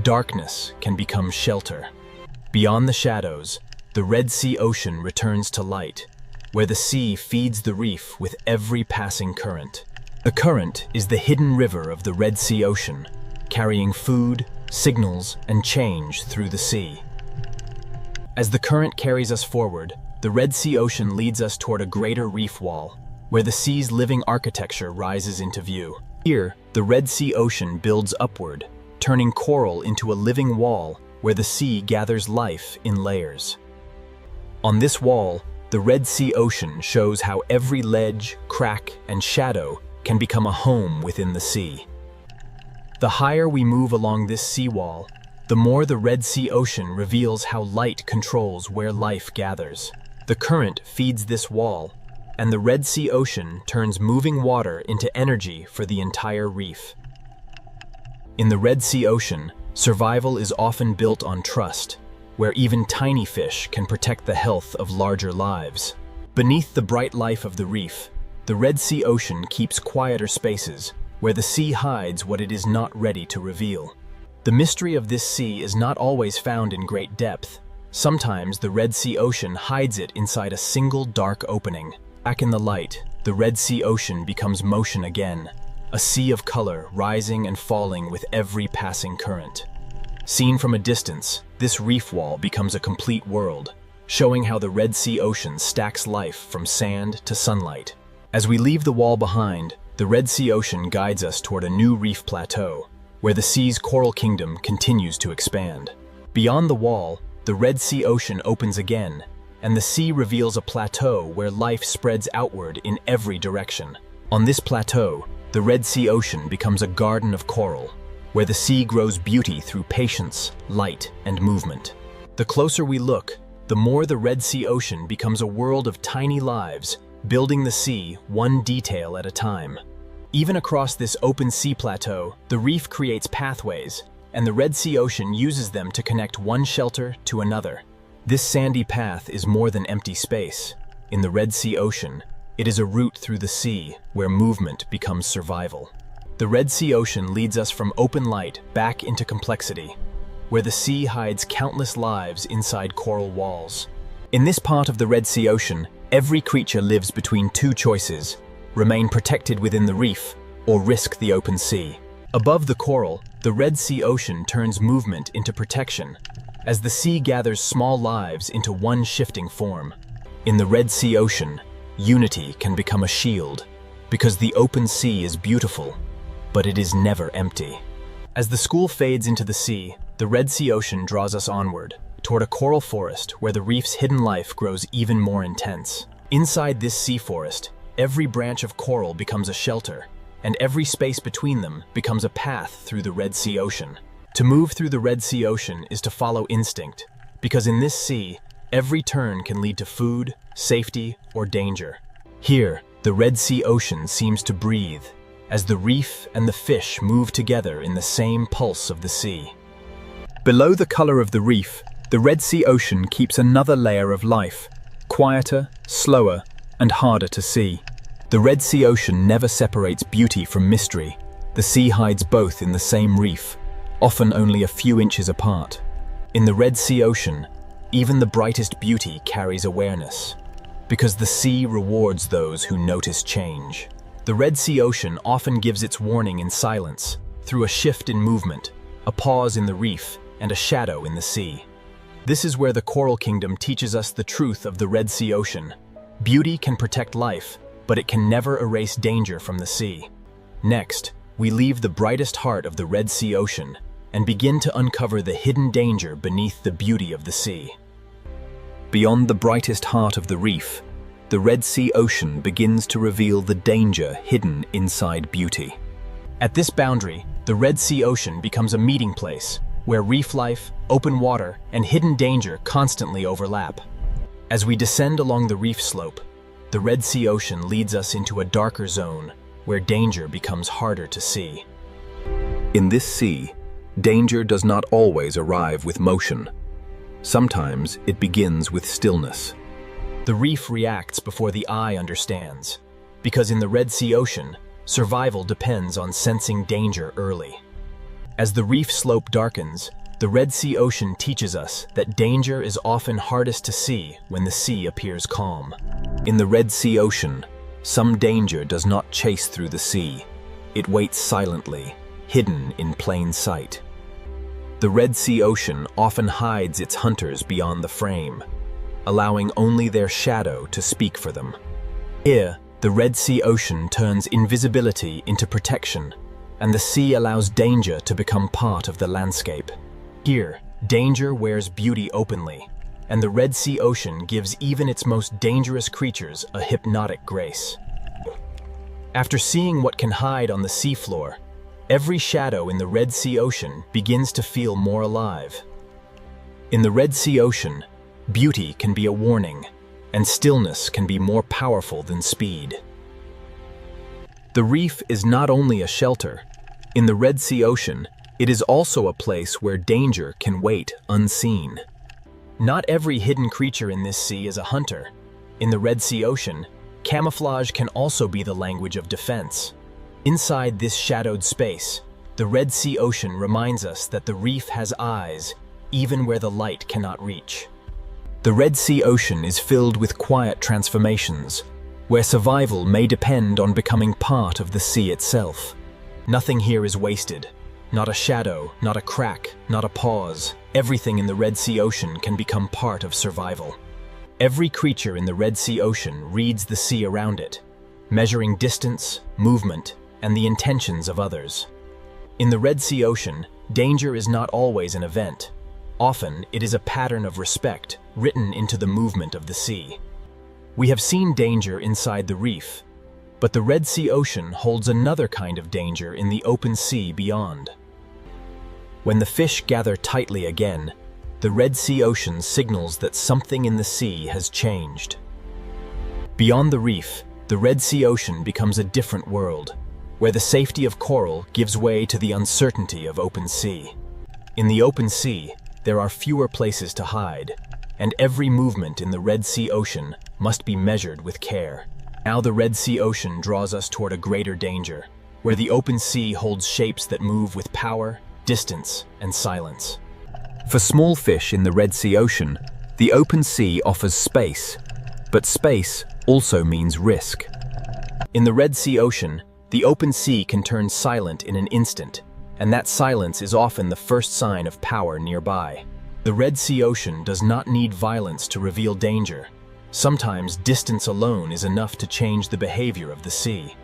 darkness can become shelter. Beyond the shadows, the Red Sea Ocean returns to light, where the sea feeds the reef with every passing current. The current is the hidden river of the Red Sea Ocean, carrying food, signals, and change through the sea. As the current carries us forward, the Red Sea Ocean leads us toward a greater reef wall, where the sea's living architecture rises into view. Here, the Red Sea Ocean builds upward, turning coral into a living wall where the sea gathers life in layers. On this wall, the Red Sea Ocean shows how every ledge, crack, and shadow can become a home within the sea. The higher we move along this seawall, the more the Red Sea Ocean reveals how light controls where life gathers. The current feeds this wall, and the Red Sea Ocean turns moving water into energy for the entire reef. In the Red Sea Ocean, survival is often built on trust, where even tiny fish can protect the health of larger lives. Beneath the bright life of the reef, the Red Sea Ocean keeps quieter spaces, where the sea hides what it is not ready to reveal. The mystery of this sea is not always found in great depth. Sometimes the Red Sea Ocean hides it inside a single dark opening. Back in the light, the Red Sea Ocean becomes motion again, a sea of color rising and falling with every passing current. Seen from a distance, this reef wall becomes a complete world, showing how the Red Sea Ocean stacks life from sand to sunlight. As we leave the wall behind, the Red Sea Ocean guides us toward a new reef plateau, where the sea's coral kingdom continues to expand. Beyond the wall, the Red Sea Ocean opens again, and the sea reveals a plateau where life spreads outward in every direction. On this plateau, the Red Sea Ocean becomes a garden of coral, where the sea grows beauty through patience, light, and movement. The closer we look, the more the Red Sea Ocean becomes a world of tiny lives, building the sea one detail at a time. Even across this open sea plateau, the reef creates pathways, and the Red Sea Ocean uses them to connect one shelter to another. This sandy path is more than empty space. In the Red Sea Ocean, it is a route through the sea where movement becomes survival. The Red Sea Ocean leads us from open light back into complexity, where the sea hides countless lives inside coral walls. In this part of the Red Sea Ocean, every creature lives between two choices: remain protected within the reef or risk the open sea. Above the coral, the Red Sea Ocean turns movement into protection, as the sea gathers small lives into one shifting form. In the Red Sea Ocean, unity can become a shield, because the open sea is beautiful, but it is never empty. As the school fades into the sea, the Red Sea Ocean draws us onward, toward a coral forest where the reef's hidden life grows even more intense. Inside this sea forest, every branch of coral becomes a shelter, and every space between them becomes a path through the Red Sea Ocean. To move through the Red Sea Ocean is to follow instinct, because in this sea, every turn can lead to food, safety, or danger. Here, the Red Sea Ocean seems to breathe, as the reef and the fish move together in the same pulse of the sea. Below the color of the reef, the Red Sea Ocean keeps another layer of life, quieter, slower, and harder to see. The Red Sea Ocean never separates beauty from mystery. The sea hides both in the same reef, often only a few inches apart. In the Red Sea Ocean, even the brightest beauty carries awareness, because the sea rewards those who notice change. The Red Sea Ocean often gives its warning in silence, through a shift in movement, a pause in the reef, and a shadow in the sea. This is where the Coral Kingdom teaches us the truth of the Red Sea Ocean. Beauty can protect life, but it can never erase danger from the sea. Next, we leave the brightest heart of the Red Sea Ocean and begin to uncover the hidden danger beneath the beauty of the sea. Beyond the brightest heart of the reef, the Red Sea Ocean begins to reveal the danger hidden inside beauty. At this boundary, the Red Sea Ocean becomes a meeting place where reef life, open water, and hidden danger constantly overlap. As we descend along the reef slope, the Red Sea Ocean leads us into a darker zone where danger becomes harder to see. In this sea, danger does not always arrive with motion. Sometimes it begins with stillness. The reef reacts before the eye understands, because in the Red Sea Ocean, survival depends on sensing danger early. As the reef slope darkens, the Red Sea Ocean teaches us that danger is often hardest to see when the sea appears calm. In the Red Sea Ocean, some danger does not chase through the sea. It waits silently, hidden in plain sight. The Red Sea Ocean often hides its hunters beyond the frame, allowing only their shadow to speak for them. Here, the Red Sea Ocean turns invisibility into protection, and the sea allows danger to become part of the landscape. Here, danger wears beauty openly, and the Red Sea Ocean gives even its most dangerous creatures a hypnotic grace. After seeing what can hide on the seafloor, every shadow in the Red Sea Ocean begins to feel more alive. In the Red Sea Ocean, beauty can be a warning, and stillness can be more powerful than speed. The reef is not only a shelter. In the Red Sea Ocean, it is also a place where danger can wait unseen. Not every hidden creature in this sea is a hunter. In the Red Sea Ocean, camouflage can also be the language of defense. Inside this shadowed space, the Red Sea Ocean reminds us that the reef has eyes, even where the light cannot reach. The Red Sea Ocean is filled with quiet transformations, where survival may depend on becoming part of the sea itself. Nothing here is wasted. Not a shadow, not a crack, not a pause. Everything in the Red Sea Ocean can become part of survival. Every creature in the Red Sea Ocean reads the sea around it, measuring distance, movement, and the intentions of others. In the Red Sea Ocean, danger is not always an event. Often, it is a pattern of respect written into the movement of the sea. We have seen danger inside the reef, but the Red Sea Ocean holds another kind of danger in the open sea beyond. When the fish gather tightly again, the Red Sea Ocean signals that something in the sea has changed. Beyond the reef, the Red Sea Ocean becomes a different world, where the safety of coral gives way to the uncertainty of open sea. In the open sea, there are fewer places to hide, and every movement in the Red Sea Ocean must be measured with care. Now the Red Sea Ocean draws us toward a greater danger, where the open sea holds shapes that move with power, distance, and silence. For small fish in the Red Sea Ocean, the open sea offers space, but space also means risk. In the Red Sea Ocean, the open sea can turn silent in an instant, and that silence is often the first sign of power nearby. The Red Sea Ocean does not need violence to reveal danger. Sometimes distance alone is enough to change the behavior of the sea.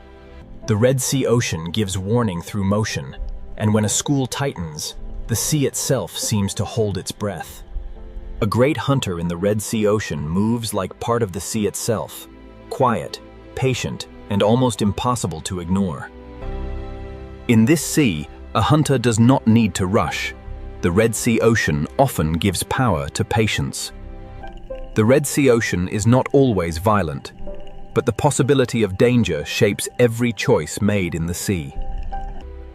The Red Sea Ocean gives warning through motion, and when a school tightens, the sea itself seems to hold its breath. A great hunter in the Red Sea Ocean moves like part of the sea itself, quiet, patient, and almost impossible to ignore. In this sea, a hunter does not need to rush. The Red Sea Ocean often gives power to patience. The Red Sea Ocean is not always violent, but the possibility of danger shapes every choice made in the sea.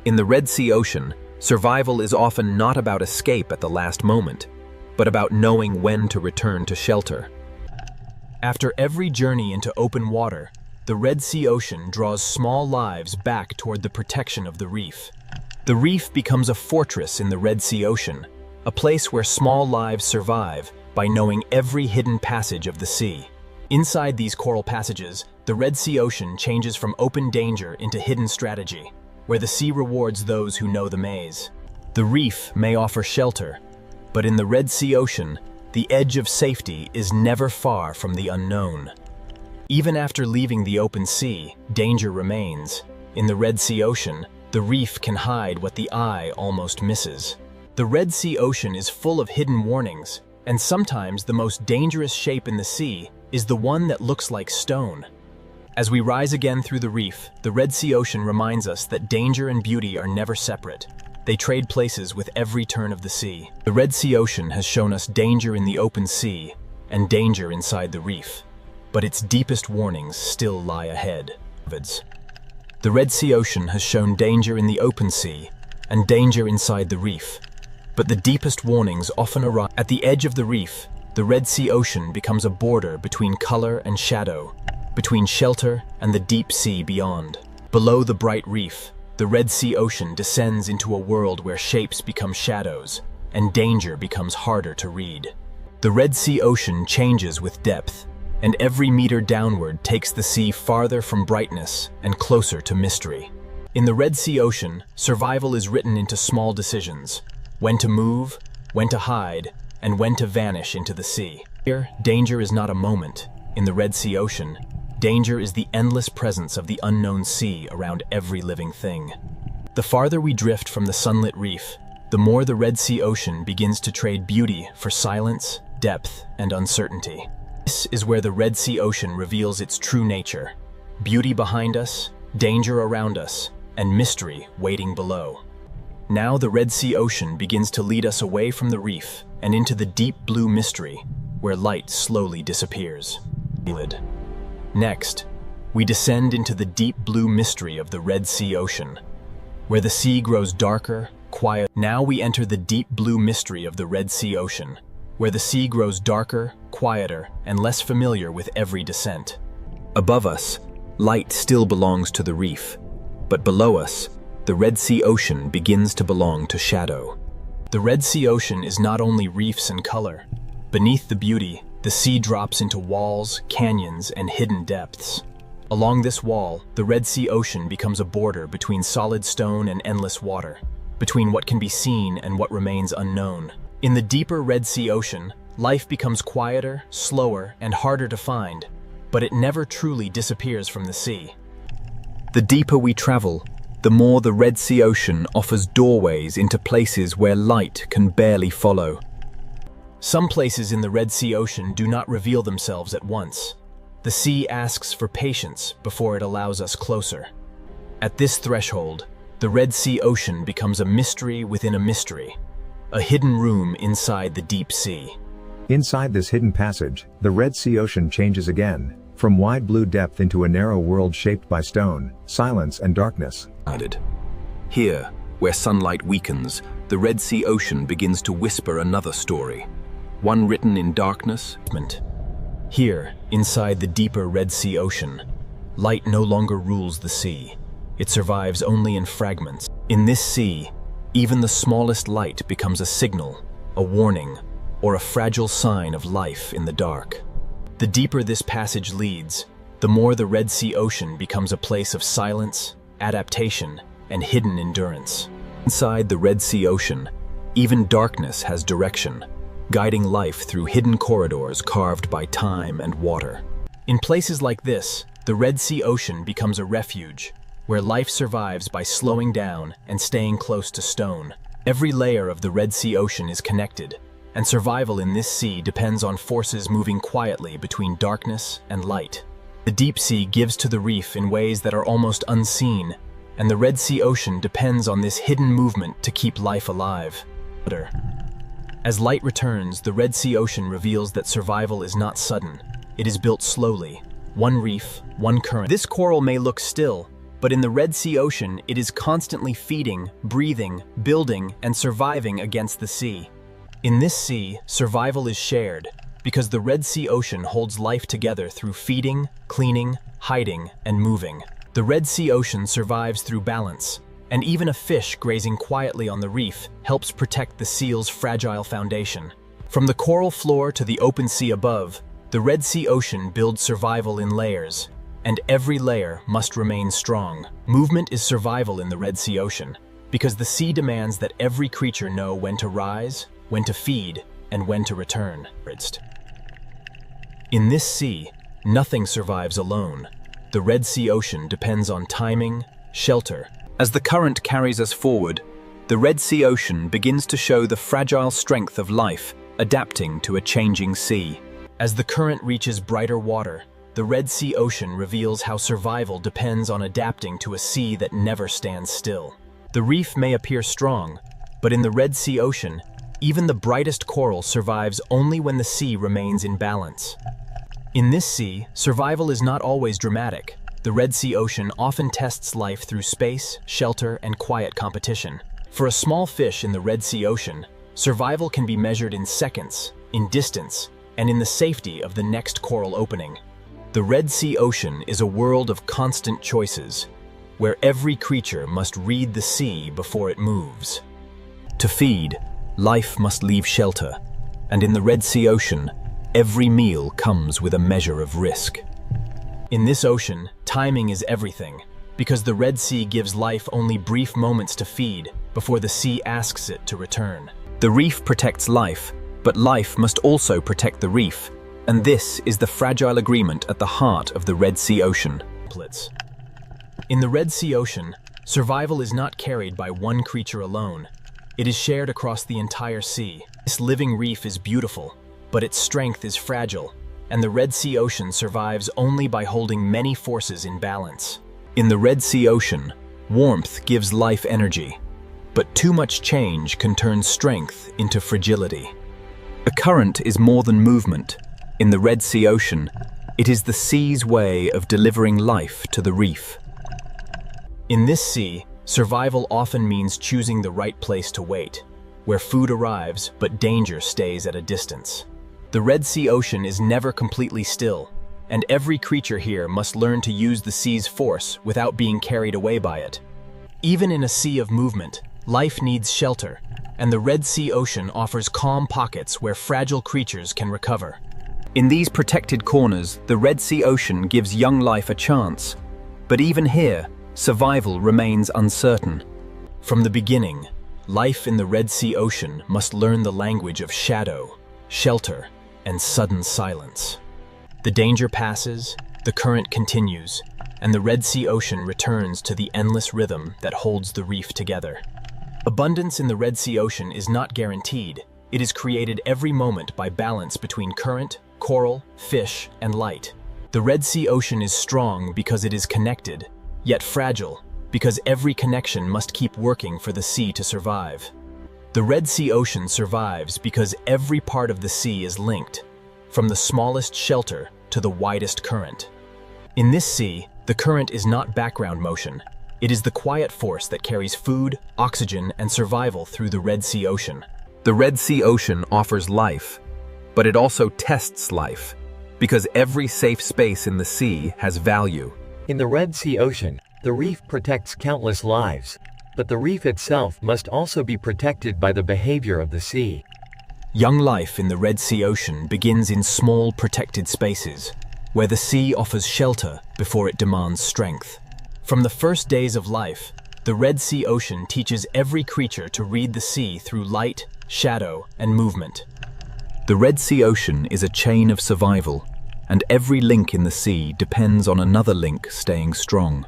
In the Red Sea Ocean, survival is often not about escape at the last moment, but about knowing when to return to shelter. After every journey into open water, the Red Sea Ocean draws small lives back toward the protection of the reef. The reef becomes a fortress in the Red Sea Ocean, a place where small lives survive by knowing every hidden passage of the sea. Inside these coral passages, the Red Sea Ocean changes from open danger into hidden strategy, where the sea rewards those who know the maze. The reef may offer shelter, but in the Red Sea Ocean, the edge of safety is never far from the unknown. Even after leaving the open sea, danger remains. In the Red Sea Ocean, the reef can hide what the eye almost misses. The Red Sea Ocean is full of hidden warnings, and sometimes the most dangerous shape in the sea is the one that looks like stone. As we rise again through the reef, the Red Sea Ocean reminds us that danger and beauty are never separate. They trade places with every turn of the sea. The Red Sea Ocean has shown us danger in the open sea and danger inside the reef, but its deepest warnings still lie ahead. The Red Sea Ocean has shown danger in the open sea and danger inside the reef, but the deepest warnings often arrive at the edge of the reef. The Red Sea Ocean becomes a border between color and shadow, between shelter and the deep sea beyond. Below the bright reef, the Red Sea Ocean descends into a world where shapes become shadows and danger becomes harder to read. The Red Sea Ocean changes with depth, and every meter downward takes the sea farther from brightness and closer to mystery. In the Red Sea Ocean, survival is written into small decisions: when to move, when to hide, and when to vanish into the sea. Here, danger is not a moment. In the Red Sea Ocean, danger is the endless presence of the unknown sea around every living thing. The farther we drift from the sunlit reef, the more the Red Sea Ocean begins to trade beauty for silence, depth, and uncertainty. This is where the Red Sea Ocean reveals its true nature: beauty behind us, danger around us, and mystery waiting below. Now the Red Sea Ocean begins to lead us away from the reef and into the deep blue mystery, where light slowly disappears. Next, we descend into the deep blue mystery of the Red Sea Ocean, where the sea grows darker, quiet. Now we enter the deep blue mystery of the Red Sea Ocean, where the sea grows darker, quieter, and less familiar with every descent. Above us, light still belongs to the reef, but below us, the Red Sea Ocean begins to belong to shadow. The Red Sea Ocean is not only reefs and color. Beneath the beauty, the sea drops into walls, canyons, and hidden depths. Along this wall, the Red Sea Ocean becomes a border between solid stone and endless water, between what can be seen and what remains unknown. In the deeper Red Sea Ocean, life becomes quieter, slower, and harder to find, but it never truly disappears from the sea. The deeper we travel, the more the Red Sea Ocean offers doorways into places where light can barely follow. Some places in the Red Sea Ocean do not reveal themselves at once. The sea asks for patience before it allows us closer. At this threshold, the Red Sea Ocean becomes a mystery within a mystery, a hidden room inside the deep sea. Inside this hidden passage, the Red Sea Ocean changes again, from wide blue depth into a narrow world shaped by stone, silence, and darkness. Here, where sunlight weakens, the Red Sea Ocean begins to whisper another story, one written in darkness. Here, inside the deeper Red Sea Ocean, light no longer rules the sea. It survives only in fragments. In this sea, even the smallest light becomes a signal, a warning, or a fragile sign of life in the dark. The deeper this passage leads, the more the Red Sea Ocean becomes a place of silence, adaptation, and hidden endurance. Inside the Red Sea Ocean, even darkness has direction, guiding life through hidden corridors carved by time and water. In places like this, the Red Sea Ocean becomes a refuge, where life survives by slowing down and staying close to stone. Every layer of the Red Sea Ocean is connected, and survival in this sea depends on forces moving quietly between darkness and light. The deep sea gives to the reef in ways that are almost unseen, and the Red Sea Ocean depends on this hidden movement to keep life alive. As light returns, the Red Sea Ocean reveals that survival is not sudden. It is built slowly, one reef, one current. This coral may look still, but in the Red Sea Ocean, it is constantly feeding, breathing, building, and surviving against the sea. In this sea, survival is shared, because the Red Sea Ocean holds life together through feeding, cleaning, hiding, and moving. The Red Sea Ocean survives through balance, and even a fish grazing quietly on the reef helps protect the seal's fragile foundation. From the coral floor to the open sea above, the Red Sea Ocean builds survival in layers, and every layer must remain strong. Movement is survival in the Red Sea Ocean, because the sea demands that every creature know when to rise, when to feed, and when to return. In this sea, nothing survives alone. The Red Sea Ocean depends on timing, shelter. As the current carries us forward, the Red Sea Ocean begins to show the fragile strength of life, adapting to a changing sea. As the current reaches brighter water, the Red Sea Ocean reveals how survival depends on adapting to a sea that never stands still. The reef may appear strong, but in the Red Sea Ocean, even the brightest coral survives only when the sea remains in balance. In this sea, survival is not always dramatic. The Red Sea Ocean often tests life through space, shelter, and quiet competition. For a small fish in the Red Sea Ocean, survival can be measured in seconds, in distance, and in the safety of the next coral opening. The Red Sea Ocean is a world of constant choices, where every creature must read the sea before it moves. To feed, life must leave shelter, and in the Red Sea Ocean, every meal comes with a measure of risk. In this ocean, timing is everything, because the Red Sea gives life only brief moments to feed before the sea asks it to return. The reef protects life, but life must also protect the reef, and this is the fragile agreement at the heart of the Red Sea Ocean. In the Red Sea Ocean, survival is not carried by one creature alone. It is shared across the entire sea. This living reef is beautiful, but its strength is fragile, and the Red Sea Ocean survives only by holding many forces in balance. In the Red Sea Ocean, warmth gives life energy, but too much change can turn strength into fragility. A current is more than movement. In the Red Sea Ocean, it is the sea's way of delivering life to the reef. In this sea, survival often means choosing the right place to wait, where food arrives but danger stays at a distance. The Red Sea Ocean is never completely still, and every creature here must learn to use the sea's force without being carried away by it. Even in a sea of movement, life needs shelter, and the Red Sea Ocean offers calm pockets where fragile creatures can recover. In these protected corners, the Red Sea Ocean gives young life a chance, but even here, survival remains uncertain. From the beginning, life in the Red Sea Ocean must learn the language of shadow, shelter, and sudden silence. The danger passes, the current continues, and the Red Sea Ocean returns to the endless rhythm that holds the reef together. Abundance in the Red Sea Ocean is not guaranteed. It is created every moment by balance between current, coral, fish, and light. The Red Sea Ocean is strong because it is connected, yet fragile, because every connection must keep working for the sea to survive. The Red Sea Ocean survives because every part of the sea is linked, from the smallest shelter to the widest current. In this sea, the current is not background motion. It is the quiet force that carries food, oxygen, and survival through the Red Sea Ocean. The Red Sea Ocean offers life, but it also tests life, because every safe space in the sea has value. In the Red Sea Ocean, the reef protects countless lives, but the reef itself must also be protected by the behavior of the sea. Young life in the Red Sea Ocean begins in small protected spaces, where the sea offers shelter before it demands strength. From the first days of life, the Red Sea Ocean teaches every creature to read the sea through light, shadow, and movement. The Red Sea Ocean is a chain of survival, and every link in the sea depends on another link staying strong.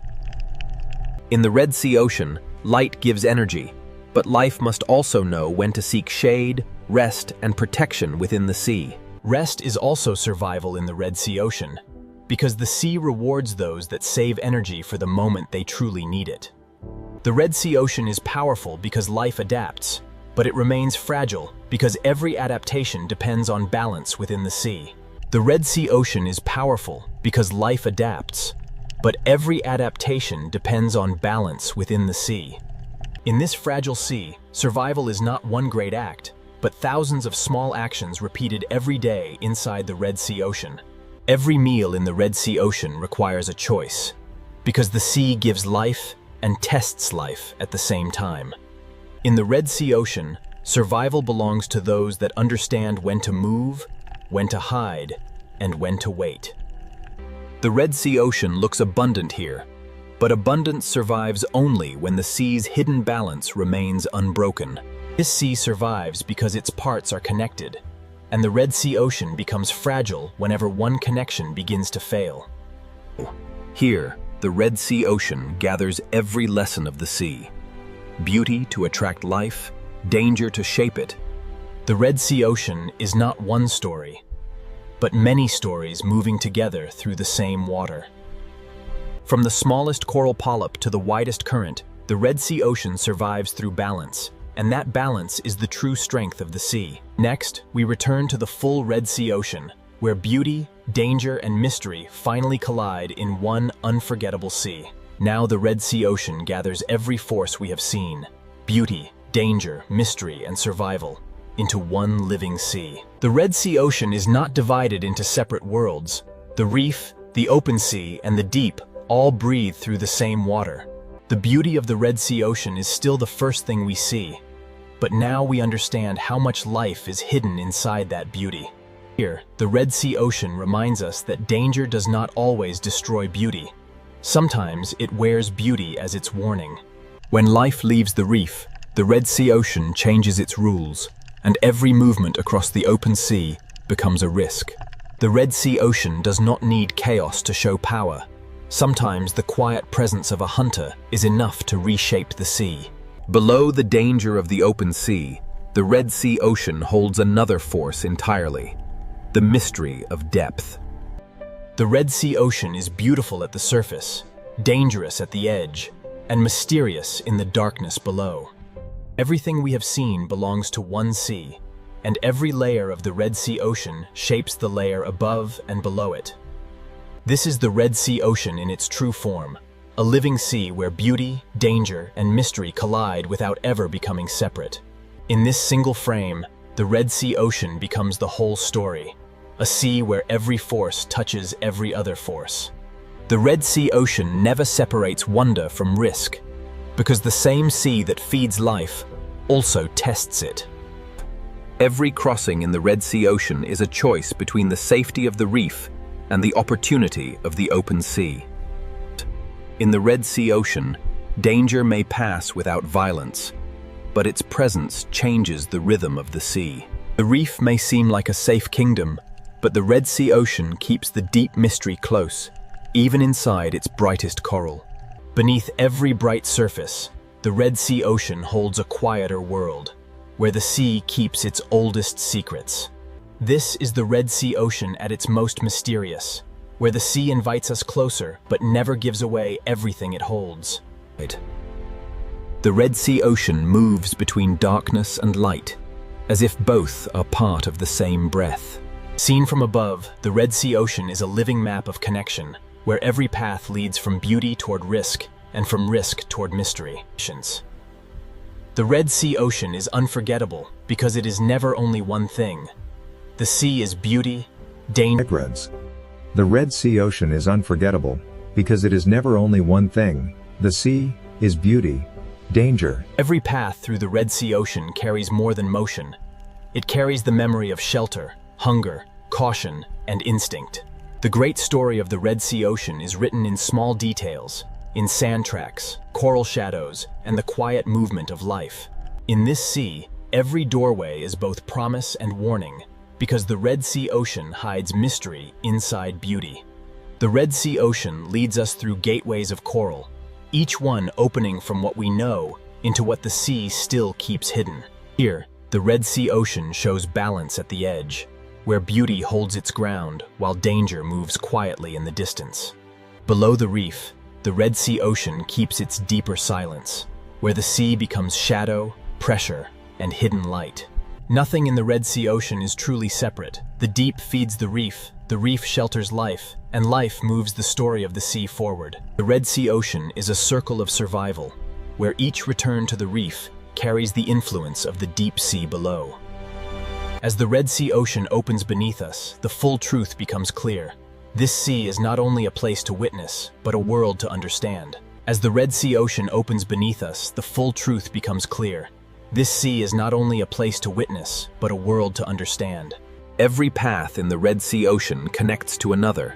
In the Red Sea Ocean, light gives energy, but life must also know when to seek shade, rest, and protection within the sea. Rest is also survival in the Red Sea Ocean, because the sea rewards those that save energy for the moment they truly need it. The Red Sea Ocean is powerful because life adapts, but it remains fragile because every adaptation depends on balance within the sea. The Red Sea Ocean is powerful because life adapts, but every adaptation depends on balance within the sea. In this fragile sea, survival is not one great act, but thousands of small actions repeated every day inside the Red Sea Ocean. Every meal in the Red Sea Ocean requires a choice, because the sea gives life, and tests life at the same time. In the Red Sea Ocean, survival belongs to those that understand when to move, when to hide, and when to wait. The Red Sea Ocean looks abundant here, but abundance survives only when the sea's hidden balance remains unbroken. This sea survives because its parts are connected, and the Red Sea Ocean becomes fragile whenever one connection begins to fail. Here, the Red Sea Ocean gathers every lesson of the sea. Beauty to attract life, danger to shape it. The Red Sea Ocean is not one story, but many stories moving together through the same water. From the smallest coral polyp to the widest current, the Red Sea Ocean survives through balance, and that balance is the true strength of the sea. Next, we return to the full Red Sea Ocean, where beauty, danger, and mystery finally collide in one unforgettable sea. Now the Red Sea Ocean gathers every force we have seen, beauty, danger, mystery, and survival, into one living sea. The Red Sea Ocean is not divided into separate worlds. The reef, the open sea, and the deep all breathe through the same water. The beauty of the Red Sea Ocean is still the first thing we see, but now we understand how much life is hidden inside that beauty. Here, the Red Sea Ocean reminds us that danger does not always destroy beauty. Sometimes it wears beauty as its warning. When life leaves the reef, the Red Sea Ocean changes its rules, and every movement across the open sea becomes a risk. The Red Sea Ocean does not need chaos to show power. Sometimes the quiet presence of a hunter is enough to reshape the sea. Below the danger of the open sea, the Red Sea Ocean holds another force entirely: the mystery of depth. The Red Sea Ocean is beautiful at the surface, dangerous at the edge, and mysterious in the darkness below. Everything we have seen belongs to one sea, and every layer of the Red Sea Ocean shapes the layer above and below it. This is the Red Sea Ocean in its true form, a living sea where beauty, danger, and mystery collide without ever becoming separate. In this single frame, the Red Sea Ocean becomes the whole story, a sea where every force touches every other force. The Red Sea Ocean never separates wonder from risk, because the same sea that feeds life also tests it. Every crossing in the Red Sea Ocean is a choice between the safety of the reef and the opportunity of the open sea. In the Red Sea Ocean, danger may pass without violence, but its presence changes the rhythm of the sea. The reef may seem like a safe kingdom, but the Red Sea Ocean keeps the deep mystery close, even inside its brightest coral. Beneath every bright surface, the Red Sea Ocean holds a quieter world, where the sea keeps its oldest secrets. This is the Red Sea Ocean at its most mysterious, where the sea invites us closer but never gives away everything it holds. The Red Sea Ocean moves between darkness and light, as if both are part of the same breath. Seen from above, the Red Sea Ocean is a living map of connection, where every path leads from beauty toward risk and from risk toward mystery. The Red Sea Ocean is unforgettable because it is never only one thing. The sea is beauty, danger. The Red Sea Ocean is unforgettable because it is never only one thing. The sea is beauty, danger. Every path through the Red Sea Ocean carries more than motion. It carries the memory of shelter, hunger, caution, and instinct. The great story of the Red Sea Ocean is written in small details, in sand tracks, coral shadows, and the quiet movement of life. In this sea, every doorway is both promise and warning, because the Red Sea Ocean hides mystery inside beauty. The Red Sea Ocean leads us through gateways of coral, each one opening from what we know into what the sea still keeps hidden. Here, the Red Sea Ocean shows balance at the edge, where beauty holds its ground while danger moves quietly in the distance. Below the reef, the Red Sea Ocean keeps its deeper silence, where the sea becomes shadow, pressure, and hidden light. Nothing in the Red Sea Ocean is truly separate. The deep feeds the reef shelters life, and life moves the story of the sea forward. The Red Sea Ocean is a circle of survival, where each return to the reef carries the influence of the deep sea below. As the Red Sea Ocean opens beneath us, the full truth becomes clear. This sea is not only a place to witness, but a world to understand. As the Red Sea Ocean opens beneath us, the full truth becomes clear. This sea is not only a place to witness, but a world to understand. Every path in the Red Sea Ocean connects to another,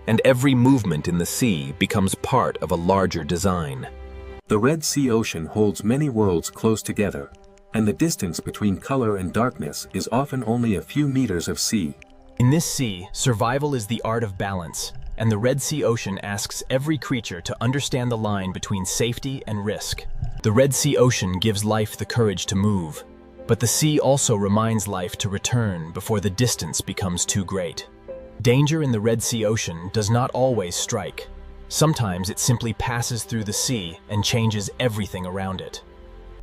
and every movement in the sea becomes part of a larger design. The Red Sea Ocean holds many worlds close together, and the distance between color and darkness is often only a few meters of sea. In this sea, survival is the art of balance, and the Red Sea Ocean asks every creature to understand the line between safety and risk. The Red Sea Ocean gives life the courage to move, but the sea also reminds life to return before the distance becomes too great. Danger in the Red Sea Ocean does not always strike. Sometimes it simply passes through the sea and changes everything around it.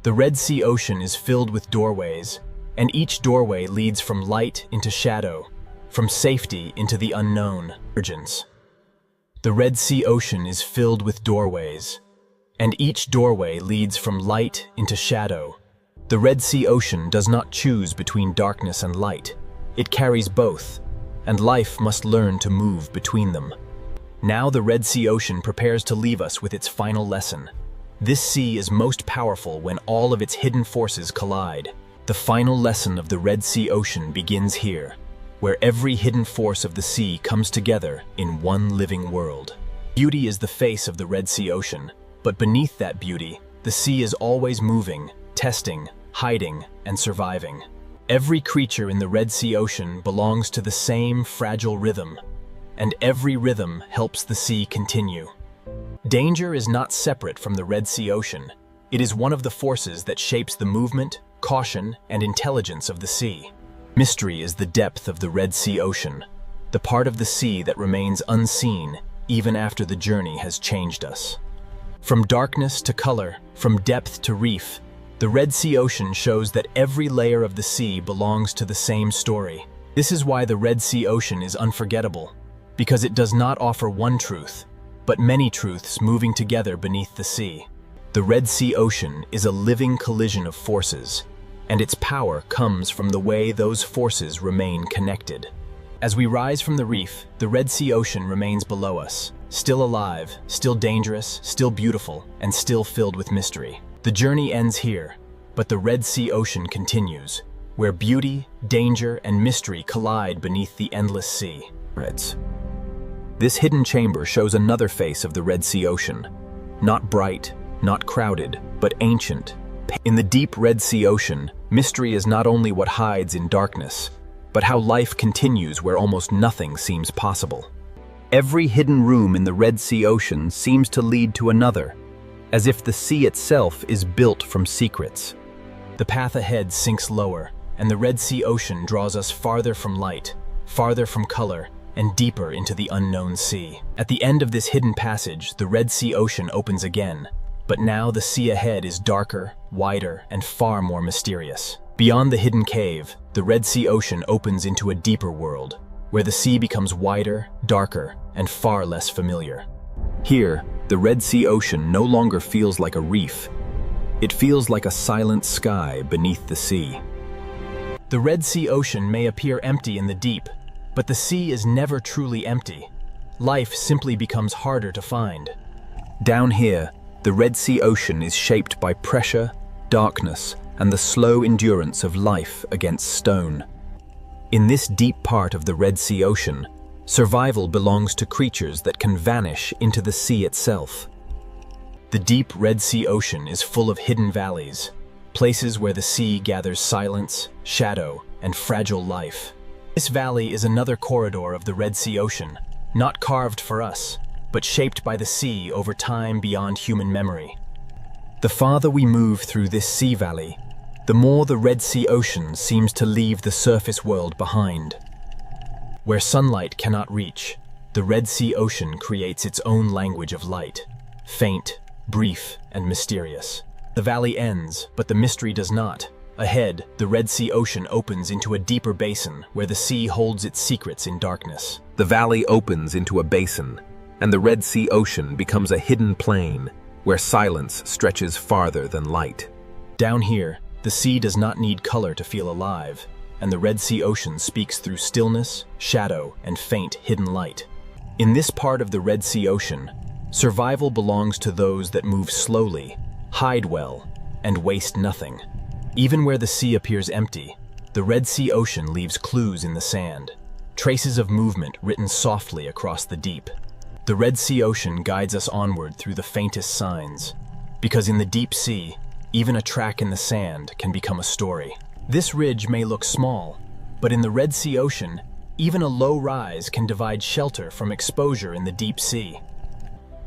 The Red Sea Ocean is filled with doorways, and each doorway leads from light into shadow, from safety into the unknown. The Red Sea Ocean is filled with doorways, and each doorway leads from light into shadow. The Red Sea Ocean does not choose between darkness and light. It carries both, and life must learn to move between them. Now the Red Sea Ocean prepares to leave us with its final lesson. This sea is most powerful when all of its hidden forces collide. The final lesson of the Red Sea Ocean begins here, where every hidden force of the sea comes together in one living world. Beauty is the face of the Red Sea Ocean, but beneath that beauty, the sea is always moving, testing, hiding, and surviving. Every creature in the Red Sea Ocean belongs to the same fragile rhythm, and every rhythm helps the sea continue. Danger is not separate from the Red Sea Ocean. It is one of the forces that shapes the movement, caution, and intelligence of the sea. Mystery is the depth of the Red Sea Ocean, the part of the sea that remains unseen even after the journey has changed us. From darkness to color, from depth to reef, the Red Sea Ocean shows that every layer of the sea belongs to the same story. This is why the Red Sea Ocean is unforgettable, because it does not offer one truth, but many truths moving together beneath the sea. The Red Sea Ocean is a living collision of forces, and its power comes from the way those forces remain connected. As we rise from the reef, the Red Sea Ocean remains below us, still alive, still dangerous, still beautiful, and still filled with mystery. The journey ends here, but the Red Sea Ocean continues, where beauty, danger, and mystery collide beneath the endless sea. This hidden chamber shows another face of the Red Sea Ocean. Not bright, not crowded, but ancient. In the deep Red Sea Ocean, mystery is not only what hides in darkness, but how life continues where almost nothing seems possible. Every hidden room in the Red Sea Ocean seems to lead to another, as if the sea itself is built from secrets. The path ahead sinks lower, and the Red Sea Ocean draws us farther from light, farther from color, and deeper into the unknown sea. At the end of this hidden passage, the Red Sea Ocean opens again, but now the sea ahead is darker, wider, and far more mysterious. Beyond the hidden cave, the Red Sea Ocean opens into a deeper world, where the sea becomes wider, darker, and far less familiar. Here, the Red Sea Ocean no longer feels like a reef. It feels like a silent sky beneath the sea. The Red Sea Ocean may appear empty in the deep, but the sea is never truly empty. Life simply becomes harder to find. Down here, the Red Sea Ocean is shaped by pressure, darkness, and the slow endurance of life against stone. In this deep part of the Red Sea Ocean, survival belongs to creatures that can vanish into the sea itself. The deep Red Sea Ocean is full of hidden valleys, places where the sea gathers silence, shadow, and fragile life. This valley is another corridor of the Red Sea Ocean, not carved for us, but shaped by the sea over time beyond human memory. The farther we move through this sea valley, the more the Red Sea Ocean seems to leave the surface world behind. Where sunlight cannot reach, the Red Sea Ocean creates its own language of light, faint, brief, and mysterious. The valley ends, but the mystery does not. Ahead, the Red Sea Ocean opens into a deeper basin where the sea holds its secrets in darkness. The valley opens into a basin, and the Red Sea Ocean becomes a hidden plain where silence stretches farther than light. Down here, the sea does not need color to feel alive, and the Red Sea Ocean speaks through stillness, shadow, and faint hidden light. In this part of the Red Sea Ocean, Survival belongs to those that move slowly, hide well, and waste nothing. Even where the sea appears empty, the Red Sea Ocean leaves clues in the sand, traces of movement written softly across the deep. The Red Sea Ocean guides us onward through the faintest signs, because in the deep sea, even a track in the sand can become a story. This ridge may look small, but in the Red Sea Ocean, even a low rise can divide shelter from exposure in the deep sea.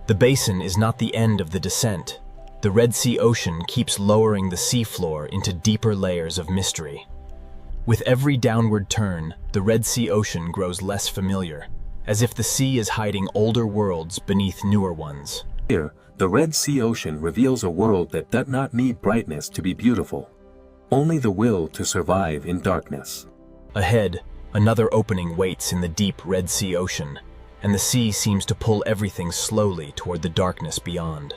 The basin is not the end of the descent. The Red Sea Ocean keeps lowering the seafloor into deeper layers of mystery. With every downward turn, the Red Sea Ocean grows less familiar, as if the sea is hiding older worlds beneath newer ones. Here, the Red Sea Ocean reveals a world that does not need brightness to be beautiful, only the will to survive in darkness. Ahead, another opening waits in the deep Red Sea Ocean, and the sea seems to pull everything slowly toward the darkness beyond.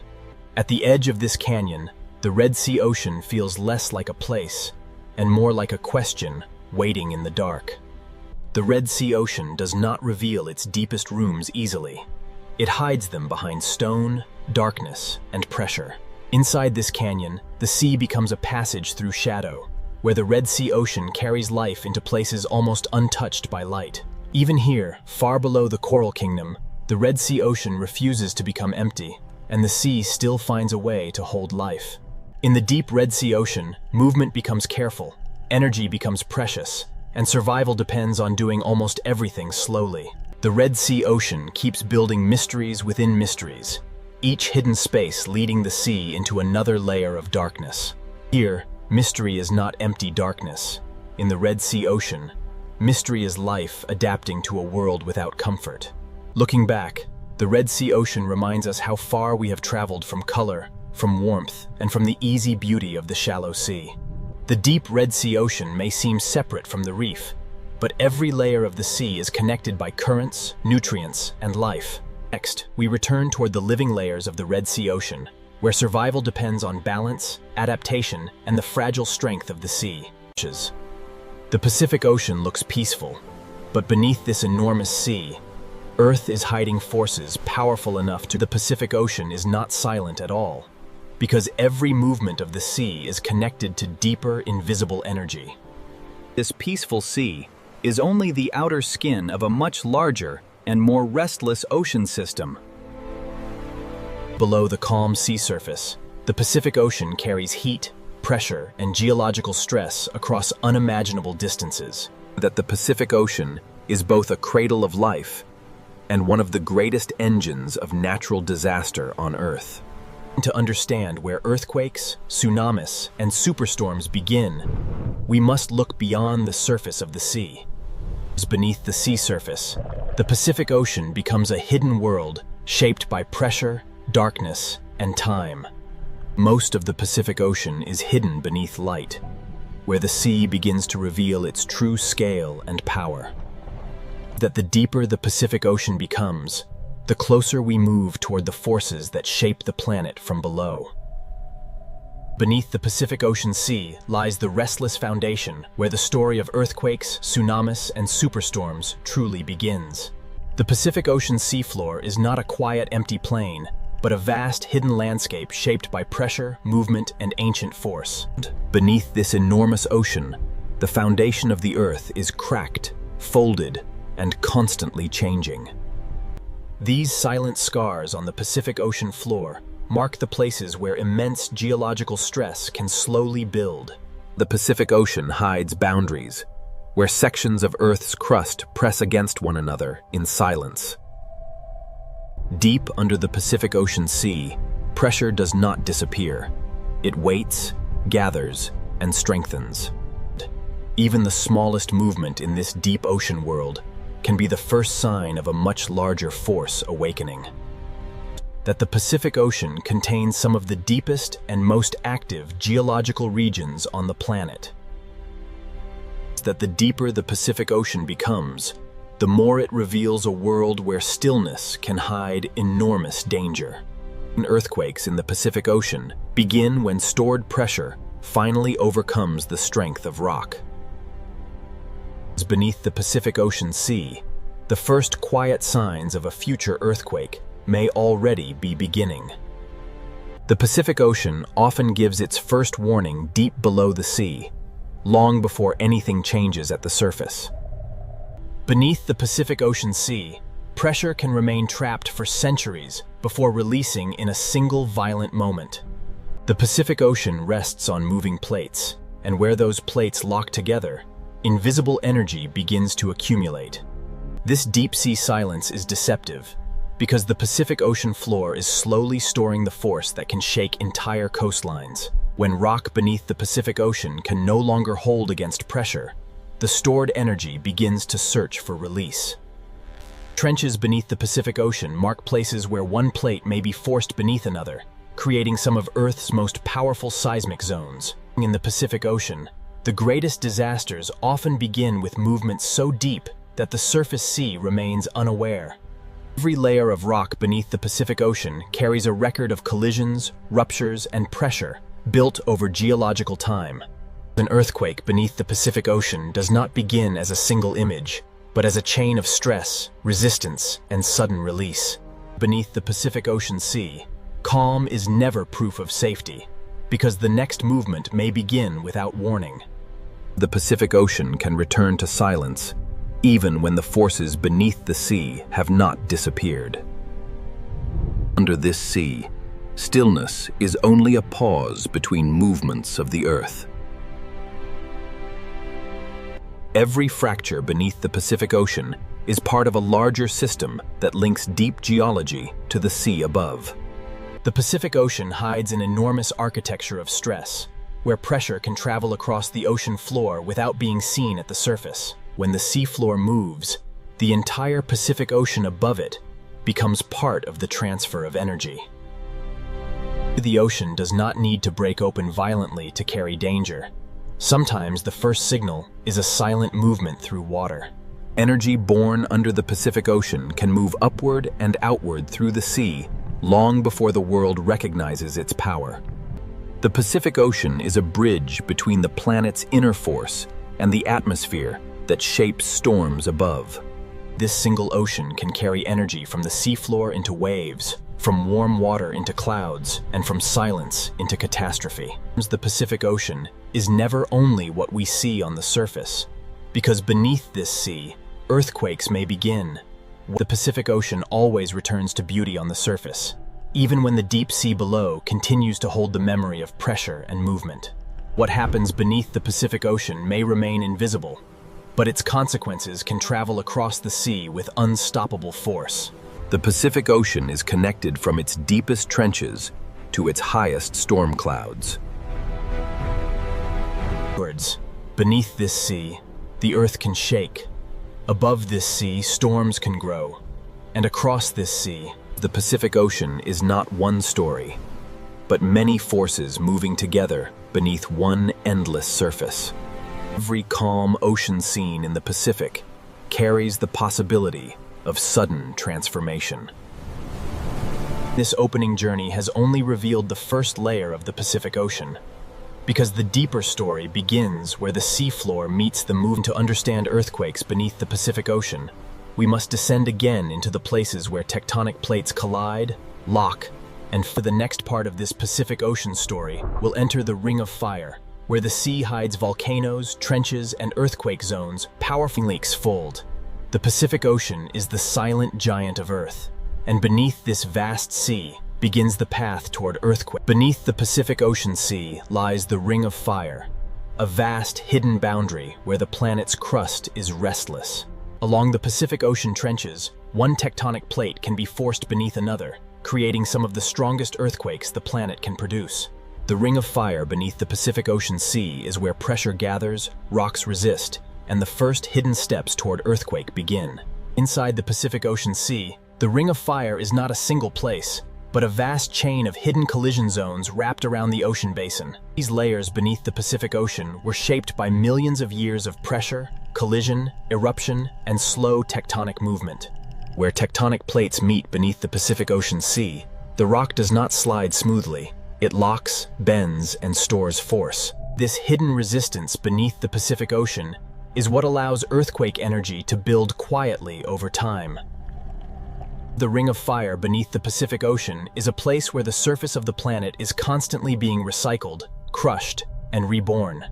At the edge of this canyon, the Red Sea Ocean feels less like a place and more like a question waiting in the dark. The Red Sea Ocean does not reveal its deepest rooms easily. It hides them behind stone, darkness, and pressure. Inside this canyon, the sea becomes a passage through shadow, where the Red Sea Ocean carries life into places almost untouched by light. Even here, far below the Coral Kingdom, the Red Sea Ocean refuses to become empty, and the sea still finds a way to hold life. In the deep Red Sea Ocean, movement becomes careful, energy becomes precious, and survival depends on doing almost everything slowly. The Red Sea Ocean keeps building mysteries within mysteries, each hidden space leading the sea into another layer of darkness. Here, mystery is not empty darkness. In the Red Sea Ocean, mystery is life adapting to a world without comfort. Looking back, the Red Sea Ocean reminds us how far we have traveled from color, from warmth, and from the easy beauty of the shallow sea. The deep Red Sea Ocean may seem separate from the reef, but every layer of the sea is connected by currents, nutrients, and life. Next, we return toward the living layers of the Red Sea Ocean, where survival depends on balance, adaptation, and the fragile strength of the sea. The Pacific Ocean looks peaceful, but beneath this enormous sea, Earth is hiding forces powerful enough to. The Pacific Ocean is not silent at all, because every movement of the sea is connected to deeper, invisible energy. This peaceful sea is only the outer skin of a much larger and more restless ocean system. Below the calm sea surface, the Pacific Ocean carries heat, pressure, and geological stress across unimaginable distances. That the Pacific Ocean is both a cradle of life and one of the greatest engines of natural disaster on Earth. To understand where earthquakes, tsunamis, and superstorms begin, we must look beyond the surface of the sea. Beneath the sea surface, the Pacific Ocean becomes a hidden world shaped by pressure, darkness, and time. Most of the Pacific Ocean is hidden beneath light, where the sea begins to reveal its true scale and power. That the deeper the Pacific Ocean becomes, the closer we move toward the forces that shape the planet from below. Beneath the Pacific Ocean Sea lies the restless foundation where the story of earthquakes, tsunamis, and superstorms truly begins. The Pacific Ocean seafloor is not a quiet, empty plain, but a vast, hidden landscape shaped by pressure, movement, and ancient force. Beneath this enormous ocean, the foundation of the Earth is cracked, folded, and constantly changing. These silent scars on the Pacific Ocean floor mark the places where immense geological stress can slowly build. The Pacific Ocean hides boundaries, where sections of Earth's crust press against one another in silence. Deep under the Pacific Ocean Sea, pressure does not disappear. It waits, gathers, and strengthens. Even the smallest movement in this deep ocean world can be the first sign of a much larger force awakening. That the Pacific Ocean contains some of the deepest and most active geological regions on the planet. That the deeper the Pacific Ocean becomes, the more it reveals a world where stillness can hide enormous danger. Earthquakes in the Pacific Ocean begin when stored pressure finally overcomes the strength of rock. Beneath the Pacific Ocean Sea, the first quiet signs of a future earthquake may already be beginning. The Pacific Ocean often gives its first warning deep below the sea, long before anything changes at the surface. Beneath the Pacific Ocean Sea, pressure can remain trapped for centuries before releasing in a single violent moment. The Pacific Ocean rests on moving plates, and where those plates lock together, invisible energy begins to accumulate. This deep-sea silence is deceptive, because the Pacific Ocean floor is slowly storing the force that can shake entire coastlines. When rock beneath the Pacific Ocean can no longer hold against pressure, the stored energy begins to search for release. Trenches beneath the Pacific Ocean mark places where one plate may be forced beneath another, creating some of Earth's most powerful seismic zones. In the Pacific Ocean, the greatest disasters often begin with movements so deep that the surface sea remains unaware. Every layer of rock beneath the Pacific Ocean carries a record of collisions, ruptures, and pressure built over geological time. An earthquake beneath the Pacific Ocean does not begin as a single image, but as a chain of stress, resistance, and sudden release. Beneath the Pacific Ocean Sea, calm is never proof of safety, because the next movement may begin without warning. The Pacific Ocean can return to silence, even when the forces beneath the sea have not disappeared. Under this sea, stillness is only a pause between movements of the Earth. Every fracture beneath the Pacific Ocean is part of a larger system that links deep geology to the sea above. The Pacific Ocean hides an enormous architecture of stress, where pressure can travel across the ocean floor without being seen at the surface. When the seafloor moves, the entire Pacific Ocean above it becomes part of the transfer of energy. The ocean does not need to break open violently to carry danger. Sometimes the first signal is a silent movement through water. Energy born under the Pacific Ocean can move upward and outward through the sea long before the world recognizes its power. The Pacific Ocean is a bridge between the planet's inner force and the atmosphere that shapes storms above. This single ocean can carry energy from the seafloor into waves, from warm water into clouds, and from silence into catastrophe. The Pacific Ocean is never only what we see on the surface, because beneath this sea, earthquakes may begin. The Pacific Ocean always returns to beauty on the surface, even when the deep sea below continues to hold the memory of pressure and movement. What happens beneath the Pacific Ocean may remain invisible, but its consequences can travel across the sea with unstoppable force. The Pacific Ocean is connected from its deepest trenches to its highest storm clouds. Beneath this sea, the earth can shake. Above this sea, storms can grow. And across this sea, the Pacific Ocean is not one story, but many forces moving together beneath one endless surface. Every calm ocean scene in the Pacific carries the possibility of sudden transformation. This opening journey has only revealed the first layer of the Pacific Ocean, because the deeper story begins where the seafloor meets the movement. To understand earthquakes beneath the Pacific Ocean, we must descend again into the places where tectonic plates collide, lock, and for the next part of this Pacific Ocean story, we'll enter the Ring of Fire, where the sea hides volcanoes, trenches, and earthquake zones, powerful leaks fold. The Pacific Ocean is the silent giant of Earth, and beneath this vast sea begins the path toward earthquake. Beneath the Pacific Ocean Sea lies the Ring of Fire, a vast hidden boundary where the planet's crust is restless. Along the Pacific Ocean trenches, one tectonic plate can be forced beneath another, creating some of the strongest earthquakes the planet can produce. The Ring of Fire beneath the Pacific Ocean Sea is where pressure gathers, rocks resist, and the first hidden steps toward earthquake begin. Inside the Pacific Ocean Sea, the Ring of Fire is not a single place, but a vast chain of hidden collision zones wrapped around the ocean basin. These layers beneath the Pacific Ocean were shaped by millions of years of pressure, collision, eruption, and slow tectonic movement. Where tectonic plates meet beneath the Pacific Ocean Sea, the rock does not slide smoothly. It locks, bends, and stores force. This hidden resistance beneath the Pacific Ocean is what allows earthquake energy to build quietly over time. The ring of fire beneath the Pacific Ocean is a place where the surface of the planet is constantly being recycled, crushed, and reborn.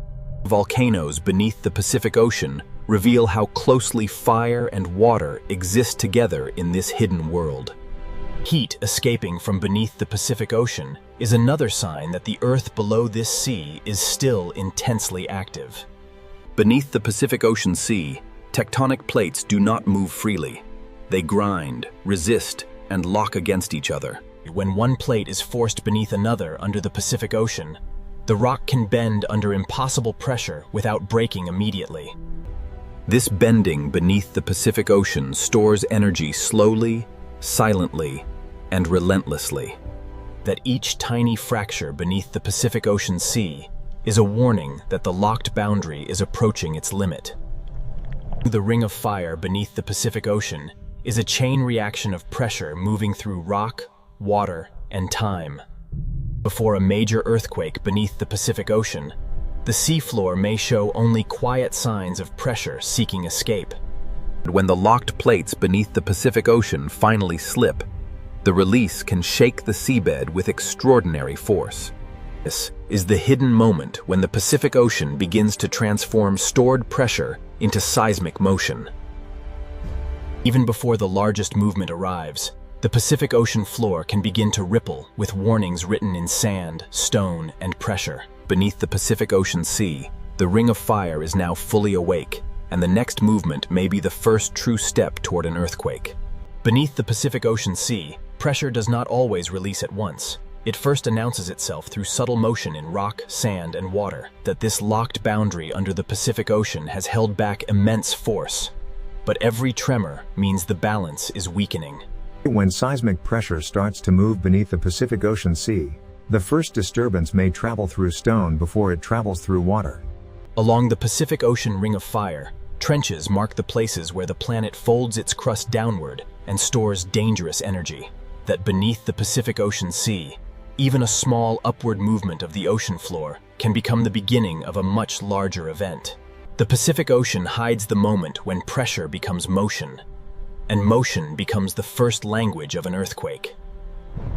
Volcanoes beneath the Pacific Ocean reveal how closely fire and water exist together in this hidden world. Heat escaping from beneath the Pacific Ocean is another sign that the Earth below this sea is still intensely active. Beneath the Pacific Ocean Sea, tectonic plates do not move freely. They grind, resist, and lock against each other. When one plate is forced beneath another under the Pacific Ocean, the rock can bend under impossible pressure without breaking immediately. This bending beneath the Pacific Ocean stores energy slowly, silently, and relentlessly. That each tiny fracture beneath the Pacific Ocean Sea is a warning that the locked boundary is approaching its limit. The ring of fire beneath the Pacific Ocean is a chain reaction of pressure moving through rock, water, and time. Before a major earthquake beneath the Pacific Ocean, the seafloor may show only quiet signs of pressure seeking escape. When the locked plates beneath the Pacific Ocean finally slip, the release can shake the seabed with extraordinary force. This is the hidden moment when the Pacific Ocean begins to transform stored pressure into seismic motion. Even before the largest movement arrives, the Pacific Ocean floor can begin to ripple with warnings written in sand, stone, and pressure. Beneath the Pacific Ocean Sea, the ring of fire is now fully awake, and the next movement may be the first true step toward an earthquake. Beneath the Pacific Ocean Sea, pressure does not always release at once. It first announces itself through subtle motion in rock, sand, and water that this locked boundary under the Pacific Ocean has held back immense force. But every tremor means the balance is weakening. When seismic pressure starts to move beneath the Pacific Ocean Sea, the first disturbance may travel through stone before it travels through water. Along the Pacific Ocean Ring of Fire, trenches mark the places where the planet folds its crust downward and stores dangerous energy. That beneath the Pacific Ocean Sea, even a small upward movement of the ocean floor can become the beginning of a much larger event. The Pacific Ocean hides the moment when pressure becomes motion, and motion becomes the first language of an earthquake.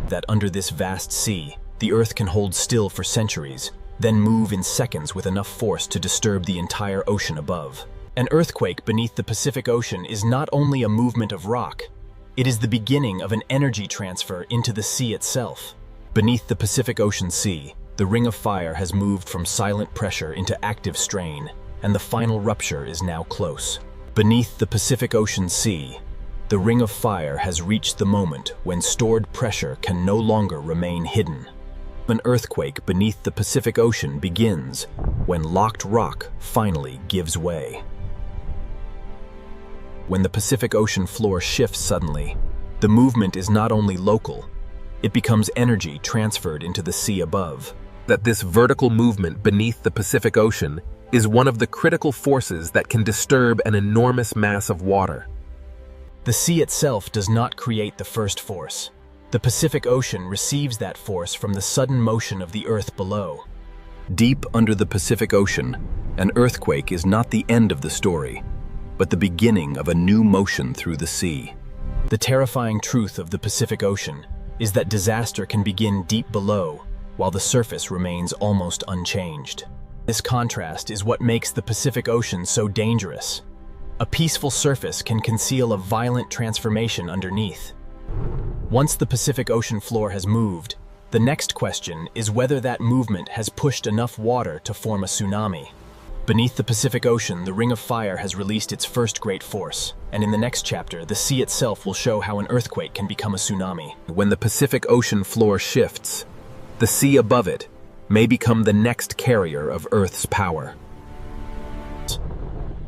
That under this vast sea, the Earth can hold still for centuries, then move in seconds with enough force to disturb the entire ocean above. An earthquake beneath the Pacific Ocean is not only a movement of rock, it is the beginning of an energy transfer into the sea itself. Beneath the Pacific Ocean Sea, the ring of fire has moved from silent pressure into active strain, and the final rupture is now close. Beneath the Pacific Ocean Sea, the ring of fire has reached the moment when stored pressure can no longer remain hidden. An earthquake beneath the Pacific Ocean begins when locked rock finally gives way. When the Pacific Ocean floor shifts suddenly, the movement is not only local, it becomes energy transferred into the sea above. That this vertical movement beneath the Pacific Ocean is one of the critical forces that can disturb an enormous mass of water. The sea itself does not create the first force. The Pacific Ocean receives that force from the sudden motion of the Earth below. Deep under the Pacific Ocean, an earthquake is not the end of the story, but the beginning of a new motion through the sea. The terrifying truth of the Pacific Ocean is that disaster can begin deep below, while the surface remains almost unchanged. This contrast is what makes the Pacific Ocean so dangerous. A peaceful surface can conceal a violent transformation underneath. Once the Pacific Ocean floor has moved, the next question is whether that movement has pushed enough water to form a tsunami. Beneath the Pacific Ocean, the Ring of Fire has released its first great force, and in the next chapter, the sea itself will show how an earthquake can become a tsunami. When the Pacific Ocean floor shifts, the sea above it may become the next carrier of Earth's power.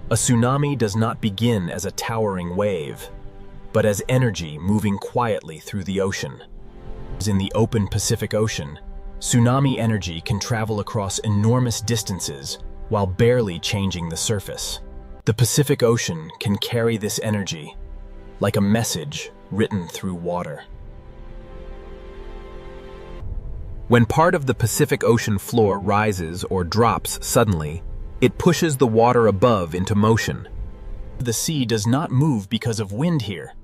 A tsunami does not begin as a towering wave, but as energy moving quietly through the ocean. As in the open Pacific Ocean, tsunami energy can travel across enormous distances while barely changing the surface. The Pacific Ocean can carry this energy like a message written through water. When part of the Pacific Ocean floor rises or drops suddenly, it pushes the water above into motion. The sea does not move because of wind here.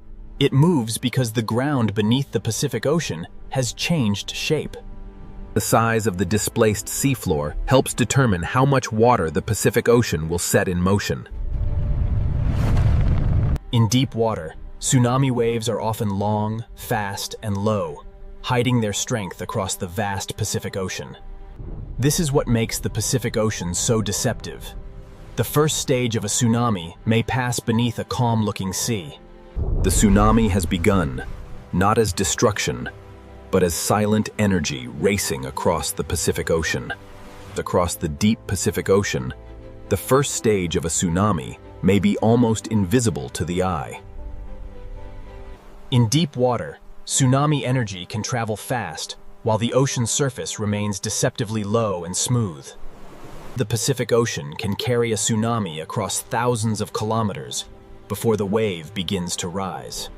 It moves because the ground beneath the Pacific Ocean has changed shape. The size of the displaced seafloor helps determine how much water the Pacific Ocean will set in motion. In deep water, tsunami waves are often long, fast, and low, hiding their strength across the vast Pacific Ocean. This is what makes the Pacific Ocean so deceptive. The first stage of a tsunami may pass beneath a calm-looking sea. The tsunami has begun, not as destruction, but as silent energy racing across the Pacific Ocean. Across the deep Pacific Ocean, the first stage of a tsunami may be almost invisible to the eye. In deep water, tsunami energy can travel fast, while the ocean surface remains deceptively low and smooth. The Pacific Ocean can carry a tsunami across thousands of kilometers before the wave begins to rise.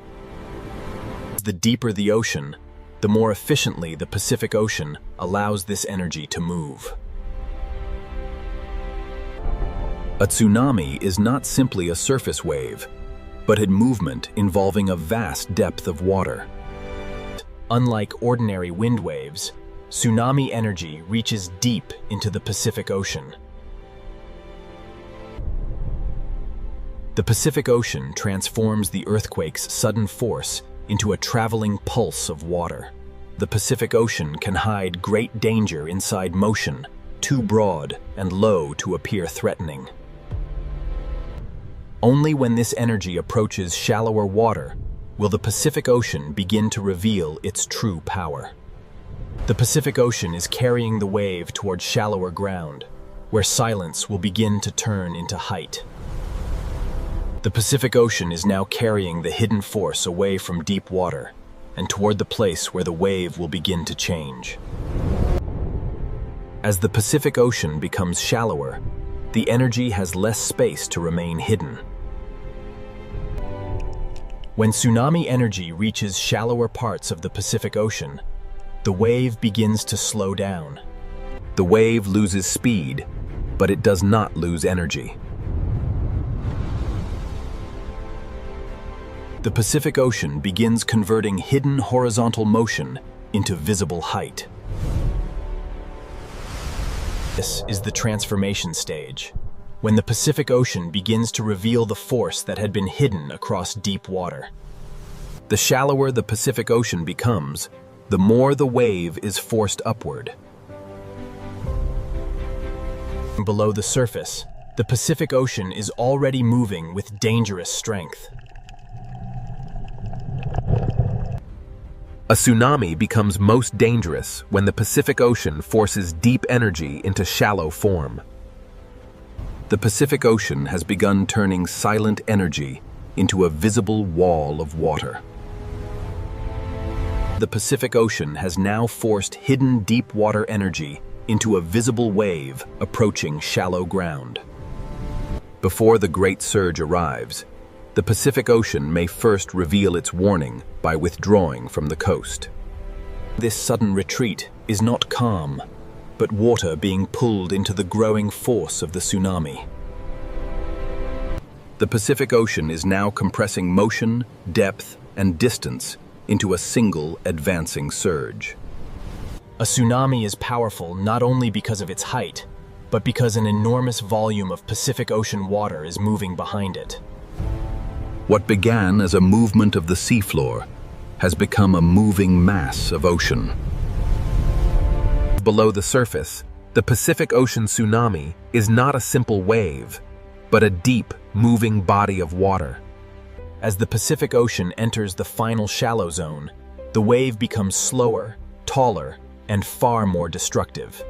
The deeper the ocean, the more efficiently the Pacific Ocean allows this energy to move. A tsunami is not simply a surface wave, but a movement involving a vast depth of water. Unlike ordinary wind waves, tsunami energy reaches deep into the Pacific Ocean. The Pacific Ocean transforms the earthquake's sudden force into a traveling pulse of water. The Pacific Ocean can hide great danger inside motion, too broad and low to appear threatening. Only when this energy approaches shallower water will the Pacific Ocean begin to reveal its true power. The Pacific Ocean is carrying the wave toward shallower ground, where silence will begin to turn into height. The Pacific Ocean is now carrying the hidden force away from deep water and toward the place where the wave will begin to change. As the Pacific Ocean becomes shallower, the energy has less space to remain hidden. When tsunami energy reaches shallower parts of the Pacific Ocean, the wave begins to slow down. The wave loses speed, but it does not lose energy. The Pacific Ocean begins converting hidden horizontal motion into visible height. This is the transformation stage, when the Pacific Ocean begins to reveal the force that had been hidden across deep water. The shallower the Pacific Ocean becomes, the more the wave is forced upward. Below the surface, the Pacific Ocean is already moving with dangerous strength. A tsunami becomes most dangerous when the Pacific Ocean forces deep energy into shallow form. The Pacific Ocean has begun turning silent energy into a visible wall of water. The Pacific Ocean has now forced hidden deep water energy into a visible wave approaching shallow ground. Before the great surge arrives, the Pacific Ocean may first reveal its warning by withdrawing from the coast. This sudden retreat is not calm, but water being pulled into the growing force of the tsunami. The Pacific Ocean is now compressing motion, depth, and distance into a single advancing surge. A tsunami is powerful not only because of its height, but because an enormous volume of Pacific Ocean water is moving behind it. What began as a movement of the seafloor has become a moving mass of ocean. Below the surface, the Pacific Ocean tsunami is not a simple wave, but a deep, moving body of water. As the Pacific Ocean enters the final shallow zone, the wave becomes slower, taller, and far more destructive.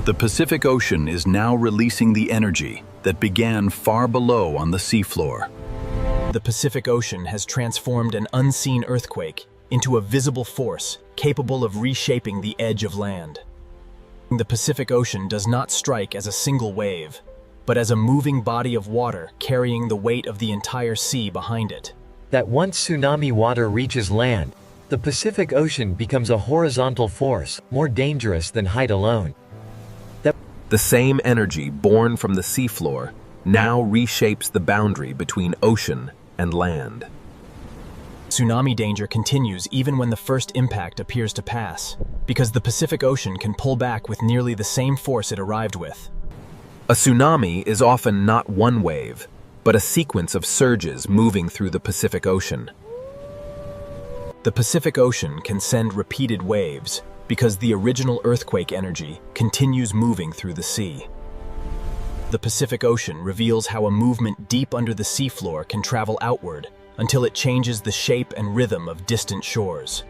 The Pacific Ocean is now releasing the energy that began far below on the seafloor. The Pacific Ocean has transformed an unseen earthquake into a visible force capable of reshaping the edge of land. The Pacific Ocean does not strike as a single wave, but as a moving body of water carrying the weight of the entire sea behind it. That once tsunami water reaches land, the Pacific Ocean becomes a horizontal force, more dangerous than height alone. The same energy born from the seafloor now reshapes the boundary between ocean and land. Tsunami danger continues even when the first impact appears to pass, because the Pacific Ocean can pull back with nearly the same force it arrived with. A tsunami is often not one wave, but a sequence of surges moving through the Pacific Ocean. The Pacific Ocean can send repeated waves because the original earthquake energy continues moving through the sea. The Pacific Ocean reveals how a movement deep under the seafloor can travel outward until it changes the shape and rhythm of distant shores.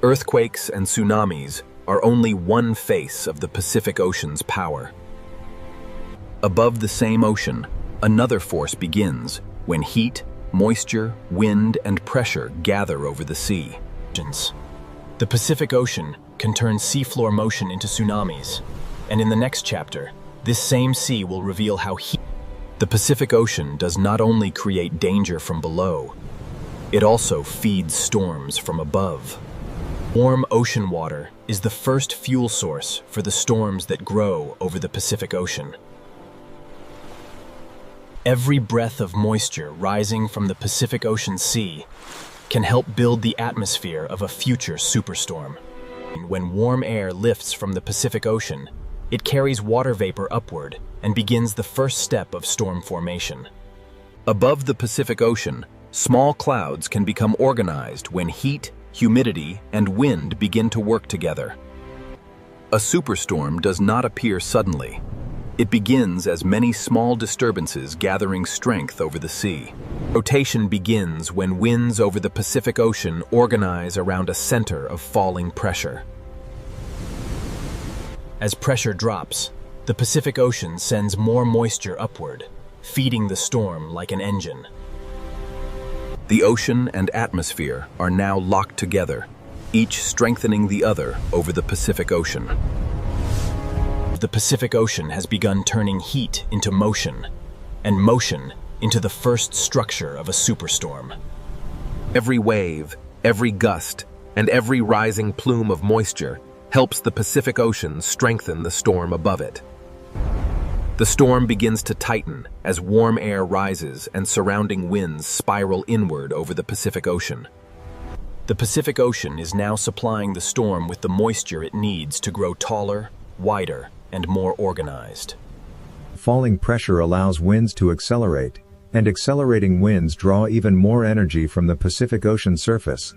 Earthquakes and tsunamis are only one face of the Pacific Ocean's power. Above the same ocean, another force begins when heat, moisture, wind, and pressure gather over the sea. The Pacific Ocean can turn seafloor motion into tsunamis, and in the next chapter, this same sea will reveal how the Pacific Ocean does not only create danger from below, it also feeds storms from above. Warm ocean water is the first fuel source for the storms that grow over the Pacific Ocean. Every breath of moisture rising from the Pacific Ocean Sea can help build the atmosphere of a future superstorm. When warm air lifts from the Pacific Ocean, it carries water vapor upward and begins the first step of storm formation. Above the Pacific Ocean, small clouds can become organized when heat, humidity, and wind begin to work together. A superstorm does not appear suddenly. It begins as many small disturbances gathering strength over the sea. Rotation begins when winds over the Pacific Ocean organize around a center of falling pressure. As pressure drops, the Pacific Ocean sends more moisture upward, feeding the storm like an engine. The ocean and atmosphere are now locked together, each strengthening the other over the Pacific Ocean. The Pacific Ocean has begun turning heat into motion, and motion into the first structure of a superstorm. Every wave, every gust, and every rising plume of moisture helps the Pacific Ocean strengthen the storm above it. The storm begins to tighten as warm air rises and surrounding winds spiral inward over the Pacific Ocean. The Pacific Ocean is now supplying the storm with the moisture it needs to grow taller, wider, and more organized. Falling pressure allows winds to accelerate, and accelerating winds draw even more energy from the Pacific Ocean surface.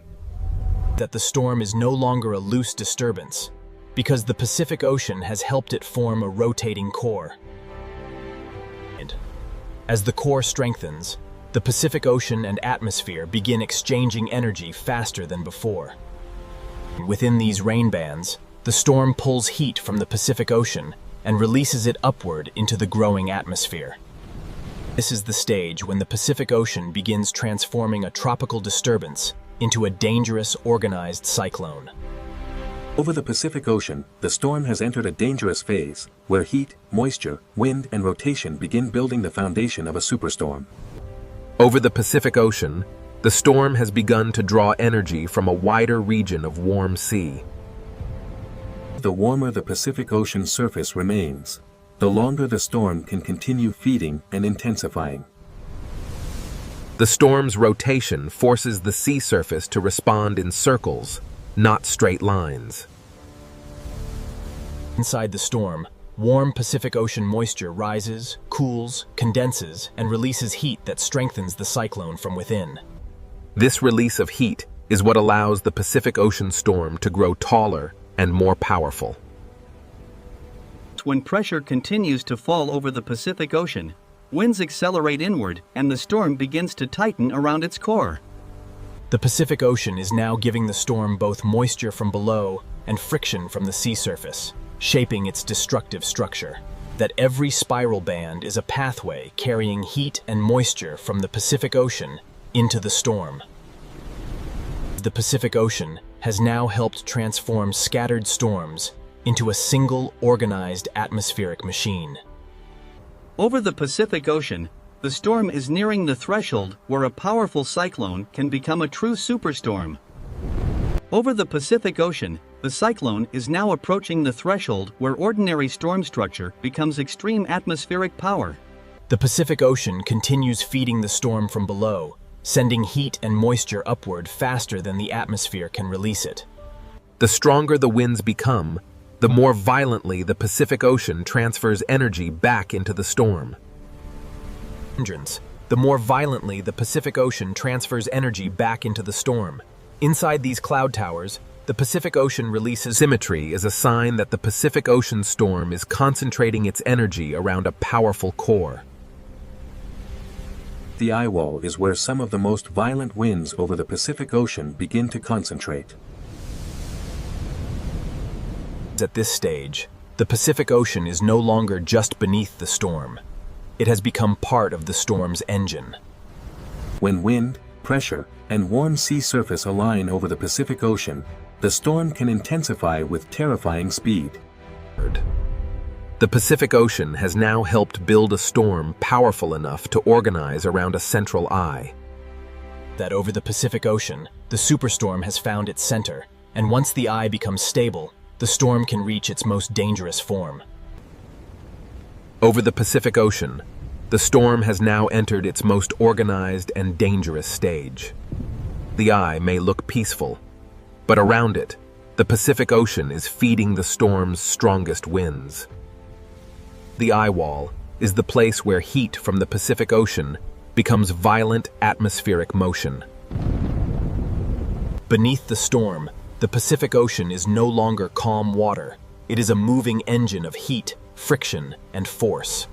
That the storm is no longer a loose disturbance, because the Pacific Ocean has helped it form a rotating core. As the core strengthens, the Pacific Ocean and atmosphere begin exchanging energy faster than before. Within these rain bands, the storm pulls heat from the Pacific Ocean and releases it upward into the growing atmosphere. This is the stage when the Pacific Ocean begins transforming a tropical disturbance into a dangerous, organized cyclone. Over the Pacific Ocean, the storm has entered a dangerous phase, where heat, moisture, wind, and rotation begin building the foundation of a superstorm. Over the Pacific Ocean, the storm has begun to draw energy from a wider region of warm sea. The warmer the Pacific Ocean surface remains, the longer the storm can continue feeding and intensifying. The storm's rotation forces the sea surface to respond in circles, not straight lines. Inside the storm, warm Pacific Ocean moisture rises, cools, condenses, and releases heat that strengthens the cyclone from within. This release of heat is what allows the Pacific Ocean storm to grow taller and more powerful. When pressure continues to fall over the Pacific Ocean, winds accelerate inward and the storm begins to tighten around its core. The Pacific Ocean is now giving the storm both moisture from below and friction from the sea surface, shaping its destructive structure. That every spiral band is a pathway carrying heat and moisture from the Pacific Ocean into the storm. The Pacific Ocean has now helped transform scattered storms into a single organized atmospheric machine. Over the Pacific Ocean, the storm is nearing the threshold where a powerful cyclone can become a true superstorm. Over the Pacific Ocean, the cyclone is now approaching the threshold where ordinary storm structure becomes extreme atmospheric power. The Pacific Ocean continues feeding the storm from below, sending heat and moisture upward faster than the atmosphere can release it. The stronger the winds become, the more violently the Pacific Ocean transfers energy back into the storm. The more violently the Pacific Ocean transfers energy back into the storm. Inside these cloud towers, the Pacific Ocean releases symmetry is a sign that the Pacific Ocean storm is concentrating its energy around a powerful core. The eye wall is where some of the most violent winds over the Pacific Ocean begin to concentrate. At this stage, the Pacific Ocean is no longer just beneath the storm. It has become part of the storm's engine. When wind, pressure, and warm sea surface align over the Pacific Ocean, the storm can intensify with terrifying speed. The Pacific Ocean has now helped build a storm powerful enough to organize around a central eye. That over the Pacific Ocean, the superstorm has found its center, and once the eye becomes stable, the storm can reach its most dangerous form. Over the Pacific Ocean, the storm has now entered its most organized and dangerous stage. The eye may look peaceful, but around it, the Pacific Ocean is feeding the storm's strongest winds. The eye wall is the place where heat from the Pacific Ocean becomes violent atmospheric motion. Beneath the storm, the Pacific Ocean is no longer calm water. It is a moving engine of heat, friction, and force.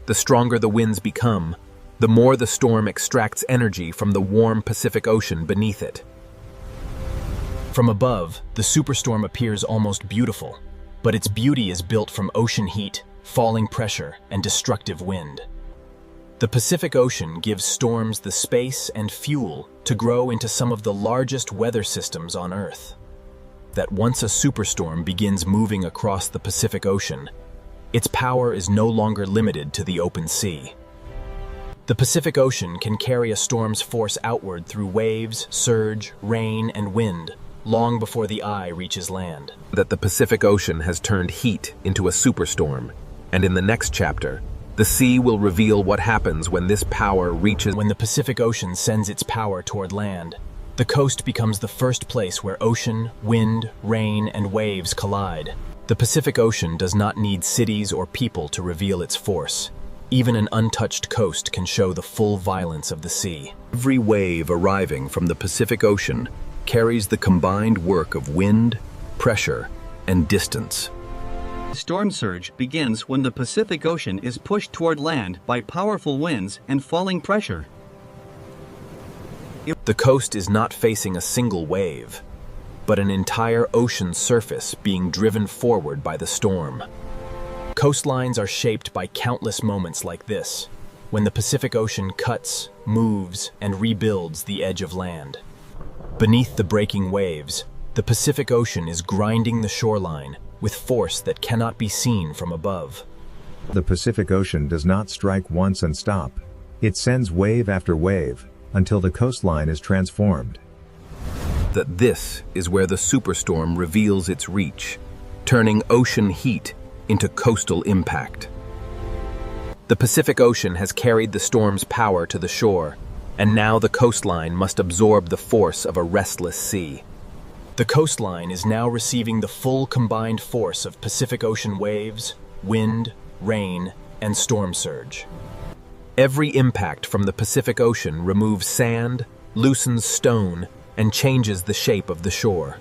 The stronger the winds become, the more the storm extracts energy from the warm Pacific Ocean beneath it. From above, the superstorm appears almost beautiful, but its beauty is built from ocean heat, falling pressure, and destructive wind. The Pacific Ocean gives storms the space and fuel to grow into some of the largest weather systems on Earth. That once a superstorm begins moving across the Pacific Ocean, its power is no longer limited to the open sea. The Pacific Ocean can carry a storm's force outward through waves, surge, rain, and wind, long before the eye reaches land. That the Pacific Ocean has turned heat into a superstorm, and in the next chapter, the sea will reveal what happens when this power reaches. When the Pacific Ocean sends its power toward land, the coast becomes the first place where ocean, wind, rain, and waves collide. The Pacific Ocean does not need cities or people to reveal its force. Even an untouched coast can show the full violence of the sea. Every wave arriving from the Pacific Ocean carries the combined work of wind, pressure, and distance. Storm surge begins when the Pacific Ocean is pushed toward land by powerful winds and falling pressure. The coast is not facing a single wave, but an entire ocean surface being driven forward by the storm. Coastlines are shaped by countless moments like this, when the Pacific Ocean cuts, moves, and rebuilds the edge of land. Beneath the breaking waves, the Pacific Ocean is grinding the shoreline with force that cannot be seen from above. The Pacific Ocean does not strike once and stop. It sends wave after wave, until the coastline is transformed. That this is where the superstorm reveals its reach, turning ocean heat into coastal impact. The Pacific Ocean has carried the storm's power to the shore, and now the coastline must absorb the force of a restless sea. The coastline is now receiving the full combined force of Pacific Ocean waves, wind, rain, and storm surge. Every impact from the Pacific Ocean removes sand, loosens stone, and changes the shape of the shore.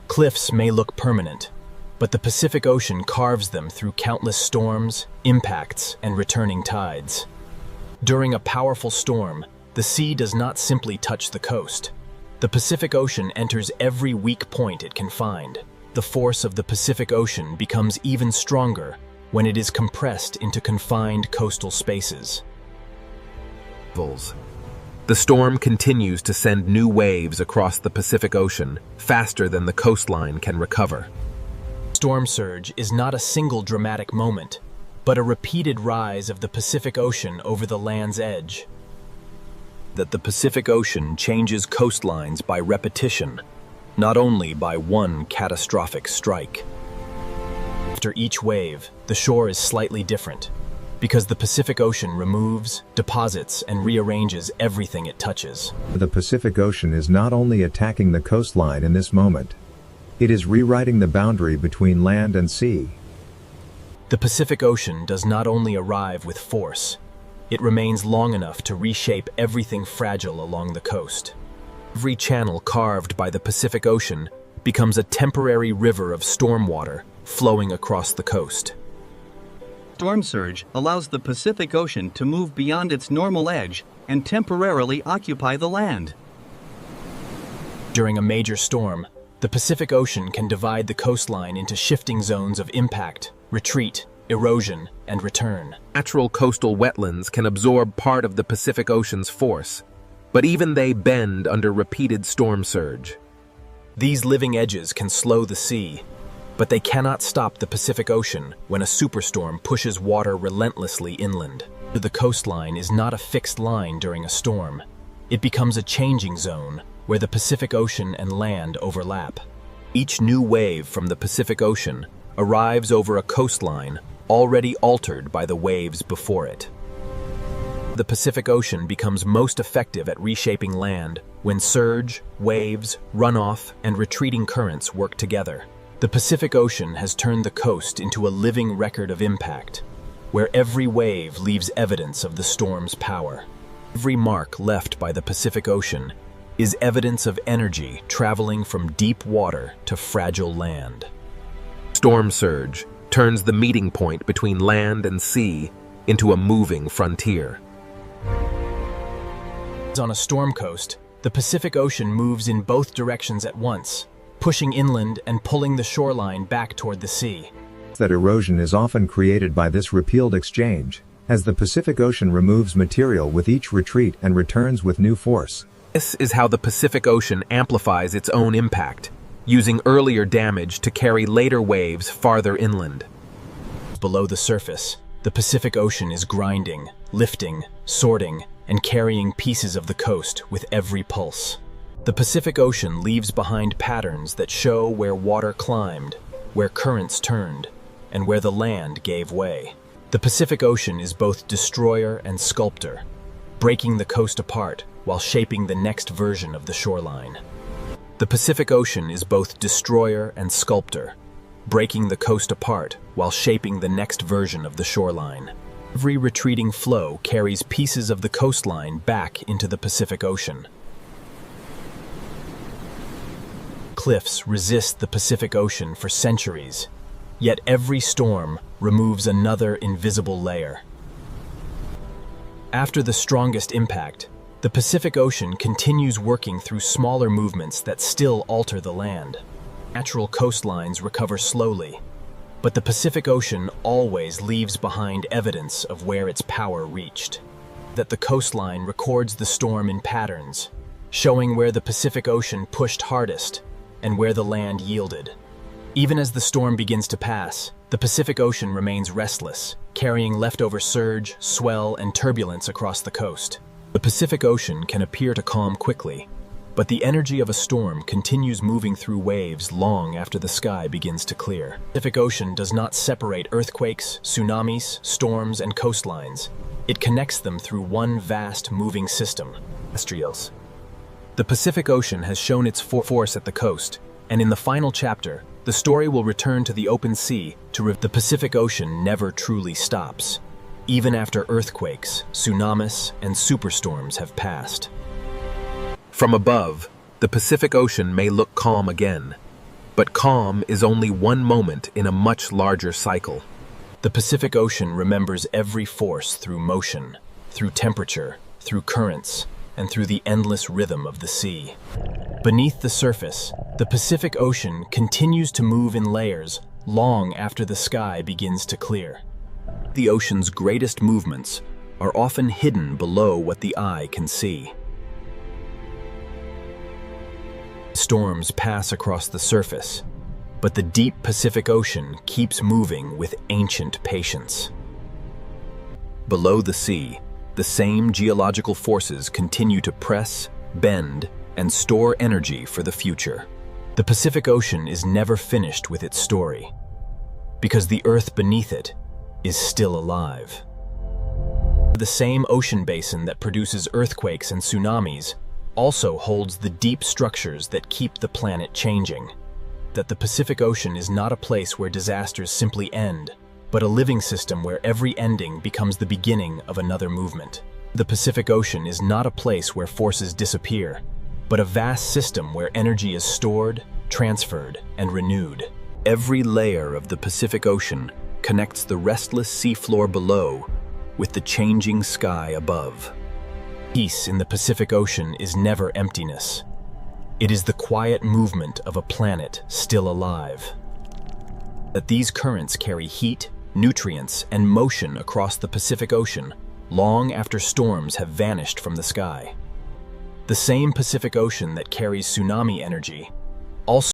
Cliffs may look permanent, but the Pacific Ocean carves them through countless storms, impacts, and returning tides. During a powerful storm, the sea does not simply touch the coast. The Pacific Ocean enters every weak point it can find. The force of the Pacific Ocean becomes even stronger when it is compressed into confined coastal spaces. The storm continues to send new waves across the Pacific Ocean faster than the coastline can recover. Storm surge is not a single dramatic moment, but a repeated rise of the Pacific Ocean over the land's edge. That the Pacific Ocean changes coastlines by repetition, not only by one catastrophic strike. After each wave, the shore is slightly different. Because the Pacific Ocean removes, deposits, and rearranges everything it touches. The Pacific Ocean is not only attacking the coastline in this moment, it is rewriting the boundary between land and sea. The Pacific Ocean does not only arrive with force, it remains long enough to reshape everything fragile along the coast. Every channel carved by the Pacific Ocean becomes a temporary river of storm water flowing across the coast. Storm surge allows the Pacific Ocean to move beyond its normal edge and temporarily occupy the land. During a major storm, the Pacific Ocean can divide the coastline into shifting zones of impact, retreat, erosion, and return. Natural coastal wetlands can absorb part of the Pacific Ocean's force, but even they bend under repeated storm surge. These living edges can slow the sea, but they cannot stop the Pacific Ocean when a superstorm pushes water relentlessly inland. The coastline is not a fixed line during a storm. It becomes a changing zone where the Pacific Ocean and land overlap. Each new wave from the Pacific Ocean arrives over a coastline already altered by the waves before it. The Pacific Ocean becomes most effective at reshaping land when surge, waves, runoff, and retreating currents work together. The Pacific Ocean has turned the coast into a living record of impact, where every wave leaves evidence of the storm's power. Every mark left by the Pacific Ocean is evidence of energy traveling from deep water to fragile land. Storm surge turns the meeting point between land and sea into a moving frontier. On a storm coast, the Pacific Ocean moves in both directions at once, pushing inland and pulling the shoreline back toward the sea. That erosion is often created by this repealed exchange, as the Pacific Ocean removes material with each retreat and returns with new force. This is how the Pacific Ocean amplifies its own impact, using earlier damage to carry later waves farther inland. Below the surface, the Pacific Ocean is grinding, lifting, sorting, and carrying pieces of the coast with every pulse. The Pacific Ocean leaves behind patterns that show where water climbed, where currents turned, and where the land gave way. The Pacific Ocean is both destroyer and sculptor, breaking the coast apart while shaping the next version of the shoreline. The Pacific Ocean is both destroyer and sculptor, breaking the coast apart while shaping the next version of the shoreline. Every retreating flow carries pieces of the coastline back into the Pacific Ocean. Cliffs resist the Pacific Ocean for centuries, yet every storm removes another invisible layer. After the strongest impact, the Pacific Ocean continues working through smaller movements that still alter the land. Natural coastlines recover slowly, but the Pacific Ocean always leaves behind evidence of where its power reached. That the coastline records the storm in patterns, showing where the Pacific Ocean pushed hardest and where the land yielded. Even as the storm begins to pass, the Pacific Ocean remains restless, carrying leftover surge, swell, and turbulence across the coast. The Pacific Ocean can appear to calm quickly, but the energy of a storm continues moving through waves long after the sky begins to clear. The Pacific Ocean does not separate earthquakes, tsunamis, storms, and coastlines. It connects them through one vast moving system. Terrestrials. The Pacific Ocean has shown its force at the coast, and in the final chapter, the story will return to the open sea to the Pacific Ocean never truly stops, even after earthquakes, tsunamis, and superstorms have passed. From above, the Pacific Ocean may look calm again, but calm is only one moment in a much larger cycle. The Pacific Ocean remembers every force through motion, through temperature, through currents, and through the endless rhythm of the sea. Beneath the surface, the Pacific Ocean continues to move in layers long after the sky begins to clear. The ocean's greatest movements are often hidden below what the eye can see. Storms pass across the surface, but the deep Pacific Ocean keeps moving with ancient patience. Below the sea, the same geological forces continue to press, bend, and store energy for the future. The Pacific Ocean is never finished with its story, because the earth beneath it is still alive. The same ocean basin that produces earthquakes and tsunamis also holds the deep structures that keep the planet changing. That the Pacific Ocean is not a place where disasters simply end, but a living system where every ending becomes the beginning of another movement. The Pacific Ocean is not a place where forces disappear, but a vast system where energy is stored, transferred, and renewed. Every layer of the Pacific Ocean connects the restless seafloor below with the changing sky above. Peace in the Pacific Ocean is never emptiness. It is the quiet movement of a planet still alive. That these currents carry heat, nutrients, and motion across the Pacific Ocean long after storms have vanished from the sky. The same Pacific Ocean that carries tsunami energy also